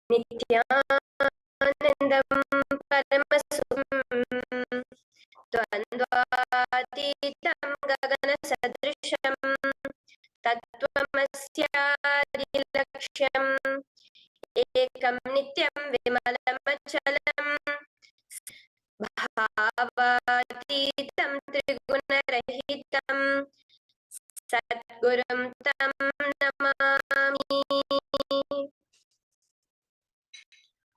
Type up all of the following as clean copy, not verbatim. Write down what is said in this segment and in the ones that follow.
Nityanandam Paramasubham Dvandvatitam Gagana-sadrisham Tattvamasya-adilaksham Ekam nityam vimalam-achalam Bhavatitam triguna-rahitam Satgurum tam namami.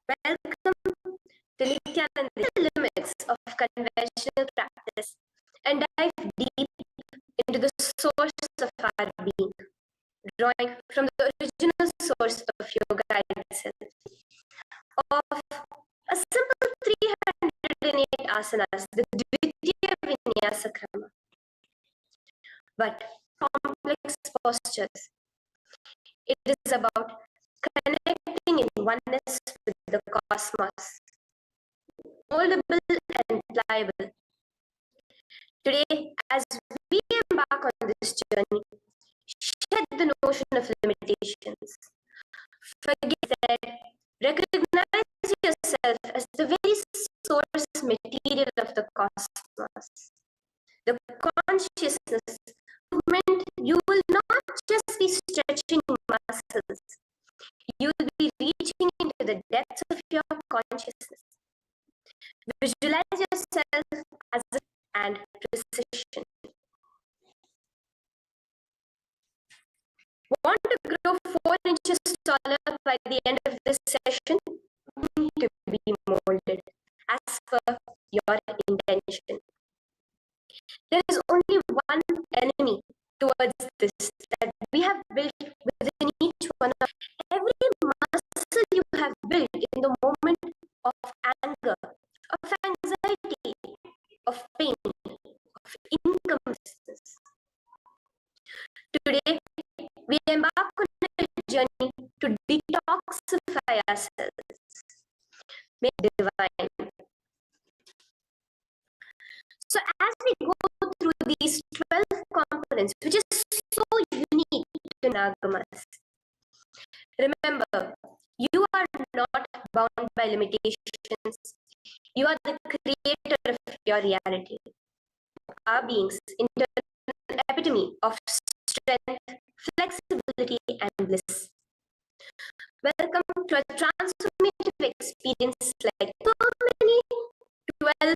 Welcome to Nityananda, the limits of conventional practice, and dive deep into the source of our being, drawing from the original source of yoga itself, of a simple 308 asanas, the Dvitiya Vinyasa Krama, but complex postures. It is about connecting in oneness with the cosmos, moldable and pliable. Today, as we embark on this journey, shed the notion of limitations. Forget that, recognize yourself as the very source material of the cosmos. The consciousness movement, you will not just be stretching muscles, you will be reaching into the depths of your consciousness. Visualize yourself as a and precision. Want to grow 4 inches taller by the end of this session? To be molded as per your intention. There is only one enemy towards this that we have built within each one of every muscle you have built in the moment of anger, of anxiety, of pain, of incompetence. Today, we embark on a journey to detoxify ourselves, make divine. So as we go through these 12 components, which is so unique to Nagamas, remember, you are not bound by limitations. You are the creator of your reality. Our beings, internal epitome of strength, flexibility, and bliss. Welcome to a transformative experience like so many 12.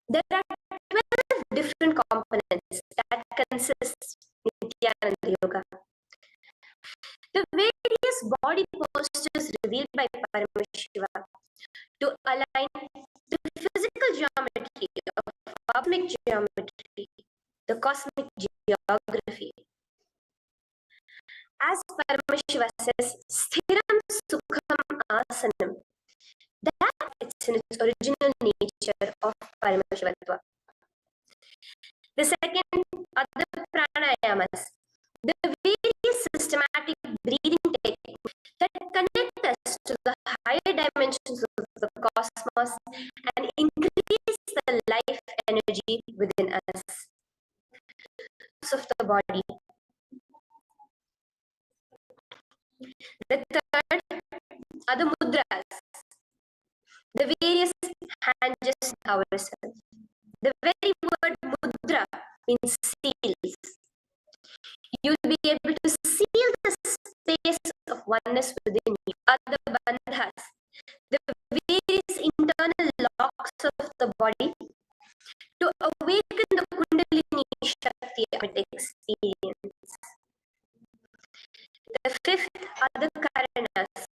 There are 12 different components that consist Nityananda Yoga. The various body postures revealed by Paramashiva to align the physical geometry of cosmic geometry, the cosmic geography. As Paramashiva says, Sthiram Sukham Asanam. That it's in its original nature of Paramashivatva. The second are the Pranayamas, the various systematic breathing techniques that connect us to the higher dimensions of the cosmos and increase the life energy within us. Of the body. The third are the mudras, the various hand gestures ourselves. The very word mudra means seals. You will be able to seal the space of oneness within you. Other bandhas, the various internal locks of the body to awaken the Kundalini Shakti of experience. The fifth are the karanas,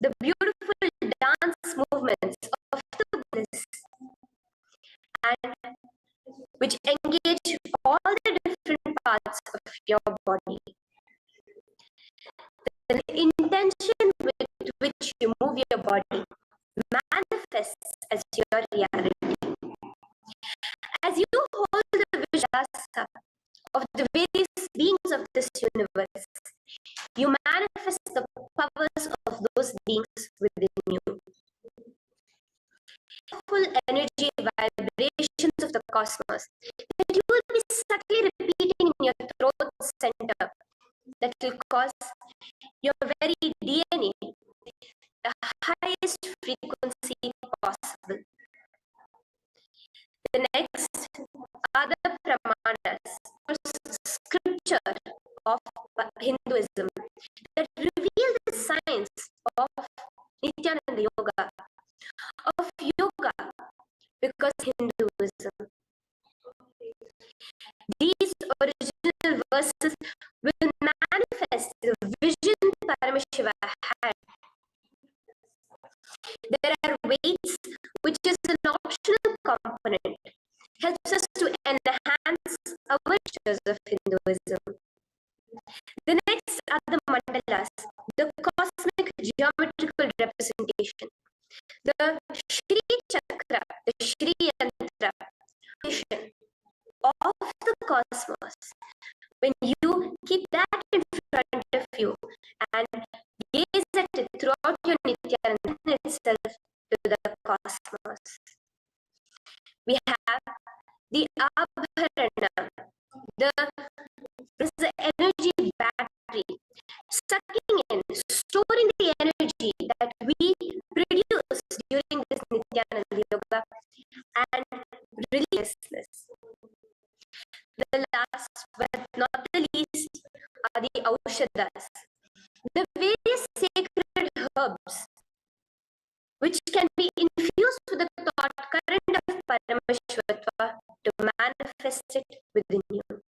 the beautiful dance movements of the bliss, and which engage all the different parts of your body. The intention with which you move your body manifests as your reality. As you hold the vijasa of the various beings of this universe, you manifest the powers of those beings within you. Full energy vibrations of the cosmos that you will be subtly repeating in your throat center that will cause your very DNA, the highest frequency possible. The next are the Pramanas, or scripture of Hinduism, that reveal the science of Nityananda Yoga, of yoga, because Hinduism. These original verses will manifest the vision Paramashiva had. There are weights, which is an optional component, helps us to enhance our wishes of Hinduism. The next are the mandalas, the cosmic geometrical representation. The Shri Chakra, the Shri Yantra, of the cosmos. When you keep that in front of you and gaze at it throughout your Nityananda itself to the cosmos. We have the Abharana, the energy battery, sucking in, storing the energy that we produce during this Nityananda Yoga and release this. The last but not the least are the Aushadas, the various sacred herbs which can be infused with the thought current of Paramashvatva to manifest it within you.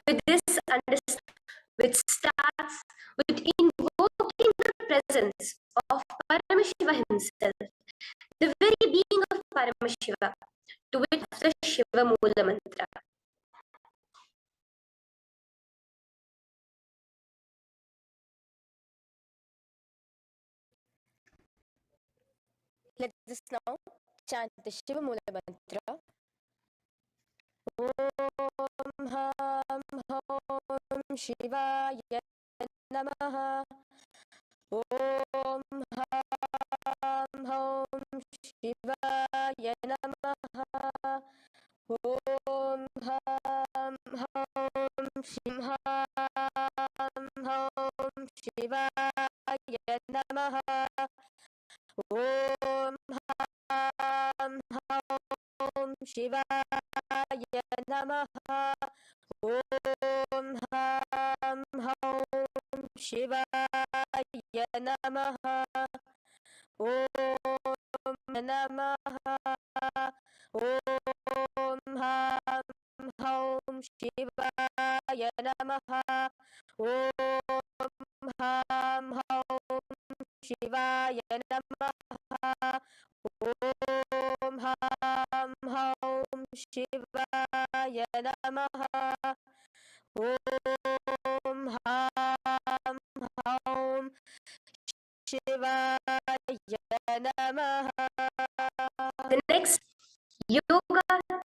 With this understanding, which starts with invoking the presence of Paramashiva himself, the very being of Paramashiva, to which the Shiva Mula Mantra. Let us now chant the Shiva Mula Mantra. Om Ham Hom Shivaya Namaha. Om Ham Hom Shivaya Namaha. Om Ham Hom Shivaya Namaha. Om Ham Hom Shivaya Namaha. Om Ham Hom Shivaya Namaha. Om Namaha. Om Ham Hom Shivaya Namaha. Om Ham Hom Shivaya Namaha. Om Ham Hom Shivaya Namaha. Om Ham Hom Shivaya Namaha. The next, yoga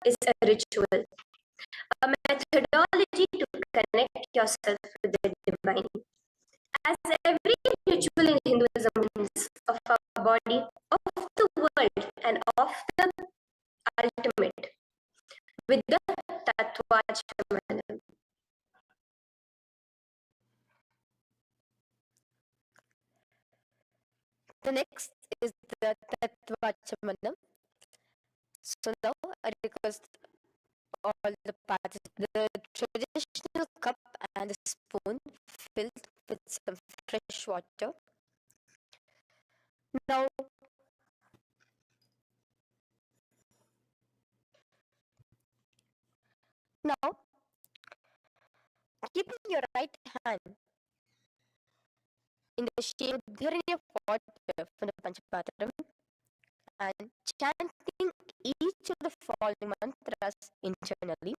is a ritual, a methodology to connect yourself with the divine. As every ritual in Hinduism is of our body, of the world, and of the ultimate, with the Tattvachamanam. The next is the Tattvachamanam. So now I request all the participants, the traditional cup and the spoon filled with some fresh water. Now, keeping your right hand in the shape of water from the Panchapatram and chanting each of the following mantras internally.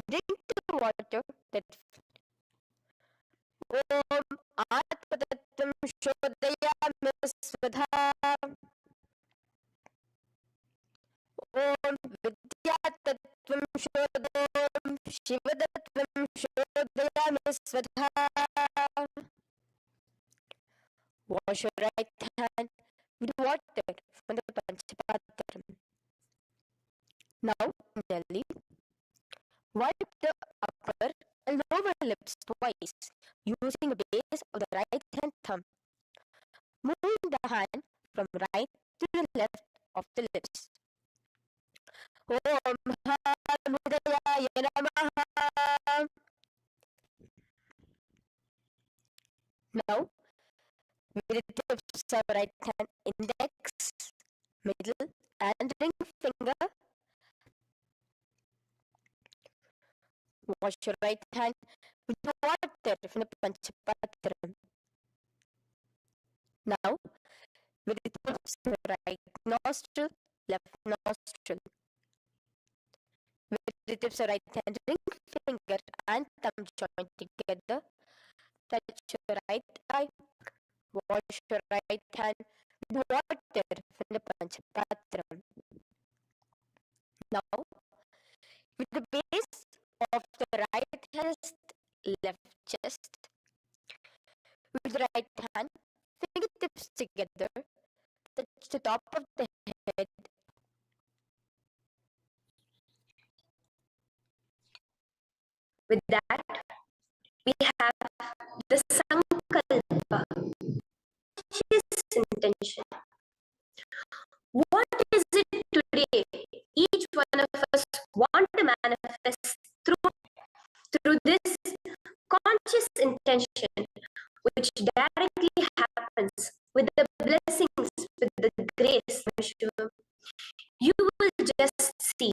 Drink the water that Om Atmatattvam Shodayami Svadha. Om Vidyatattvam Shodom Shivadattvam Shodayami Svadha. Wash your right hand with water from the Panchapatram. Now, Nelly, wipe the upper and lower lips twice using the base of the right hand thumb. Moving the hand from right to the left of the lips. Om Hridayaya Namaha. Now, with the tips of right hand, index, middle, and ring finger, wash your right hand with water from the Panchapatram. Now, with the tips of right nostril, left nostril. With the tips of right hand, ring finger and thumb joint together, touch your right eye, wash your right hand with water from the Panchapatram. Now, with the base of the right hand, left chest, with the right hand, fingertips together, touch the top of the head. With that, we have the Sankalpa, conscious intention. What is it today each one of us want to manifest through this conscious intention, which directly happens with the blessings, with the grace, you will just see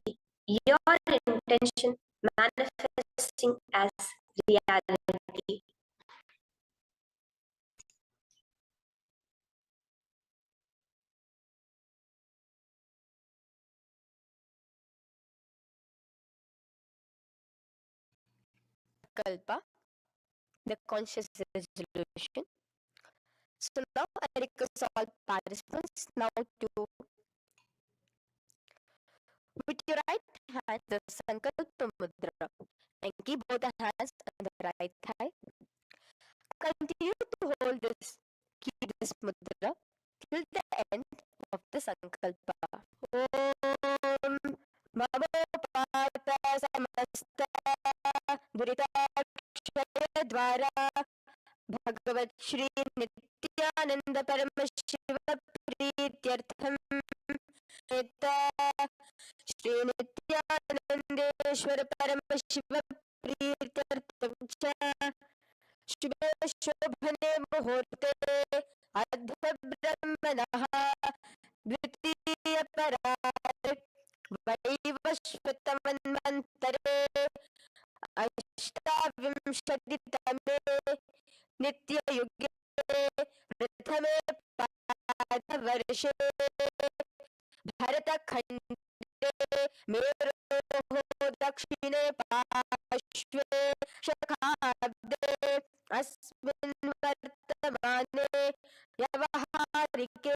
your intention manifesting as reality. Kalpa, the conscious resolution. So now I request all participants now to, with your right hand, the Sankalpa Mudra, and keep both the hands on the right thigh. Continue to hold this, keep this mudra till the end of the Sankalpa. Om Mamo Pata Samasta Duritakshaya Dvara Bhagavat Shri Nityananda Paramashiva Prityartham Eta Shri Nityanandeshwara Paramashiva Prityartham Cha शुभे शोभने मुहूर्ते अद्भब्रह्मणः द्वितीय परार् वैवस्वतमन्वन्तरे अष्टाविंशतितमे नित्ययुगे प्रथमे पादवर्षे भरतखण्डे मेरोः दक्षिणे पार्श्वे शखाब्दे अस्मिन् वर्तमाने व्यवहारिके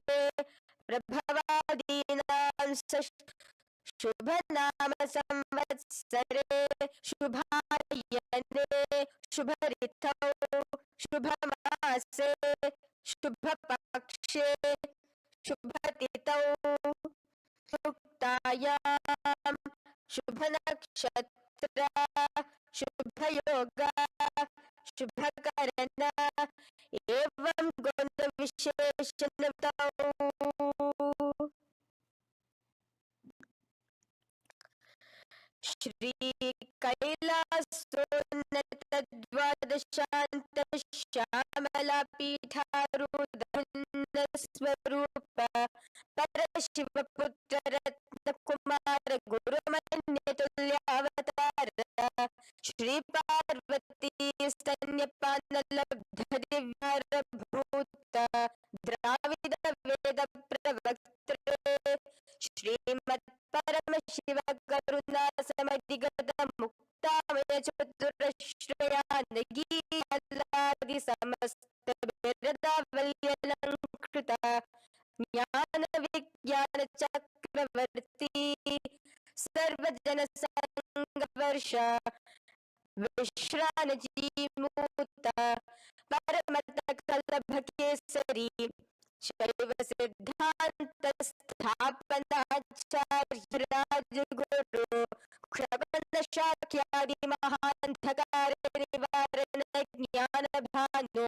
प्रभवादीनां शुभनाम संवत्सरे शुभायने शुभऋतौ शुभमासे शुभपक्षे शुभतिथौ युक्तायां शुभनक्षत्र शुभयोग शुभकरण एवं गुणविशेषणतौ श्री कैलासोन्नत श्यामला पीठारूढ़ स्वरूप परशिवपुत्र रत्नकुमार गुरुमन्यतुल्यावतार श्री पार्वती स्तन्यपानलब्ध दिव्यारभूत द्राविड वेद प्रवक्त्रे श्रीमत् परमशिव करुणा समधिगत मुक्तामय चतुरश्रयानगी अल्लादि समस्त बिरदावल्यलंकृत ज्ञान विज्ञान चक्रवर्ती सर्वजन संघवर्ष विश्रानजीमूत परमत कलभ केसरी शैव सिद्धांत स्थापनाचार्य राजगुरु श्रवण शाक्यादि महांधकार निवारण ज्ञानभानो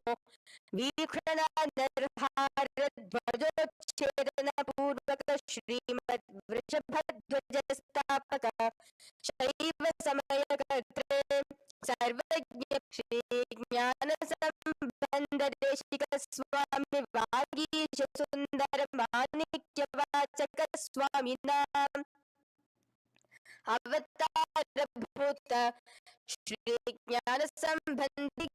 वीक्षणानर्हारध्वजोच्छेदनपूर्वक श्रीमद्वृषभध्वजस्थापक शैव समयकर्त्रे सर्वज्ञ श्री ज्ञानसम्बन्धदेशिक स्वामी वागीश सुन्दर माणिक्यवाचक स्वामिनाम् अवतारभूत श्री ज्ञान संबंधी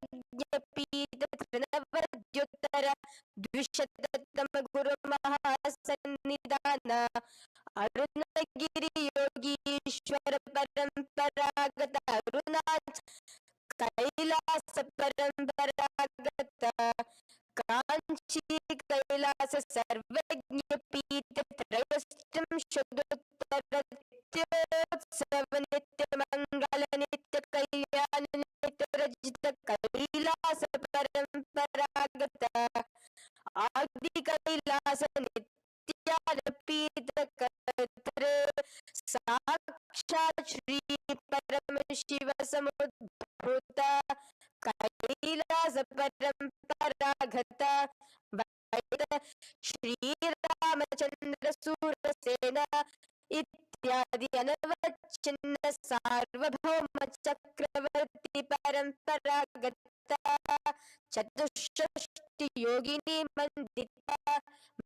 पीठ तृणवद्युत्तर द्विशततम गुरु महासन्निधान अरुणगिरि योगीश्वर परंपरागत अरुणाच कैलास परंपरागत कांची कैलास सर्वज्ञ पीठ त्रयष्टम शुद्धोत्तर नित्योत्सव नित्य मंगल नित्य कल्याण नित्य रजित कैलास परंपरागत आदि कैलास नित्यार्पित कर्त्रे साक्षात् श्री परम शिव समुद्भूत कैलास परंपरागत श्री रामचंद्र सूरसेन इत्यादि अनवच्छिन्न सार्वभौम चक्रवर्ती परंपरागत चतुष्षष्टि योगिनी मंडिता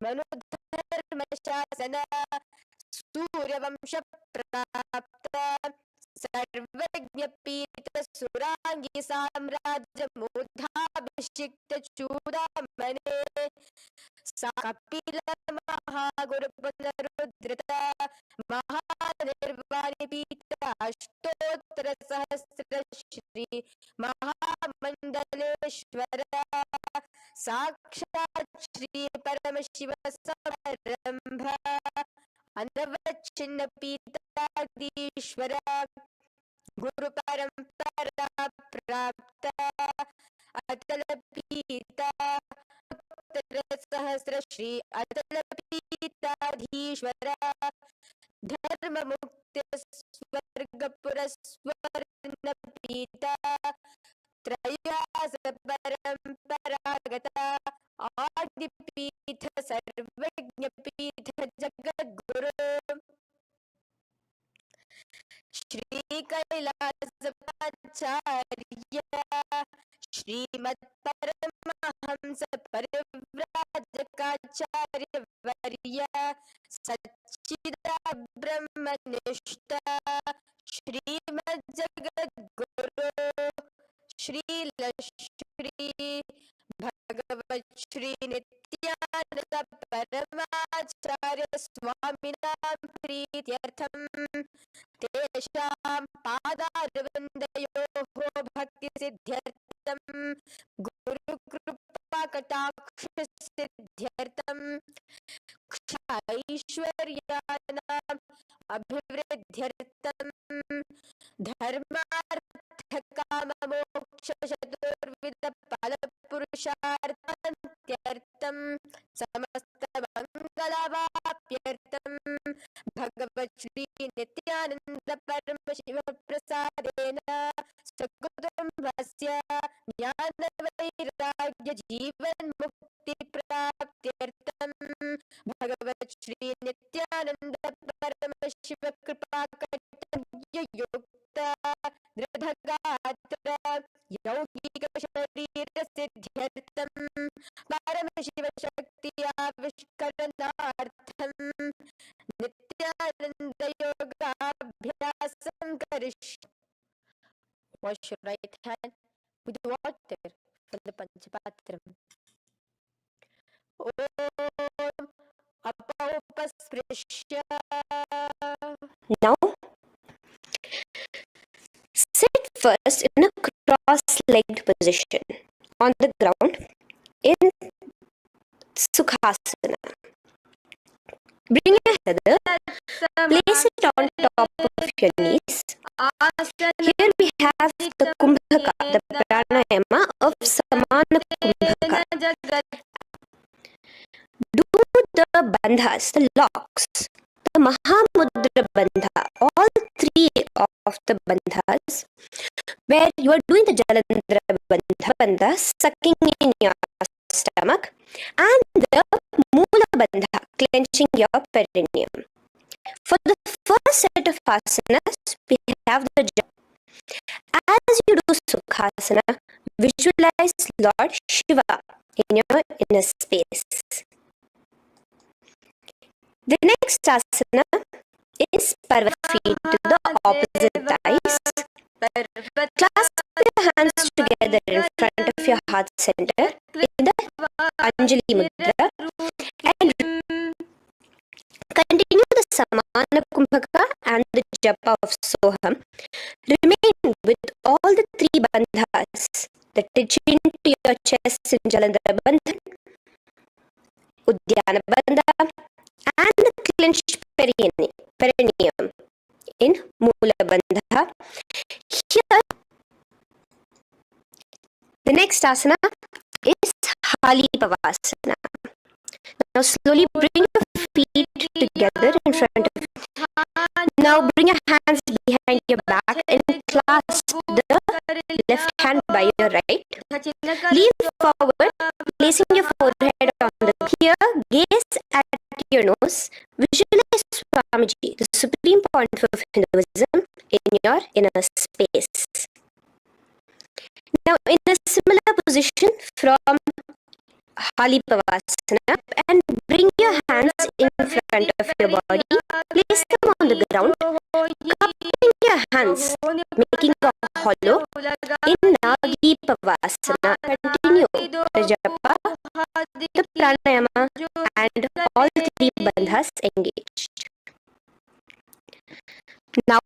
मनुधर्म शासन सूर्यवंश प्राप्त सर्वज्ञ पीठ सुरांगी साम्राज्य मूर्धाभिषिक्त चूड़ामणे कपिल महागुरु पुनरुद्धृत महानिर्वाणी पीठ अष्टोत्तर सहस्र श्री महामंडलेश्वर साक्षात् श्री परमशिव समारंभ अनवच्छिन्न पीठाधीश्वर गुरु परंपरा प्राप्त अतल पीठ सहस्र श्री अतल पीठाधीश्वर धर्म मुक्ति स्वर्ग पुरस्वर्ण पीठ त्रयास परंपरागत आदि पीठ सर्वज्ञ पीठ जगद्गुरु श्री कैलासपाचार्य श्रीमद् परमहंस परिव्राजकाचार्य वर्य सच्चिदा ब्रह्मनिष्ठ श्रीमद् जगद्गुरु श्री भगवत् श्री नित्यानंद परमाचार्य स्वामिनां प्रीत्यर्थं तेषां पादारविन्दयोः भक्ति सिद्ध्यर्थं गुरुकृपा कटाक्ष सिद्ध्यर्थं क्षैश्वर्याणाम् अभिवृद्ध्यर्थं धर्मार्थ काम मोक्ष चतुर्विध फल पुरुषार्थं समस्त मंगलवाप्यर्थं भगवत् श्री नित्यानंद परमशिव प्रसादेन सकुटुम्बस्य ज्ञान वैराग्य जीवन मुक्ति प्राप्त्यर्थं भगवत् श्री नित्यानंद परमशिव कृपा कटय युक्त दृढ़गात्र यौगिक शरीर सिद्ध्यर्थं परमशिव शक्ति आविष्करणार्थं नित्यानंद योगाभ्यासं करिष्ये. Wash your right hand with water from the Panchapatram. Om Apaupasprisya. Now, sit first in a cross-legged position on the ground in Sukhasana. Bring your head up, place it on top of your knees. Here we have the Kumbhaka, the Pranayama of Samana Kumbhaka. Do the bandhas, the locks, the Mahamudra Bandha, all three of the bandhas, where you are doing the Jalandhara bandha, sucking in your stomach, and the Mula bandha, clenching your perineum. For the first set of asanas, we have the japa. As you do Sukhasana, visualize Lord Shiva in your inner space. The next asana is Parvat feet to the opposite thighs. Clasp your hands together in front of your heart center in the Anjali Mudra and continue the Samana Kumbhaka and the Japa of Soham. Remain with all the three bandhas, the chin to your chest in Jalandhara Bandha, Udyana Bandha, and the clenched perineum in Mula Bandha. Here, the next asana is Halipavasana. Now slowly bring your feet together in front of you. Now bring your hands behind your back and clasp the left hand by your right. Lean forward, placing your forehead on the here, gaze at your nose. Visualize Swamiji, the supreme pontiff of Hinduism, in your inner space. Now in a similar position from Halipavasana, and bring your hands in front of your body, place them on the ground, cupping your hands, making a hollow in Nagipavasana. Continue the japa, the pranayama, and all three bandhas engaged. Now,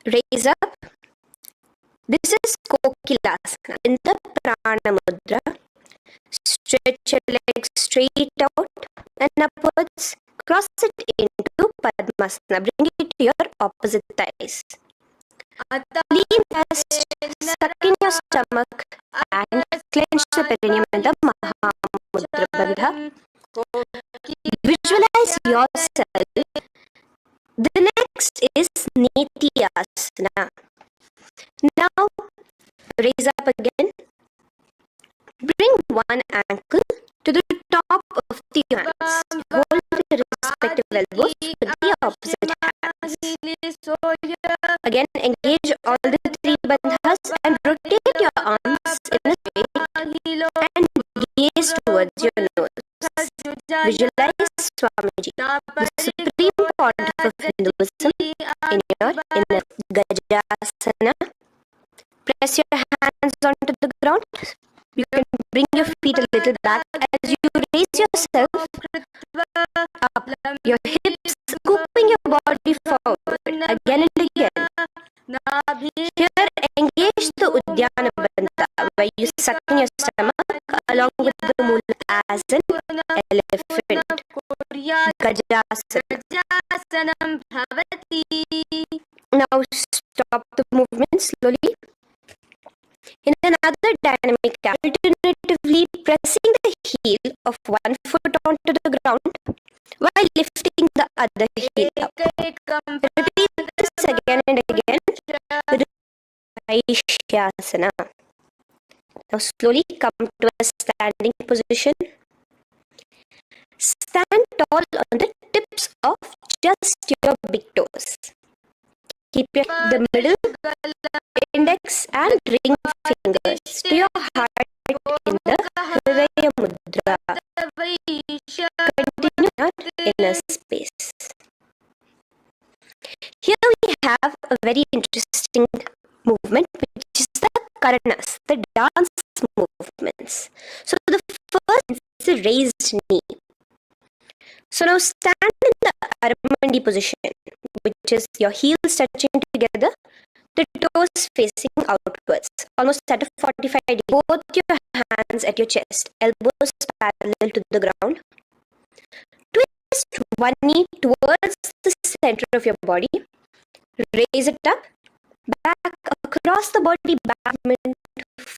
raise up. This is Kokilasana in the Prana Mudra. Stretch your legs straight out and upwards. Cross it into Padmasana. Bring it to your opposite thighs. Lean chest, suck in your stomach and clench the perineum in the Mahamudra Bandha. Visualize yourself. The next is Nitiyasana. Now, raise up again. Bring one ankle to the top of the hands. Hold the respective elbows with the opposite hands. Again, engage all the three bandhas and rotate your arms in a straight and gaze towards your nose. Visualize Swamiji, the supreme pontiff of Hinduism, in your inner Gajasana. Press your hands onto the ground. You can bring your feet a little back as you raise yourself up, your hips scooping your body forward again and again. Here, engage the Udyana Bandha, where you suck in your stomach along with the Mula as an elephant. Gajasana. Now stop the movement slowly. In another dynamic, alternatively pressing the heel of one foot onto the ground while lifting the other heel up. Repeat this again and again. Vaishyasana. Now slowly come to a standing position. Stand tall on the tips of just your big toes. Keep the middle, index and ring fingers to your heart in the Hridaya Mudra. Continue your inner space. Here we have a very interesting movement, which is the Karanas, the dance movements. So the first is the raised knee. So now stand in the Aramandi position, which is your heels touching together, the toes facing outwards, almost at a 45 degree. Both your hands at your chest, elbows parallel to the ground. Twist one knee towards the center of your body. Raise it up, back across the body, back movement.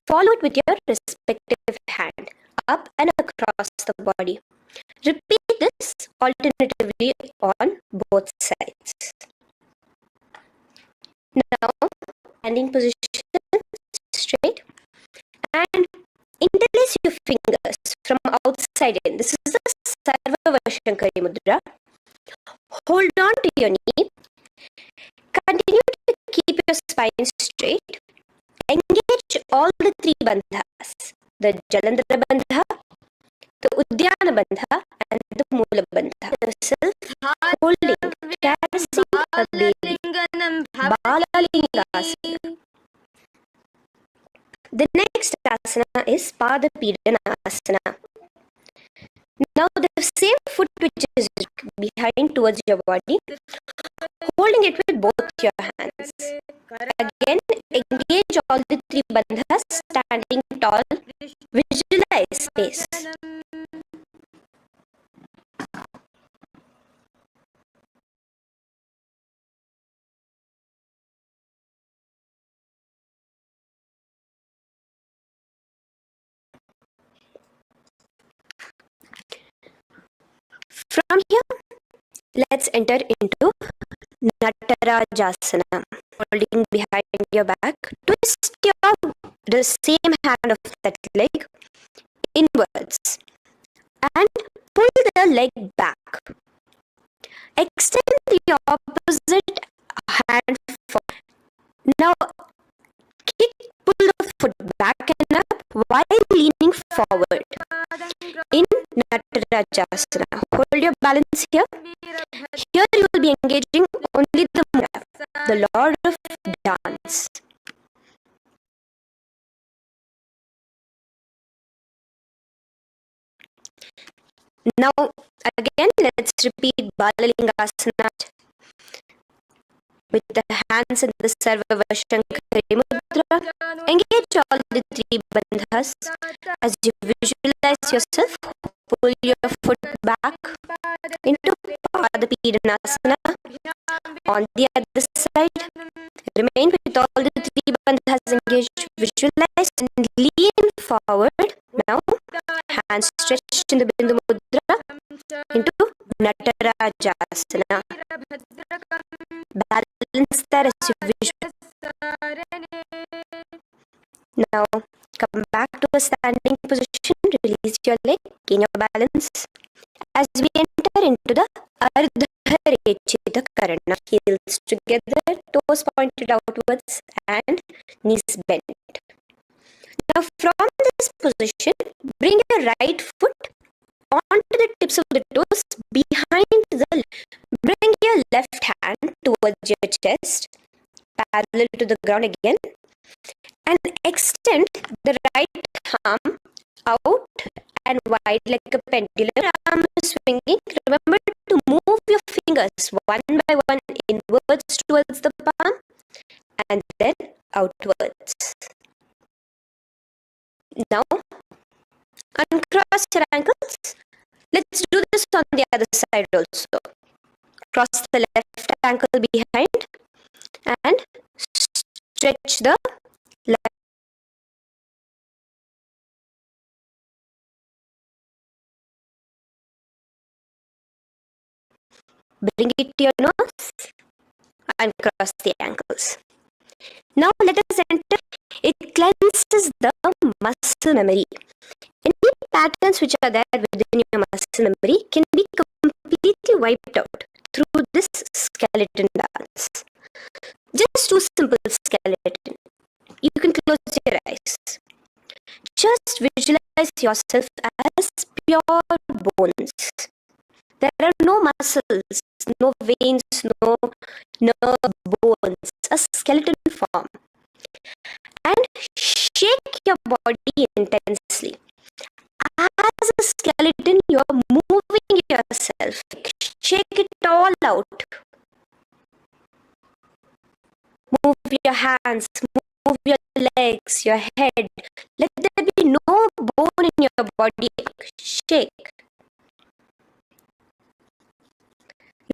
Follow it with your respective hand, up and across the body. Repeat this alternatively on both sides. Now, standing position straight and interlace your fingers from outside in. This is the Sarvavashankari Mudra. Hold on to your knee. Continue to keep your spine straight. Engage all the three bandhas, the Jalandhara bandha, the Udyana bandha, and the Mula bandha. Yourself holding, caressing a baby. Balalingasana. The next asana is Padapidana. Now the same foot which is behind towards your body, holding it with both your hands. Again, engage all the three bandhas, standing tall. Visualize space. From here, let's enter into Natarajasana. Holding behind your back, twist the same hand of that leg inwards and pull the leg back. Extend the opposite hand forward. Now pull the foot back and up while leaning forward in Natarajasana. Hold your balance here. Here you will be engaging only the Mula, the Lord of Dance. Now again, let's repeat Balalingasana with the hands in the Sarvavashankari Mudra. Engage all the three bandhas. As you visualize yourself, pull your foot back into Padapidana. On the other side, remain with all the three bandhas engaged. Visualize and lean forward. Now, hands stretched in the Bindu Mudra into Natarajasana. Balance that as you visualize. Now, come back to a standing position. Release your leg. Gain your balance. As we enter into the Ardharechita Karana, heels together, toes pointed outwards, and knees bent. Now, from this position, bring your right foot onto the tips of the toes behind the left. Bring your left hand towards your chest, parallel to the ground again, and extend the right arm out and wide like a pendulum. Arm is swinging. Remember to move your fingers one by one inwards towards the palm and then outwards. Now, uncross your ankles. Let's do this on the other side also. Cross the left ankle behind and stretch the left. Bring it to your nose and cross the ankles. Now let us enter. It cleanses the muscle memory. Any patterns which are there within your muscle memory can be completely wiped out through this skeleton dance. Just do simple skeleton. You can close your eyes. Just visualize yourself as pure bones. There are no muscles, no veins, no nerve bones, a skeleton form. And shake your body intensely. As a skeleton, you are moving yourself. Shake it all out. Move your hands, move your legs, your head. Let there be no bone in your body. Shake.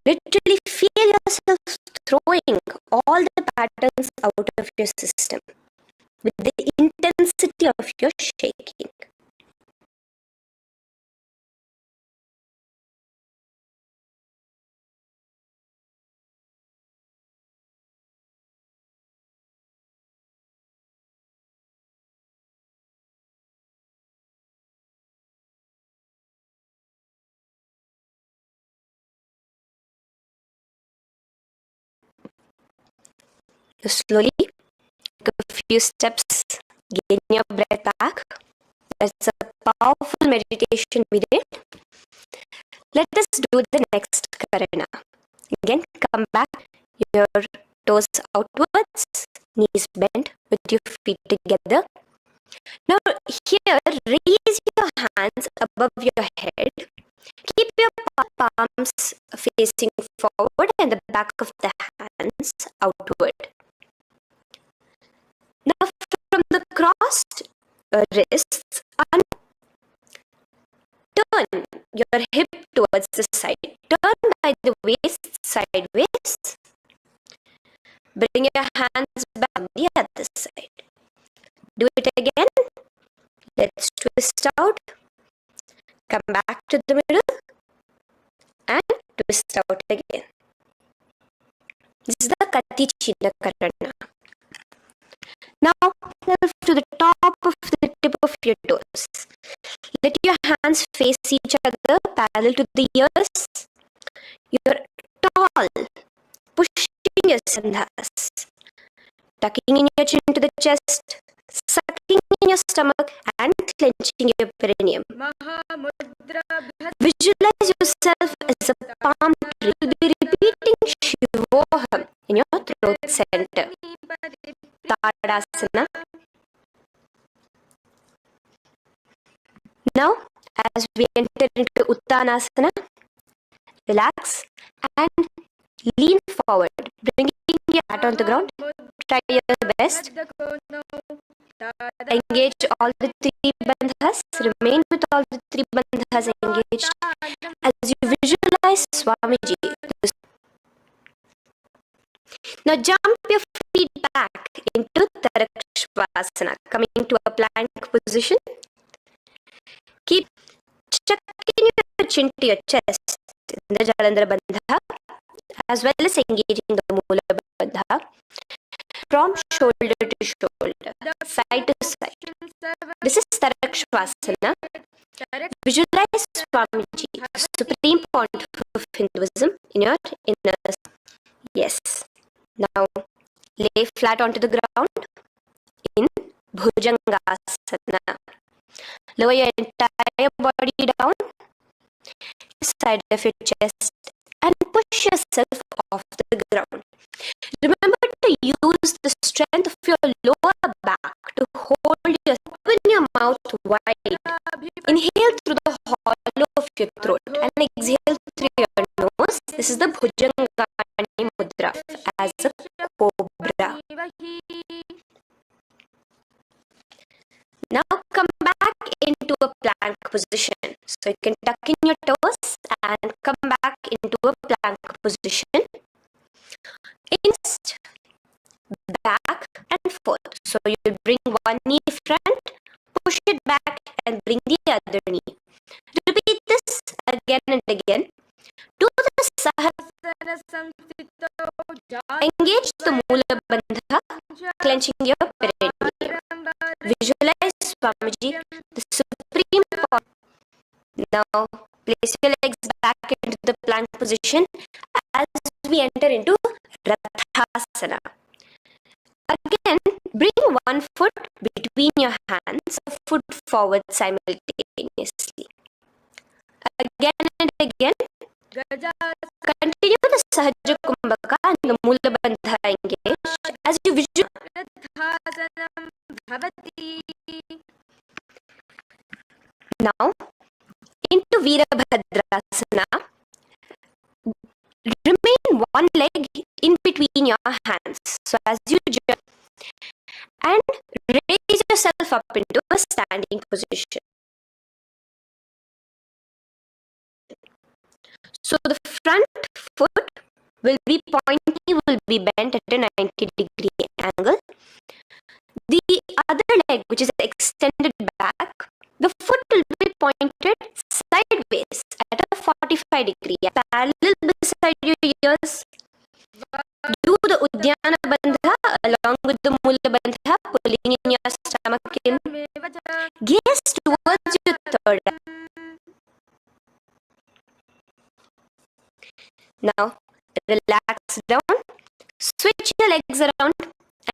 Literally feel yourself throwing all the patterns out of your system with the intensity of your shaking. You slowly take a few steps, gain your breath back. That's a powerful meditation we did. Let us do the next karana. Again, come back, your toes outwards, knees bent with your feet together. Now here, raise your hands above your head. Keep your palms facing forward and the back of the hands outward. Now from the crossed wrists, turn your hip towards the side. Turn by the waist sideways. Bring your hands back on the other side. Do it again. Let's twist out. Come back to the middle and twist out again. This is the Kati China Karana. Now, to the top of the tip of your toes. Let your hands face each other, parallel to the ears. You're tall, pushing your sandhas, tucking in your chin to the chest, sucking in your stomach, and clenching your perineum. Visualize yourself as a palm tree. You'll be repeating Shivoham in your throat center. Tadasana. Now, as we enter into Uttanasana, relax and lean forward, bringing your heart on the ground. Try your best. Engage all the three bandhas. Remain with all the three bandhas engaged as you visualize Swamiji. Now jump your feet back into Tarakshvasana, coming to a plank position. Keep chucking your chin to your chest in the Jalandhara Bandha, as well as engaging the Mula Bandha from shoulder to shoulder, side to side. This is Tarakshvasana. Visualize Swamiji, the Supreme Pontiff of Hinduism, in your inner. Yes. Now lay flat onto the ground in Bhujangasana. Lower your entire body down, side of your chest, and push yourself off the ground. Remember to use the strength of your lower back to hold open your mouth wide. Inhale through the hollow of your throat and exhale through your nose. This is the Bhujangani Mudra as a cobra. Now come back into a plank position. So you can tuck in your toes and come back into a plank position. Inst, back and forth. So you'll bring one knee front, push it back and bring the other knee. Repeat this again and again. Do the Sahasrara. Engage the Mula Bandha, clenching your perineum. Visualize Swamiji, the Supreme Pontiff. Now place your legs back into the plank position as we enter into Rathasana. Again, bring one foot between your hands, a foot forward simultaneously. Again and again, continue the Sahaja Kumbhaka and the Mula Bandha engaged as you visualize. Now, into Virabhadrasana. Remain one leg in between your hands. So as you jump and raise yourself up into a standing position. So the front foot will be pointy, will be bent at a 90-degree angle. The other leg, which is extended back, the foot will be pointed sideways at a 45-degree, parallel beside your ears. Do the Uddiyana Bandha along with the Mula Bandha, pulling in your stomach in. Gaze towards your third eye. Now relax down, Switch your legs around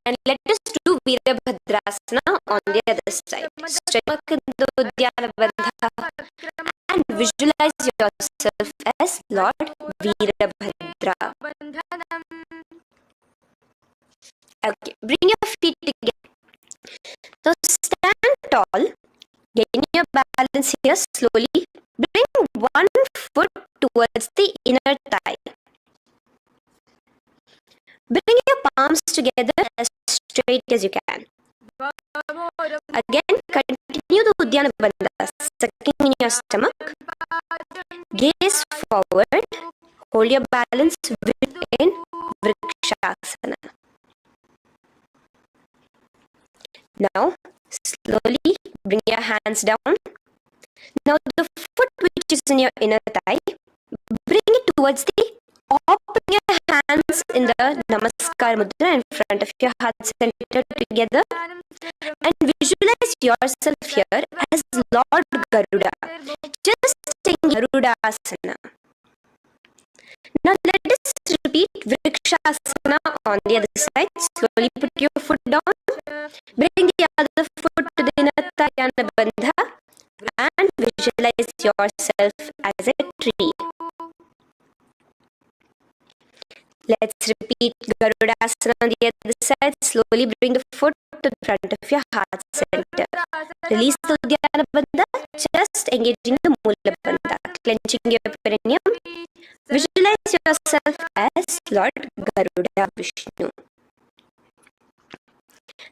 and let us do Virabhadrasana on the other side. Stretch the Uddiyana Bandha and visualize yourself as Lord Virabhadra. Okay, bring your feet together. So stand tall, gain your balance here slowly. Bring one foot towards the inner thigh. Bring your palms together as straight as you can. Again, continue the Uddiyana Bandha, sucking in your stomach. Gaze forward. Hold your balance in Vrikshasana. Now, slowly bring your hands down. Now, the foot which is in your inner thigh, bring it towards the open your hands in the Namaskar Mudra in front of your heart center together and visualize yourself here as Lord Garuda. Just taking Garuda Asana. Now let us repeat Vrikshasana on the other side. Slowly put your foot down. Bring the other foot to the inner thigh bandha and visualize yourself as a tree. Let's repeat Garudasana on the other side. Slowly bring the foot to the front of your heart center. Release the Uddiyana Bandha, just engaging the Mula Bandha, clenching your perineum. Visualize yourself as Lord Garuda Vishnu.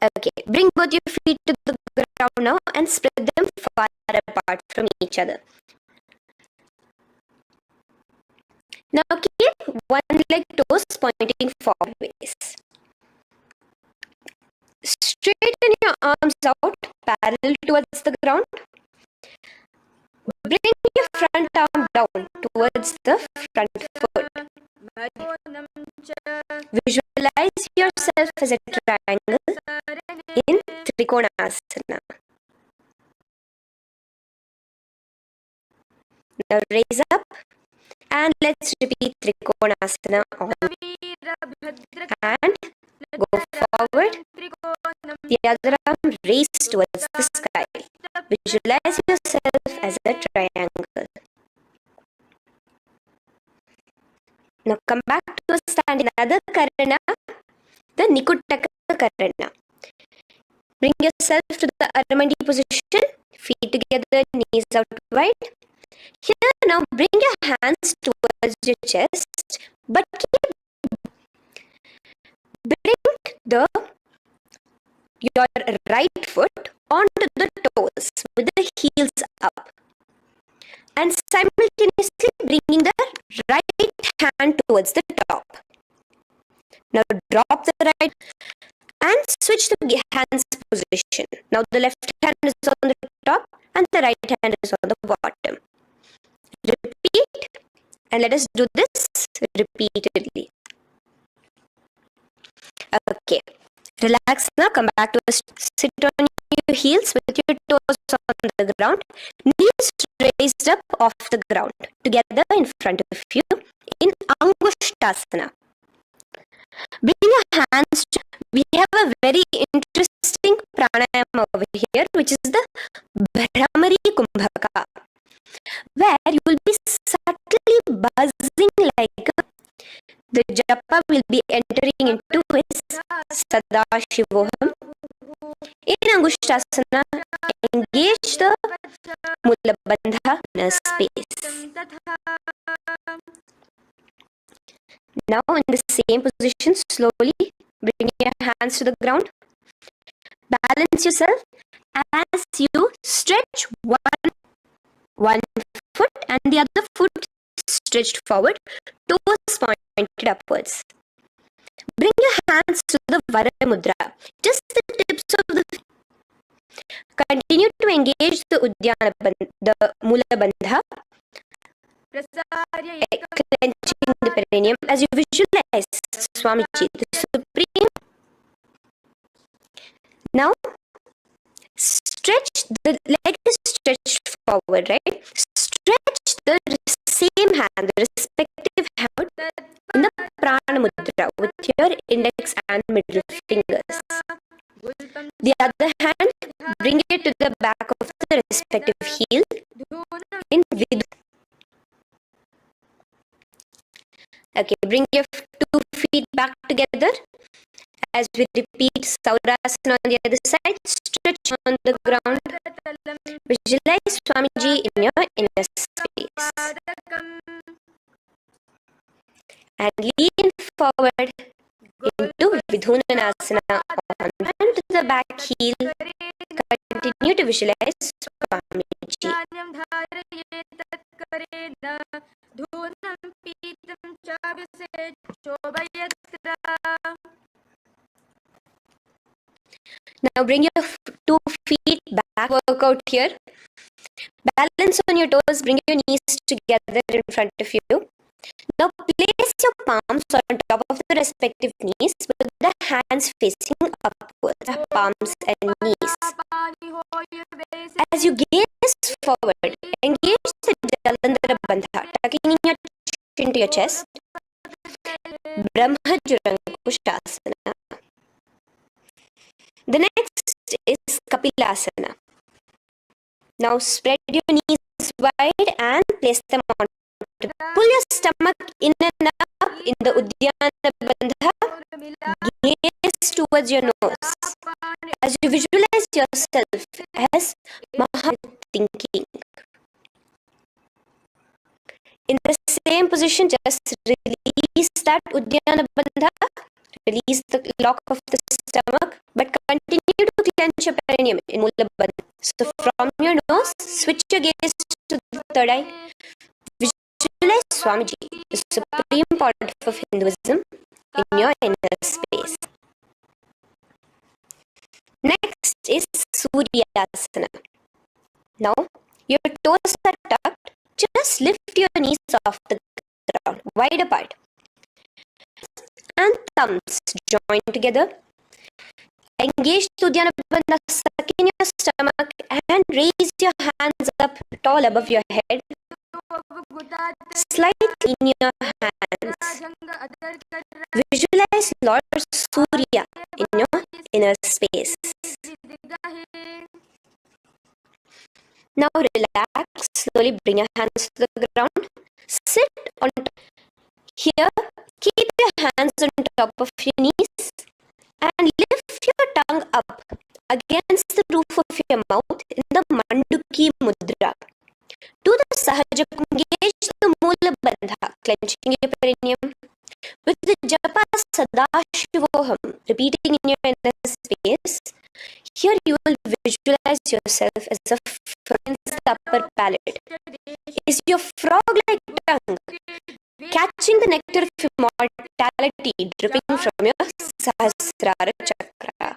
Okay, bring both your feet to the ground now and spread them far apart from each other. Now keep one leg toes pointing forwards. Straighten your arms out parallel towards the ground. Bring your front arm down towards the front foot. Visualize yourself as a triangle in Trikonasana. Now raise up and let's repeat Trikonasana on and go forward. The other arm raised towards the sky. Visualize yourself as a triangle. Now come back to a stand in another Karana, the Nikutaka Karana. Bring yourself to the Aramandi position, feet together, knees out wide. Here now bring your hands towards your chest, but bring your right foot onto the toes with the heels up. And simultaneously bringing the right hand towards the top. Now drop the right and switch the hands position. Now the left hand is on the top and the right hand is on the bottom. Repeat and let us do this repeatedly. Okay. Relax now. Come back to a sit on your heels with your toes on the ground. Knees raised up off the ground. Together in front of you in Angushtasana. Bring your hands. We have a very interesting pranayama over here, which is the Bhramari Kumbhaka, where you will be subtly buzzing like the japa will be entering into his Sadashivoham. In Angushtasana, engage the Mula Bandha in a space. Now in the same position, slowly bring your hands to the ground. Balance yourself as you stretch one foot and the other foot stretched forward, toes pointed upwards. Bring your hands to the Vara Mudra, just the tips of the feet. Continue to engage the Uddiyana Bandha, the Mula Bandha, clenching the perineum as you visualize Swamiji, the Supreme. Now, stretch the leg is stretched forward, right? Stretch the same hand, the respective hand in the Prana Mudra with your index and middle fingers. The other hand, bring it to the back of the respective heel in Vidhu. Okay, bring your 2 feet back together as we repeat Saurasana on the other side. Stretch on the ground. Visualize Swamiji in your inner space. And lean forward into Vidhunanasana on to the back heel. Continue to visualize Swamiji. Now bring your 2 feet back, workout here. Balance on your toes, bring your knees together in front of you. Now place your palms on top of the respective knees with the hands facing upwards, palms and knees. As you gaze forward, engage the Jalandhara Bandha, tucking in your chin to your chest. Brahmajurankushasana. The next is Kapilasana. Now spread your knees wide and place them on. Pull your stomach in and up in the Uddiyana Bandha. Gaze towards your nose as you visualize yourself as Mahatma thinking. In the same position, just release that Uddiyana Bandha. Release the lock of the stomach, but continue to clench your perineum in Mula Bandha. So from your nose, switch your gaze to the third eye. Visualize Swamiji, the Supreme Pontiff of Hinduism, in your inner space. Next is Suryasana. Now, your toes are tucked. Just lift your knees off the ground, wide apart. And thumbs join together. Engage Uddiyana Bandha, suck in your stomach and raise your hands up tall above your head. Slide in your hands. Visualize Lord Surya in your inner space. Now relax, slowly bring your hands to the ground. Sit on top. Here, keep your hands on top of your knees and lift your tongue up against the roof of your mouth in the Manduki Mudra. Do the Sahaja, engage the Mula Bandha, clenching your perineum. With the Japa Sadashivoham, repeating in your inner space, here you will visualize yourself as a frog in the upper palate. Is your frog-like tongue catching the nectar of immortality dripping from your Sahasrara Chakra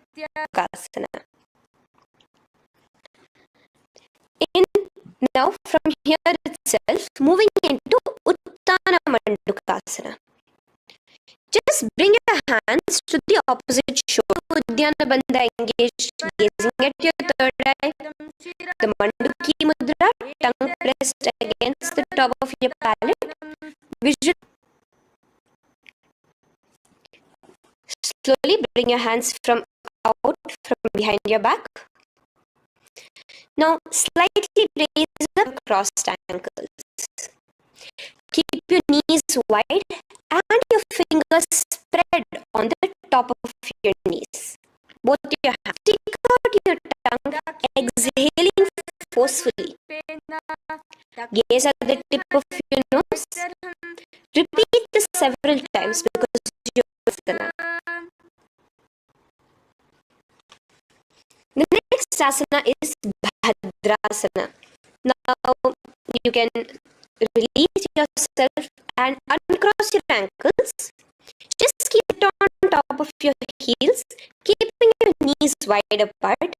Kasana. Now from here itself, moving into Uttana Mandukasana. Just bring your hands to the opposite shoulder. Uddiyana Bandha engaged, gazing at your third eye. The Manduki Mudra, tongue pressed against the top of your palate. Slowly bring your hands out from behind your back. Now slightly raise up crossed ankles. Keep your knees wide and your fingers spread on the top of your knees. Both your hands. Stick out your tongue, exhaling forcefully. Gaze at the tip of your nose. Repeat this several times because you're asana. The next asana is Bhadrasana. Now you can release yourself and uncross your ankles. Just keep it on top of your heels, keeping your knees wide apart.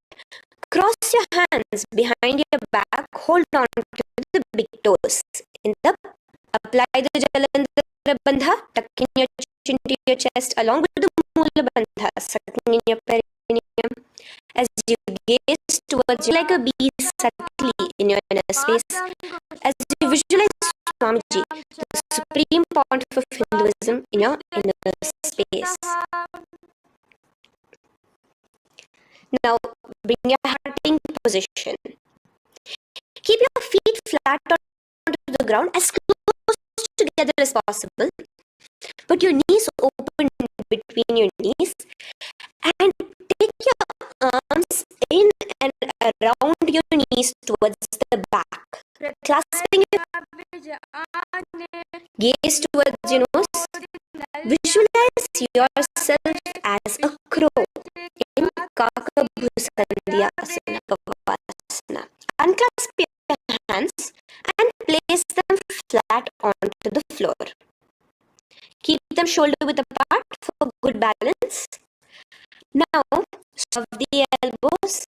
Cross your hands behind your back. Hold on to the big toes. Apply the Jalandhara Bandha, tucking your chin to your chest along with the Mula Bandha, sucking in your perineum. as you gaze towards you like a bee subtly in your inner space, as you visualize Swamiji, the supreme pontiff of Hinduism, in your inner space. Now, bring your heart in position. Keep your feet flat onto the ground as close together as possible. Put your knees open between your knees and take your arms in and around your knees towards the back. Clasping your gaze towards your nose. Visualize yourself as a crow in Kakabhusandhya asana. Unclasp your hands and place them flat onto the floor. Keep them shoulder width apart for good balance. Now, shove the elbows.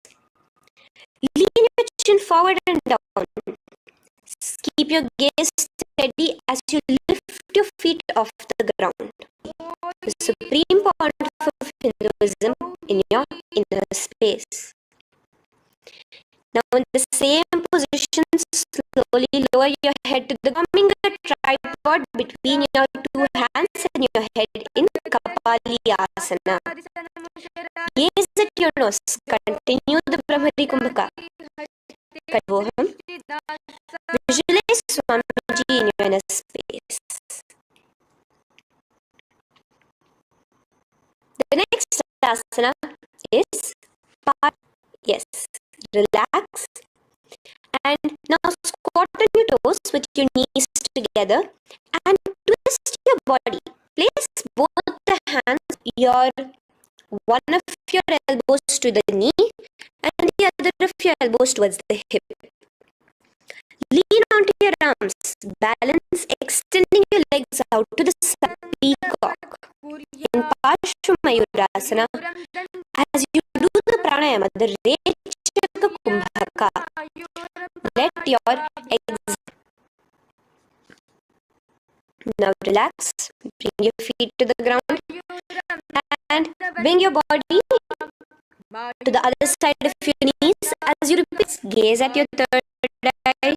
Lean your chin forward and down. Keep your gaze steady as you lift your feet off the ground. The supreme pontiff of Hinduism in your inner space. Now in the same position, slowly lower your head to the forming a tripod between your two hands and your head in Kapali asana. Gaze at your nose. Continue the Brahmari Kumbhaka. Kadvoham. Visualize Swamiji in your inner space. The next asana is yes. Relax. And now squat on your toes with your knees together and twist your body. Place both the hands, one of your elbows to the knee and the other of your elbows towards the hip. Lean onto your arms. Balance, extending your legs out to the side. Peacock. In Paramashivoham as you do the Pranayama, the Rechaka Kumbhaka, let your exhale. Now relax. Bring your feet to the ground and bring your body to the other side of your knees as you repeat. Gaze at your third eye.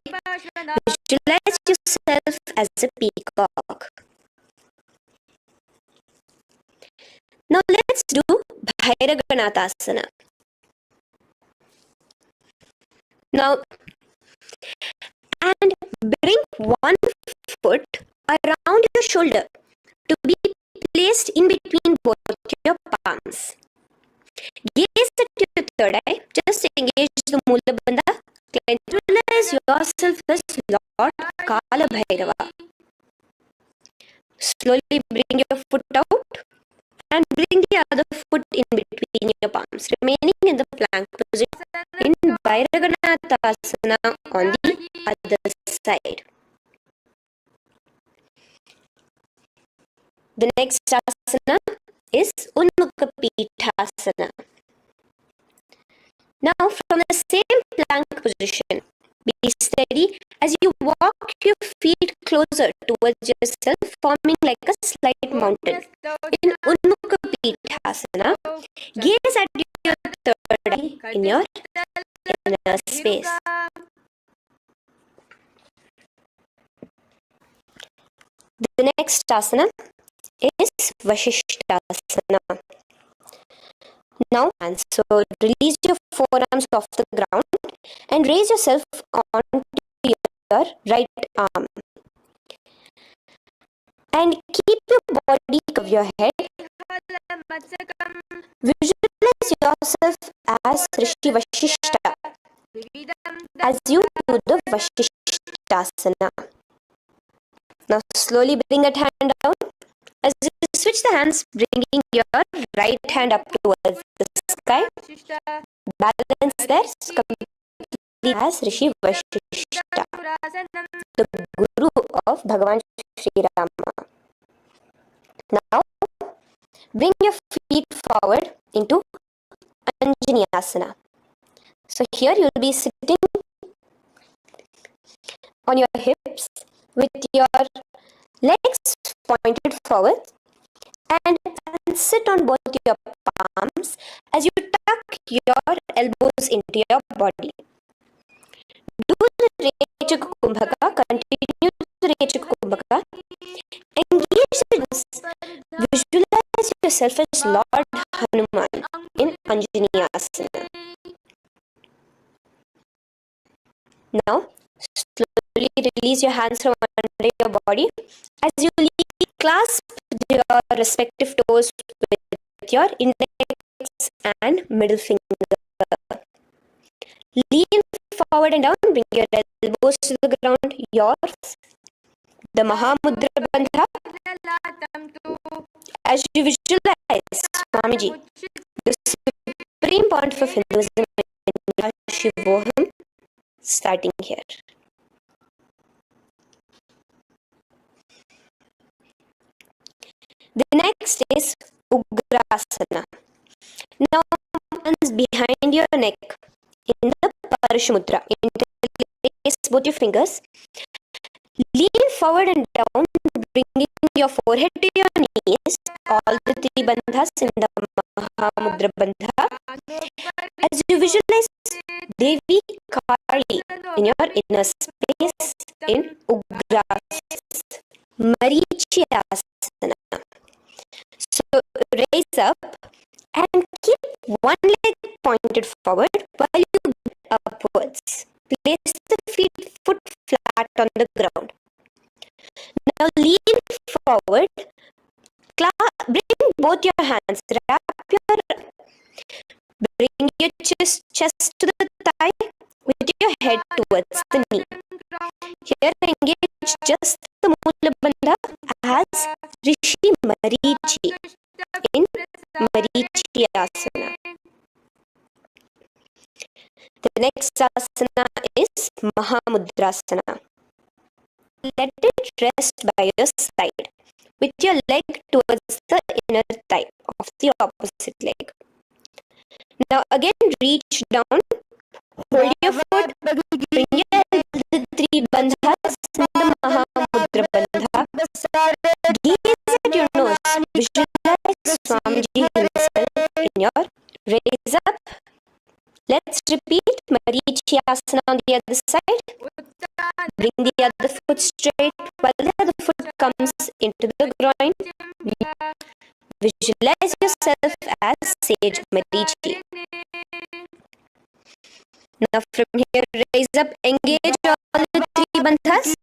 Visualize yourself as a peacock. Now let's do Bhairaganathasana. Now, and bring one foot around your shoulder to be placed in between both your palms. Gaze at your third eye. Just engage the Mula Bandha. Visualize yourself as Lord Kala Bhairava. Slowly bring your foot out and bring the other foot in between your palms, remaining in the plank position in Bhairaganathasana on the other side. The next asana is Unmukha-Pithasana. Now from the same plank position, be steady as you walk your feet closer towards yourself, forming like a slight mountain. In Unmukha-Pithasana, gaze at your third eye in your inner space. The next asana is Vashishthasana. Now, and so release your forearms off the ground and raise yourself onto your right arm. And keep your body above your head. Visualize yourself as Rishi Vashishta as you do the Vashishthasana. Now slowly bring that hand down. As you switch the hands, bringing your right hand up towards the sky. Balance there completely as Rishi Vashishta, the Guru of Bhagavan Sri Rama. Now, bring your feet forward into Anjani Asana. So here you will be sitting on your hips with your legs pointed forward, and as sit on both your palms as you tuck your elbows into your body. Do the Rechak Kumbhaka, continue the Rechak Kumbhaka. Engage the visualize yourself as Lord Hanuman in Anjani Asana. Now, slowly release your hands from under your body as you clasp your respective toes with your index and middle finger. Lean forward and down, bring your elbows to the ground, yours. The Mahamudra Bandha. As you visualize, Swamiji, the Supreme Pontiff of Hinduism, Paramashivoham, starting here. The next is Ugrasana. Now, hands behind your neck in the Parashmudra. Interlace both your fingers. Lean forward and down, bringing your forehead to your knees. All the three bandhas in the Mahamudra Bandha. As you visualize Devi Kali in your inner space in Ugrasana. Marichiyasana. So raise up and keep one leg pointed forward while you bend upwards. Place the foot flat on the ground. Now lean forward. Bring both your hands. Bring your chest to the thigh with your head towards the knee. Here engage just the Mula Bandha as Rishi Marichi in Marichiyasana. The next asana is Mahamudrasana. Let it rest by your side with your leg towards the inner thigh of the opposite leg. Now again reach down, hold your foot, bring your three bandhas in the Mahamudra Bandha. Gaze at your nose, visualize Swamiji himself in your raise up. Let's repeat Marichiyasana on the other side. Bring the other foot straight while the other foot comes into the groin. Visualize yourself as Sage Marichi. Now from here, raise up, engage all the three bandhas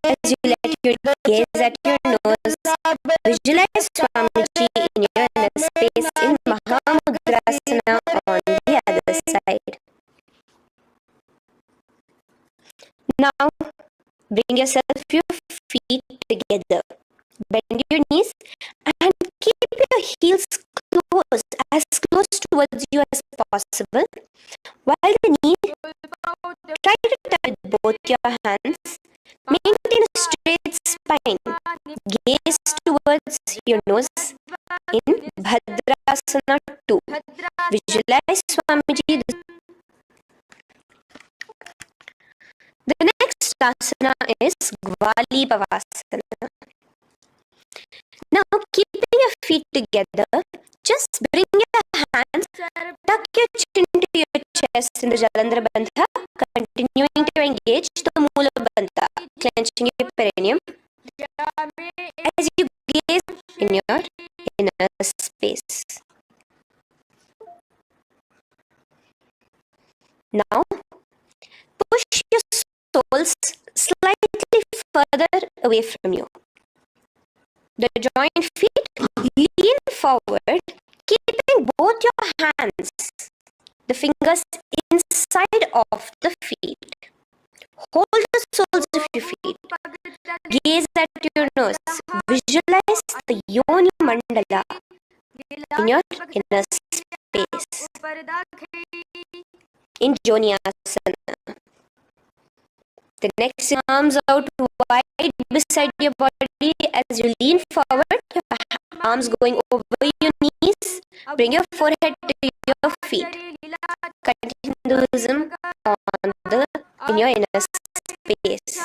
as you let your gaze at your nose. Visualize Swamiji in your inner space in Mahamudrasana on the other side. Now, bring yourself your feet together. Bend your knees and keep your heels as close towards you as possible. While the knee, try to touch with both your hands. Maintain a straight spine. Gaze towards your nose in Bhadrasana 2. Visualize Swamiji. The next asana is Gwali Bhavasana. Now, keeping your feet together, just bring your hands, tuck your chin to your chest in the Jalandhara Bandha, continuing to engage the Mula Bandha, clenching your perineum as you gaze in your inner space. Now, push your soles slightly further away from you. The joint feet, lean forward, keeping both your hands, the fingers inside of the feet. Hold the soles of your feet. Gaze at your nose. Visualize the Yoni Mandala in your inner space. In Joni Asana. The next arms out wide beside your body as you lean forward, your arms going over your knees. Bring your forehead to your feet. Continue Hinduism in your inner space.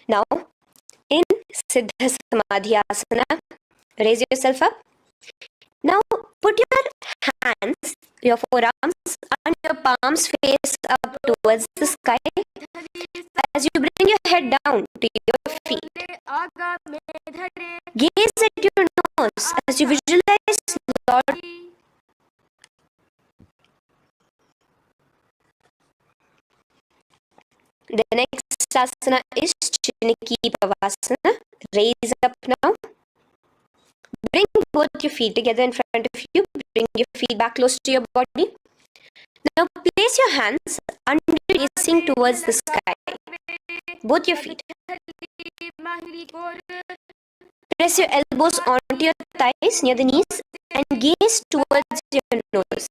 Now, in Siddha Samadhi Asana. Raise yourself up. Now put your hands, your forearms and your palms face up towards the sky as you bring your head down to your feet. Gaze at your nose as you visualize Lord. The next asana is Chiniki Pavasana. Raise up now. Bring both your feet together in front of you. Bring your feet back close to your body. Now place your hands under facing towards the sky. Both your feet. Press your elbows onto your thighs near the knees and gaze towards your nose.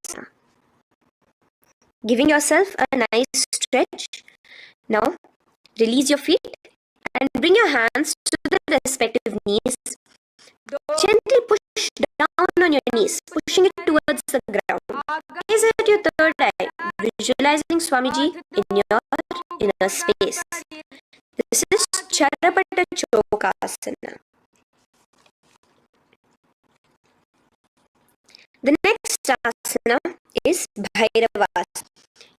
Giving yourself a nice stretch. Now release your feet and bring your hands to the respective knees. Gently push down on your knees, pushing it towards the ground. Gaze at your third eye, visualizing Swamiji in your inner space. This is Charapata Chokasana. The next asana is Bhairavasana.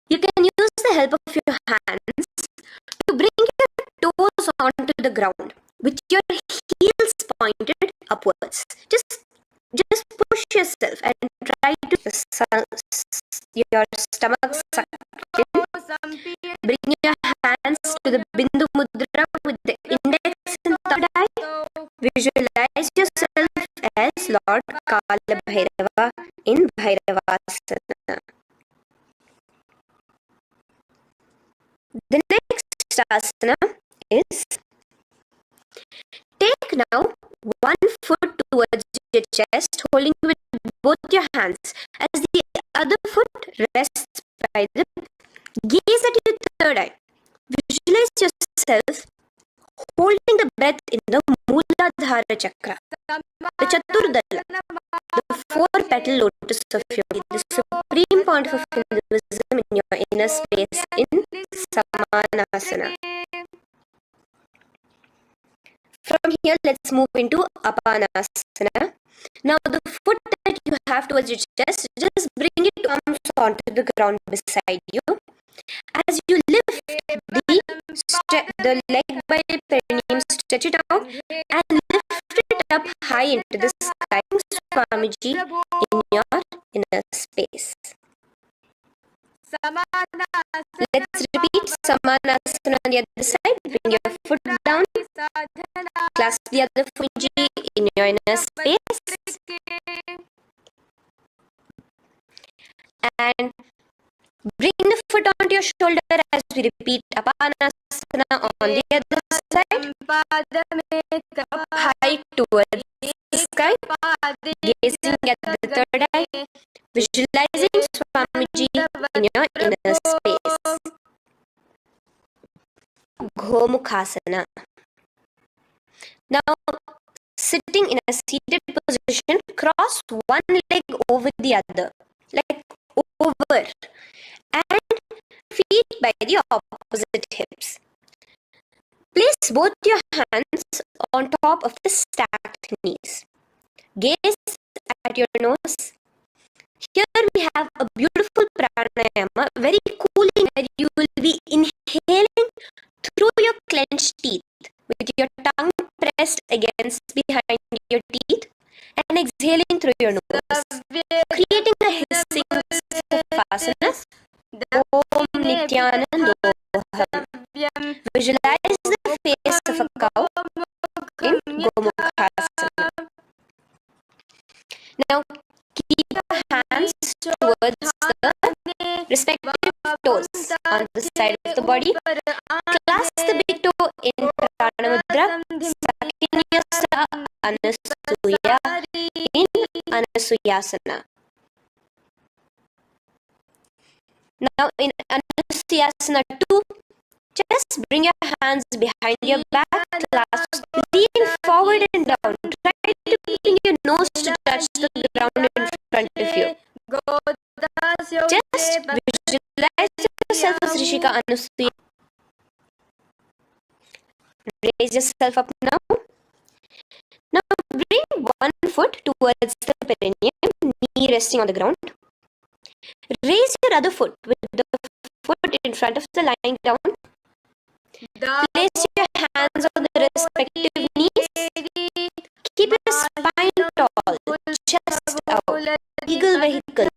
You can use the help of your hands to bring your toes onto the ground with your heels pointed upwards. Just push yourself and try to your stomach suck in. Bring your hands to the Bindu Mudra with the index and third eye. Visualize yourself as Lord Kala Bhairava in Bhairavasana. The next asana is take now one foot towards your chest, holding with both your hands as the other foot rests by the. Gaze at your third eye. Visualize yourself holding the breath in the Mooladhara Chakra, the Chaturdala, the four-petal lotus of yoga, the supreme pontiff of Hinduism in your inner space in Samanasana. From here, let's move into Apanasana. Now, the foot that you have towards your chest, just bring it arms onto the ground beside you. As you lift the leg by the perineum, stretch it out and lift it up high into the sky, Swamiji in your inner space. Let's repeat Samanasana on the other side. Bring your foot down. Clasp the other foot in your inner space. And bring the foot onto your shoulder as we repeat Apanasana on the other side. Up high towards the sky. Gazing at the third eye. Visualizing Swamiji in your inner space. Gomukhasana. Now, sitting in a seated position, cross one leg over the other, like over, and feet by the opposite hips. Place both your hands on top of the stacked knees. Gaze at your nose. Here we have a beautiful pranayama, very cooling, where you will be inhaling through your clenched teeth with your tongue pressed against behind your teeth and exhaling through your nose, creating a hissing asana. Om Nityanandoham. Visualize the face of a cow in Gomukhasana. Now keep your hands towards the respective toes on the side of the body. Clasp the big toe in Pranamudra. Sakinyasta Anasuya in Anasuyasana. Now in Anasuyasana 2, just bring your hands behind your back, clasp, lean forward and down. Try to bring your nose to touch the ground in front of you. Just visualize yourself as Rishika Anasuya. Raise yourself up now. foot towards the perineum, knee resting on the ground. Raise your other foot with the foot in front of the lying down. Place your hands on the respective knees. Keep your spine tall, chest out. Eagle vehicle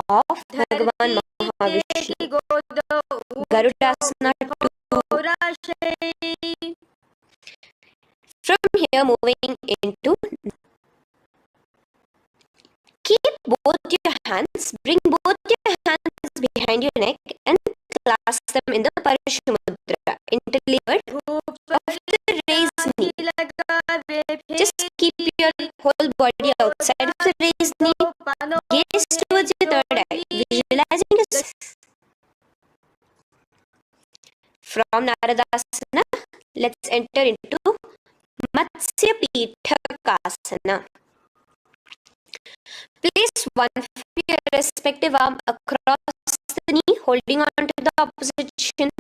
of Bhagavan Mahavishnu. Garudasana 2. From here, moving into, keep both your hands, bring both your hands behind your neck and clasp them in the Paramashivoham interlevered of the raised knee. Just keep your whole body outside of the raised knee. Gaze towards your third eye, visualizing yourself. From Naradasana, let's enter into Matsya Pitakasana. Place one of your respective arm across the knee, holding on to the opposite shin.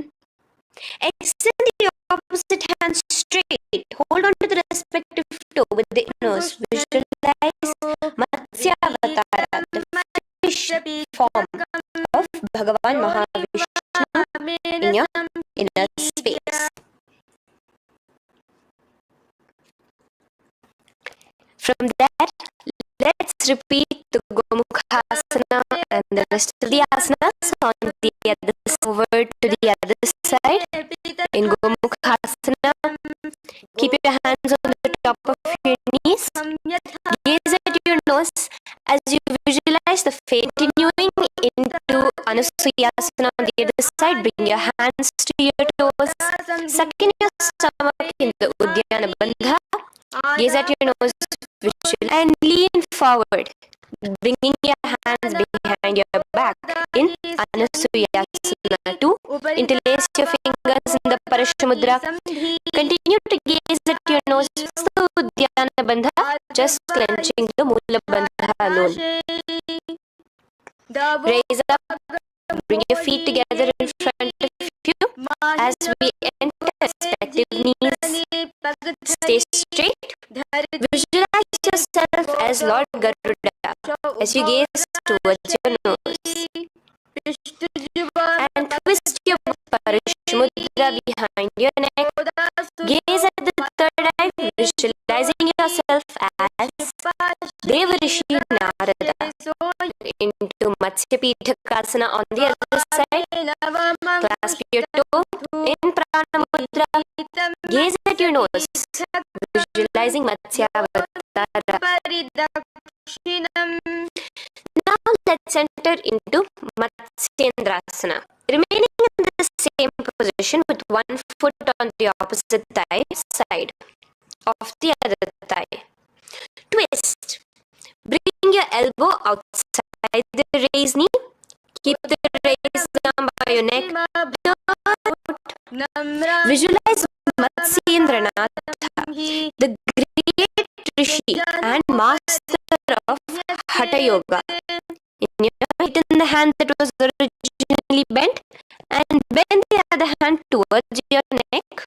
Extend the opposite hand straight. Hold on to the respective toe with the nose. Visualize Matsya Avatara, the fish form of Bhagavan Mahavishnu in your inner space. From that, let's repeat the Gomukhasana and the rest of the asanas on the other side. Over to the other side. In Gomukhasana, keep your hands on the top of your knees. Gaze at your nose as you visualize the face. Continuing into Anusuyasana on the other side. Bring your hands to your toes. Suck in your stomach in the Uddiyana Bandha. Gaze at your nose, visual, and lean forward, bringing your hands behind your back in Anusuyasana 2. Interlace your fingers in the Parashamudra. Continue to gaze at your nose, the Uddiyana Bandha, just clenching the Mula Bandha alone. Raise up, bring your feet together in front of you as we enter respective knees. Stay straight. Visualize yourself as Lord Garuda as you gaze towards your nose. And twist your Parashamudra behind your neck. Gaze at the third eye, visualizing yourself as Devarishi Narada. Into Matsya Pitakasana on the other side. Clasp your toe in Prana Mudra. Gaze at your nose, visualizing Matsya Avatara. Now let's enter into Matsyendrasana. Remaining in the same position with one foot on the opposite thigh side of the other thigh. Twist. Bring your elbow outside the raised knee. Keep the raised arm by your neck. Visualize Matsyendranath, the great Rishi and master of Hatha Yoga. In your right in the hand that was originally bent, and bend the other hand towards your neck.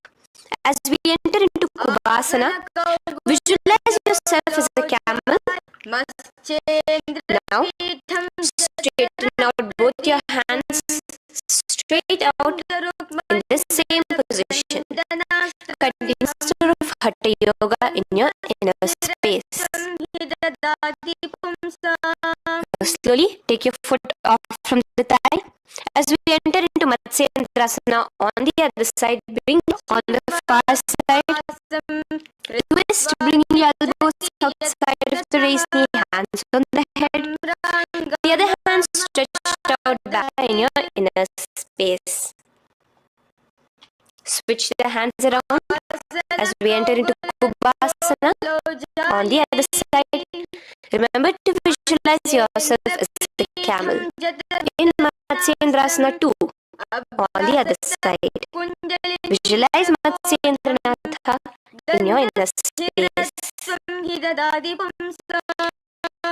As we enter into Kubhasana, visualize yourself as a camel. Now, straighten out both your hands straight out in the same position. Continue of Hatha Yoga in your inner space. Slowly take your foot off from the thigh. As we enter into Matsyendrasana on the other side, bring on the far side. Twist, bringing your elbows outside of the raised knee, hands on the head. The other hand stretched out back in your inner space. Switch the hands around as we enter into Kubhasana on the other side. Remember to visualize yourself as the camel in Matsyendrasana 2 on the other side. Visualize Matsyendranath in your inner space.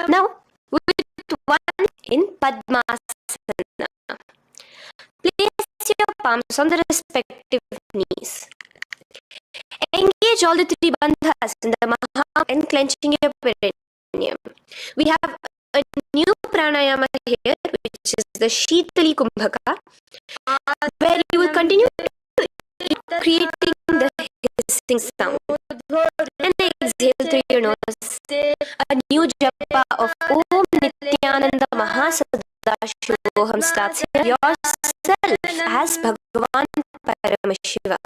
Now, with one in Padmasana. Place your palms on the respective knees. Engage all the three bandhas in the Maha and clenching your perineum. We have a new pranayama here, which is the Shitali Kumbhaka, where you will continue creating the hissing sound. And exhale through your nose. A new japa of Om Nityananda Mahasadashivoham starts here. Yourself as Bhagavan Paramashiva.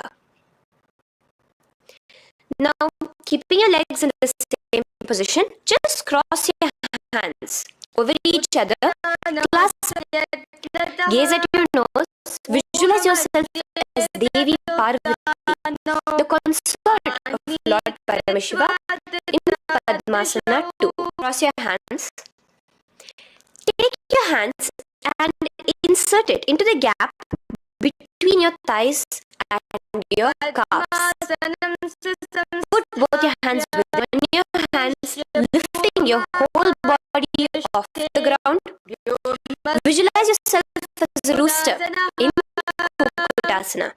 Now, keeping your legs in the same position, just cross your hands over each other, clasp, gaze at your nose, visualize yourself as Devi Parvati, the consort of Lord Paramashiva in Padmasana 2. Cross your hands. Take your hands and insert it into the gap between your thighs and your calves. Put both your hands within your hands, lifting your whole body off the ground. Visualize yourself as a rooster in Kukutasana.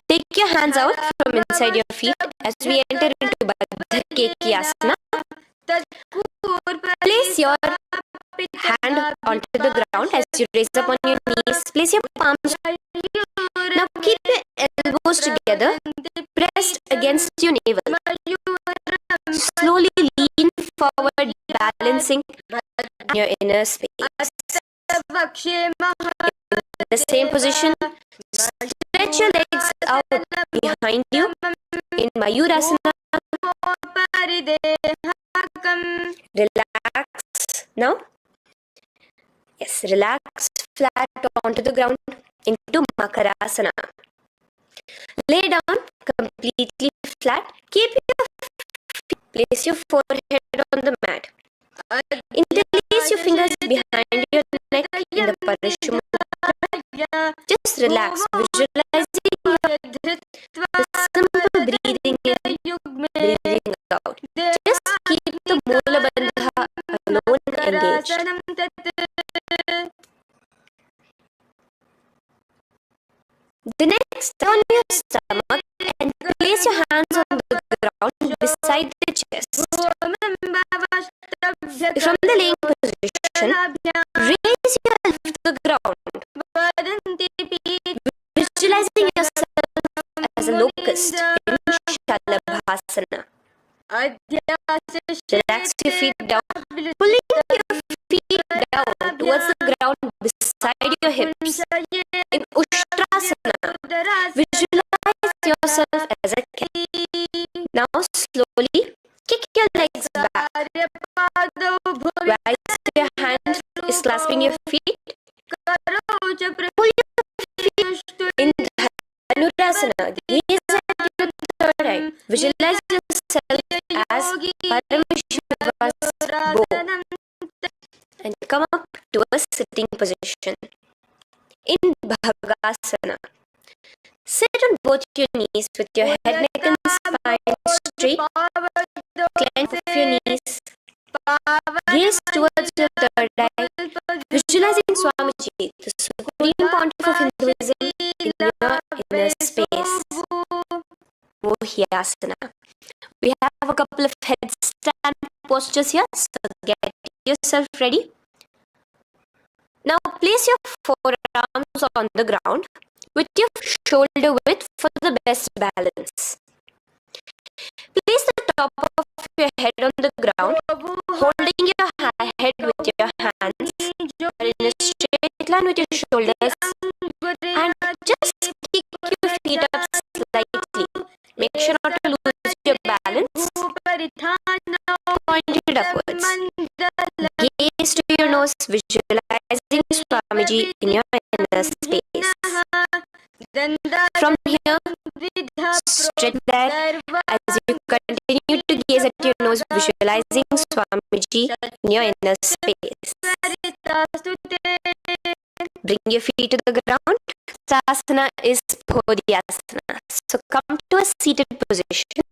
Take your hands out from inside your feet as we enter into Baddha Kekiasana. Place your hand onto the ground as you raise up on your knees. Place your palms. Now keep your elbows together, pressed against your navel. Slowly lean forward, balancing your inner space. In the same position, stretch your legs out behind you in Mayurasana. Relax now. Yes, relax flat onto the ground into Makarasana. Lay down completely flat. Keep your feet. Place your forehead on the mat. Interlace your fingers behind your neck in the Parashumukha. Just relax, visualizing the simple breathing in, breathing out. Just keep the Mula Bandha alone engaged. The next, on your stomach and place your hands on the ground beside the chest. From the laying position, raise yourself to the ground, visualizing yourself as a locust in Shalabhasana. Relax your feet down, pulling your feet down towards the ground beside your hips. In Ushtrasana, visualize yourself as a cat. Now slowly kick your legs back. While your hand is clasping your feet, pull your feet in Dhanurasana. Gaze at your third eye. Visualize yourself as Paramashiva's bow and come up to a sitting position. In Bhagasana, sit on both your knees with your head, neck and spine straight. Clench your knees. Gaze towards your third eye. Visualizing Swamiji, the Supreme Pontiff of Hinduism, in your inner space. Mohyasana. We have a couple of headstand postures here, so get yourself ready. Now place your forearms on the ground with your shoulder width for the best balance. Place the top of your head on the ground, holding your head with your hands. You are in a straight line with your shoulders and just kick your feet up slightly. Make sure not to lose your balance. Point it upwards. Gaze to your nose, visualizing Swamiji in your inner space. From here, stretch there as you continue to gaze at your nose, visualizing Swamiji in your inner space. Bring your feet to the ground. Sasana is Podhyasana. So come to a seated position.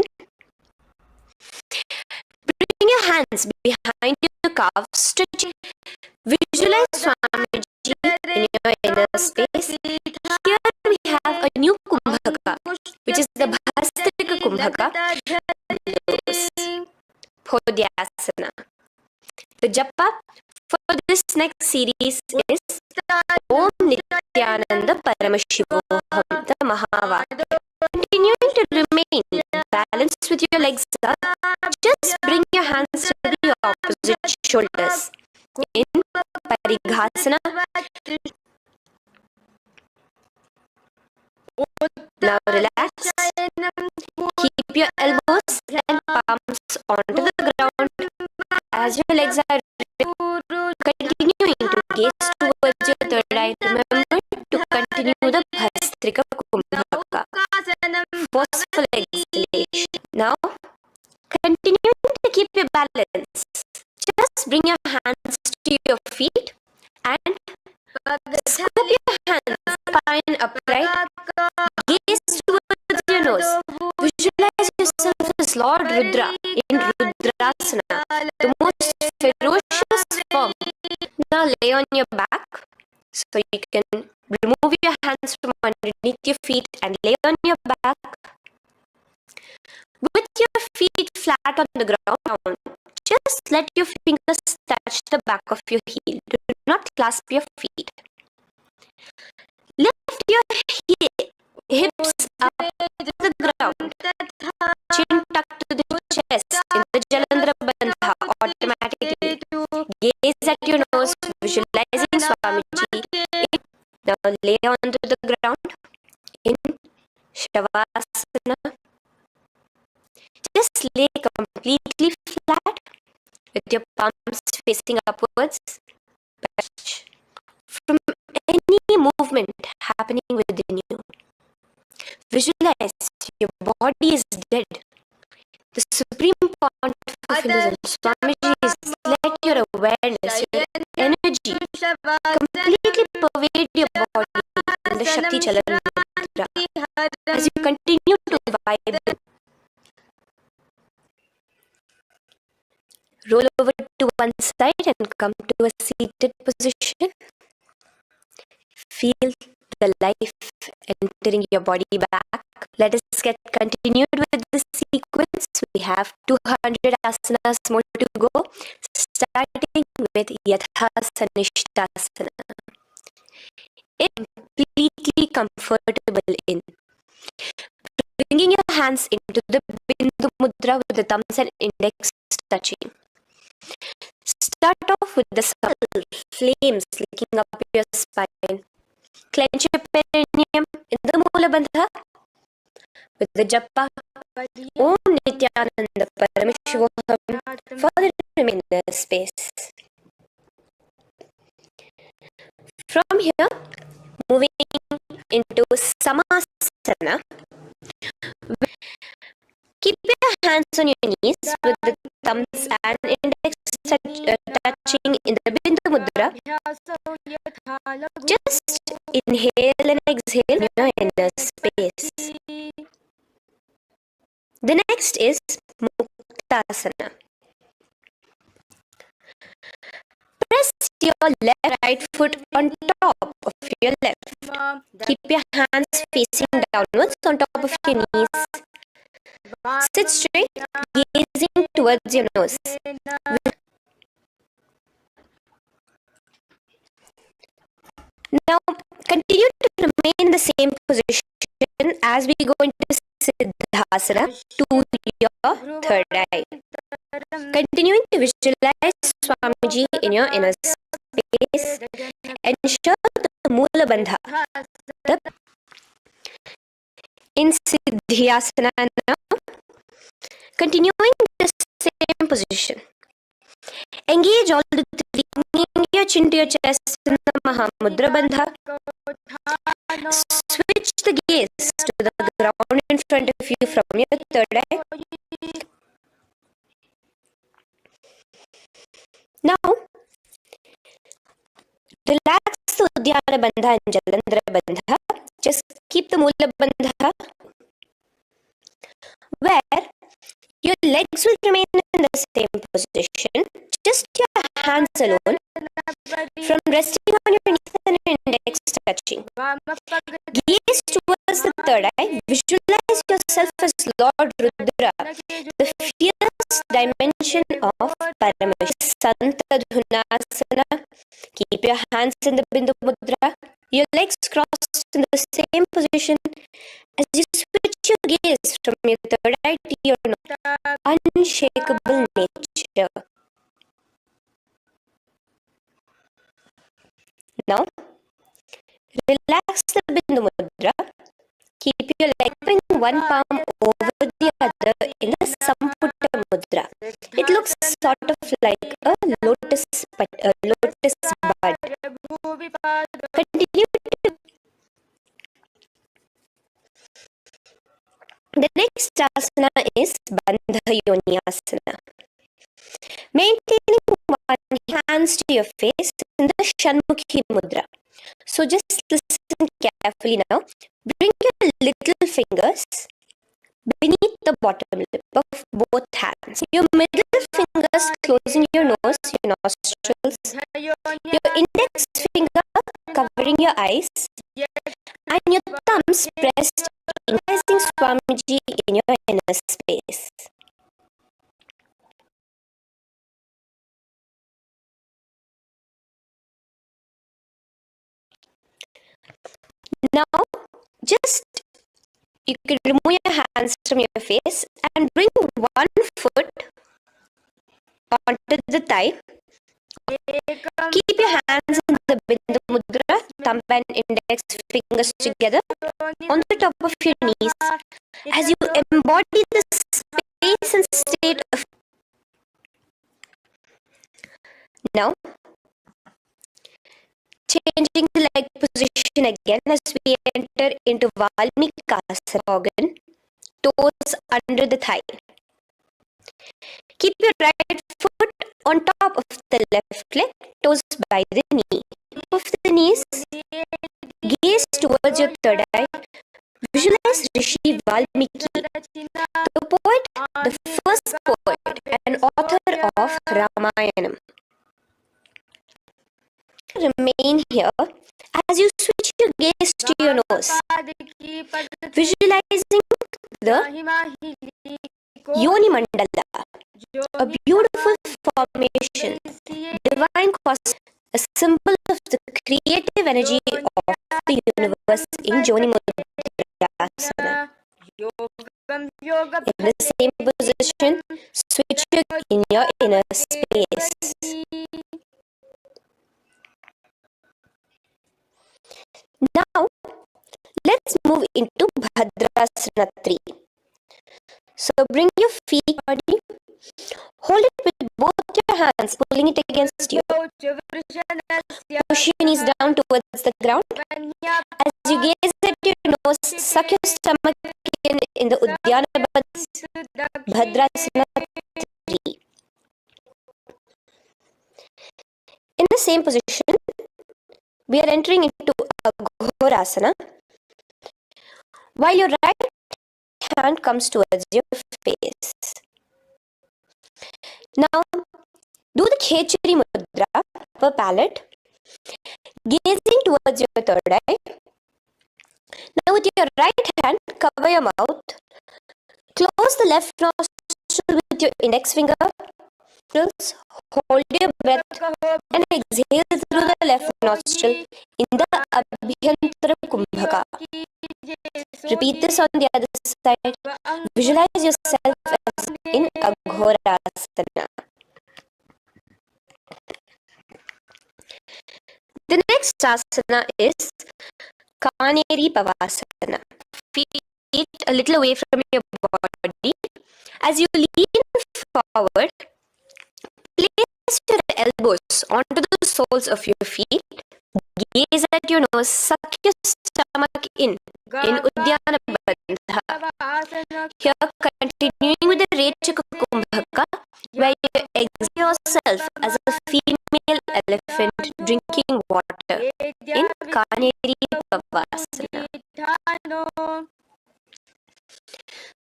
Bring your hands behind your calves, stretching. Visualize Swamiji in your inner space. Here we have a new Kumbhaka, which is the Bhastrika Kumbhaka. Pranayama. The japa for this next series is Om Nityananda Paramashivoham the Mahavakya. Continuing to remain balanced with your legs up, just bring your hands to the opposite shoulders. In Parighasana. Now relax. Keep your elbows and palms onto the ground as your legs are continuing to gaze towards your third eye. Remember to continue the Bhastrika Kumbhaka. Forceful exhalation. Now, continuing to keep your balance. Just bring your hands to your feet and scoop your hands, spine upright. Gaze towards your nose. Visualize yourself as Lord Rudra in Rudrasana, the most ferocious form. Now lay on your back, so you can remove your hands from underneath your feet and lay on your back. With your feet flat on the ground, just let your fingers touch the back of your heel. Do not clasp your feet. Lift your hips up to the ground. Chin tucked to the chest in the Jalandhara Bandha automatically. Gaze at your nose, visualizing Swamiji. Now lay onto the ground in Shavasana. Just lay completely flat with your palms facing upwards. From any movement happening within you, visualize your body is dead. The Supreme Pontiff of Hinduism, Swamiji, is let your awareness, your energy completely pervade your body in the Shakti Chalan Mudra. As you continue to vibrate, roll over to one side and come to a seated position. Feel the life entering your body back. Let us get continued with this sequence. We have 200 asanas more to go, starting with Yathasana Nishtasana. Completely comfortable in. Bringing your hands into the Bindu Mudra with the thumbs and index touching. Start off with the subtle flames licking up your spine. Clench your perineum in the Mula Bandha with the japa Om Nityananda Paramashivoham for the remainder space. From here, moving into Samasana. Keep your hands on your knees with the thumbs and index touching in the Bindu Mudra. Just inhale and exhale in your inner space. The next is Muktasana. Press your right foot on top of your left. Keep your hands facing downwards on top of your knees. Sit straight, gazing towards your nose. Now, continue to remain in the same position as we go into Siddhasana to your third eye. Continuing to visualize Swamiji in your inner space. Ensure the Mula Bandha. In Siddhyasana now, continuing the same position. Engage all the three, bringing your chin to your chest in the Mahamudra Bandha. Switch the gaze to the ground in front of you from your third eye. Now, relax the Uddiyana Bandha and Jalandhara Bandha. Just keep the Mula Bandha, where your legs will remain in the same position, just your hands alone. From resting on your knees and your index touching. Gaze towards the third eye. Visualize yourself as Lord Rudra, the fierce dimension of Paramashivoham. Santadhunasana. Keep your hands in the Bindu Mudra. Your legs crossed in the same position as you switch your gaze from your third eye to your unshakable nature. Now, relax the Bindu Mudra. Keep your leg bring one palm over the other in the Samputta Mudra. It looks sort of like a lotus bud. Continue to. The next asana is Bandha Yoni Asana. Maintaining one hands to your face in the Shanmukhi Mudra. So just listen carefully now. Bring your little fingers beneath the bottom lip of both hands. Your middle fingers closing your nose, your nostrils. Your index finger covering your eyes. And your thumbs pressed, increasing Swamiji in your inner space. Now, just you can remove your hands from your face and bring one foot onto the thigh. Keep your hands in the Bindu Mudra, thumb and index fingers together on the top of your knees as you embody the space and state of. Now, changing the leg position again as we enter into Valmikasana organ, toes under the thigh. Keep your right foot on top of the left leg, toes by the knee. Top of the knees, gaze towards your third eye. Visualize Rishi Valmiki, the poet, the first poet and author of Ramayanam. Remain here as you switch your gaze to your nose, visualizing the Yoni Mandala, a beautiful formation, divine cosmos, a symbol of the creative energy of the universe in Yoni Mudra. In the same position, switch in your inner space. Now, let's move into Bhadrasana 3. So bring your feet body, hold it with both your hands, pulling it against you. Push your knees down towards the ground. As you gaze at your nose, suck your stomach in the Uddiyana Bhadrasana 3. In the same position, we are entering into Aghorasana. While your right hand comes towards your face. Now, do the Khechari Mudra per palate, gazing towards your third eye. Now, with your right hand, cover your mouth. Close the left nostril with your index finger. Hold your breath and exhale through the left nostril in the Abhyantara Kumbhaka. Repeat this on the other side. Visualize yourself as in Aghorasana. The next asana is Kaneri Pavasana. Feet a little away from your body. As you lean forward, place your elbows onto the soles of your feet. Gaze at your nose, suck your stomach in Uddiyana Bandha. Here, continuing with the Rechaka Kumbhaka, where you exhale yourself as a female elephant drinking water in Kaneri Pavasana.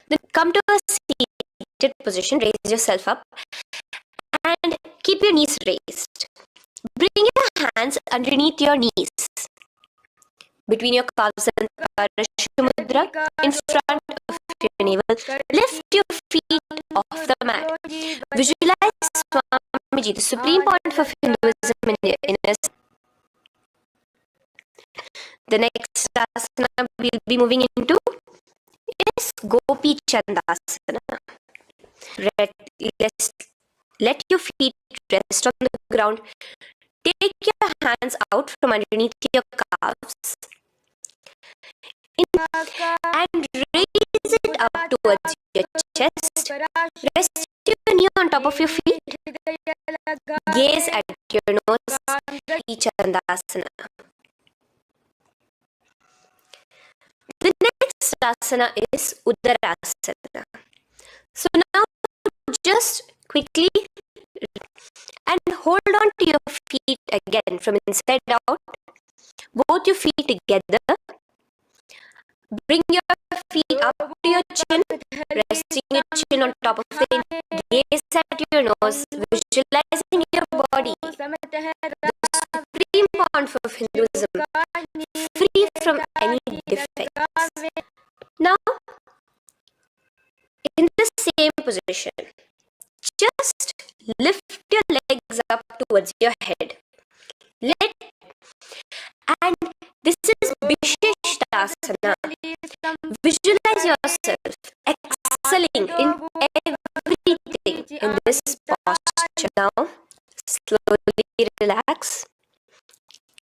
Then come to a seated position, raise yourself up and keep your knees raised. Bring your hands underneath your knees. between your calves and Paramashivoham in front of your navel. Lift your feet off the mat. Visualize Swamiji, the supreme pontiff of Hinduism in your inner. The next asana we'll be moving into is Gopi Chandasana. Let your feet rest on the ground. Take your hands out from underneath your calves and raise it up towards your chest. Rest your knee on top of your feet. Gaze at your nose. Gopi Chandasana. The next asana is Udarasana. So now just quickly and hold on to your feet again from inside out. Both your feet together. Bring your feet up to your chin, resting your chin on top of it. Gaze at your nose, visualizing your body. The supreme pontiff of Hinduism, free from any defects. Now, in the same position, just lift your legs up towards your head. And this is Vishishtasana. Visualize yourself excelling in everything in this posture. Now, slowly relax.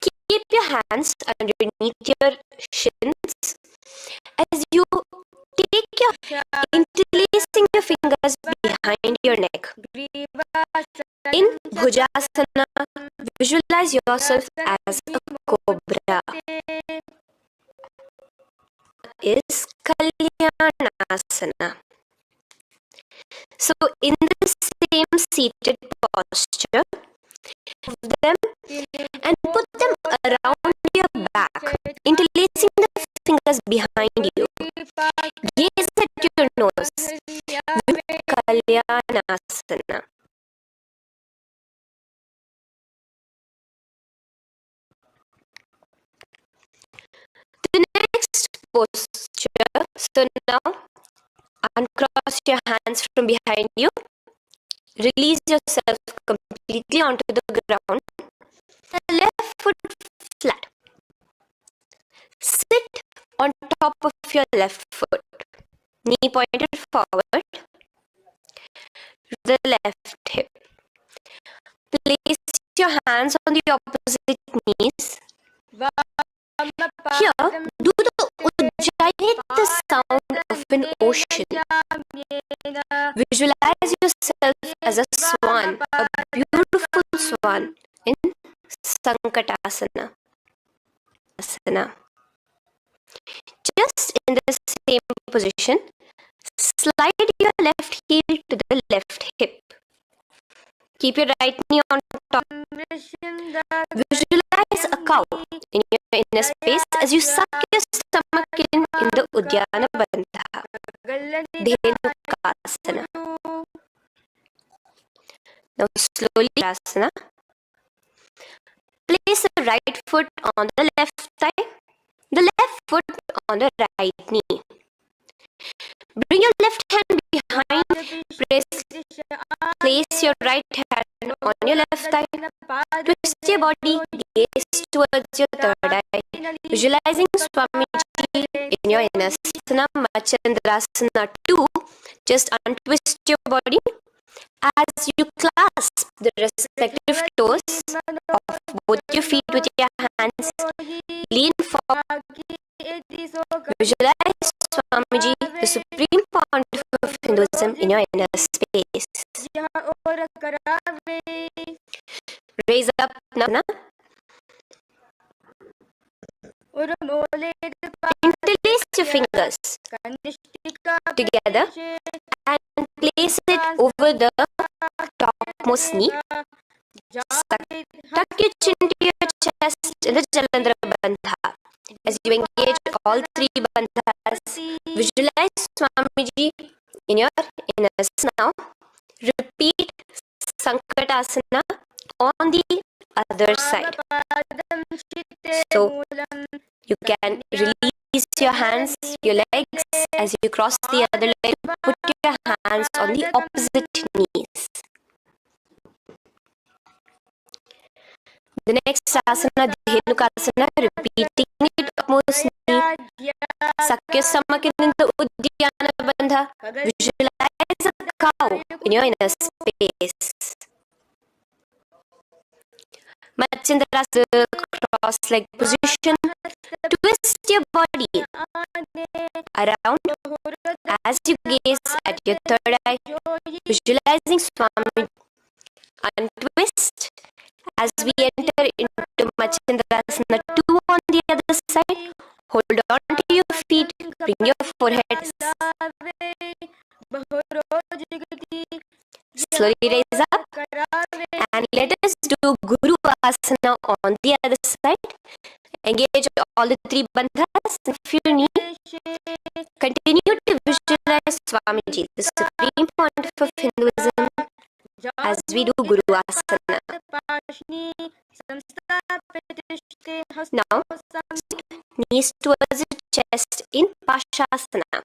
Keep your hands underneath your shins as you take your interlacing your fingers behind your neck. In Bhujasana, visualize yourself as a cobra. Is Kalyanasana. So in the same seated posture, move them and put them around your back, interlacing the fingers behind you. Gaze at your nose. Kalyanasana. The next posture, so now uncross your hands from behind you, release yourself completely onto the ground, left foot flat. Sit on top of your left foot, knee pointed forward, the left hip. Place your hands on the opposite knees. Here, do the Ujjayi, the sound of an ocean. Visualize yourself as a swan, a beautiful swan in Sankatasana. Just in the same position, slide your left heel to the left hip. Keep your right knee on top. Visualize a cow in your inner space as you suck your stomach in the Udyana Bandha. Dhenukasana. Now slowly asana. Place the right foot on the left thigh, the left foot on the right knee. Bring your left hand behind, place your right hand on your left thigh, twist your body, gaze towards your third eye, visualizing Swamiji in your inner asana, Machandrasana 2. Just untwist your body as you clasp the respective toes of both your feet with your hands. Lean forward. Visualize Swamiji, the supreme pontiff of Hinduism, in your inner space. Raise up now. Interlace your fingers together and place it over the topmost knee. Tuck your chin to your chest in the Jalandhara Bandha. As you engage all three bandhas, visualize Swamiji in your inner asana. Now, repeat Sankatasana on the other side. So, You can release your hands, your legs. As you cross the other leg, put your hands on the opposite knees. The next asana, Dhenukasana, repeating it mostly. Suck your stomach in the Uddiyana Bandha. Visualize a cow in your inner space. Matsyendrasana, cross-leg position. Twist your body around as you gaze at your third eye, visualizing Swami. Untwist as we enter into Matsyendrasana 2 on the other side. Hold on to your feet, bring your forehead. Slowly raise up and let us do Guru Asana on the other side. Engage all the 3 bandhas. If you need, continue to visualize Swamiji, the Supreme Pontiff of Hinduism, as we do Guru Asana. Now, knees towards the chest in Pashasana.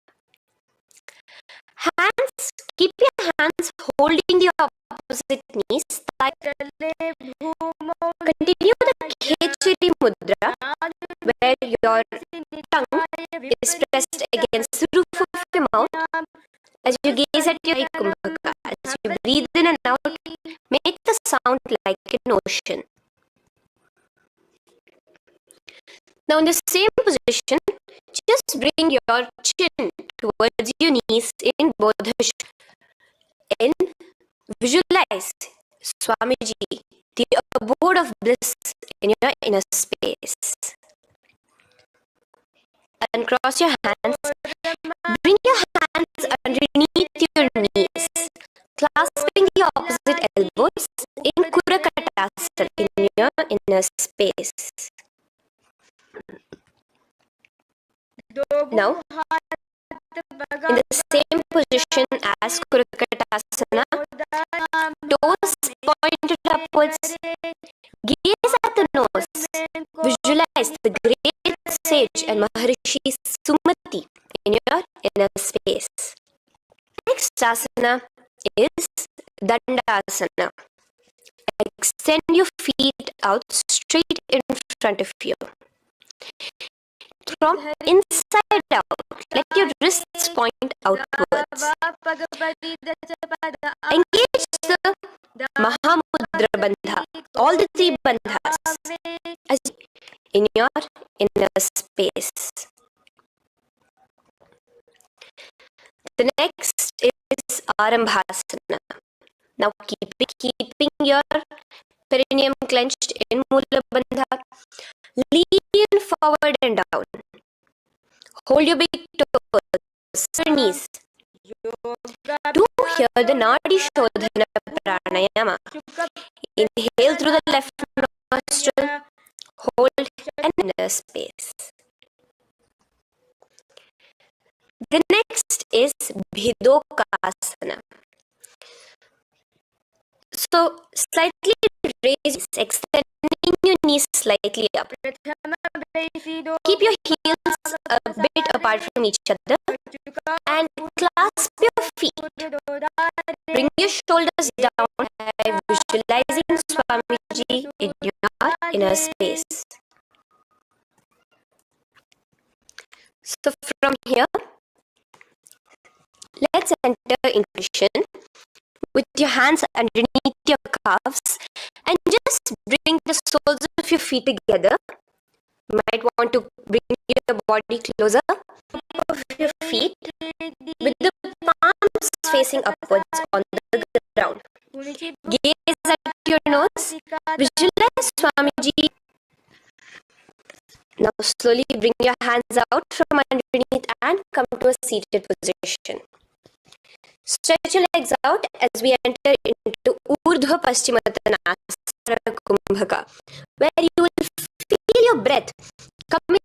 Hands, keep your hands holding the opposite knees. Continue the Khechari Mudra, where your tongue is pressed against the roof of your mouth. As you gaze at your Kumbhaka, as you breathe in and out, make the sound like an ocean. Now in the same position, just bring your chin towards your knees in Bodhish and visualize Swamiji, the abode of bliss in your inner space. Uncross your hands, bring your hands underneath your knees, clasping the opposite elbows in Kurakatasana in your inner space. Now, in the same position as Kurakatasana, toes pointed upwards, gaze at the nose, visualize the great sage and Maharishi Sumati in your inner space. Next asana is Dandasana. Extend your feet out straight in front of you. From inside out, let your wrists point outwards. Engage the Mahamudra Bandha, all the 3 bandhas, as in your inner space. The next is Arambhasana. Now keeping your perineum clenched in Mula Bandha. Lean forward and down. Hold your big toes, your knees. Do here the Nadi Shodhana Pranayama. Inhale through the left nostril, hold and inner space. The next is Bhidokasana. So slightly raise, extending your knees slightly up. Keep your heels a bit apart from each other and clasp your feet. Bring your shoulders down by visualizing Swamiji in your inner space. So from here, let's enter into cushion with your hands underneath your calves and just bring the soles of your feet together. You might want to bring your body closer of your feet with the palms facing upwards on the ground. Gaze at your nose. Visualize Swamiji. Now slowly bring your hands out from underneath and come to a seated position. Stretch your legs out as we enter into Urdhva Paschimottanasana Kumbhaka, where you will feel your breath coming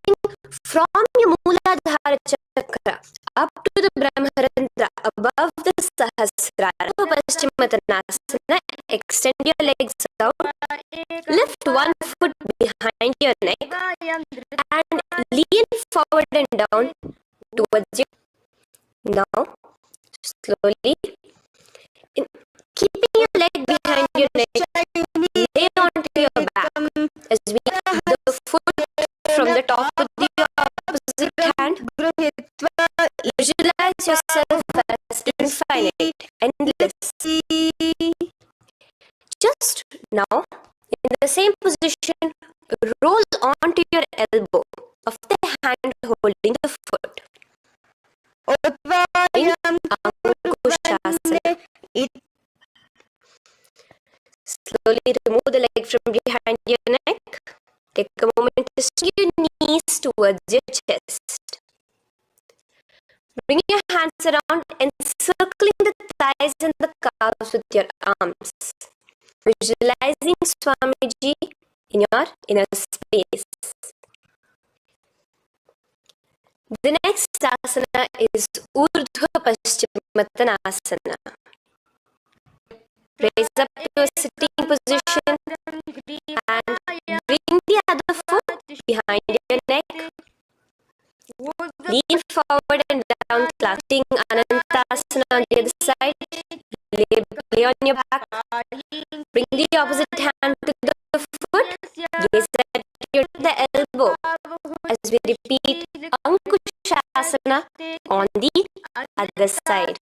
from your Mooladhara Chakra up to the Brahmarandra above the Sahasrara. Urdhva Paschimottanasana, extend your legs out, lift one foot behind your neck and Lean forward and down towards you. Now, slowly, keeping your leg behind your neck, lay onto your back as we lift the foot from the top with the opposite hand. Visualize yourself as infinite, endless. Just now, in the same position, roll onto your elbow of the hand holding the foot. In Ankushasana. Slowly remove the leg from behind your neck. Take a moment to swing your knees towards your chest. Bring your hands around, encircling the thighs and the calves with your arms. Visualizing Swamiji in your inner space. The next asana is Urdhva Paschimottanasana. Raise up to a sitting position and bring the other foot behind your neck. Lean forward and down, clutching Anantasana on the other side. Lay on your back. Bring the opposite hand to the foot. Gaze at the elbow as we repeat Ankushasana on the other side.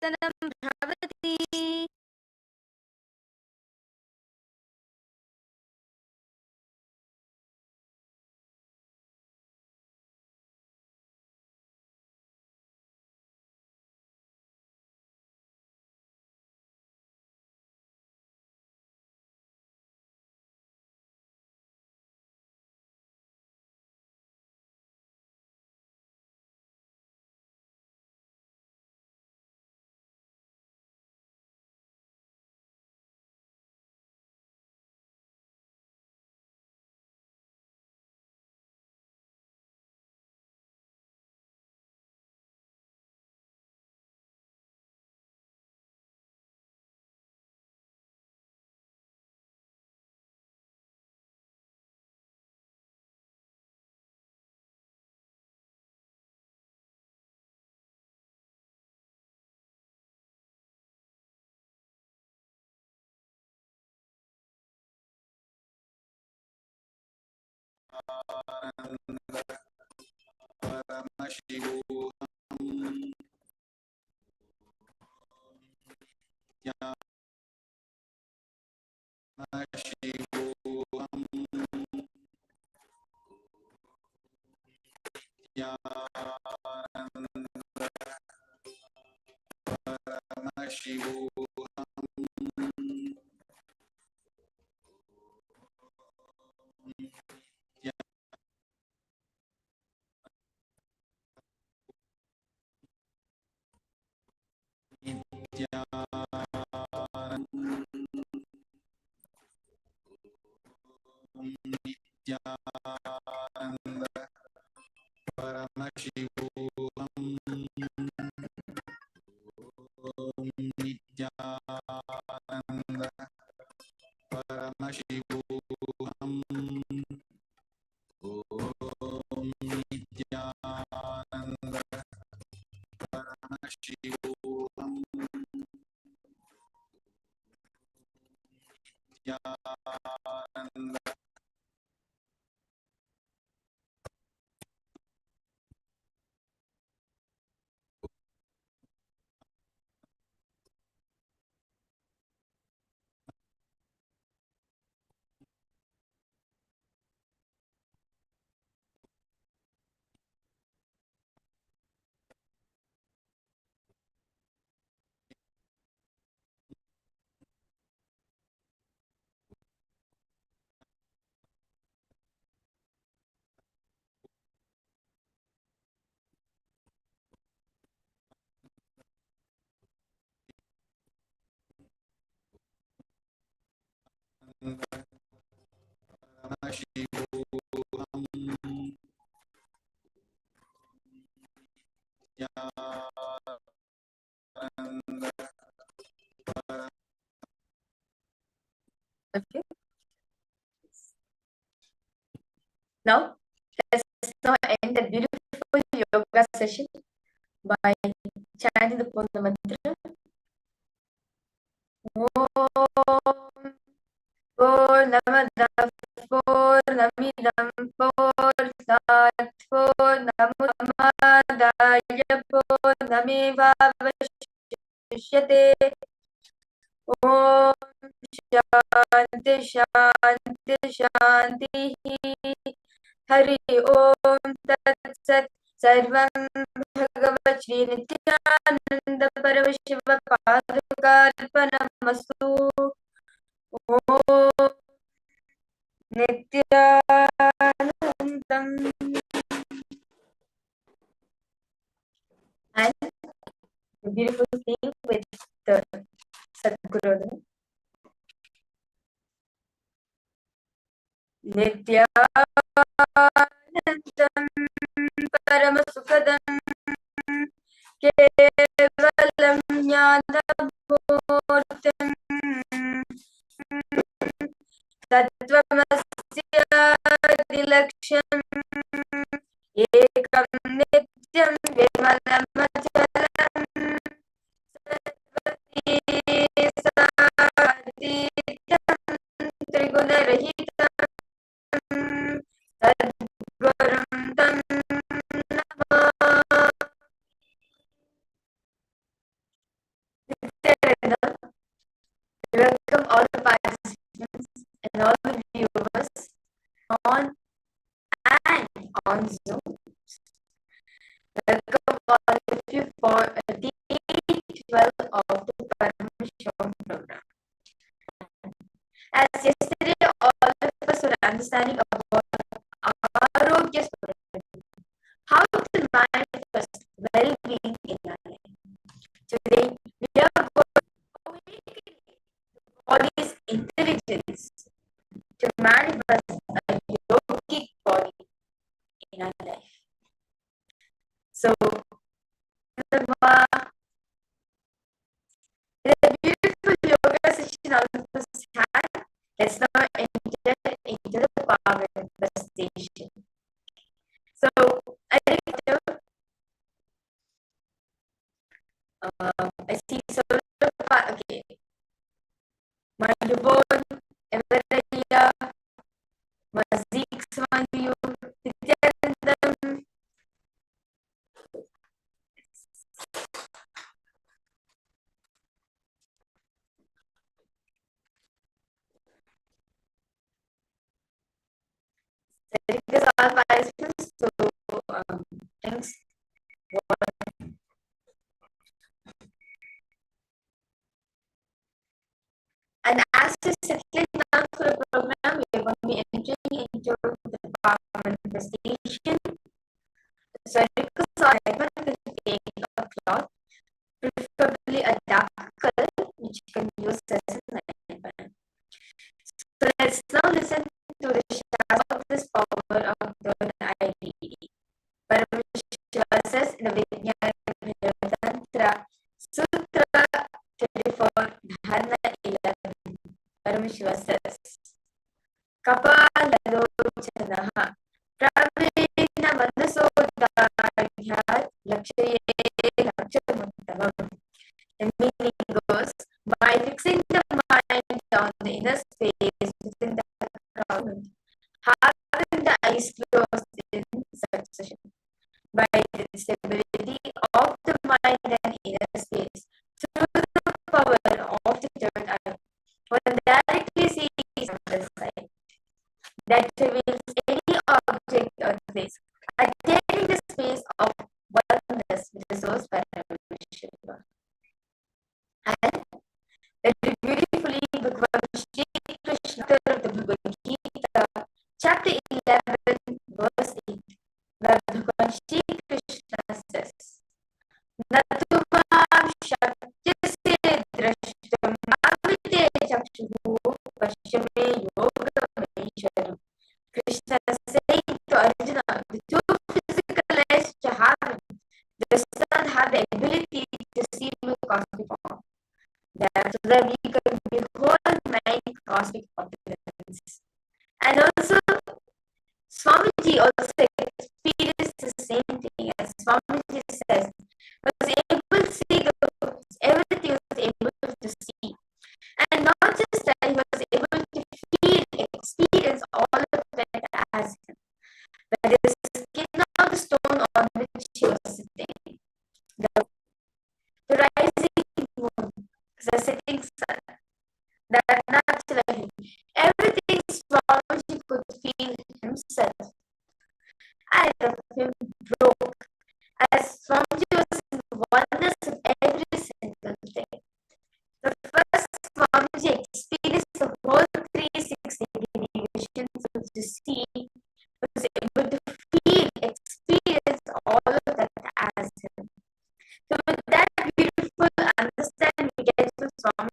Paramashivoham Okay. Now, let's now end a beautiful yoga session by chanting the Purna mantra. Om Purnamadav Purnamidam Purnat Purnamudamadaya Purnamevavashyate. Om Shanti Shanti Shanti. Hari Om Tat Sat. Sarvam Bhagavat Shri Nityananda Paramashiva Padukarpanamastu. Om Nityanandam. And the beautiful thing with the Sadguru, Nityanandam Paramasukadam Kevalam Jnanamurtam Tattvamasya Dilaksham Ekam Nityam Vimalam Achalam Sarvati Satitam Trigunarahitam Sadgurum Tam Namah. Welcome all the participants and all the viewers on and on Zoom. Welcome all of you for day 12 of the Paramashivoham program. As yesterday, all of us were understanding about Arogya Supreme, how to manifest well-being in our life. Today, we are going to awaken the body's intelligence to manifest a yogic body in our life. So, the beautiful yoga session all of us had. Let's now enter into the power manifestation. So, I see so okay. Mayubon, Everaya, Mazik Swanyu, Nityanandam. Because all participants, so thanks. And as we're settling down for the program, we are going to be entering into the power manifestation. So because our weapon will take a cloth, preferably a dark color, which you can use as a weapon. So let's now listen to the shafts of this power of the IDD. Paramashiva says in the Vijnana Tantra, Sutra 34, Dharma 11. Paramashiva says, Kapalalochanaha Pravena Manasodhyat Lakshaye Lakshamuntavam. The meaning goes, by fixing the mind on the inner space within the crowd, having the eyes closed in succession, by the stability of the mind and inner space, through the power of the third eye, one directly sees on the side that reveals any object or place, attaining the space of oneness with the source Paramashiva. And very beautifully, Bhagavan Shri Krishna of the Bhagavad Gita, chapter 11, verse 8, where Bhagavan Shri Krishna says, Natumam Shakyasya Drashtam Avite Chakshuhu Pashyame Yoga Meditatum. Krishna saying to Arjuna, the two physical eyes which I have does not have the ability to see blue cosmic form. That's so that we can behold nine cosmic opulence. And also, Swamiji also speaks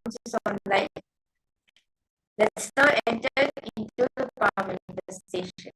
conscious on life. Let's now enter into the power manifestation.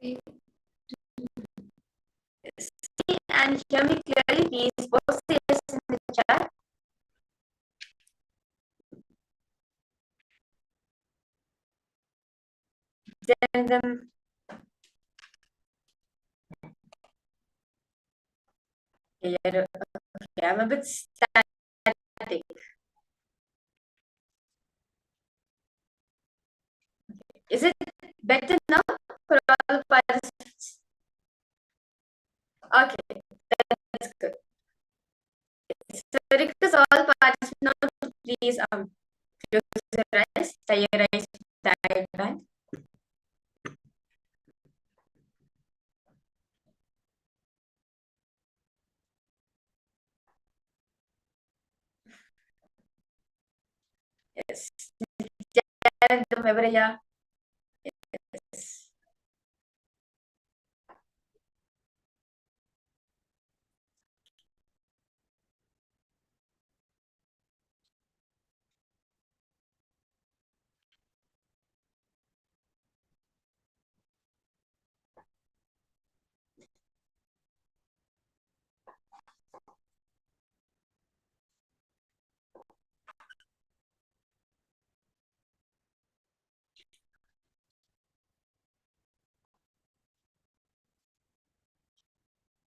See and hear me clearly, please. Post this in the chat. Then okay, I'm a bit static. Is it better now for all participants? Okay, that's good. So request all participants now to please close your eyes, tie your eyes tight back. Yes. Yes.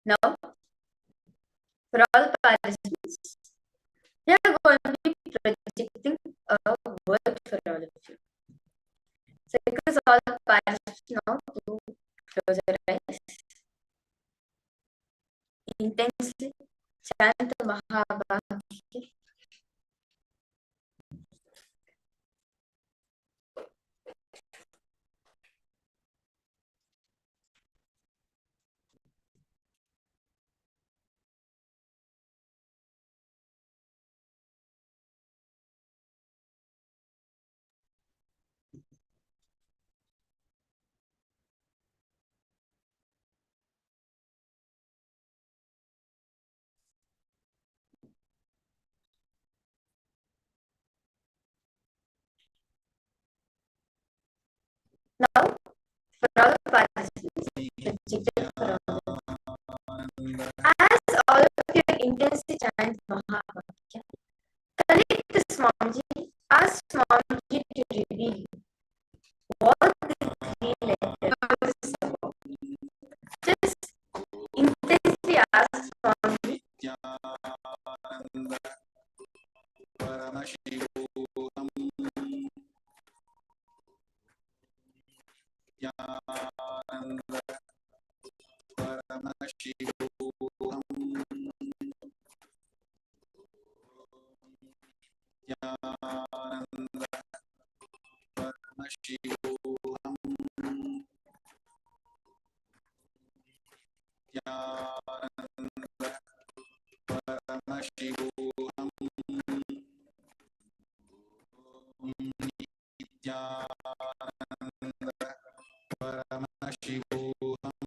Now, for all participants, we are going to be projecting a word for all of you. So request all participants now to close your eyes. Intensely chant Mahabharata. for all the participants, projected for all. As all of your intensely chant Mahavakya, connect this Swamiji, ask Swamiji to reveal what the three letters is about. Just intensely ask Swamiji. Paramashivoham Yananda Paramashivoham Yananda Paramashivoham Yananda Paramashivoham Nityananda Paramashivoham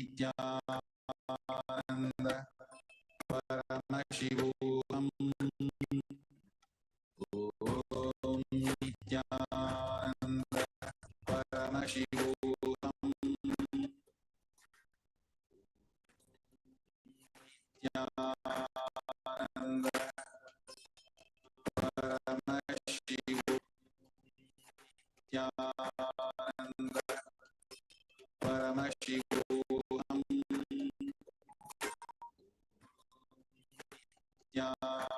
Nityananda Paramashivoham Om Nityananda Paramashivoham Nityananda Paramashivoham Paramashivoham Yananda Paramashivoham Yananda Paramashivoham Paramashivoham Nityananda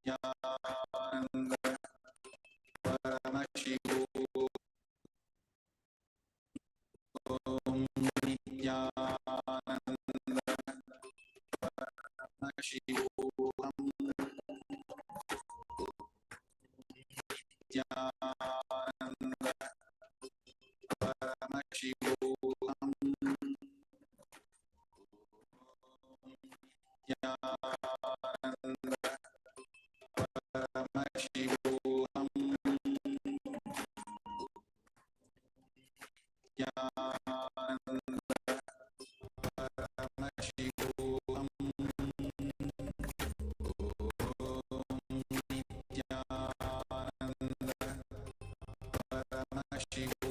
Yananda Paramashivoham Om Nityananda Paramashivoham Nityananda Paramashivoham Nityananda Paramashivoham Nityananda Paramashivoham Nityananda Paramashivoham Om Nityananda Paramashivoham Om Nityananda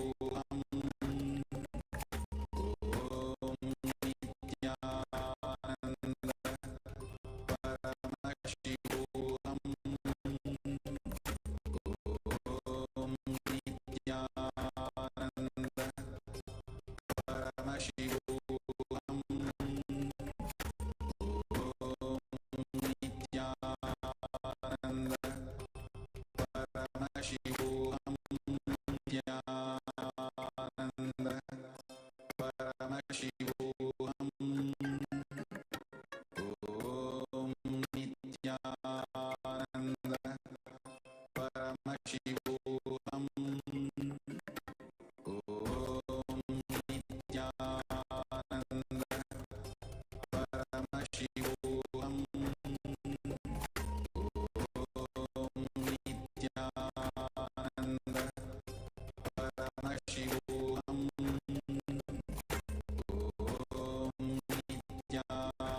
Paramashivoham Om Nityananda Paramashivoham Nityananda Paramashivoham Om Nityananda Paramashivoham Om Nityananda Paramashivoham Om Nityananda Paramashivoham Om Nityananda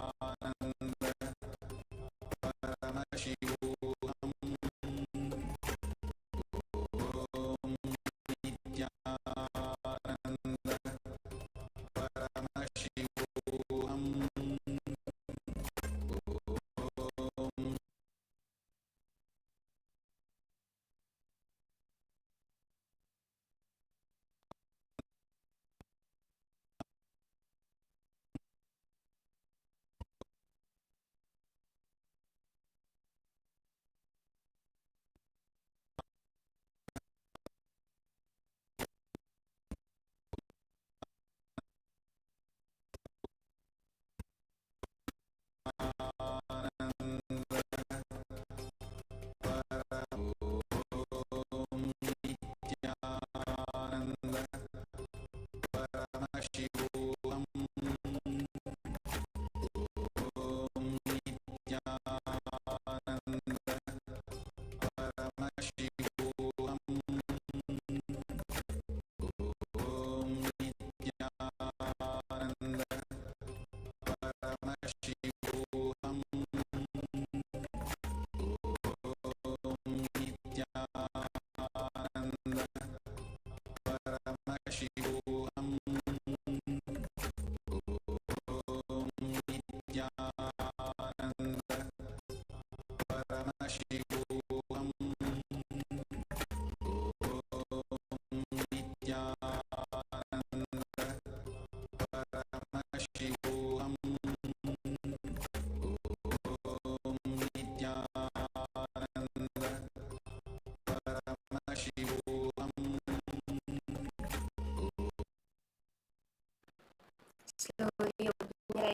Paramashivoham Om Nityananda Paramashivoham Om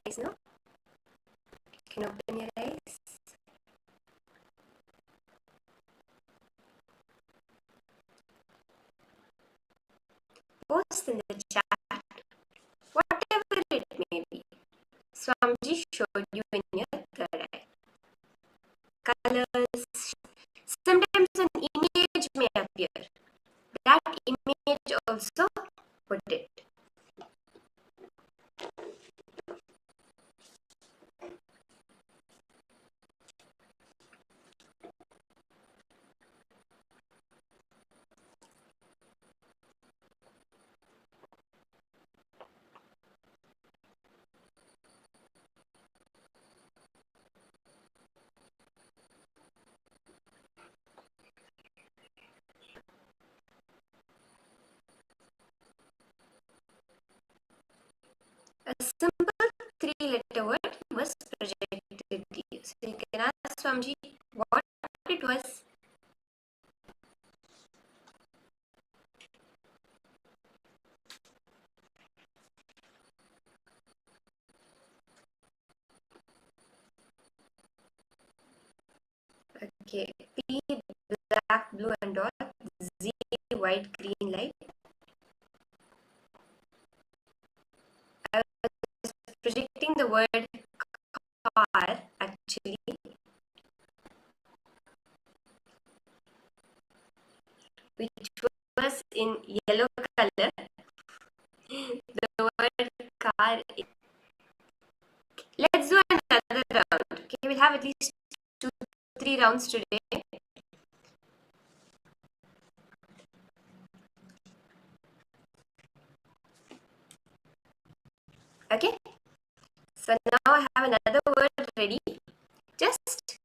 eyes now. You can open your eyes. Post in the chat, whatever it may be. Swamiji showed you in your third eye. Colors. Sometimes an image may appear. That image also put it. A simple three-letter word was projected to you. So you can ask Swamiji what it was. Okay, P, black, blue and dot. Z, white, green, light. I was projecting the word car actually, which was in yellow color. The word car. Let's do another round. Okay, we'll have at least 2-3 rounds today. Okay, so now I have another word ready. Just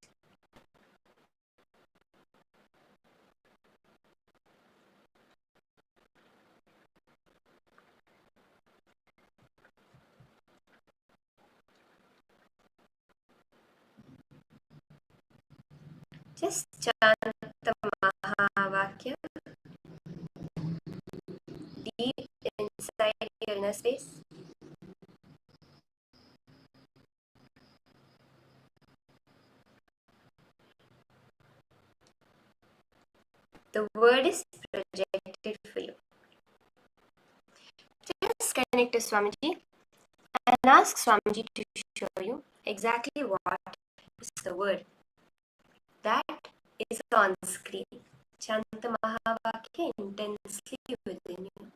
chant the Mahavakya deep inside your inner space. The word is projected for you. Just connect to Swamiji and ask Swamiji to show you exactly what is the word that is on the screen. Chant the Mahavakya intensely within you.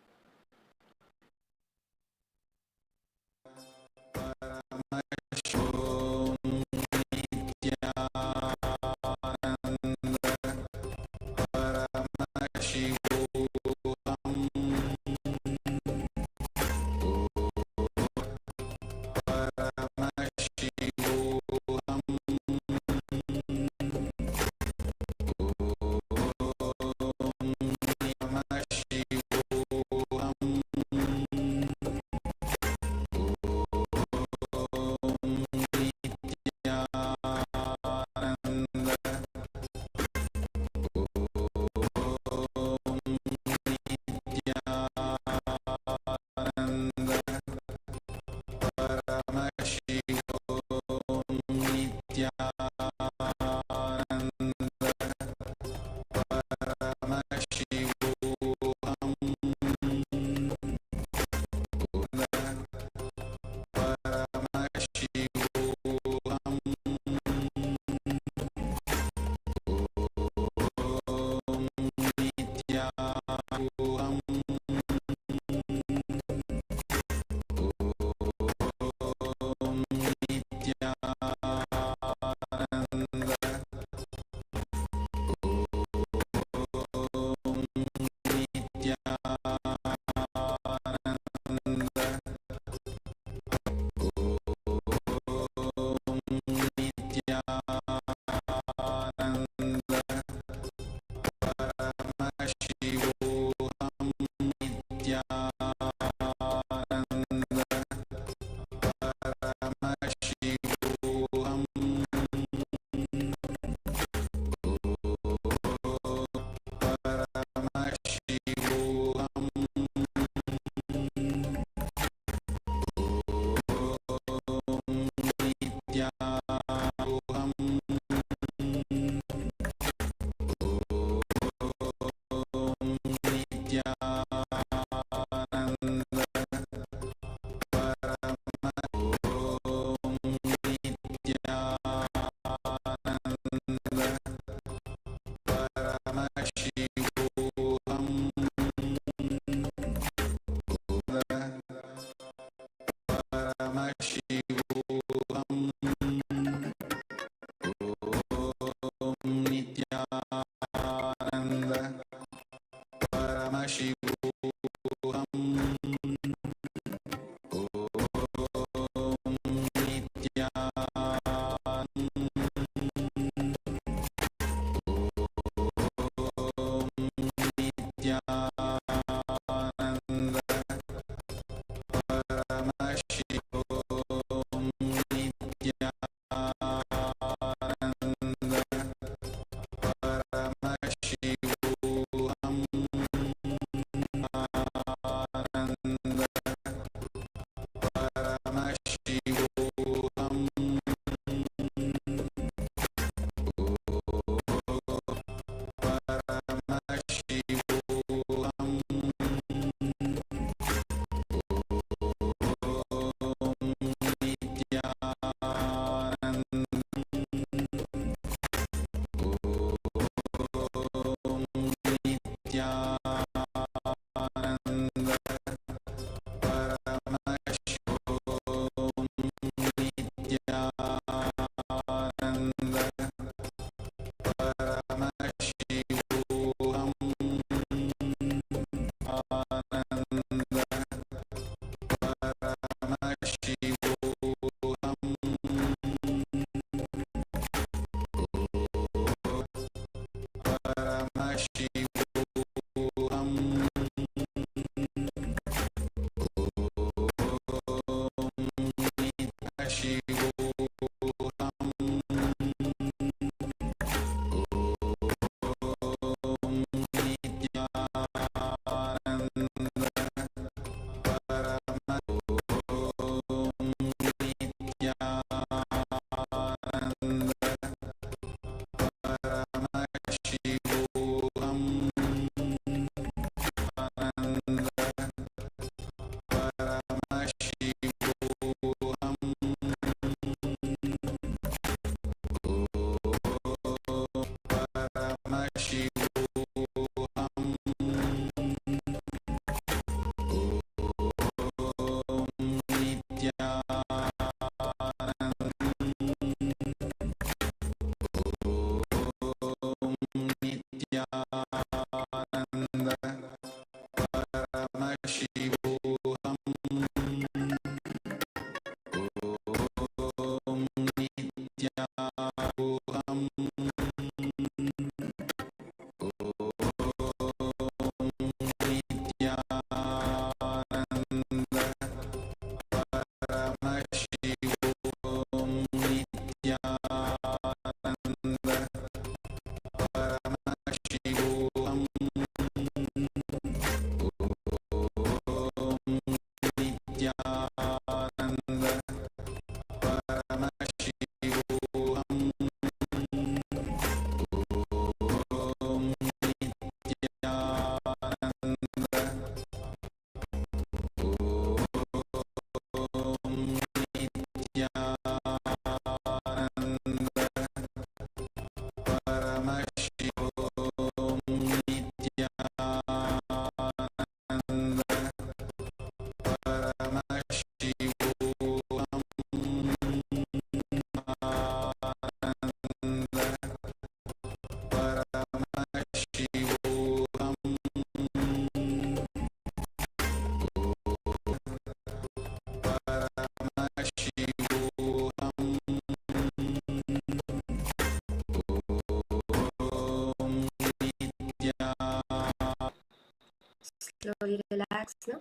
Slowly relax now.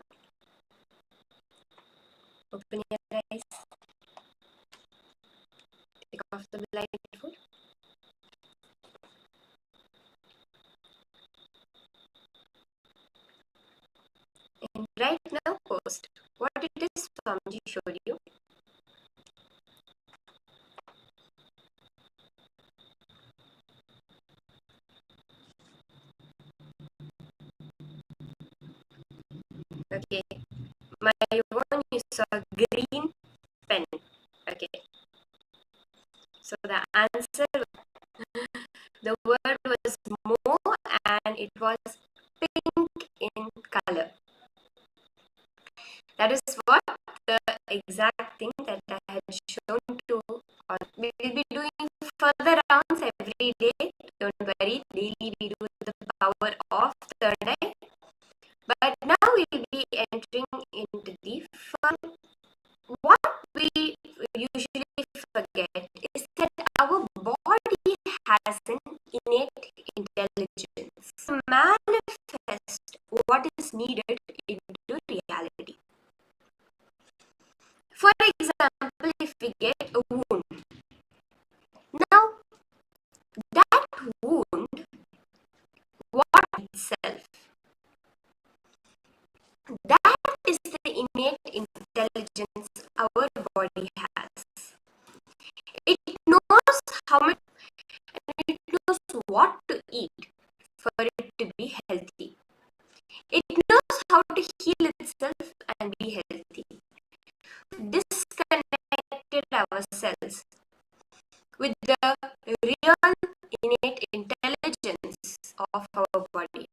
Open your eyes. Take off the blindfold. And right now post what it is Swamiji showed you. Okay, my one is a green pen. Okay, so the answer, the word was more and it was pink in color. That is what the exact thing that I had shown to. We will be doing further rounds every day. Don't worry, daily we do the power of third eye. But now we'll be entering into the fun. What we usually forget is that our body has an innate intelligence to manifest what is needed into reality. For example, if we get a wound, now that wound, what itself, that is the innate intelligence our body has. It knows how much and it knows what to eat for it to be healthy. It knows how to heal itself and be healthy. Disconnected ourselves with the real innate intelligence of our body.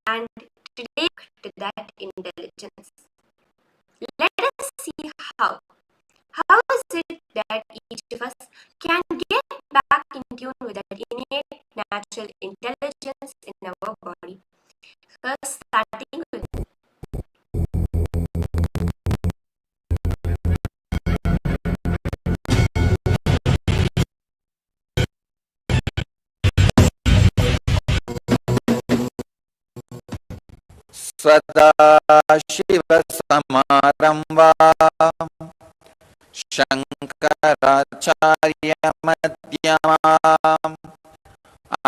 And today, to that intelligence, let us see how. How is it that each of us can get back in tune with that innate natural intelligence in our body? First, starting with सदाशिवसमारम्भाम् शङ्कराचार्यमध्यमाम्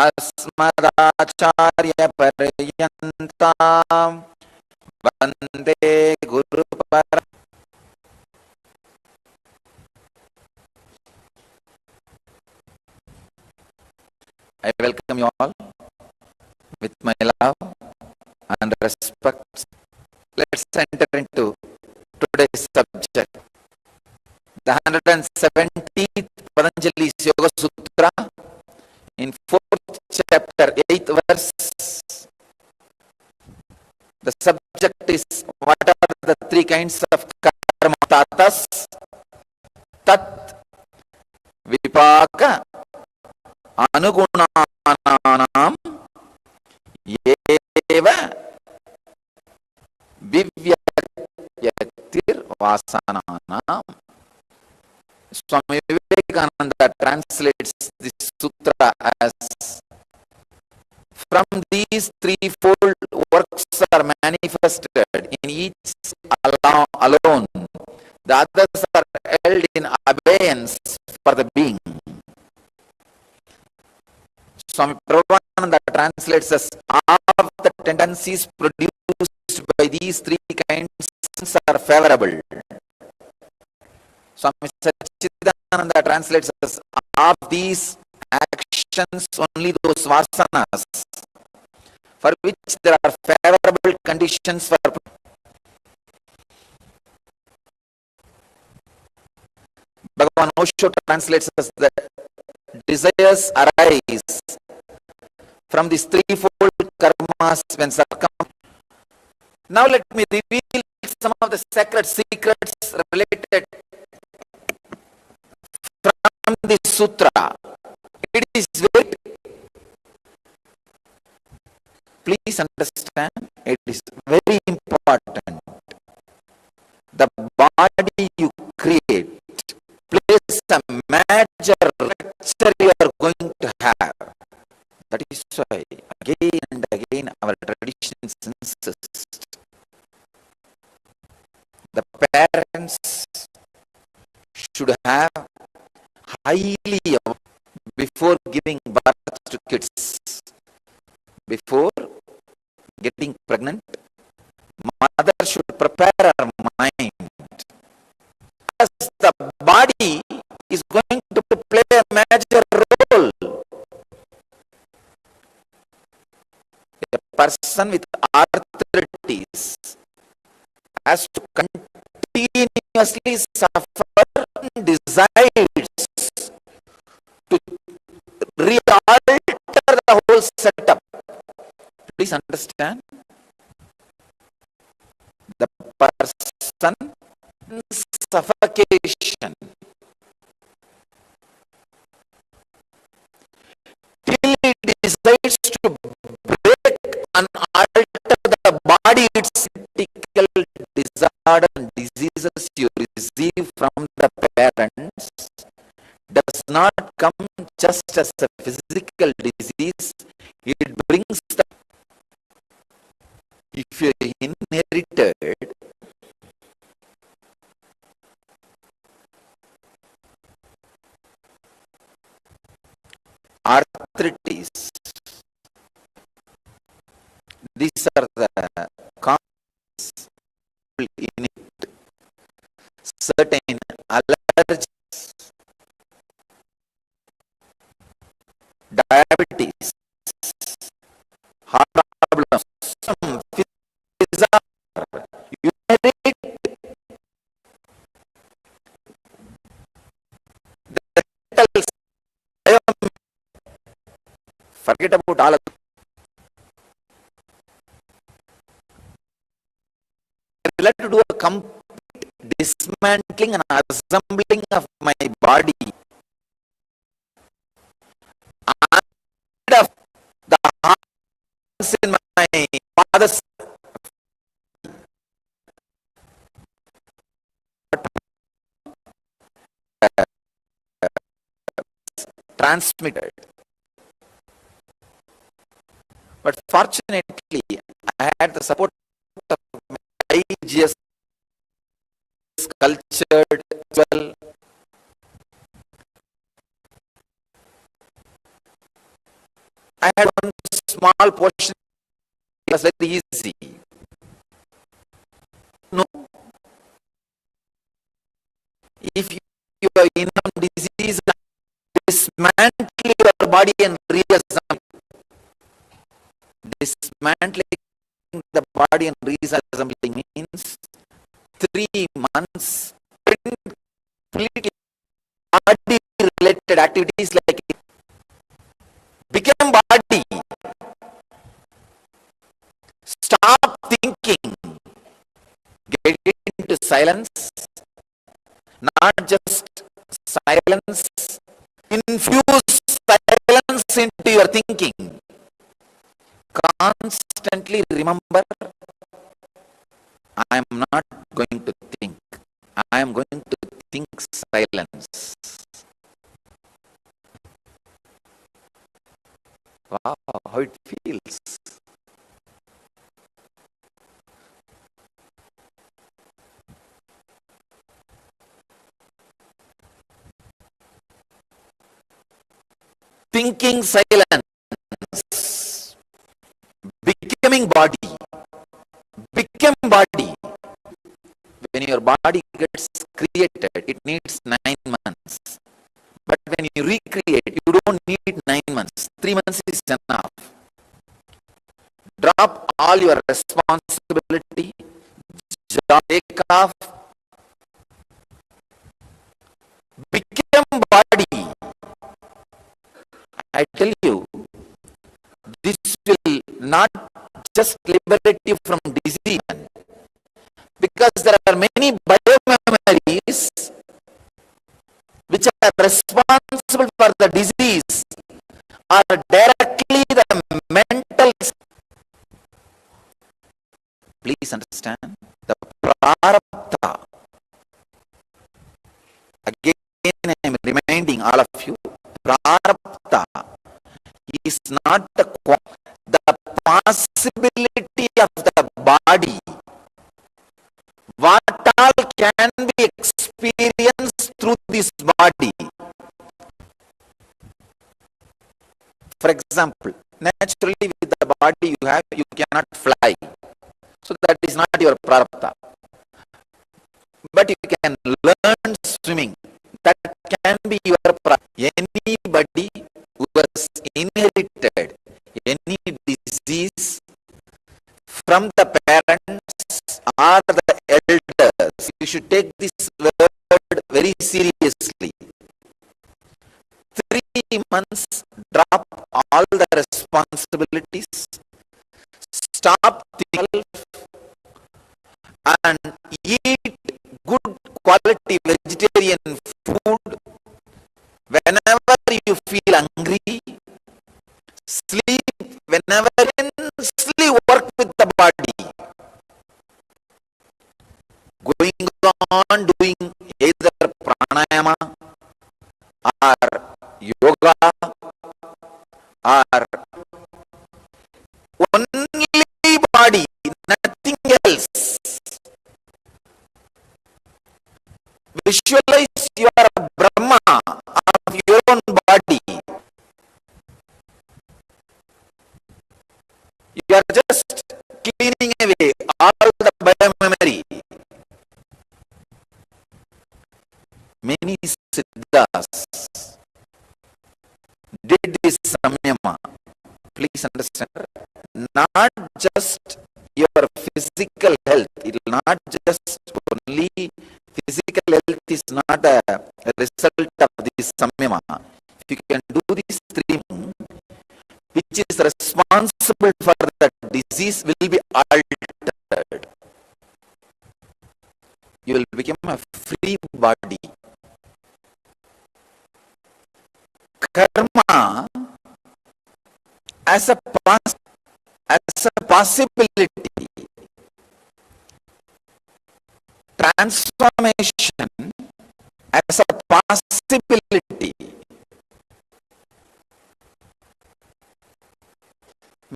अस्मदाचार्यपर्यन्ताम् वन्दे गुरुपरम्. I welcome you all with my love and respect. Let's enter into today's subject. The 117th Patanjali's Yoga Sutra in 4th chapter, 8th verse. The subject is, what are the three kinds of karma? Tatas, tat, vipaka, anugunanam, yeva, vivyaktir vasananam. Swami Vivekananda translates this sutra as, from these threefold works are manifested in each alone. The others are held in abeyance for the being. Swami Paramashivoham translates as, all of the tendencies produced by these three kinds are favorable. Swami Satchidananda translates as, of these actions only those vasanas for which there are favorable conditions for. Bhagavan Osho translates as, the desires arise from these threefold karmas when circum. Now let me reveal some of the sacred secrets related from this sutra. It is very, please understand, it is very important. The body you create plays a major lecture you are going to have. That is why again and again our tradition insists highly before giving birth to kids, before getting pregnant, mother should prepare her mind, as the body is going to play a major role. A person with arthritis has to continuously suffer desires to re-alter the whole setup. Please understand, the person suffocation till it decides to break and alter the body, its critical disorder and diseases you receive from the parents does not come just as a physical disease. It brings the, if you inherited arthritis, these are the causes in it. Certain allergies, diabetes, heart problems, some physical, you inherit the mental biome. Forget about all of it. I would like to do a complete dismantling and assembling of my body. I'm rid of the harms in my father's transmitted. But fortunately, I had the support of my IGS cultured well. I had one small portion, it was very easy. No, if you are in a disease, dismantle your body and reassemble. Dismantling the body and reassembling means 3 months completely body related activities like become body. Stop thinking. Get into silence. Not just silence. Infuse silence into your thinking. Constantly remember, I am not going to think. I am going to think silence. Wow, how it feels. Thinking silence. Becoming body. Become body. When your body gets created, it needs 9 months. But when you recreate, you don't need 9 months. 3 months is enough. Drop all your responsibility. Take off. Become body. I tell you, this will not just liberate you from disease, because there are many biomemories which are responsible for the disease are directly the mental. Please understand, the prarabdha. Again, I am reminding all of you, prarabdha is not the possibility of the body. What all can be experienced through this body For example, naturally with the body you have, you cannot fly. So that is not your prarabdha. But you can learn swimming. That can be your prarabdha. Anybody who has inherited any disease from the parents or the elders, you should take this word very seriously. 3 months, drop all the responsibilities, stop thinking and eat good quality vegetarian food. Whenever you feel hungry, sleep. Whenever intensely work with the body. Going on doing either pranayama or yoga or only body, nothing else. Visualize you are a Brahma of your own body. You are just cleaning away all the biomemory. Many siddhas did this samyama. Please understand, not just your physical health. It will not just only physical health is not a result of this samyama. If you can do these 3, which is responsible for the disease, will be altered. You will become a free body. Karma as a possibility, transformation as a possibility.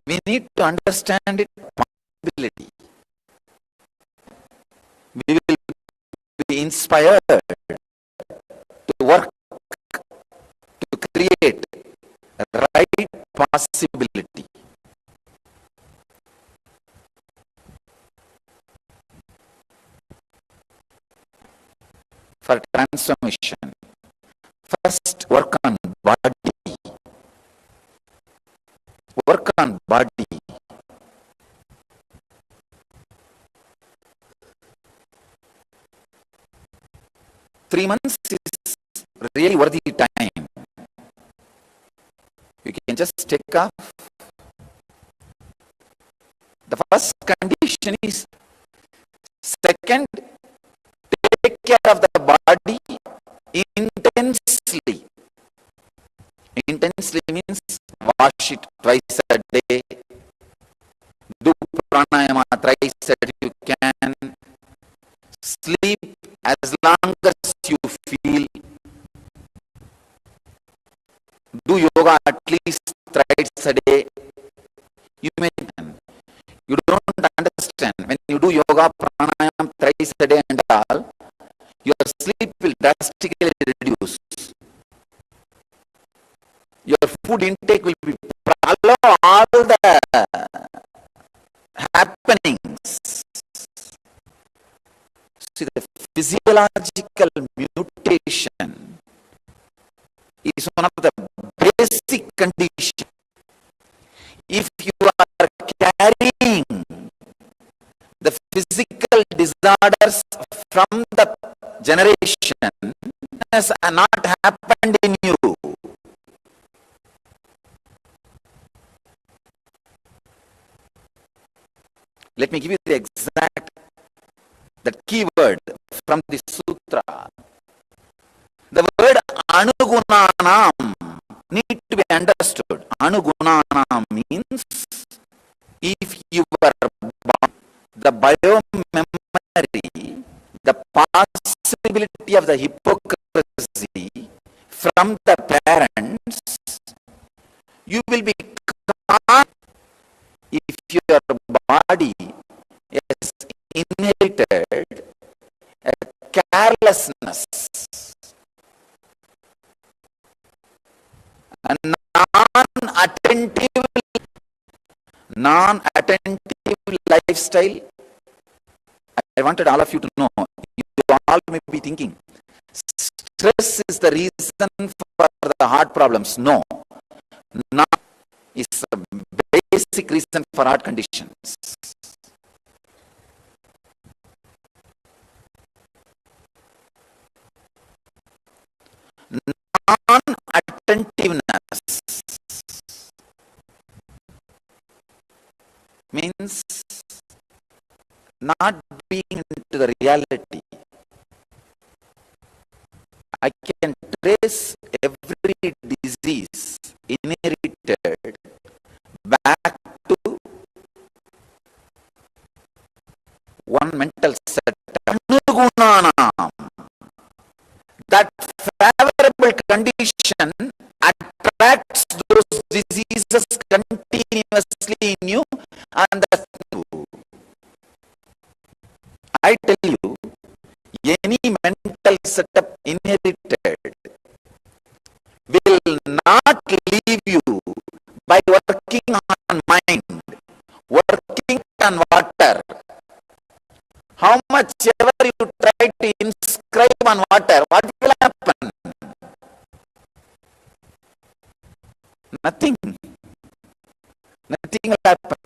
We need to understand it possibility. We will be inspired to work to create right possibility. For transformation, first work on body. Work on body. Three months is really worthy time. You can just take off. The first condition is, second, take care of the body intensely. Intensely means wash it twice a day, do pranayama thrice a day you can, sleep as long as you feel, do yoga at least thrice a day. You don't understand, when you do yoga pranayama thrice a day and all, your sleep will drastically reduce. Your food intake will be follow all the happenings. See, the physiological mutation is one of the basic conditions. If you are carrying the physical disorders from the generation, has not happened in you. Let me give you the exact, that keyword from the sutra. The word anugunanam need to be understood. Anugunanam means if the biomemory, the possibility of the hypocrisy from the parents, you will be calm if your body has inherited a carelessness, a non-attention non-attentive lifestyle. I wanted all of you to know, you all may be thinking, stress is the reason for the heart problems. No, not is a basic reason for heart conditions. Non-attentiveness means not being into the reality. I can trace every disease inherited back to one mental set. That favorable condition attracts those diseases continuously in you, and that's you. I tell you, any mental setup inherited will not leave you by working on mind, working on water. How much ever you try to inscribe on water, what will happen? Nothing. Nothing will happen.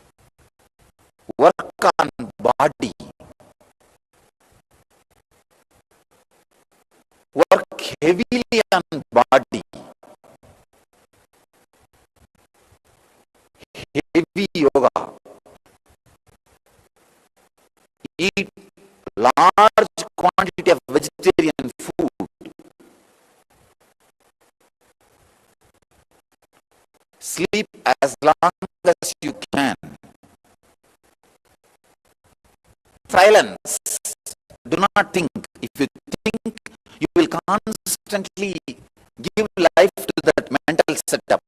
Work on body. Work heavily on body. Heavy yoga. Eat large quantity of vegetarian food. Sleep as long as you can. Silence. Do not think. If you think, you will constantly give life to that mental setup.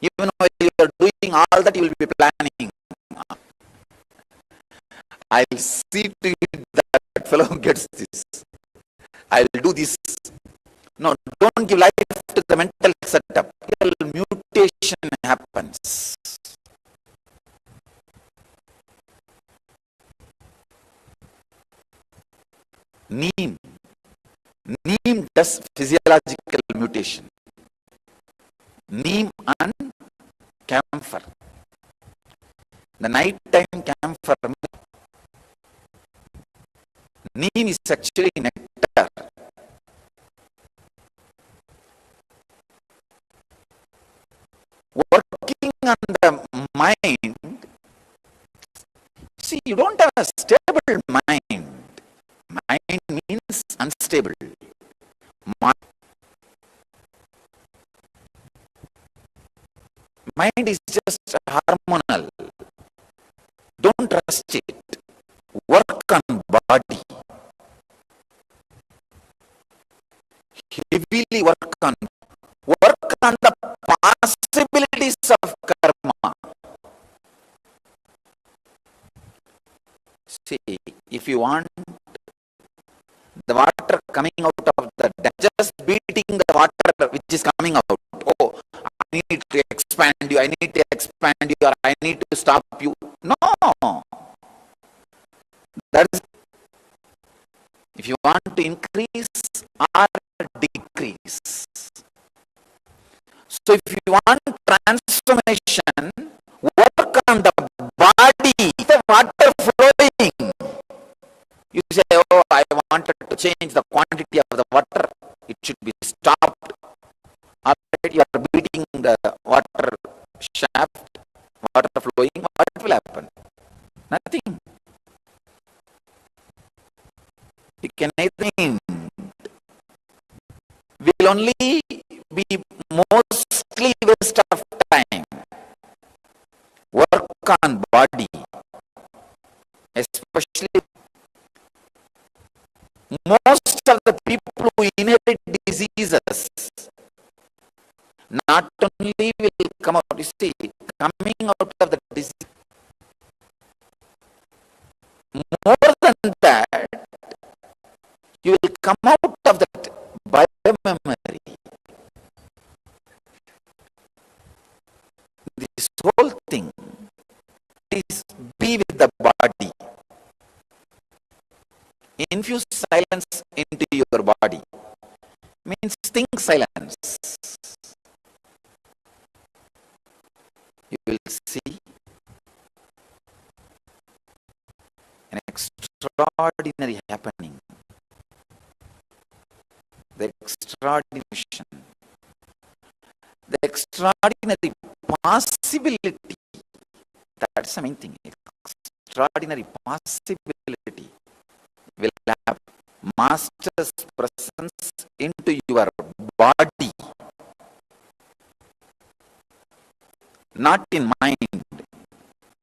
Even while you are doing all that, you will be planning. I'll see to it that fellow gets this. I'll do this. No, don't give life to the mental setup. Mutation happens. Neem does physiological mutation. Neem and camphor. The nighttime camphor. Neem is actually nectar. Working on the mind. See, you don't have a stable mind. Mind means unstable. Mind is just hormonal. Don't trust it. Work on body. Heavily work on the possibilities of karma. See, if you want the water coming out of the dam, just beating the water which is coming out. Oh, I need to expand you, I need to expand you, or I need to stop you. No. That is, if you want to increase or decrease. So if you want transformation, work on the body, the water flowing. You say, oh, I wanted to change the quantity of the water. It should be stopped. Alright, you are beating the water shaft, water flowing. What will happen? Nothing. You can nothing. Will only be mostly waste of time. Work on body, especially most of the people who inherit diseases not only will come out, you see, coming out of the disease, more than that, you will come out of that biomemory. This whole thing silence, you will see an extraordinary happening, the extraordinary vision, the extraordinary possibility. That's the main thing. Extraordinary possibility will have Master's presence into your body, not in mind.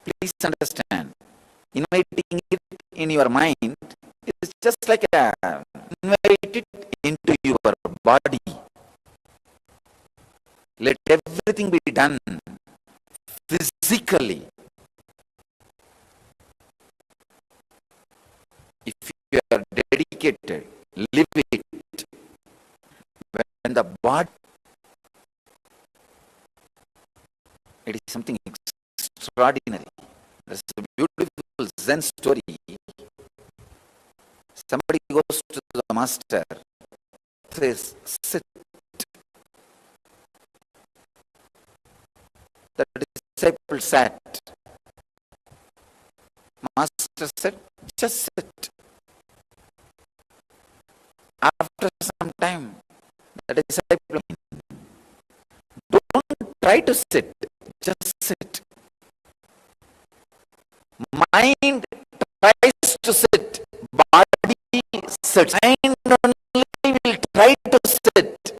Please understand. Inviting it in your mind is just like invite it into your body. Let everything be done physically. If you are dedicated, live it. When the body, it is something extraordinary. There's a beautiful Zen story. Somebody goes to the master, says, sit. The disciple sat. Master said, just sit. After some time, the disciple, don't try to sit, just sit. Mind tries to sit, body sits. Mind only will try to sit.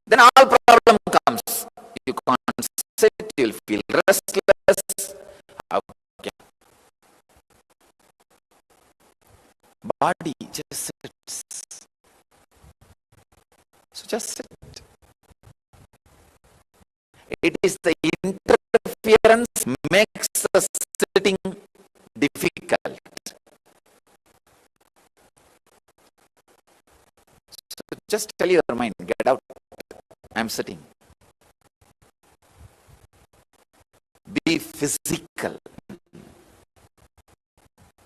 Then all problem comes. You can't sit, you'll feel restless. Okay. Body just sits. So just sit. It is the interference makes the sitting difficult. So just tell your mind, get out. I'm sitting. Be physical.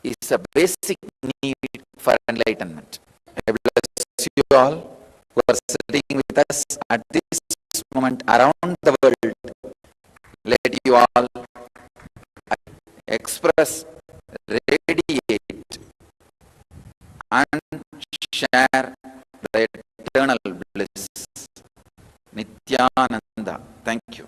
It's a basic need for enlightenment. I bless you all who are sitting with us at this moment around the world. Let you all express, radiate, and share the eternal bliss. Nityananda. Thank you.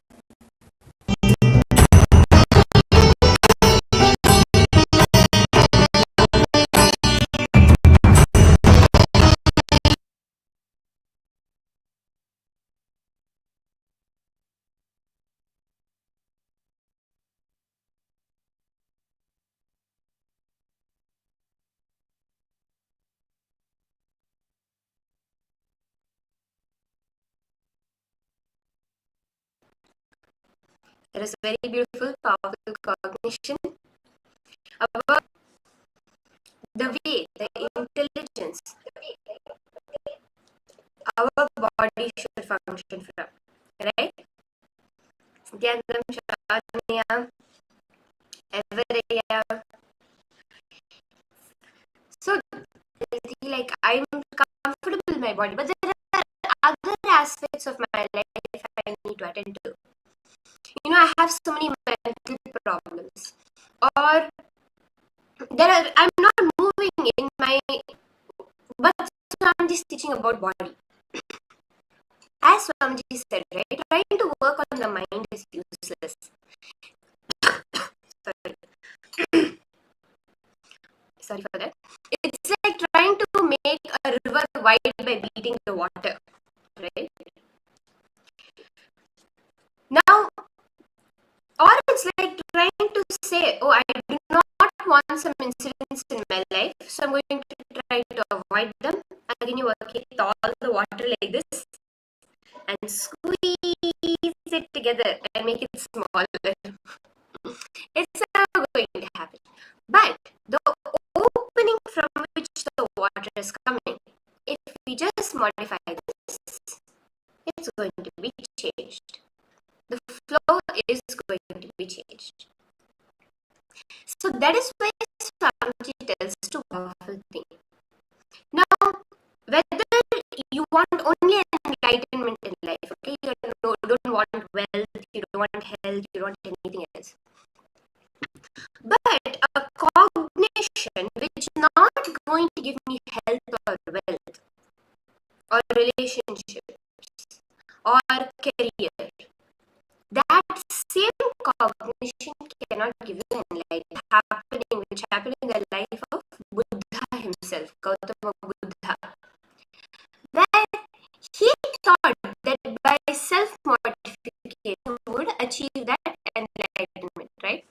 It is a very beautiful, powerful cognition about the way, the intelligence our body should function from, right? Dhyandam, Shadnaya, Everaya. So, like, I'm comfortable in my body, but there are other aspects of my life I need to attend to. You know, I have so many mental problems, or I'm not moving in my, but I'm just teaching about body. As Swamiji said, right, trying to work on the mind is useless. Sorry for that. It's like trying to make a river wide by beating the water, right? Now, or it's like trying to say, oh, I do not want some incidents in my life, so I'm going to try to avoid them. Again, you work it all the water like this and squeeze it together and make it smaller. It's never going to happen. But the opening from which the water is coming, if we just modify this, it's going to be changed. The flow is going to be changed. So that is why Swamiji tells to powerful thing. Now, whether you want only enlightenment in life, okay? You don't want wealth, you don't want health, you don't want anything else. But a cognition which is not going to give me health or wealth or relationships or career, that same cognition cannot give you enlightenment, which happened in the life of Buddha himself, Gautama Buddha, where he thought that by self-mortification would achieve that enlightenment, right?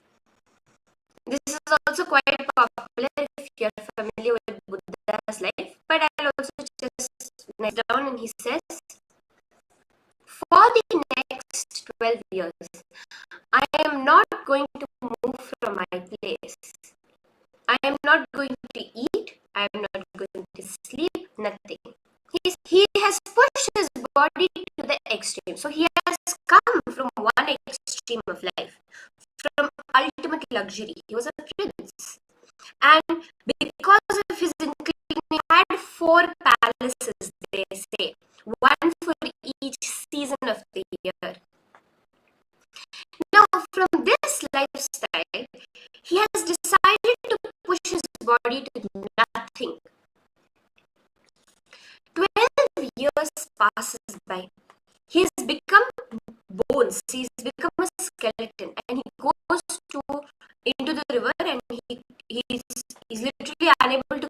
This is also quite popular if you're familiar with Buddha's life, but I'll also just write down, and he says, for the next 12 years, I am not going to move from my place. I am not going to eat. I am not going to sleep. Nothing. He has pushed his body to the extreme. So he has come from one extreme of life, from ultimate luxury. He was a prince. And because of his inclination, he had 4 palaces, they say, one for each season of the year. Now, from this lifestyle, he has decided to push his body to nothing. 12 years passes by. He's become bones. He's become a skeleton, and he goes into the river, and he's literally unable to.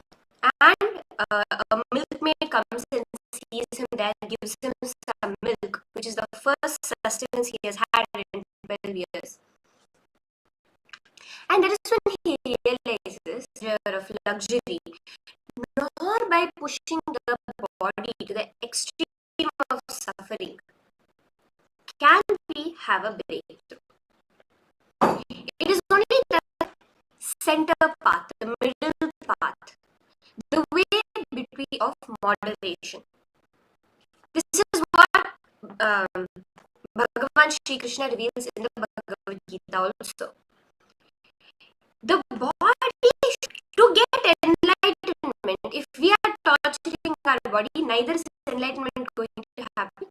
And a milkmaid comes and sees him there, gives him some milk, which is the first sustenance he has had in 12 years. And that is when he realizes the of luxury, nor by pushing the body to the extreme of suffering, can we have a breakthrough. It is only the center path, the middle path, the way between of moderation. This is what Bhagavan Shri Krishna reveals in the Bhagavad Gita also. The body, to get enlightenment, if we are torturing our body, neither is enlightenment going to happen,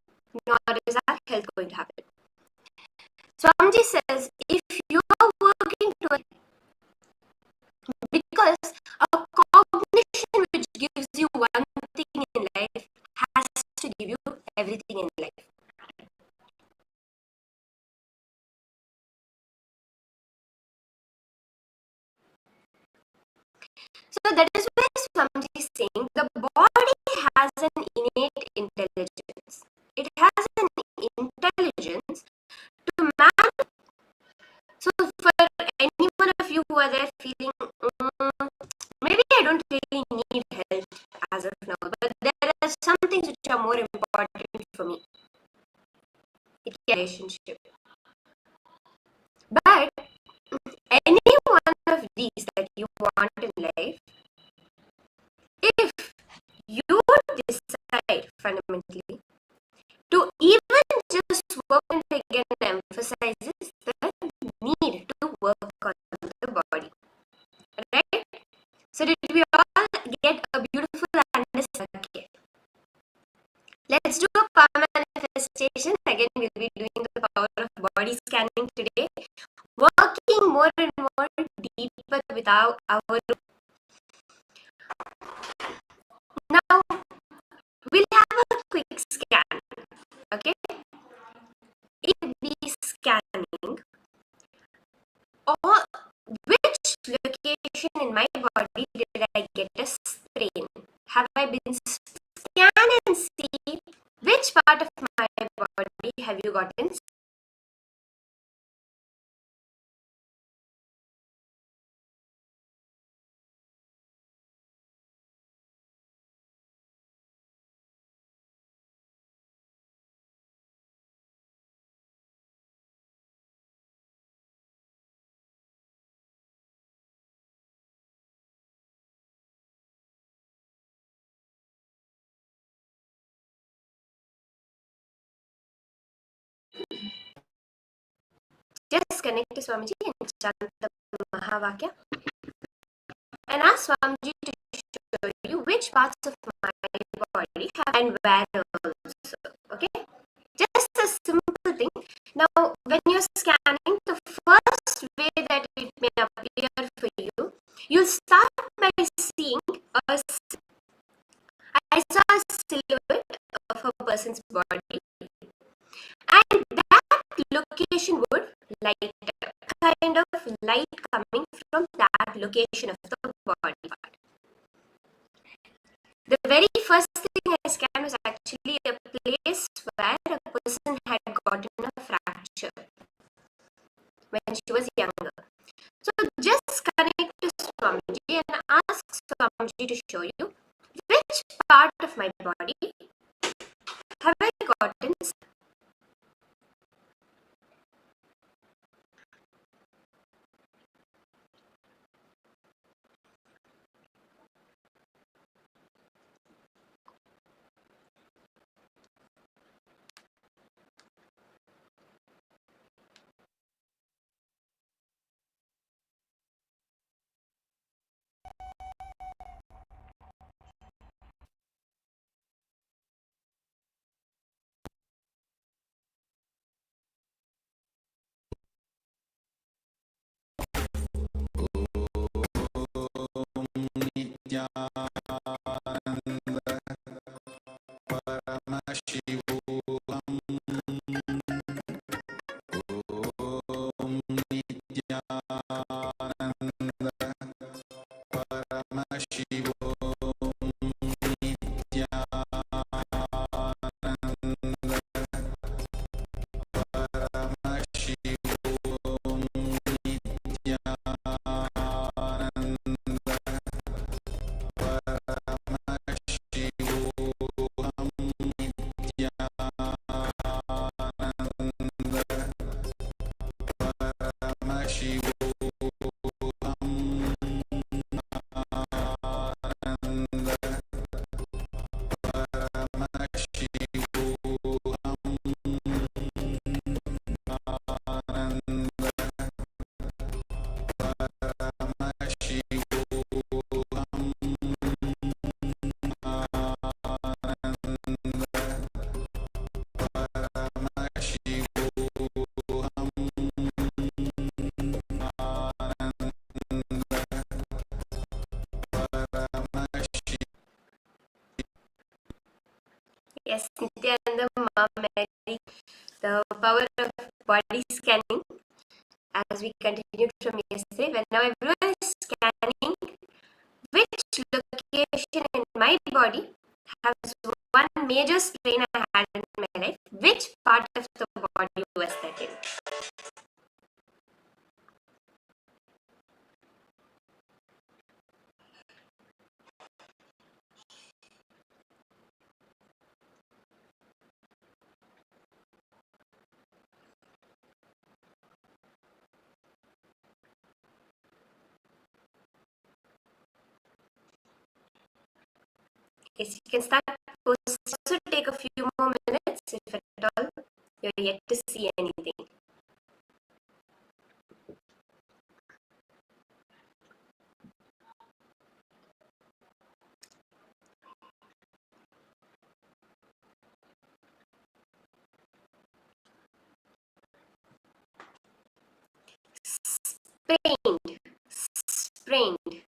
nor is our health going to happen. Swamiji says, if you are working towards, because a cognition which gives you one thing in life has to give you everything in life. So that is why Swamiji is saying the body has an innate intelligence. It has an intelligence to man. So for any one of you who are there feeling, maybe I don't really need help as of now, but there are some things which are more important for me. It's a relationship. But any one of these that you want in life, if you decide fundamentally to even just work, and again emphasizes the need to work on the body, right? So did we all get a beautiful understanding? Okay. Let's do a power manifestation. Again, we'll be doing the power of body scanning today, working more and more deeper with our now we'll have a quick scan. Okay, in the scanning, or which location in my body did I get a sprain? Have I been scanned and see which part of my body have you gotten? Just connect to Swamiji and chant the Mahavakya and ask Swamiji to show you which parts of my body and where also. Okay, just a simple thing. Now, when you're scanning, the first way that it may appear for you, you'll start by seeing I saw a silhouette of a person's body, and that location would light up, kind of light coming from that location of the body part. The very first thing I scanned was actually a place where a person had gotten a fracture when she was younger. So just connect to Swamiji and ask Swamiji to show you which part of my body have I gotten. Yes, Nityananda, Mom, Mary, the power of body scanning. As we continued from yesterday, when now everyone is scanning which location in my body has one major strain I had in my life, which part of the body was that in? Yes, you can start post. Also take a few more minutes if at all you're yet to see anything. Sprained, sprained.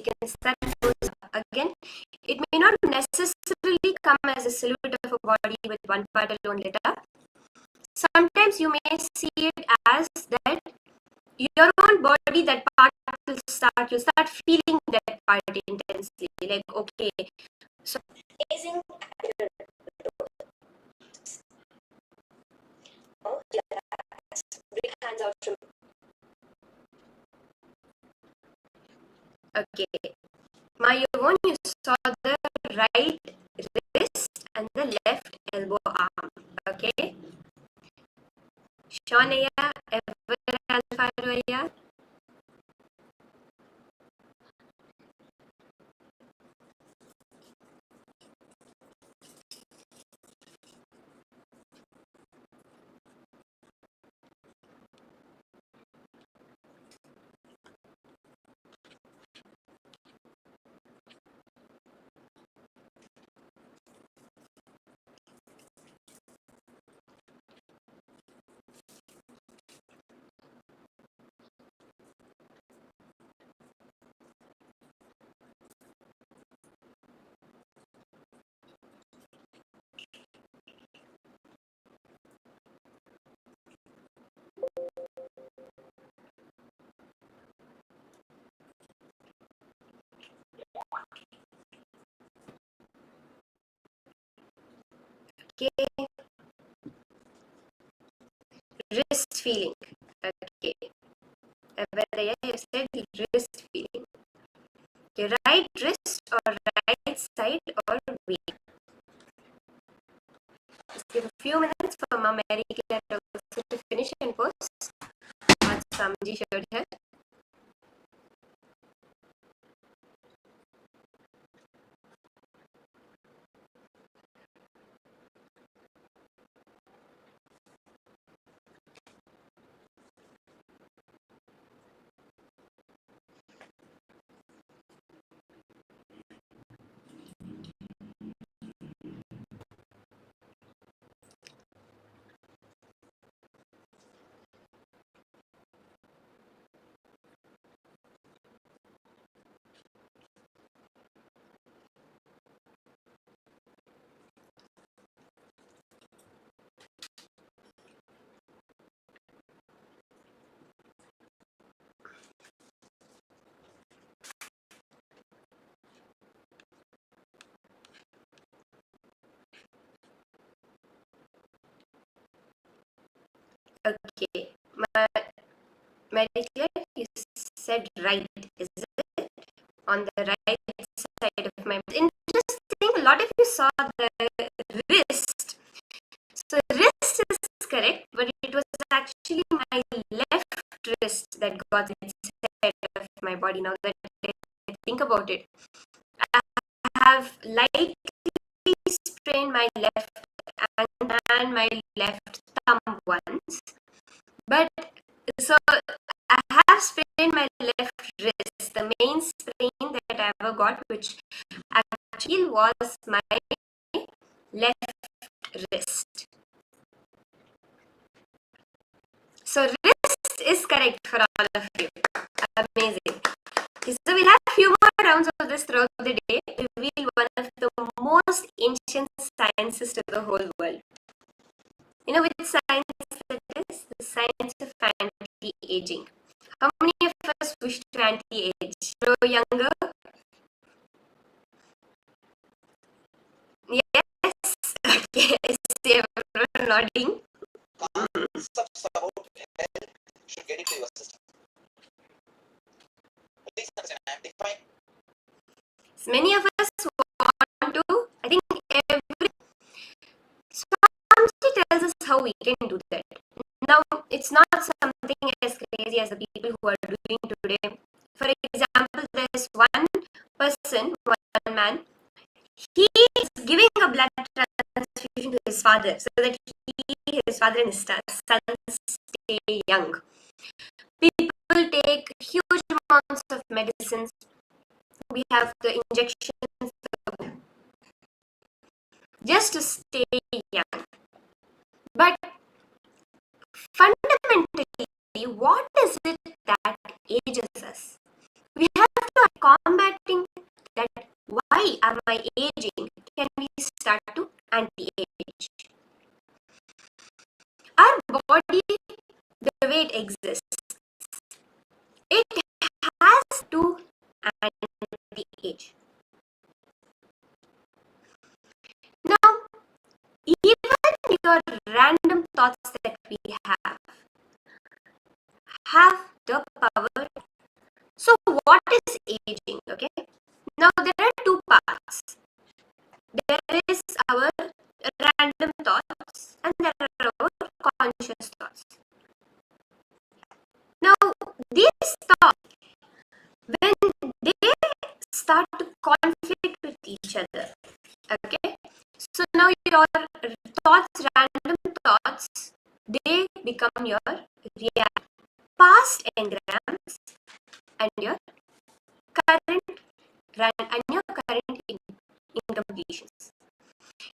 You can start close up. Again, it may not necessarily come as a silhouette of a body with one part alone lit up. Sometimes you may see it as that your own body, that part will start, you start feeling that part intensely. Like, okay, so gazing at your bring hands out from. Okay. Mayavon, you saw the right wrist and the left elbow arm. Okay. Shonaya, ever alpha. Okay. Wrist feeling. Okay. Ever you said wrist feeling. Okay. Right wrist or right side or weight. Just give a few minutes for Mama Mary Claire also to finish and post. As Samji showed her. Okay. Mary Claire, you said right, is it? On the right side of my. Interesting. A lot of you saw the wrist. So wrist is correct, but it was actually my left wrist that got inside of my body. Now that I think about it, I have lightly sprained my left and my left thumb once, but so I have sprained my left wrist. The main sprain that I ever got, which actually was my left wrist. So wrist is correct for all of you. Amazing. Okay, so we'll have a few more rounds of this throughout the day. Reveal one of the most ancient sciences to the whole world. You know which science that is? The science of anti-aging. How many of us wish to anti-age? Grow younger? Yes. Okay. I see everyone nodding. Concepts about health should get into your system. Please understand, I am defining. So many of us want to, I think every Swamiji tells us how we can do that. Now, it's not something as crazy as the people who are doing today. For example, there's one person, one man, he is giving a blood transfusion to his father so that his father and his son stay young. People take huge amounts of medicines. We have the injections just to stay young. But fundamentally, what is it that ages us? We have to combating that why am I aging, can we start to anti-age? Our body, the way it exists, it has to anti-age. Now, even your random thoughts that we have the power. So what is aging? Okay. Now there are two parts. There is our random thoughts and there are our conscious thoughts. Now these thoughts, when they start to conflict with each other, okay, so now your thoughts, random thoughts, they become your reality. Past engrams and your current incompletions.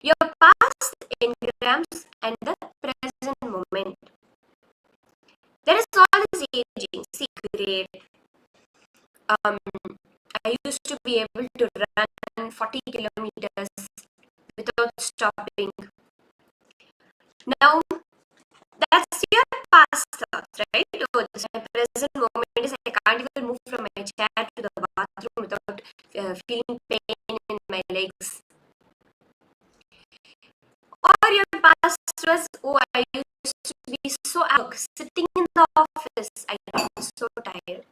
Your past engrams and the present moment. There is always aging. See, great. I used to be able to run 40 kilometers without stopping. Now, that's your past thoughts, right? Oh, this my present moment is I can't even move from my chair to the bathroom without feeling pain in my legs. Or your past was, oh, I used to be so sitting in the office, I got so tired.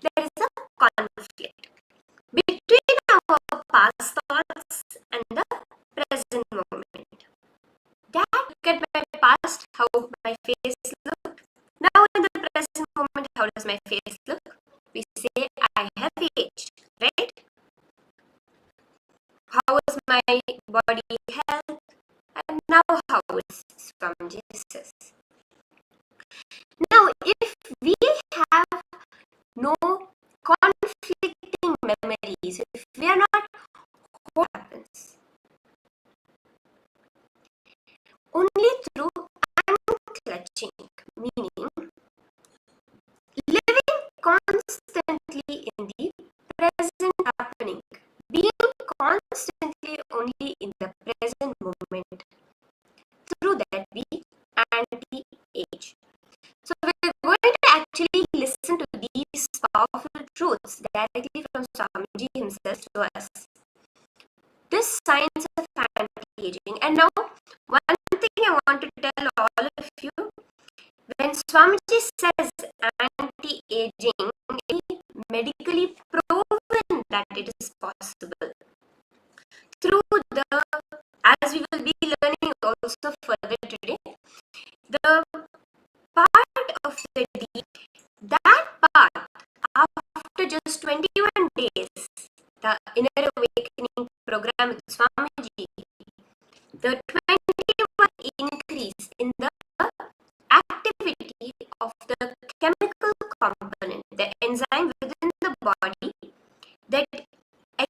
There is a conflict between our past thoughts and the present moment. Dad, look at my past, how my face looked. Now in the present moment, how does my face look? We say, I have aged, right? How is my body health? And now how is from Jesus? Now, if we have no conflicting memories, if we are not, what happens? Only through unclutching, meaning living constantly in the present happening, being constantly only in the present moment. Through that, we anti-age. So we're going to actually listen to these powerful truths directly from Swamiji himself to us. This science of anti-aging. And now, one thing I want to tell all of you, when Swamiji says anti-aging, it's medically proven that it is possible. Through the, as we will be learning also further today, the part of the deed, that part, after just 21 days, the inner awakening program with Swamiji, the 21 increase in the activity of the chemical component, the enzyme within the body that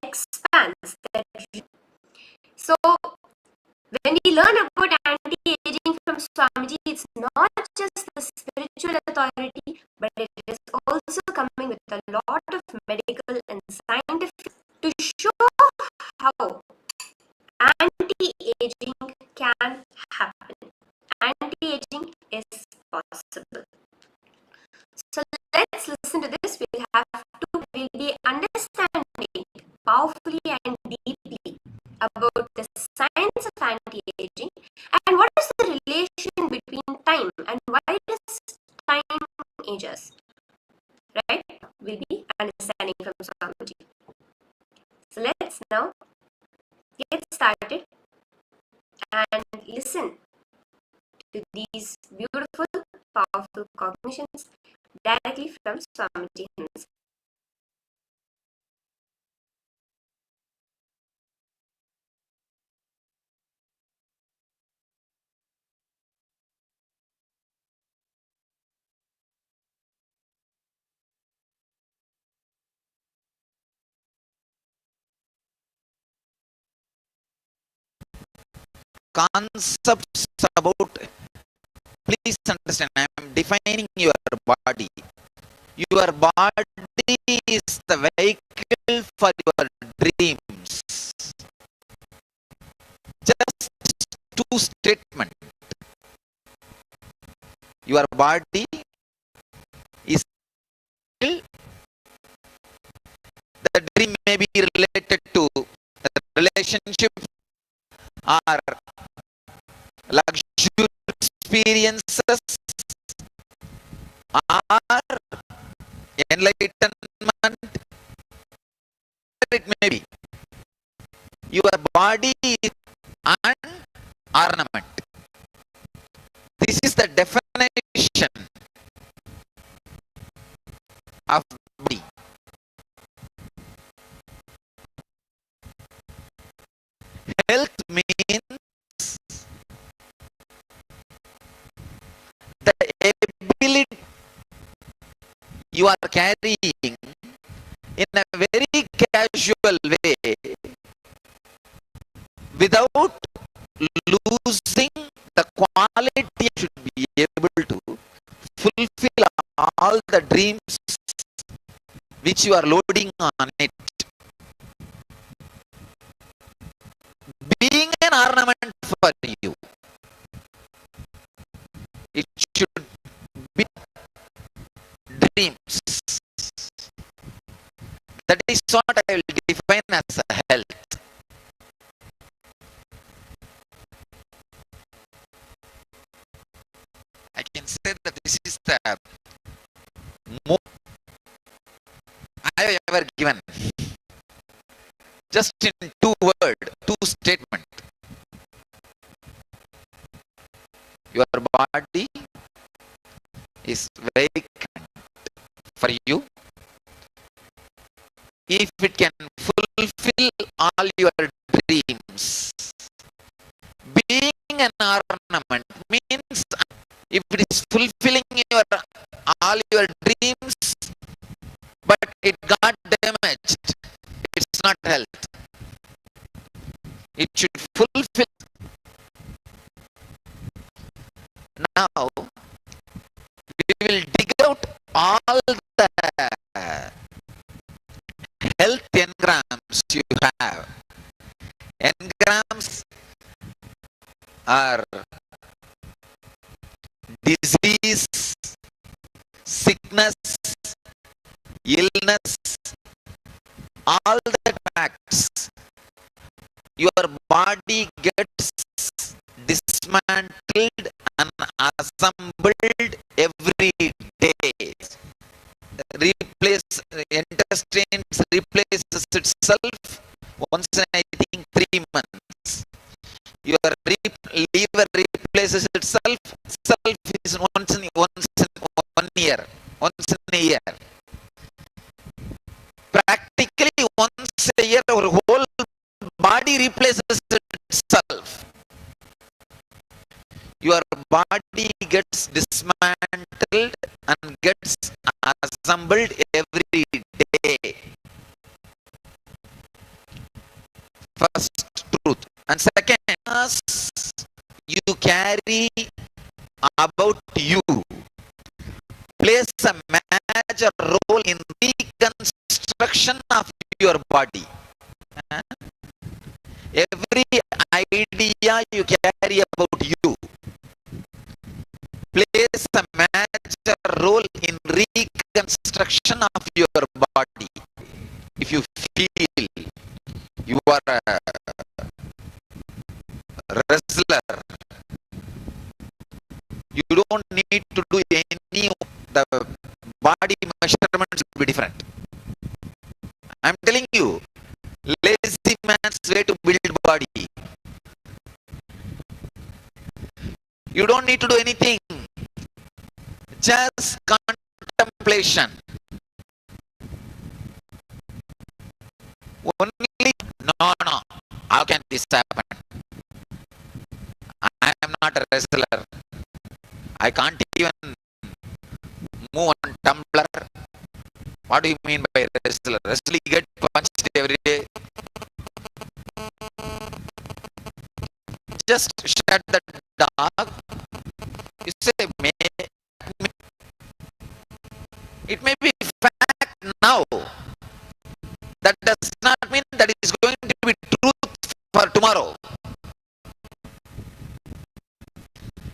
expands. So when we learn about anti-aging from Swamiji, it's not just the spiritual authority, but it is also coming with a lot of medical and scientific to show how anti-aging can happen. Anti-aging is possible. So let's listen to this. We'll be understanding powerfully and deeply about the science of anti-aging and what is the relation between time and why does time ages, right? We'll be understanding from Swamiji. So let's now get started and listen to these beautiful, powerful cognitions directly from Swamiji himself. Concepts about, please understand, I am defining your body. Your body is the vehicle for your dreams. Just two statements. Your body is the dream may be related to relationship or luxury experiences or enlightenment. It may be. Your body is an ornament. This is the definition of body. Health means the ability you are carrying in a very casual way without losing the quality. You should be able to fulfill all the dreams which you are loading on it. Being an ornament for you, it should be dreams. That is what I will define as a health. I can say that this is the most I have ever given. Just in two words, two statements. Your body is vacant for you. If it can fulfill all your dreams, being an ornament means if it is fulfilling all your dreams, but it got damaged, it's not health. It should fulfill. Now, we will dig out all the health engrams you have. Engrams are disease, sickness, illness, all the facts. Your body gets dismantled and assembled every day. Intestines replaces itself once in I think 3 months. Your liver replaces itself. Self is once in 1 year. Once in a year. Practically once a year, our whole body replaces itself. Your body gets dismantled and gets assembled every day. First truth. And second, you carry about you plays a major role in reconstruction of your body. Every idea you carry about you plays a major role in reconstruction of your body. If you feel you are a wrestler, you don't need to do any, the body measurements will be different. I'm telling you, lazy man's way to build body. You don't need to do anything. Just contemplation. Only, no. How can this happen? I am not a wrestler. I can't even move on tumbler. What do you mean by wrestler? Wrestling get punched every day. Just shut the dog. You say, it may be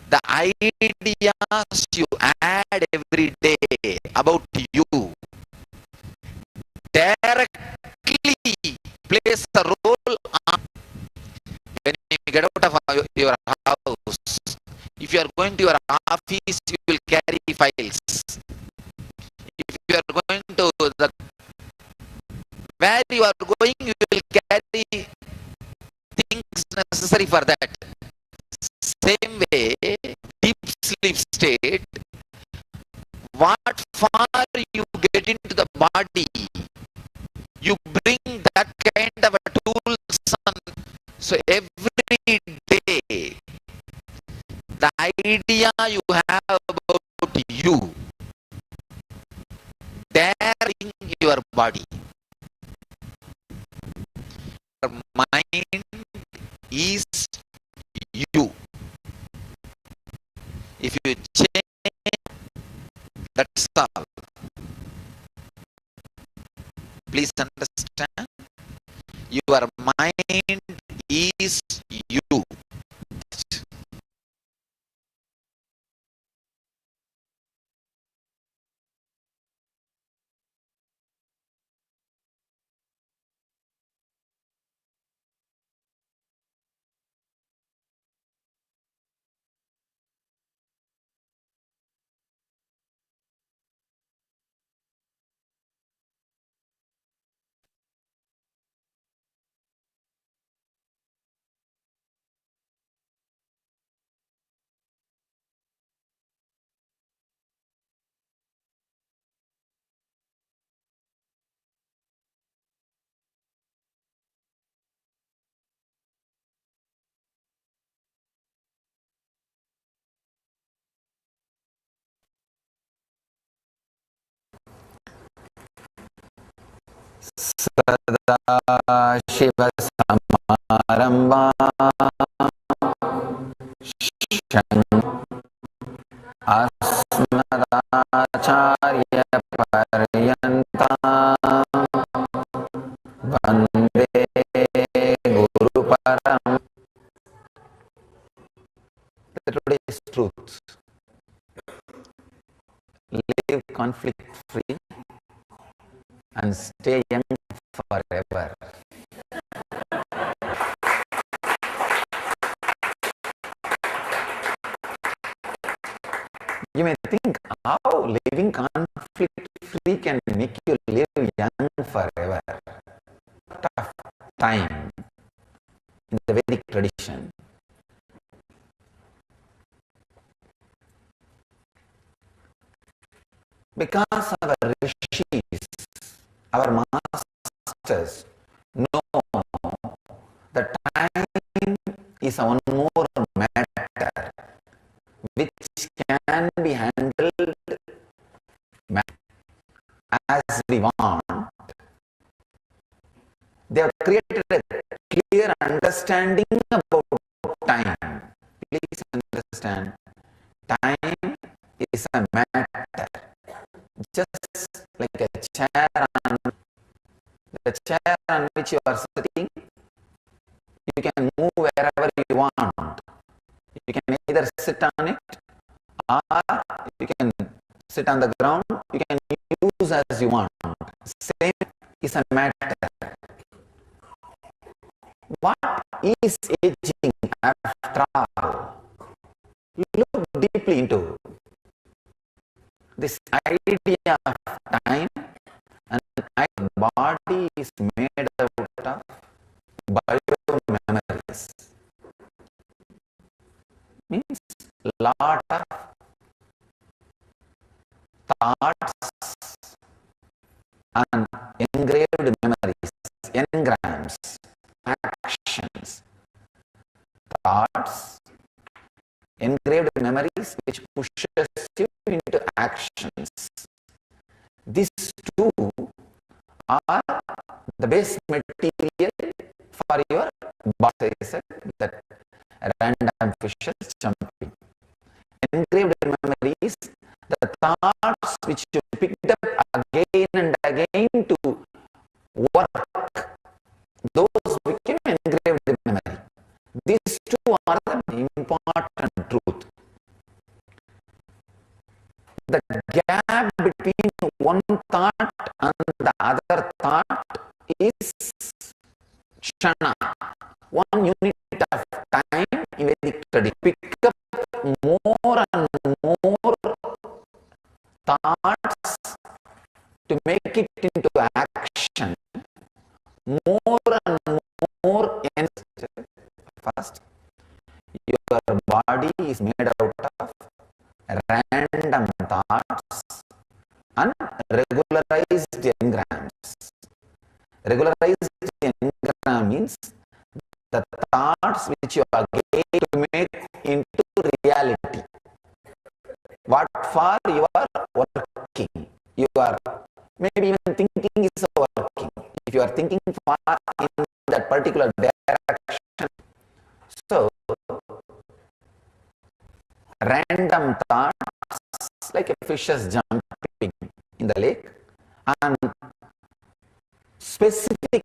the ideas you add every day about you directly plays a role on when you get out of your house. If you are going to your office, you will carry files. If you are going to the where you are going, you will carry things necessary for that. Same way, deep sleep state, what far you get into the body, you bring that kind of a tools on. So every day, the idea you have about you, there in your body. Your mind is you. If you change, that's all. Please understand, your mind is you. Sadaशिवसमारम्भा अस्मदाचार्यपर्यन्ता वन्दे गुरुपरम्. Today's truth: live conflict free and stay young forever. You may think how living conflict free can make you live young forever. Tough time in the Vedic tradition. Because our rishis, our masters, know the time is one more matter which can be handled as we want. They have created a clear understanding about time. Please understand, time is a matter. Just like a chair on which you are sitting, you can move wherever you want. You can either sit on it or you can sit on the ground. You can use as you want. Same is a matter. What is aging after all? Look deeply into this idea of time, and our body is made out of bio-memories. Means lot of thoughts and engraved memories, engrams, actions, thoughts, engraved memories which pushes you into actions. These two are the base material for your body. That random fishes jumping. Engraved memories, the thoughts which you picked up again and again to work, those became engraved memory. These two are the important truth. kshana, 1 unit of time in Vedic tradition. Pick up more and more thoughts to make it into action. More and more energy. First, your body is made out of random thoughts and regularized engrams. Regularized engram means the thoughts which you are going to make into reality. What for you are working. You are maybe even thinking is working. If you are thinking far in that particular direction. So, random thoughts like a fish is jumping in the lake, and specific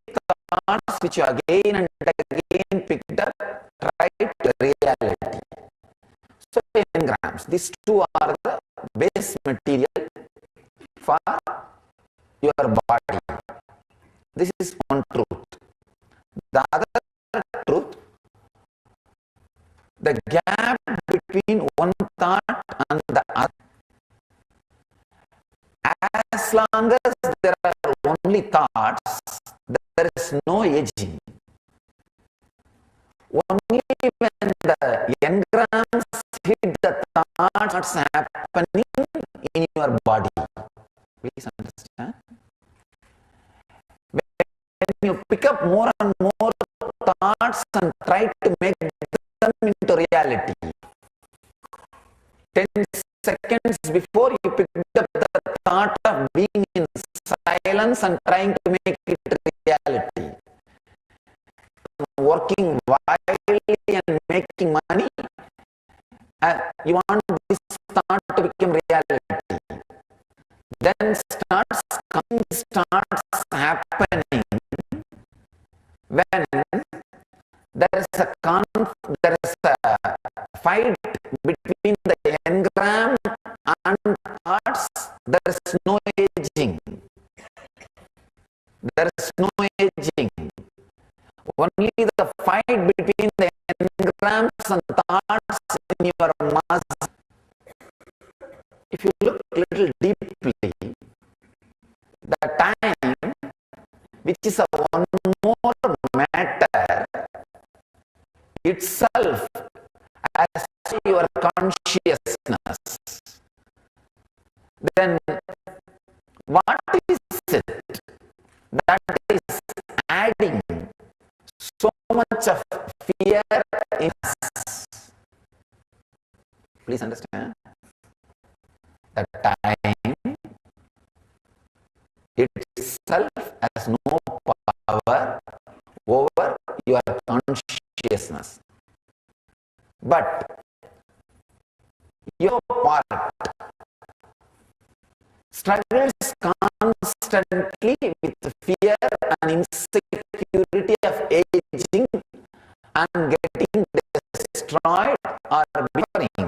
thoughts which you again and again picked up, tried to reality. So engrams, these two are the base material for your body. This is one truth. The other truth, the gap between one thought and the other, as long as there are only thoughts, there is no aging. Only when the engrams hit the thoughts happening in your body. Please understand. When you pick up more and more thoughts and try to make them into reality, 10 seconds before you picked up the thought of being in silence and trying to make it reality, working wildly and making money, you want this thought to become reality. Then starts happening when there is a fight between the engram and thoughts. There is no aging. There is no aging. Only the fight between the engrams and thoughts in your muscle. If you look a little deeply, the time which is a one more matter itself as your consciousness, then what is it that is adding so much of fear in us? Please understand. The time itself has no power over your consciousness. But your part struggles constantly with fear and insecurity of aging and getting destroyed or suffering.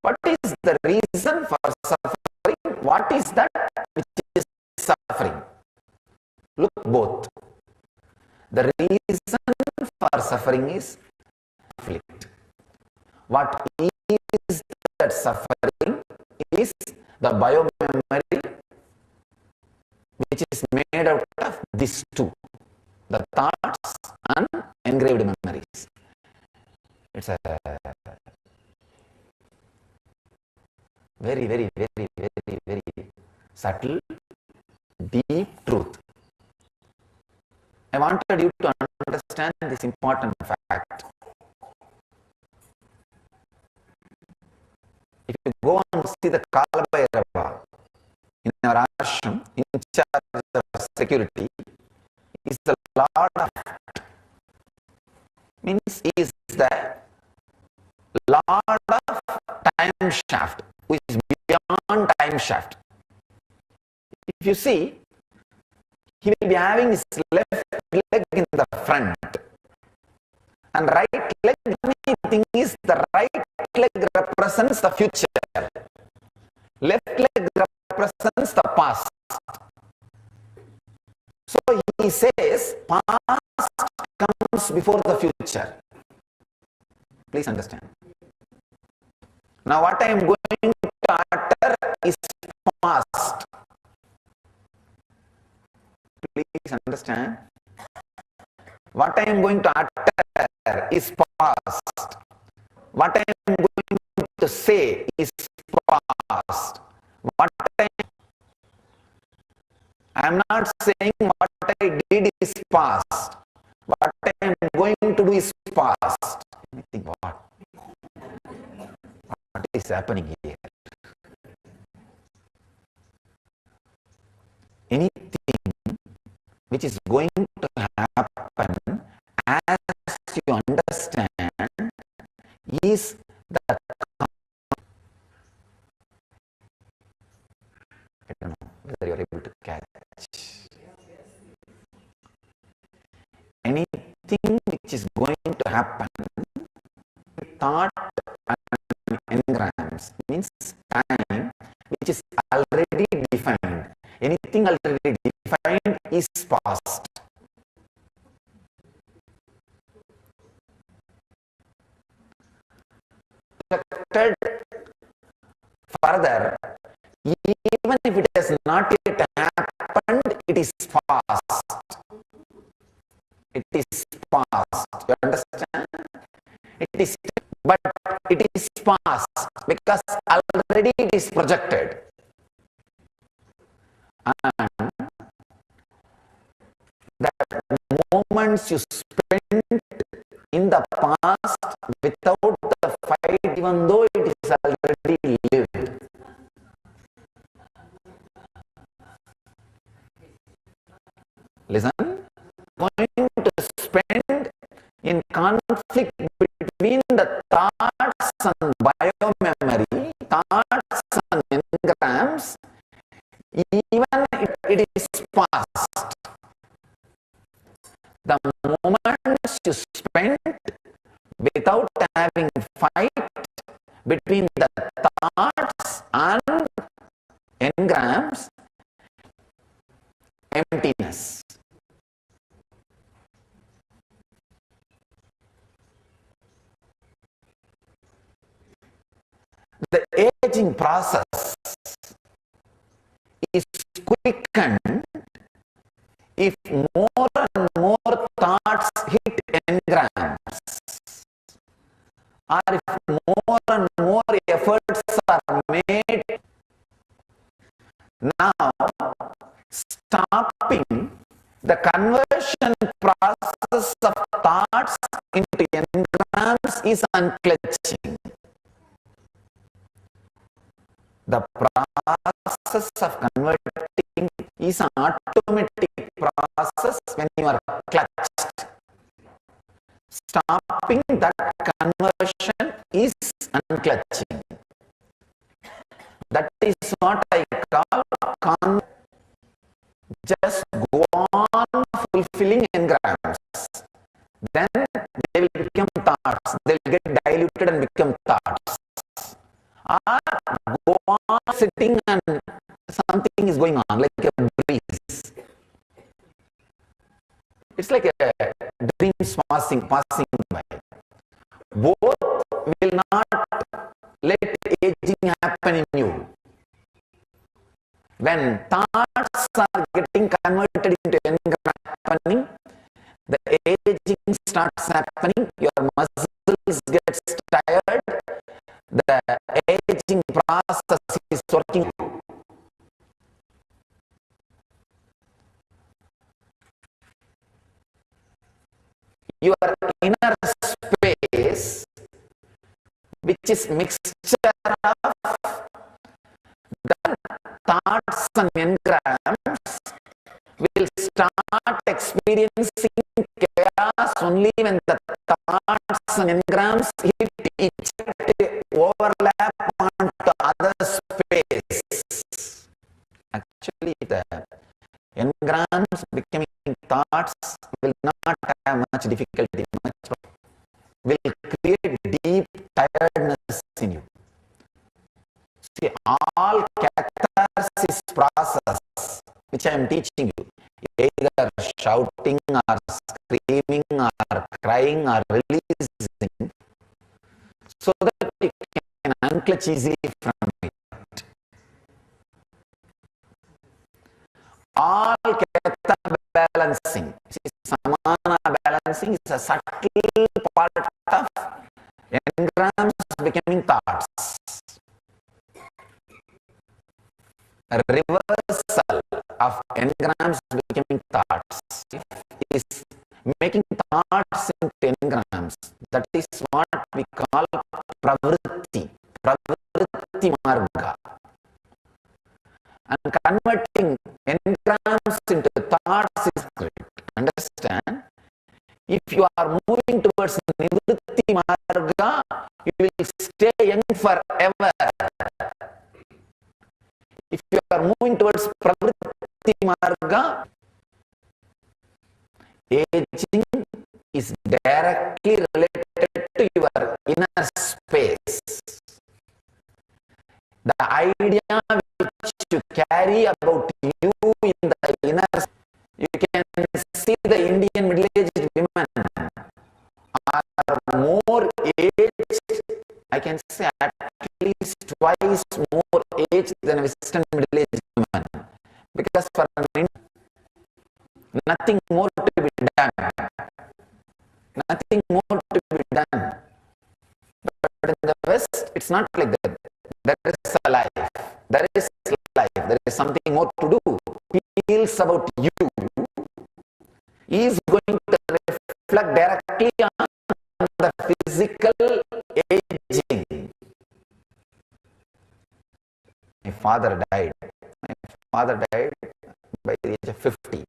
What is the reason for suffering? What is that which is suffering? Look both. The reason for suffering is conflict. What is that suffering is the biomemory which is made out of these two, the thoughts and engraved memories. It's a very, very, very, very, very subtle, deep truth. I wanted you to understand this important fact. If you go and see the Kala Bhairava in our ashram, in charge of security, is the Lord of, means he is the Lord of time shaft, who is beyond time shaft. If you see, he will be having his left leg in the front and right leg. The only thing is the right leg represents the future, left leg represents the past. So he says past comes before the future. Please understand. Now what I am going to utter is past. Please understand. What I am going to utter is past. What I am going to say is past. I am not saying what I did is past. What I am going to do is past. I think what is happening here? Anything which is going to happen as you understand is the I don't know whether you are able to catch. Anything which is going to happen, thought and engrams means time which is already defined. Anything already defined is past. Further, even if it has not yet happened, it is past. It is past. You understand? It is, but it is past because already it is projected. And the moments you spent in the past without the fight, even though it is already lived. Listen, going to spend in conflict between the thoughts and biomemory, thoughts and engrams, even if it is past. The moments you spend without having fight between the thoughts and engrams, emptiness. The aging process is quickened if more and more thoughts hit engrams, or if more and more efforts are made. Now, stopping the conversion process of thoughts into engrams is unclutching. The process of converting is an automatic process when you are clutched. Stopping that conversion is unclutching. That is what I call just go on fulfilling engrams. Then they will become thoughts. They will get diluted and become thoughts. Or go on sitting and something is going on like a breeze. It's like a dreams passing by. Both will not let aging happen in you. When thoughts are getting converted into engram, the aging starts happening, your muscles get tired, the aging process is working. Your inner space, which is mixture of the thoughts and engrams, will start experiencing chaos only when the thoughts and engrams hit each other, overlap onto other space. Actually, the engrams becoming thoughts will not have much difficulty, will create deep tiredness in you. See, all catharsis process which I am teaching you, either shouting or screaming or crying or releasing, so that you can unclutch easily from it. All keta balancing, samana balancing is a subtle part of engrams becoming thoughts. A reversal of engrams becoming thoughts is making thoughts into engrams. That is what we call pravritti marga. And converting engrams into thoughts is great. Understand? If you are moving towards nivritti marga, you will stay young forever. If you are moving towards pravritti marga, aging is directly related to your inner space. The idea which you carry about you in the inner, you can see the Indian middle-aged women are more aged, I can say at least twice more aged than Western middle-aged women, because for nothing more to be done. Nothing more to be done. But in the West, it's not like that. There is a life. There is life. There is something more to do. He feels about you. He is going to reflect directly on the physical aging. My father died. My father died by the age of 50.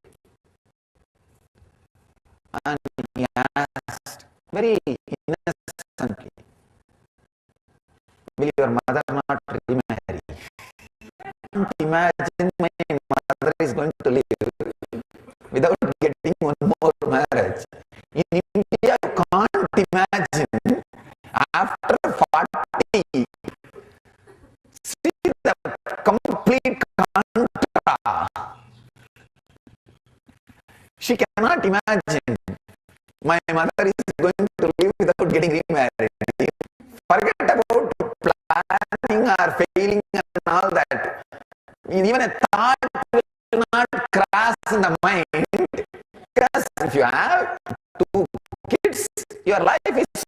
And he asked very innocently, will your mother not remarry? Imagine my mother is going to live without getting one more marriage. In India, you can't imagine after 40. See the complete contrast. She cannot imagine my mother is going to live without getting remarried. Forget about planning or failing and all that. Even a thought will not cross in the mind, because if you have 2 kids, your life is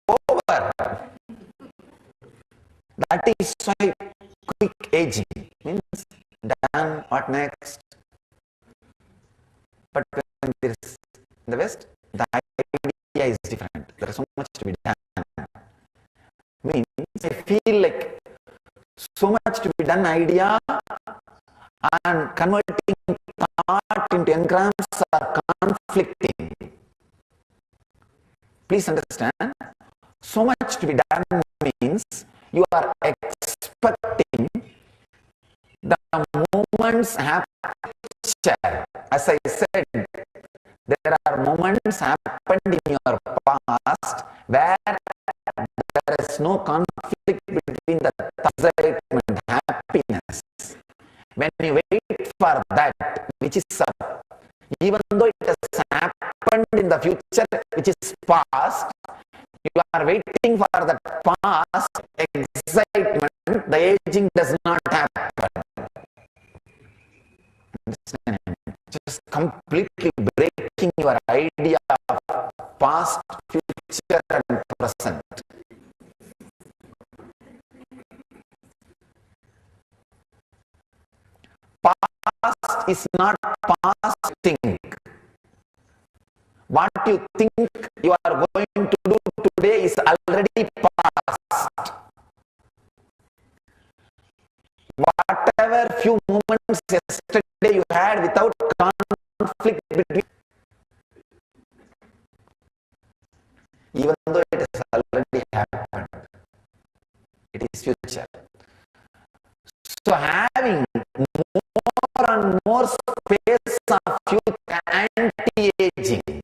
over. That is why quick aging means done, what next? But when there is in the West, the idea is different. There is so much to be done. Means I feel like so much to be done idea and converting thought into engrams are conflicting. Please understand, so much to be done means you are expecting the moments happen. As I said, there are moments happened in your past where there is no conflict between the excitement, happiness. When you wait for that, which is even though it has happened in the future, which is past, you are waiting for that past excitement, the aging does not happen. Understand? Just completely breaking your idea of past, future and present. Past is not past thing. What you think you are going to do today is already past. Whatever few moments yesterday you had without conflict between, even though it has already happened, it is future. So having more and more space of future anti-aging.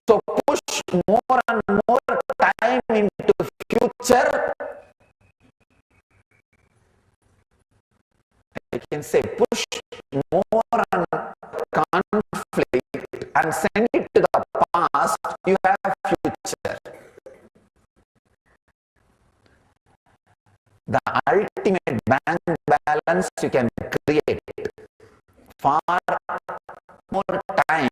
So push more and more time into future. I can say push more and the ultimate bank balance you can create. Far more time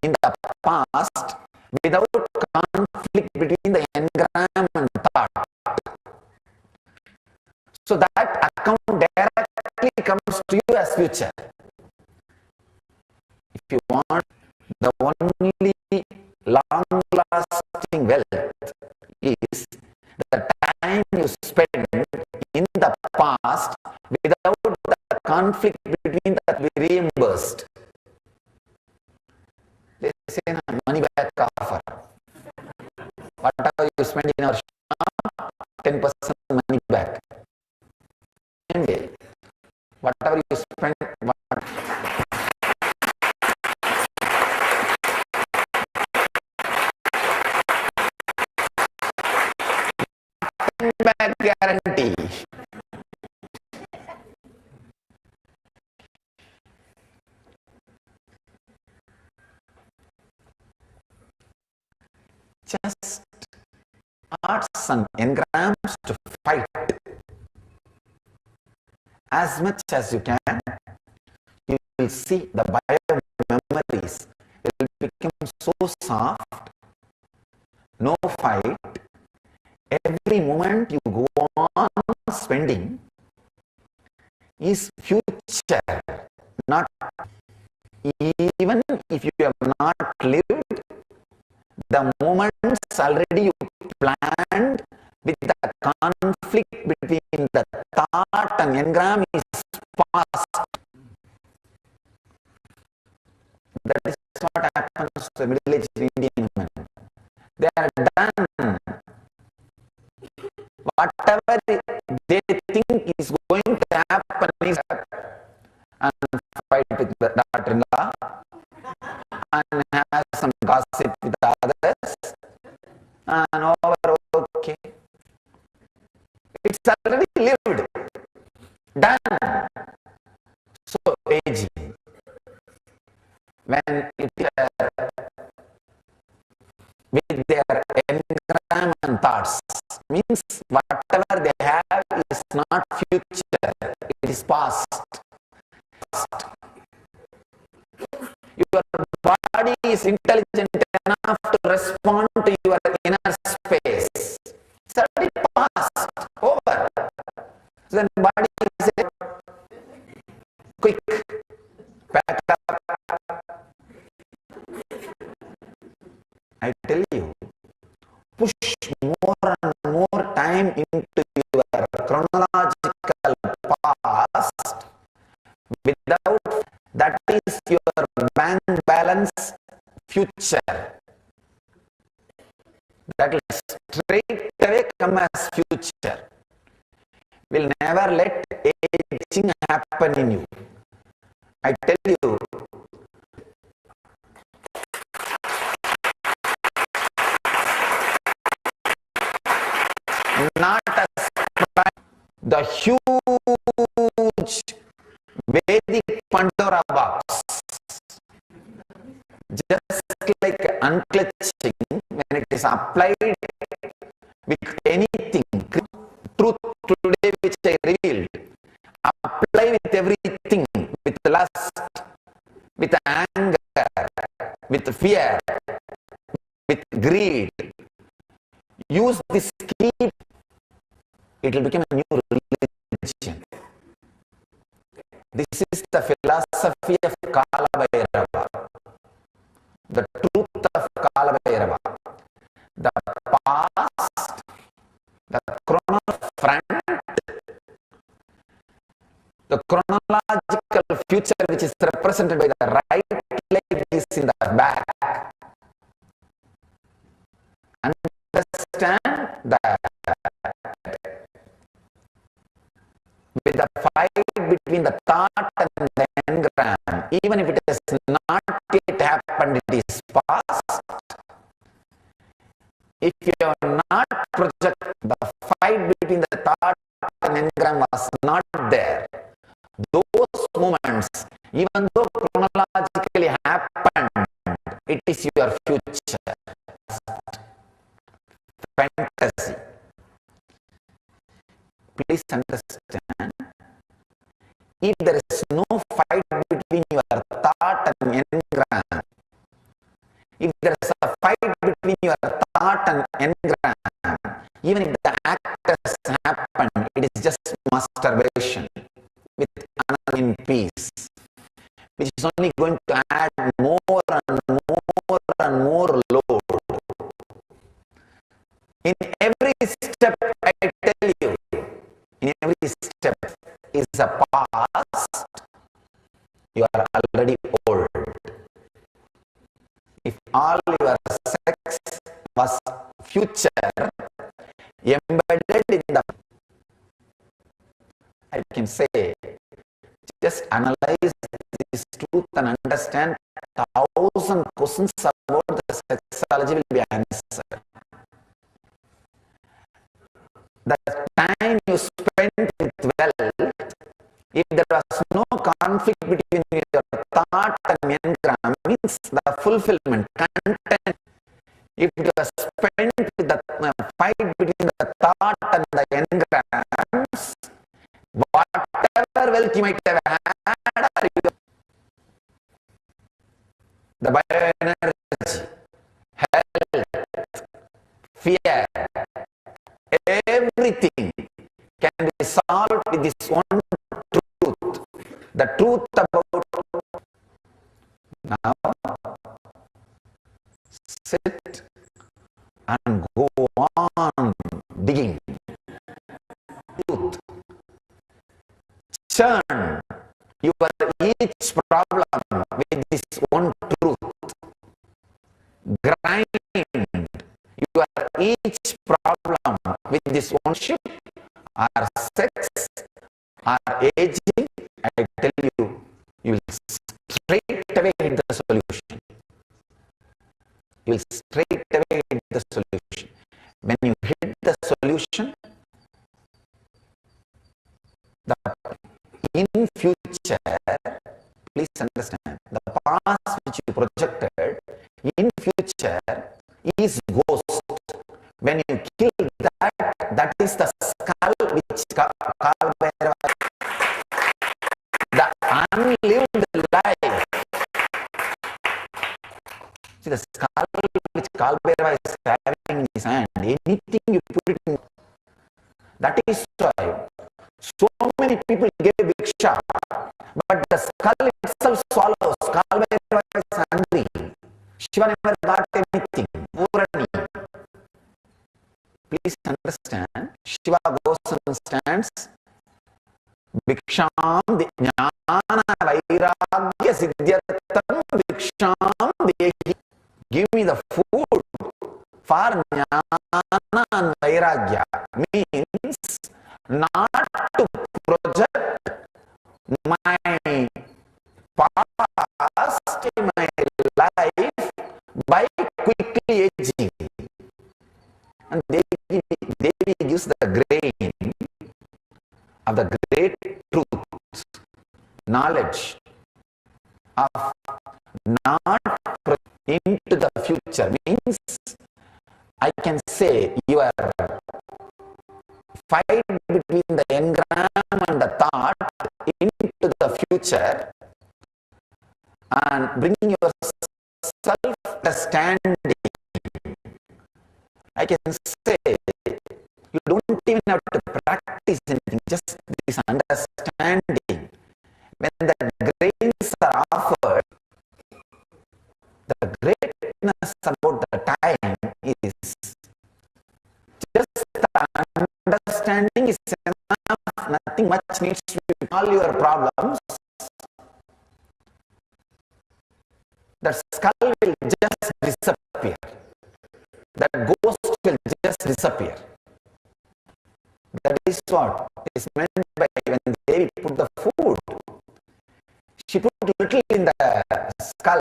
in the past without conflict between the engram and thought. So that account directly comes to you as future. If you want the only long-lasting wealth is the time you spend in the past without the conflict between that we reimbursed. They say money back offer. Whatever you spend in our shop, 10% money back. Anyway, whatever you spend, back guarantee. Just arts and engrams to fight as much as you can. You will see the bio memories will become so soft. No fight. Every moment you go on spending is future, not even if you have not lived, the moments already you planned with the conflict between the thought and engram is past. That is what happens to the middle-aged Indian women. They are done. Whatever they think is going to happen is and fight with the daughter-in-law and have some gossip with the others and over, okay. It's already lived, done. So aging, when it with their engram and thoughts, means whatever they have is not future, it is past. Your body is intelligent enough to respond to your inner space. It's already past, over. So then body is quick, back up. I tell you, push more and more time into your chronological past without that is your bank balance future. That will straight away come as future. Will never let aging happen in you. I tell you, not as the huge Vedic Pandora box, just like unclutching, when it is applied with anything, truth today which I revealed, apply with everything, with lust, with anger, with fear, with greed. Use this key, it will become a new religion. This is the philosophy of Kala Bhairava, the truth of Kala Bhairava. The past, the front, the chronological future which is represented by the right leg is in the back. Understand that with the fight between the thought and the engram, even if it has not yet happened, it is past. If you have not projected, the fight between the thought and engram was not there, those moments, even though chronologically happened, it is your future. Fantasy. Please Please understand, if there is no fight between your thought and engram, if there is a fight between your thought and engram, even if the act has happened, it is just masturbation with another in peace, which is only going to add more and more and more load. In every step, I tell you, in every step is a past, you are already old. If all your sex was future embedded in the, I can say, just analyze this truth and understand 1,000 questions about the sexology will be answered. The time you spent with wealth, if there was no conflict between your thought and engram, means the fulfillment, content. If you have spent with the fight between the thought and the engrams, whatever wealth you might have had, the bioenergy, health, fear, everything can be solved with this one truth. The truth about now. Sit and go on digging. Truth. Churn your each problem with this one truth. Grind your each problem with this one ship, or sex, or aging. I tell you, you will straight away hit the solution. You will straight away hit the solution. When you hit the solution, in future, please understand, the past which you projected, in future is ghost. When you kill that, that is the skull which the unlived life. See, the skull which Kalbhairava is having in his hand, anything you put it in, that is why so many people gave Viksha, but the skull itself swallows. Kalbhairava is hungry. Shiva never got anything. Purani. Please understand, Shiva goes and stands, Viksham Jnana Vairagya Siddhyatam Viksham Dehi. Give me the food for Jnana and Vairagya. Means not to project my past in my life by quickly aging. And Devi gives the grain of the great truth, knowledge of not into the future. Means I can say your fight between the engram and the thought into the future and bringing your self-understanding. I can say you don't even have to practice anything, just this understanding. When the grains are offered, the greatness about the time is just the understanding is enough, nothing much needs to be all your problems. The skull will just disappear. That ghost will just disappear. That is what is meant by when Devi put the food. She put little in the skull.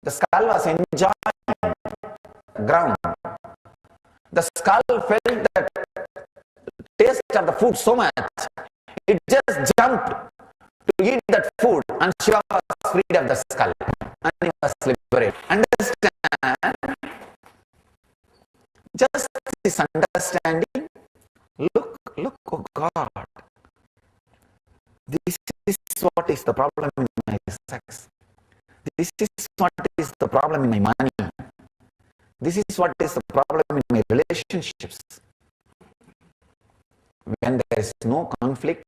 The skull was enjoying the ground. The skull felt the taste of the food so much, it just jumped to eat that food, and Shiva was freed of the skull and he was liberated. Understand? Just this understanding. Look is the problem in my sex. This is what is the problem in my money. This is what is the problem in my relationships. When there is no conflict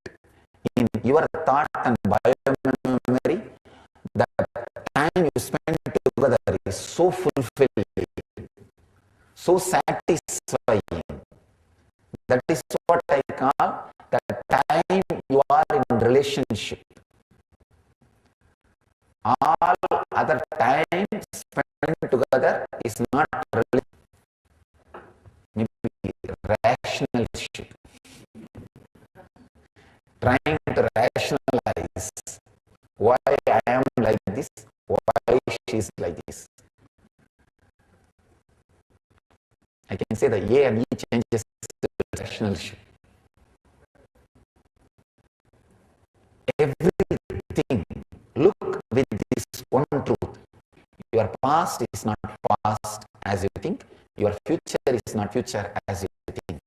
in your thought and biomemory, the time you spend together is so fulfilling, so satisfying. That is what I call the time you are in relationship. All other time spent together is not really maybe rationalship. Trying to rationalize why I am like this, why she is like this. I can say the A and E changes to rationalship. Everything, look with this one truth. Your past is not past as you think. Your future is not future as you think.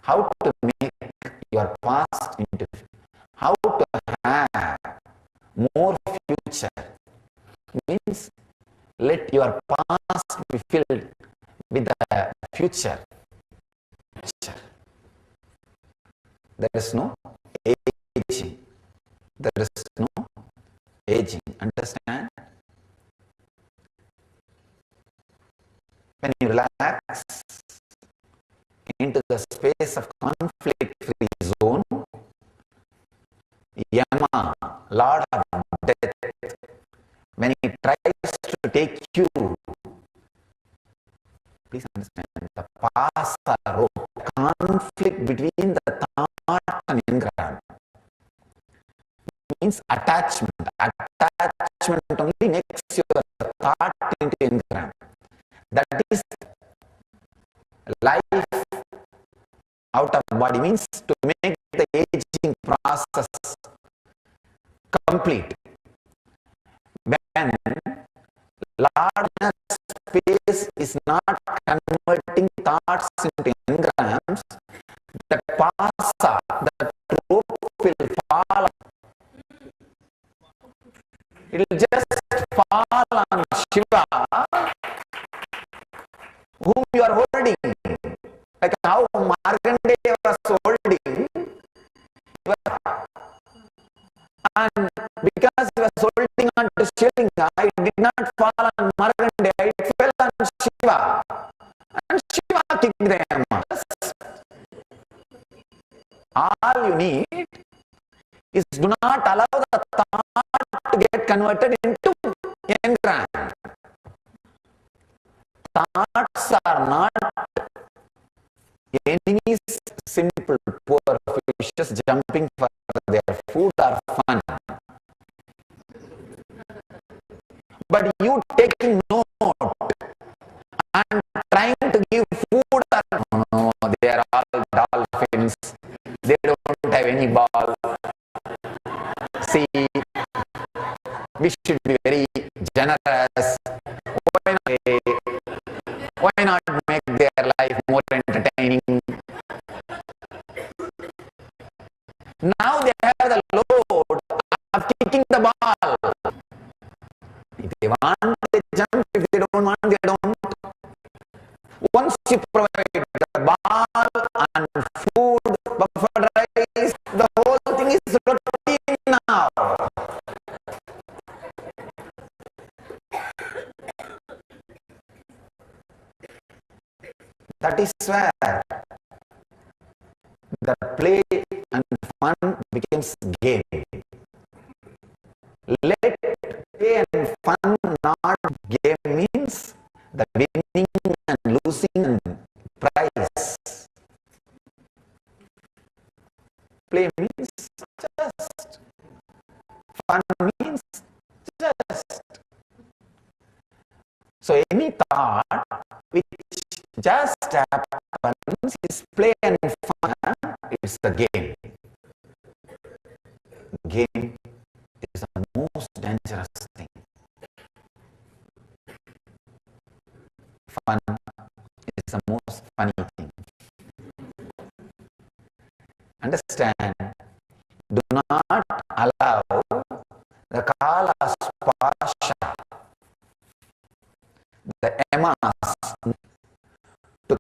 How to make your past into, how to have more future means let your past be filled with the future. There is no aging. There is no aging. Understand? When you relax into the space of conflict-free zone, Yama, Lord of Death, when he tries to take you, please understand, the pasa rope, conflict between the thought and engram means attachment. Attachment only makes your thought into engram. That is life out of body, means to make the aging process complete. When largeness space is not converting thoughts into engrams, the pasa, the rope will fall. It will just fall on Shiva, whom you are holding. Like how Markandeya was holding, and because he was holding on to Shivalinga, it did not fall on Markandeya, it fell on Shiva, and Shiva kicked them. All you need is do not allow the thought to get converted into engram. Thoughts are not enemies, simple poor fishes jumping for their food or fun. But you taking note and trying to give food or no, they are all dolphins. They don't have any ball. See, we should be very generous. Why not make their life more entertaining? Now they have the load of kicking the ball. If they want, they jump. If they don't want, they don't. Once you provide the ball and food, buffet rice, the whole thing is routine now. That is where the play and fun becomes game. Let play and fun not game means the winning and losing and prize. Play means just. Fun means just. So any thought which just happens is play and fun. It's a game. Game is the most dangerous thing. Fun is the most funny thing. Understand? Do not allow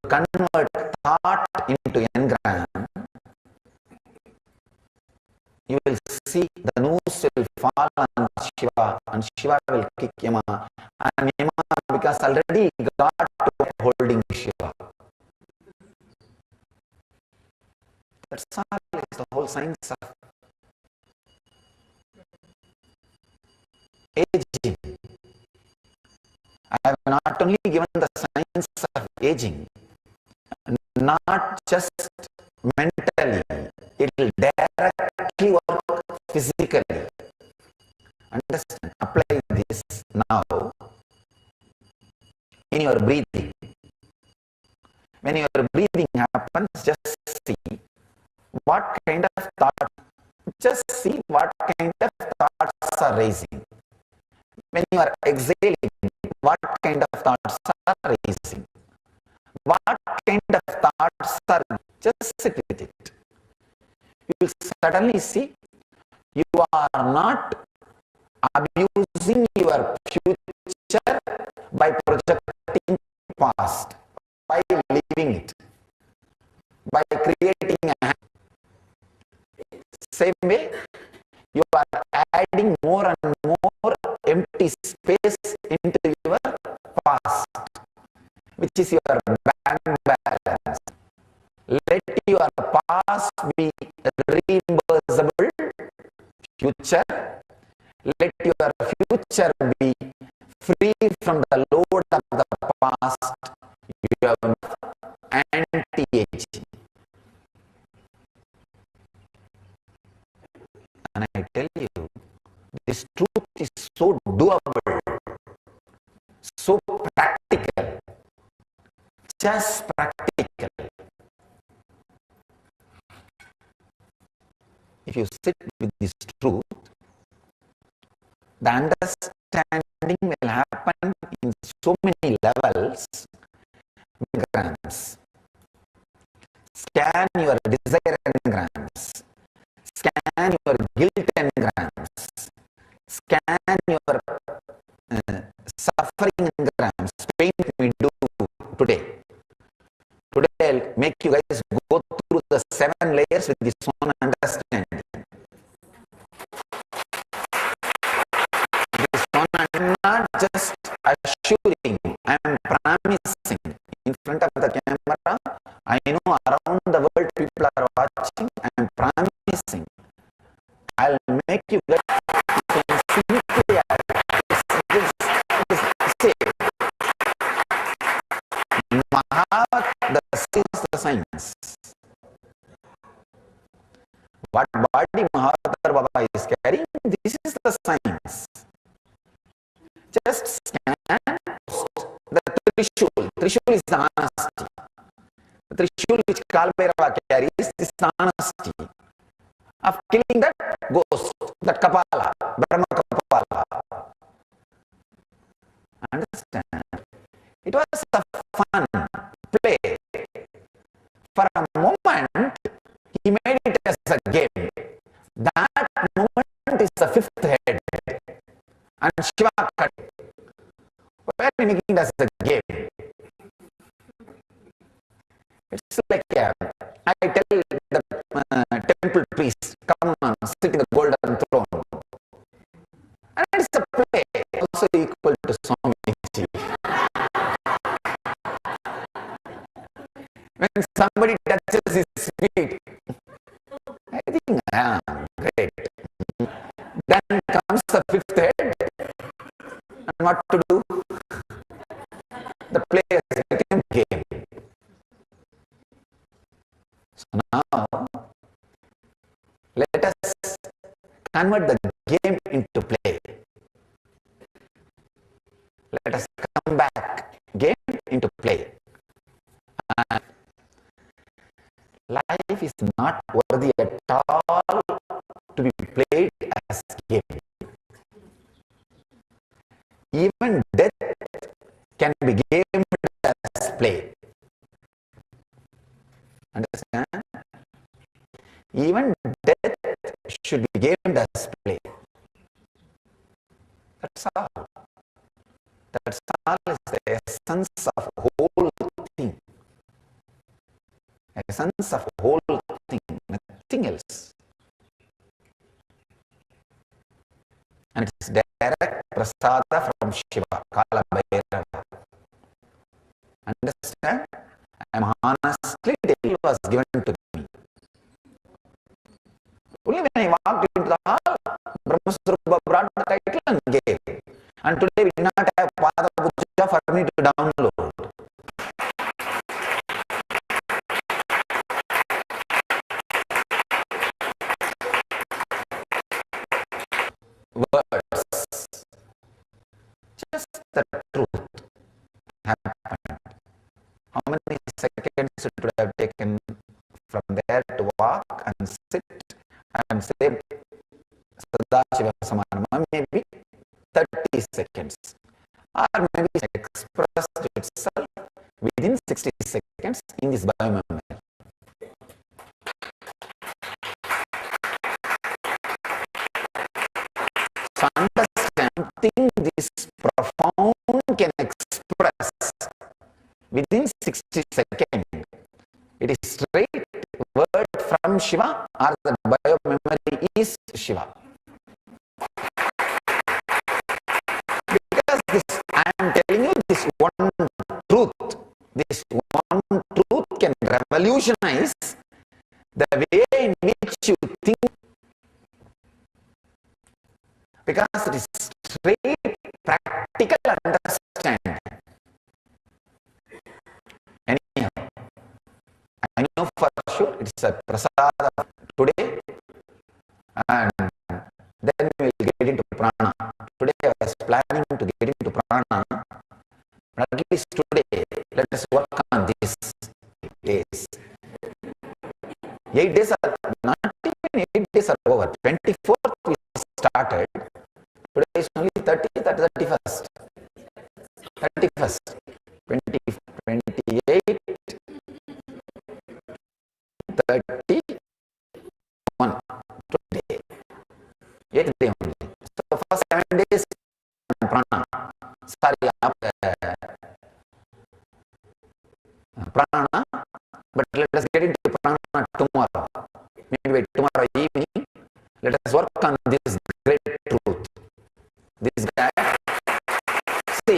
convert thought into engram, you will see the noose will fall on Shiva and Shiva will kick Yama, and Yama, because already got to holding Shiva. That's all is the whole science of aging. I have not only given the science of aging, not just mentally, it will directly work physically. Understand? Apply this now in your breathing. When your breathing happens, just see what kind of thought, just see what kind of thoughts are raising. When you are exhaling, what kind of thoughts are raising? What kind of thoughts are, just sit with it. You will suddenly see you are not abusing your future by projecting past, by leaving it, by creating a same way you are adding more and more empty space into your past, which is your bank balance. Let your past be reimbursable future. Let your future be free from the load of the past. You have anti-aging. And I tell you, this truth is so doable, so practical, just practical. If you sit with this truth, the understanding will happen in so many levels. Engrams. Scan your desire engrams. Scan your guilt engrams. Scan your suffering engrams. Pain we do today. Today I'll make you guys go through the 7 layers with this one understanding. This one I'm not just assuring, I am promising in front of the camera. I know around the world people are watching. I am promising. I'll make you guys simply say the science. What body Mahavatar Baba is carrying, this is the science. Just scan the Trishul. Trishul is the honesty. The Trishul which Kalbhairava carries is the honesty of killing that ghost, that Kapala, Brahma Kapala. Understand? It was a fun play. For a moment, he made it as a game. That moment is the 5th head. And Shiva cut it. Why are we making it as a game? It's like I tell the temple priest, come on, sit in the golden throne. And it's a play, also equal to Swamiji. When somebody touches his feet, I think, great. Then comes the 5th head, and what to do? The play has become game. So now, let us convert the game into play. Let us come back, game into play. And life is not worthy at all to be played as game. Even death can be gamed as play. Understand? Even death should be gamed as play. That's all. That's all is the essence of whole thing. essence of whole thing, nothing else. And it's direct prasada from Shiva, Kala Bhairava. Understand? I am honestly telling you, was given to me. Only when I walked into the hall, Brahmasrupa brought the title and gave. And today we do not have Pada Puja for me to download. Words. Just the truth happened. How many seconds it would have taken from there to walk and sit and say Sadashiva Samanama? Maybe 30 seconds. Or maybe expressed itself within 60 seconds in this biomemory. So understanding this profound can express within 60 seconds. It is straight word from Shiva, or the biomemory is Shiva. Because this, I am telling you, this one truth can revolutionize the way in which you think. Because it is straight practical understanding. Anyhow, I know for sure it's a prasada today, and then we will get into prana. Today I was planning to get into prana, but at least today let us work on these 8 days. 8 days are not even 8 days are over. 24th we started. Today is only 30th or 31st. 31st. 20, 28, 31 today. 8th day only. So first 7 days prana. Sorry, prana. But let us get into prana tomorrow. Maybe tomorrow evening. Let us work on this great truth. This guy. See,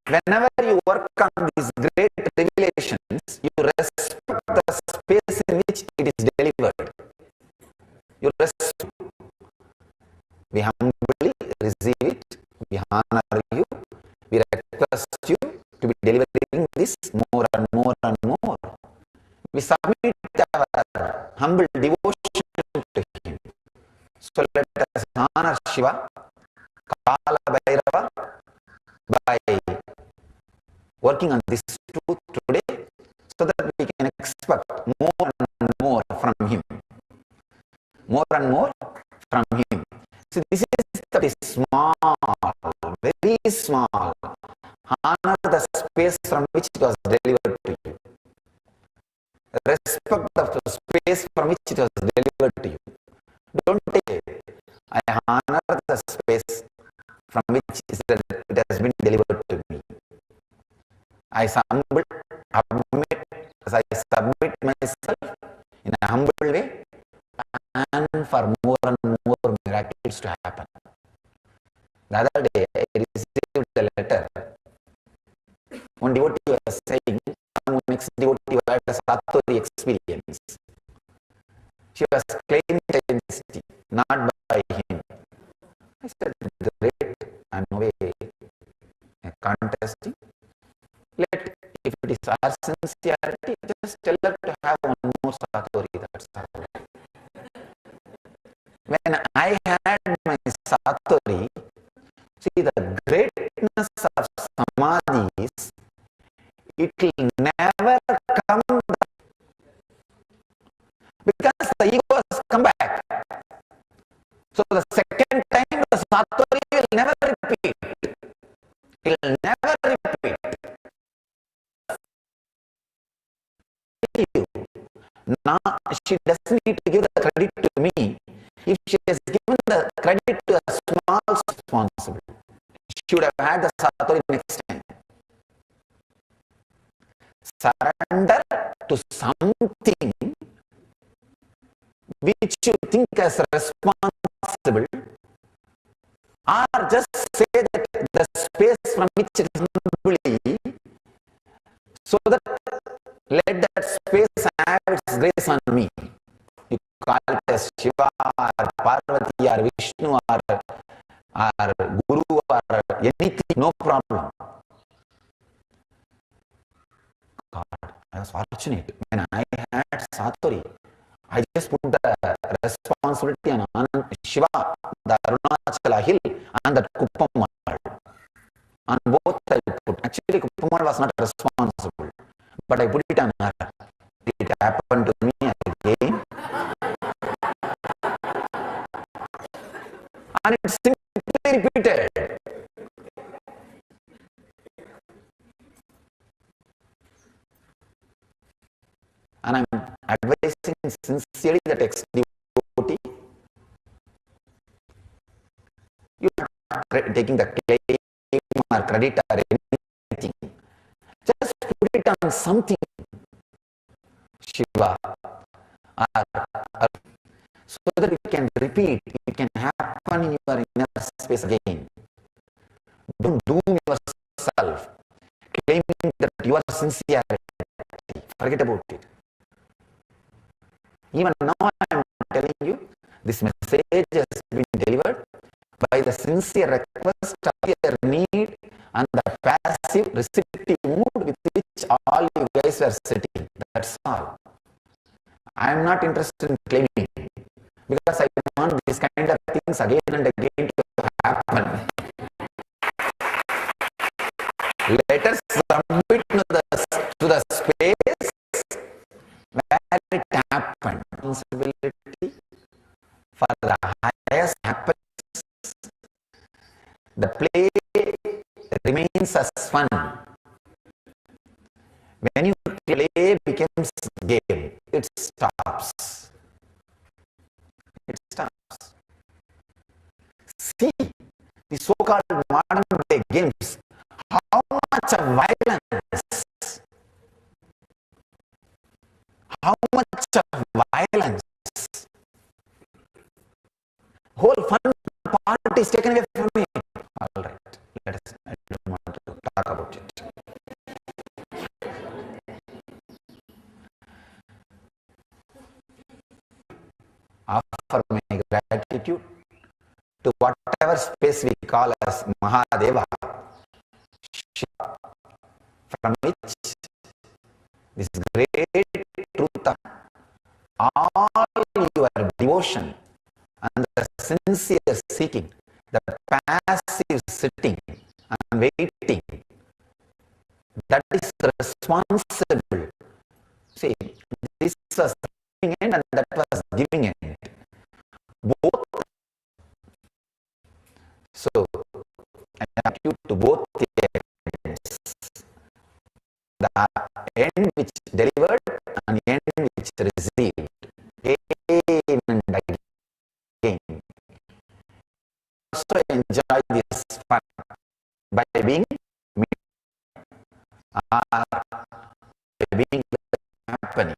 whenever you work on these great revelations, you respect the space in which it is delivered. You respect. We humbly receive it. We honor you. We request you to be delivering this more and more and more. We submit our humble devotion to Him. So let us honor Shiva, Kala Bhairava, by working on this truth today, so that we can expect more and more from Him. More and more from Him. So this is the small, very small. Honor the space from which it was delivered to you. Respect the space from which it was delivered to you. Don't take it. I honor the space from which it has been delivered to me. I submit myself in a humble way, and for more and more miracles to happen. The other day I received a letter. One devotee was saying, some next devotee had a Satori experience. She was claiming intensity, not by him. I said, great, I'm no way contesting. If it is our sincerity, just tell her to have one more Satori, that's all. When I had my Satori, see, the greatness of samadhis, it will never come because the ego has come back. So the second time the Satori will never repeat. It will never repeat. Now she doesn't need to give the credit to me. If she has given the credit to a small responsible, she would have had the Satori next time. Surrender to something which you think as responsible, or just say that the space from which it is humbly, so that let that space have its grace on me. You call it as Shiva or Parvati or Vishnu or Guru or anything, no problem. God, I was fortunate when I had Satori. I just put the responsibility on Shiva, the Arunachala hill, and that Kuppamal. On both I put. Actually, Kuppamal was not responsible, but I put it on her. It happened to me again. And it's simply repeated. And I'm advising sincerely that ex-devotee, you are not taking the claim or credit or anything. Just put it on something, Shiva, so that it can repeat, it can happen in your inner space again. Don't doom yourself, claiming that you are sincere. Forget about it. Even now I am telling you, this message has been delivered by the sincere request of your need and the passive receptive mood with which all you guys were sitting. That's all. I am not interested in claiming, because I want these kind of things again and again to happen. Let us submit to the space where it happened. Responsibility for the highest happiness. The play remains as fun. When you play becomes game, it stops. It stops. See, the so-called modern day games, how much of violence, how much of violence, whole fun part is taken away from me. All right, let us, I don't want to talk about it. Offer my gratitude to whatever space we call as Mahadeva, Shiva, from which this great truth of all your devotion and the sincere seeking, the passive sitting and waiting, that is responsible. See, this was giving end and that was giving end. Both. So, I thank you to both the ends. The end which delivered and the end which received. Again and again. Also enjoy this fun by being me or by being happening.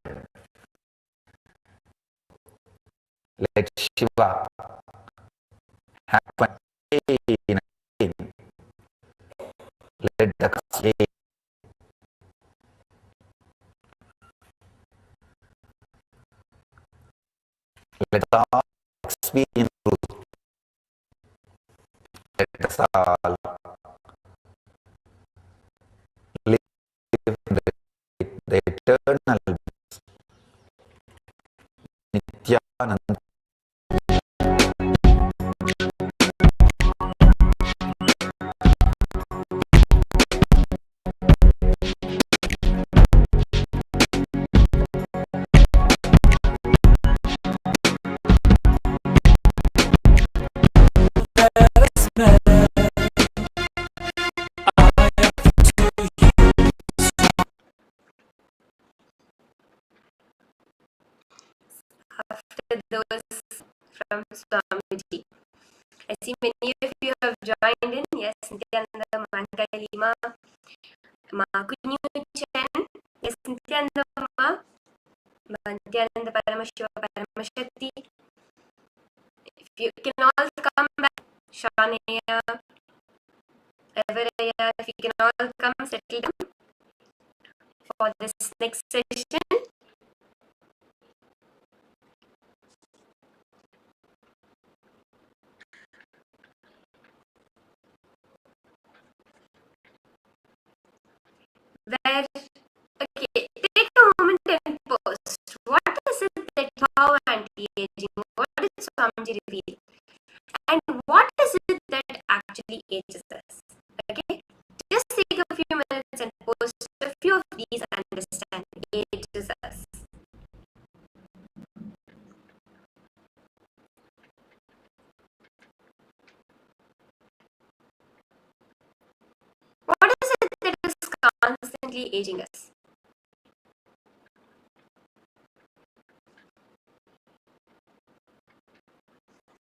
Let Shiva happen again. Let the change. Let us all experience truth. Let us all live the eternal Nityananda. After those from Swamiji, I see many of you have joined in. Yes, Nityananda, Mankai Lima, Ma Kunyu Chen. Yes, Nityanandama, Nityananda Paramashiva Paramashakti. If you can all come back, Shaneya, Everaya, if you can all come settle down for this next session. Where, okay, take a moment and pause. What is it that how anti-aging? What did Swamiji reveal? And what is it that actually ages us? Okay, just take a few minutes and post a few of these and understand ages us. What is it that is constantly aging us?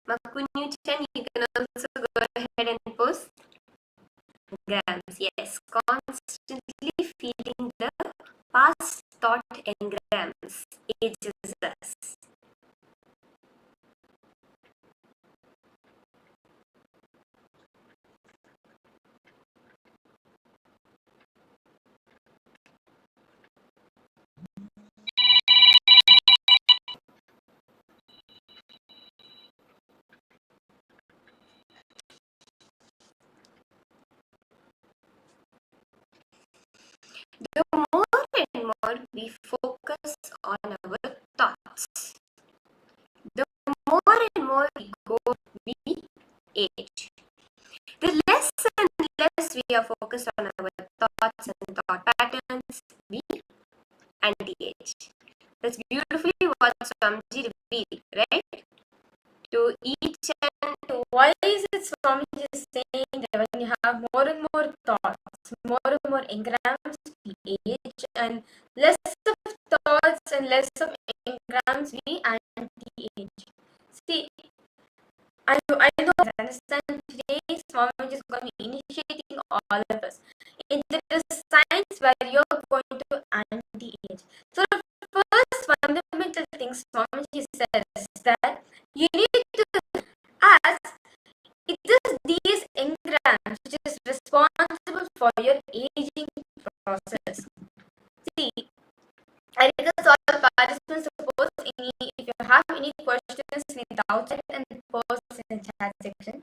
Makunyuchan, you can also go ahead and post grams. Yes, constantly feeding the past thought engrams ages us. The more and more we focus on our thoughts, the more and more we age. The less and less we are focused on our thoughts and thought patterns, we anti-age. That's beautifully what Swamiji revealed, right? To each and Why is it Swamiji is saying that when you have more and more thoughts, more and more engrams, we age, and less of thoughts and less of engrams, we anti-age? See, I know, I understand today Swamiji is going to be initiating all of us into the science where you're going to anti-age. So the first fundamental thing Swamiji says is that you need to ask, it is these engrams which is responsible for your aging process. See, I request all participants to post if you have any questions, any doubts, and post in the chat section.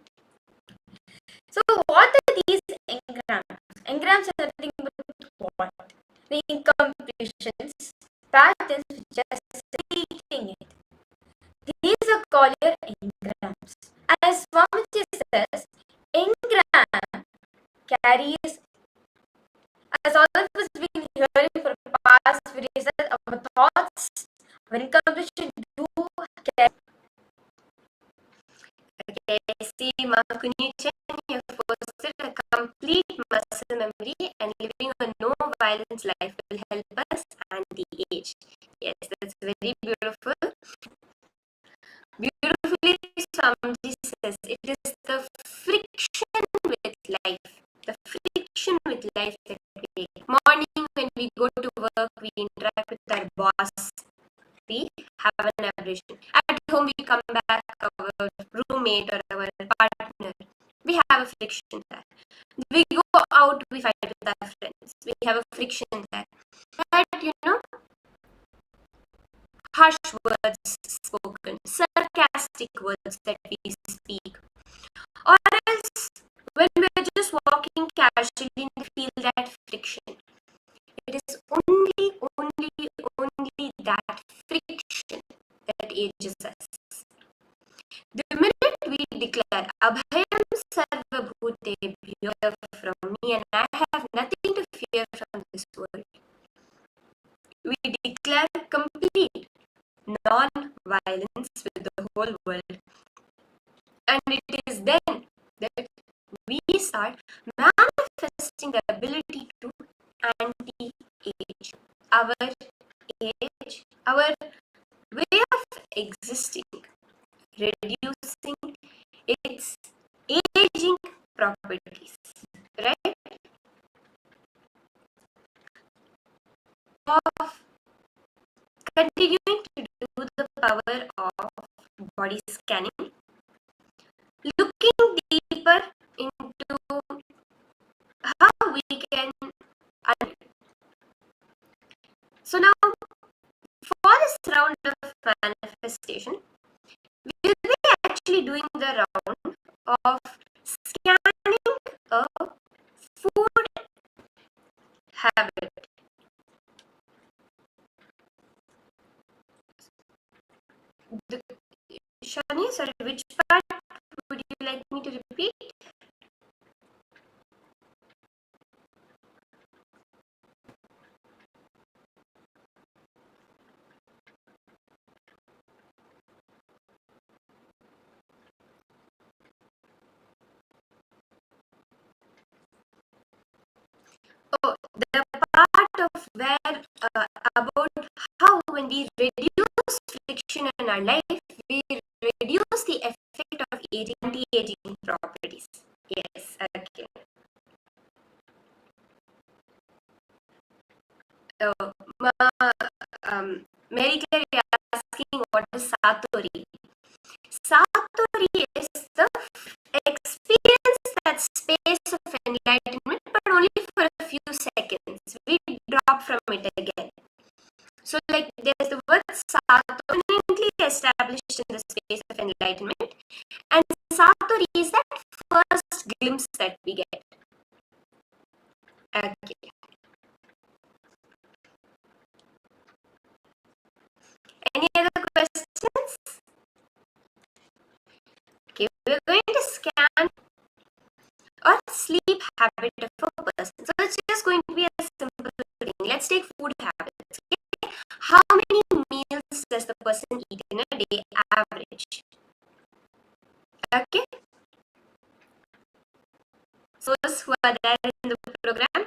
So, what are these engrams? Engrams are nothing but what? The incompletions, patterns which are stating it. These are called your engrams. As Swamiji says, engram carries, as all of us been hearing for the past few days, that our thoughts, our incompletion do carry. Okay, see, Makunyuchan, you have posted a complete muscle memory and living a no violence life will help us anti-age. Yes, that's very beautiful. Beautifully, Swamiji says it is the friction with life. The friction with life that we take. Morning when we go to work, we interact with our boss. We have an aberration. At home, we come back, our roommate or our partner. We have a friction there. We go out, we fight with our friends. We have a friction there. But harsh words spoken, sarcastic words that we speak. Or else, when we're just walking casually and feel that friction, it is only that friction that ages us. The minute we declare Abhayam Sarva Bhutebhyo from me and I have nothing to fear from this world, we declare complete non-violence with the whole world. And it is then that we start manifesting the ability to anti-age. Our age, our way of existing, reducing its aging properties, right? of continuing to do the power of body scanning, looking deeper into how we can. So now, for this round of manifestation, we'll be actually doing the round of scanning a food habit. Shani, sorry, which part would you like me to repeat? Oh, the part of where about how when we reduce friction in our life, we reduce the effect of anti-aging properties. Yes, okay. So, Mary Claire, you're asking what is Satori? Satori is the experience that space of enlightenment, but only for a few seconds. We drop from it again. So, like, there's the word Satori permanently established in the space of enlightenment, and Satori is that first glimpse that we get. Okay. Any other questions? Okay, we're going to scan or sleep habit of a person. So it's just going to be a simple thing. Let's take food habits. Okay? How many meals does the person eat in a day average? Okay. So those who are there in the program.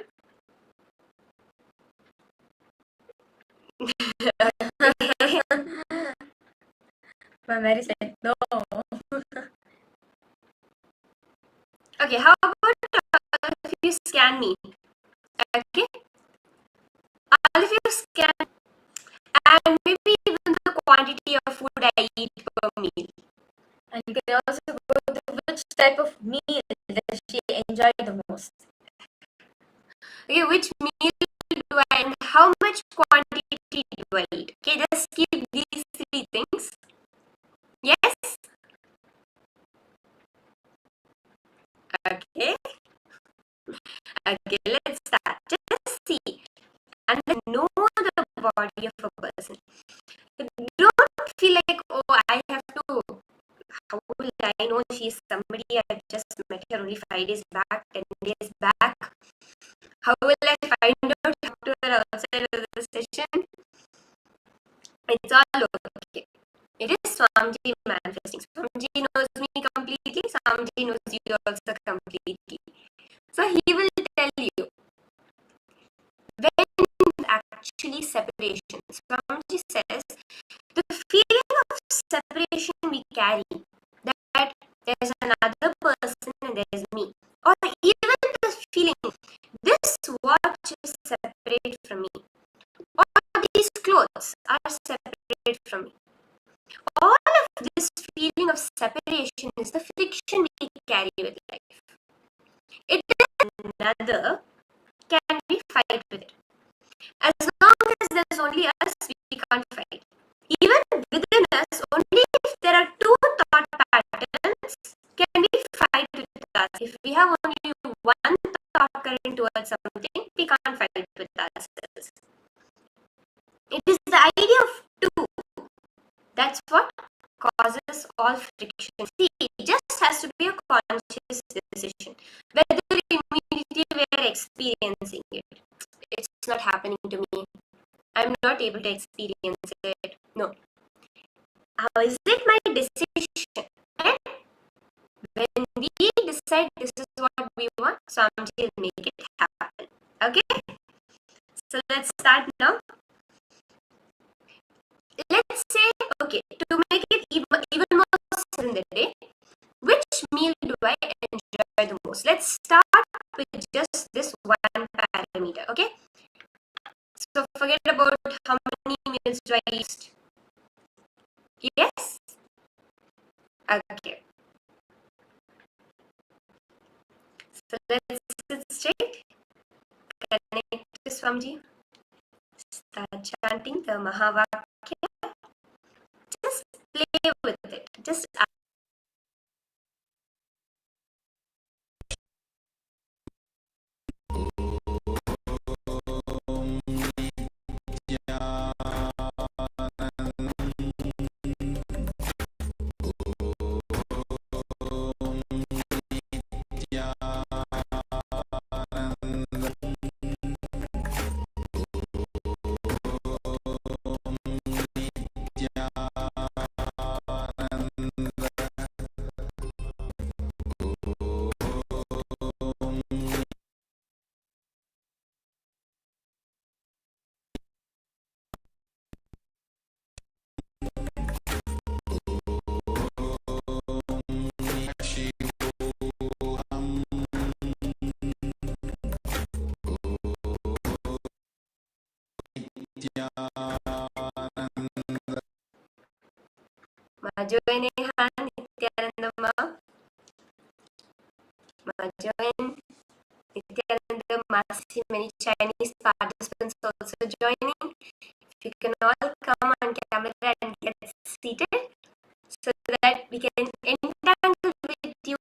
Mary said no. Okay, how about if you scan me? Okay. All of you scan, and maybe even the quantity of food I eat per meal. And you can also go to which type of meal does she enjoy the most. Okay, which meal do I and how much quantity do I eat? Okay, just keep these three things. Yes? Okay. Okay, let's start. Just see and know the body of a person. Don't feel like, oh, I have to. How will I know she's somebody I just met her only 5 days back, 10 days back? How will I find out after her outside of the session? It's all okay. It is Swamiji manifesting. Swamiji knows me completely. Swamiji knows you also completely. So he will tell you when actually separation. Swamiji says the feeling of separation we carry, that there's another person and there's me, or even the feeling this watch is separate from me, or these clothes are separate from me. All of this feeling of separation is the friction we carry with life. It is another, can we fight with it? As long as there's only us, we can't fight. Even within us, only if there are two thought patterns can we fight with us. If we have only one thought current towards something, we can't fight with ourselves. It is the idea of two. That's what causes all friction. See, it just has to be a conscious decision. Whether immediately we are experiencing it, it's not happening to me. I'm not able to experience it. No. How is it my decision? And when we decide this is what we want, Swamiji will make it happen. Okay? So let's start now. Let's say, okay, to make it even more in the day, which meal do I enjoy the most? Let's start with just this one parameter, okay? So forget about how many meals do I eat? Yes? Okay. So let's sit straight. Connect to Swamiji. Start chanting the Mahavakya. Just play with it. Just join Nityananda join Nityananda. See many Chinese participants also joining. If you can all come on camera and get seated so that we can entangle with you.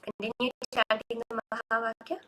Continue chanting the Mahavakya.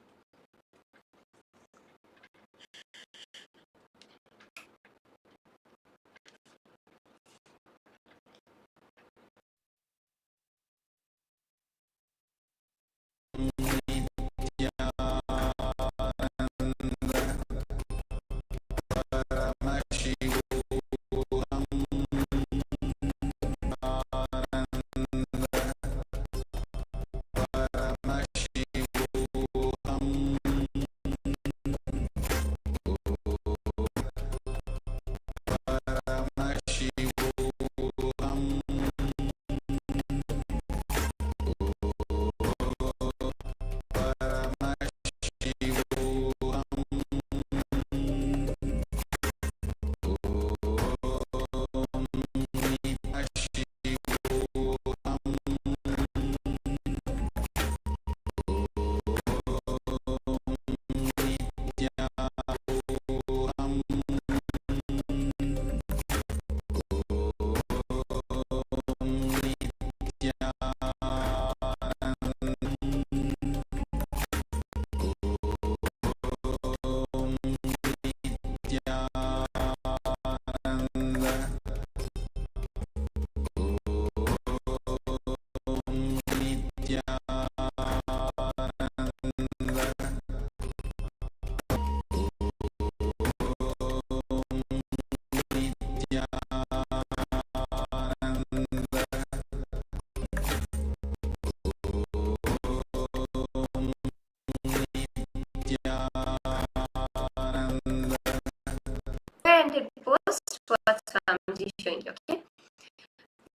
And hit post what Swamiji showing you, okay?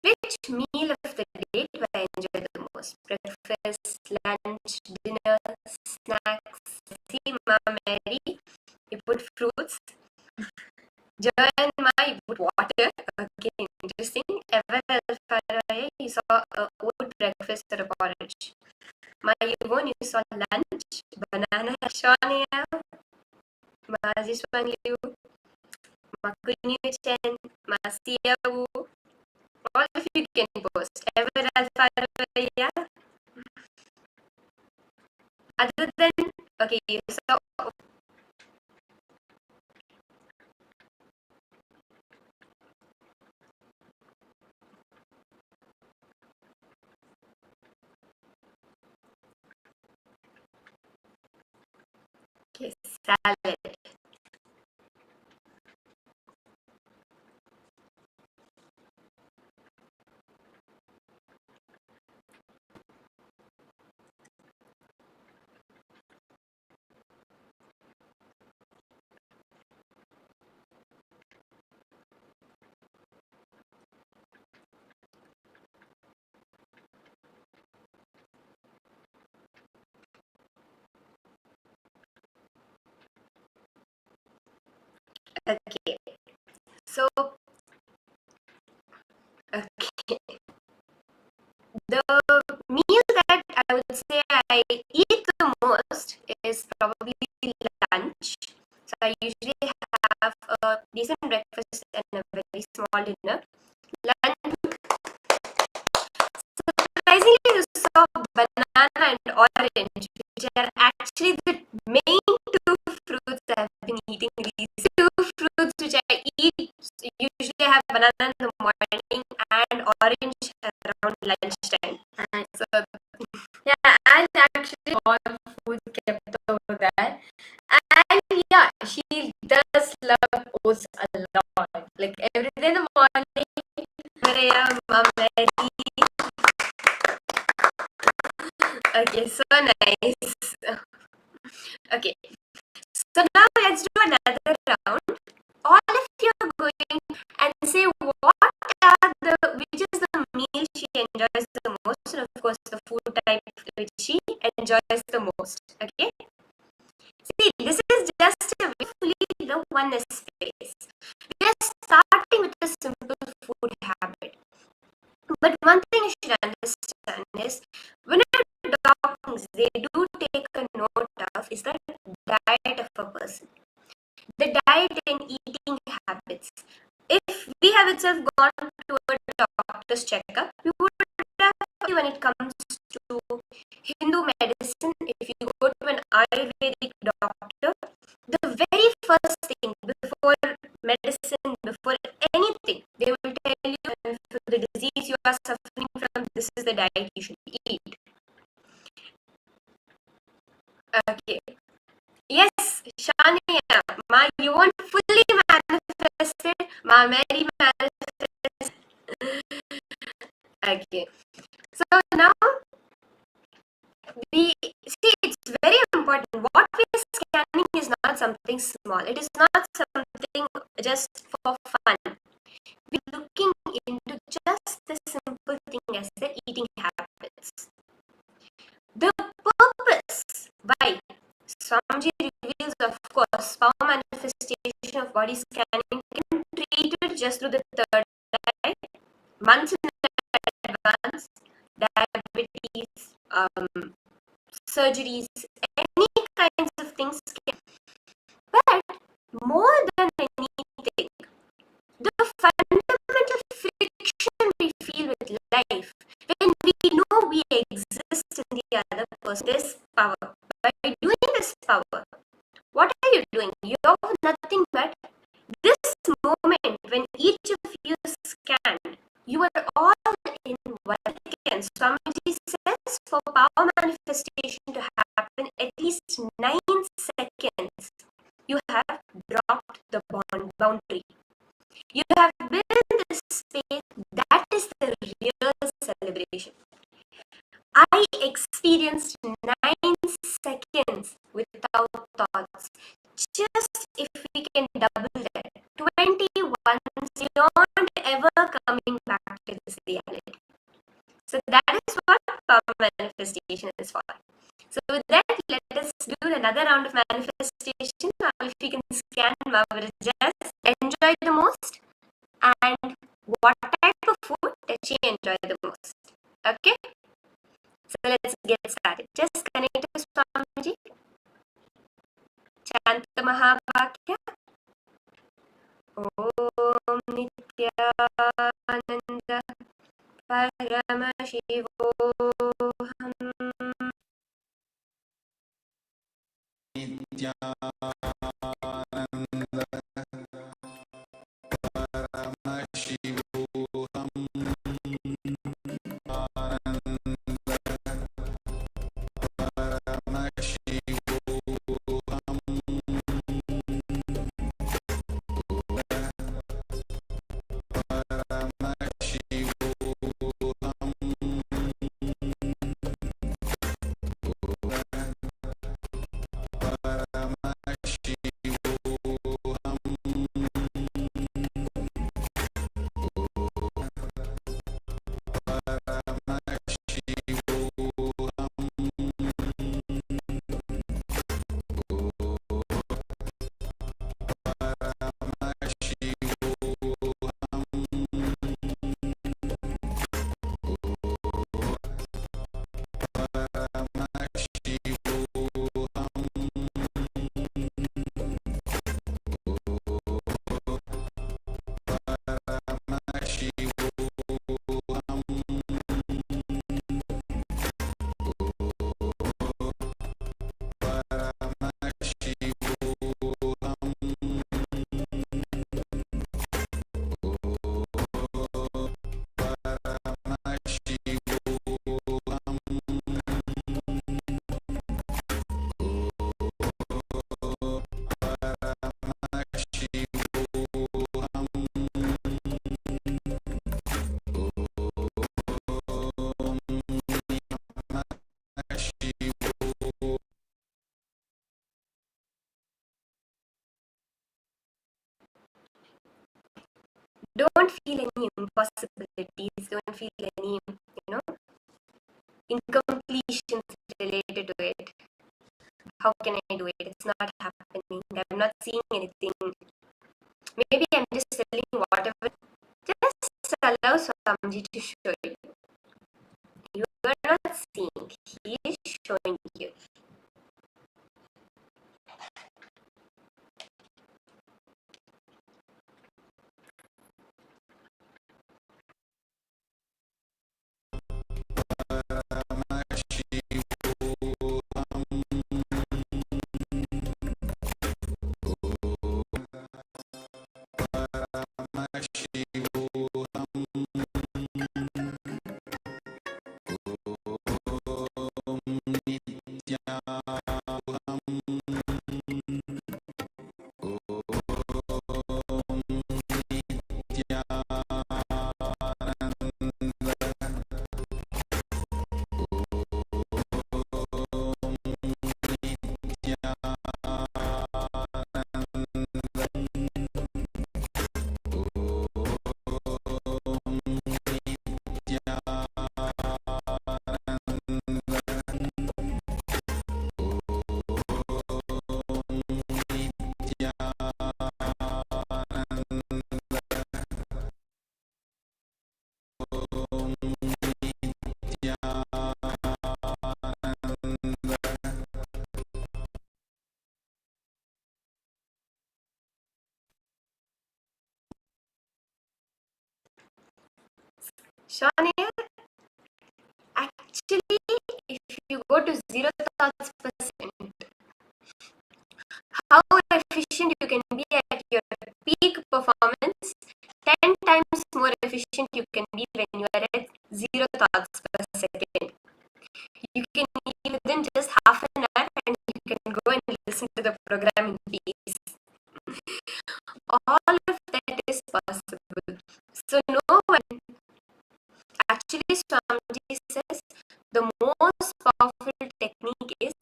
Which meal of the day do I enjoy the most? Breakfast, lunch, dinner, snacks? See, Ma Mary, you put fruits. Joanne Ma, you put water. Okay, interesting. Ever Alfaraya, you saw a oat breakfast or a porridge. Ma Yvonne, you saw lunch, banana. Shania, Ma Zishwan Liu, Ma Kunyu Chen, Ma Siawu. All of you can post. Ever Alfaraya. Other than, okay, you saw. Okay, salad. Okay, so okay, the meal that I would say I eat the most is probably lunch. So I usually have a decent breakfast and a very small dinner. Lunch, surprisingly, you saw banana and orange, which are actually the main two fruits I've been eating. These two fruits which I eat, usually I have banana in the morning and orange around lunchtime. So Yeah, and actually all food kept over there. And yeah, she does love oats a lot. Like every day in the morning, Maria, Mary. Okay, so nice. Okay, so now let's do another round. All of you are going and say which is the meal she enjoys the most, and of course the food type which she enjoys the most. Okay. See, this is just a fully the oneness space. We are starting with a simple food habit. But one thing you should understand is when doctors they do take a note of is the diet of a person. The diet and eating habits. If we have itself gone to a doctor's checkup, we would have when it comes to Hindu medicine, if you go to an Ayurvedic doctor, the very first thing before medicine, before anything, they will tell you for the disease you are suffering from, this is the diet you should eat. Okay. Yes, Shania, ma, you want fully manifested, ma, Mary manifested. Okay. So now we see it's very important. What we are scanning is not something small. It is not something just for fun. We're looking into just the simple thing as the eating habits. The purpose why Swamiji reveals, of course, power manifestation of body scanning can be treated just through the third eye, months in advance, diabetes, surgeries, any kinds of things can. But more than anything, the fundamental friction we feel with life when we know we exist in the other person, this power. By doing this power, what are you doing? You're nothing but this moment when each of you scanned, you are all in one second. Swamiji says for power manifestation to happen, at least 9 seconds, you have dropped the boundary. You have been in this space. That is the real celebration. I experienced 9 seconds without thoughts. Just if we can double that, 21 beyond ever coming back to this reality. So that is what power manifestation is for. So with that, let us do another round of manifestation. Now, if we can scan just enjoy the most and what type of food does she enjoy the most. Okay? So let's get started. Just connect to Swamiji. Chant the Mahavakya. Om Nityananda Paramashivoham Nityananda Paramashivoham Paramashivoham Don't feel any impossibilities, don't feel any, incompletions related to it. How can I do it? It's not happening. I'm not seeing anything. Maybe I'm just telling whatever. Just allow Swamiji to show you. You are not seeing. He is showing you. Shawn, actually, if you go to 0 thoughts%, how efficient you can be at your peak performance, 10 times more efficient you can be when you are at 0 thoughts per second. You can be within just half an hour and you can go and listen to the program in peace. All of that is possible. So no one, actually Swamiji says the most powerful technique is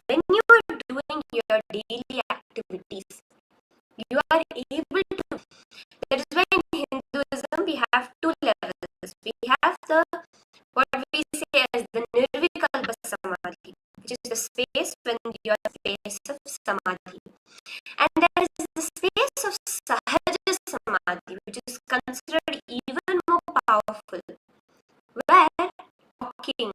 when you are doing your daily activities, you are able to. That is why in Hinduism we have 2 levels. We have what we say as the Nirvikalpa Samadhi, which is the space when you are in the space of Samadhi. And there is the space of Sahaja Samadhi, which is considered even more powerful, where walking,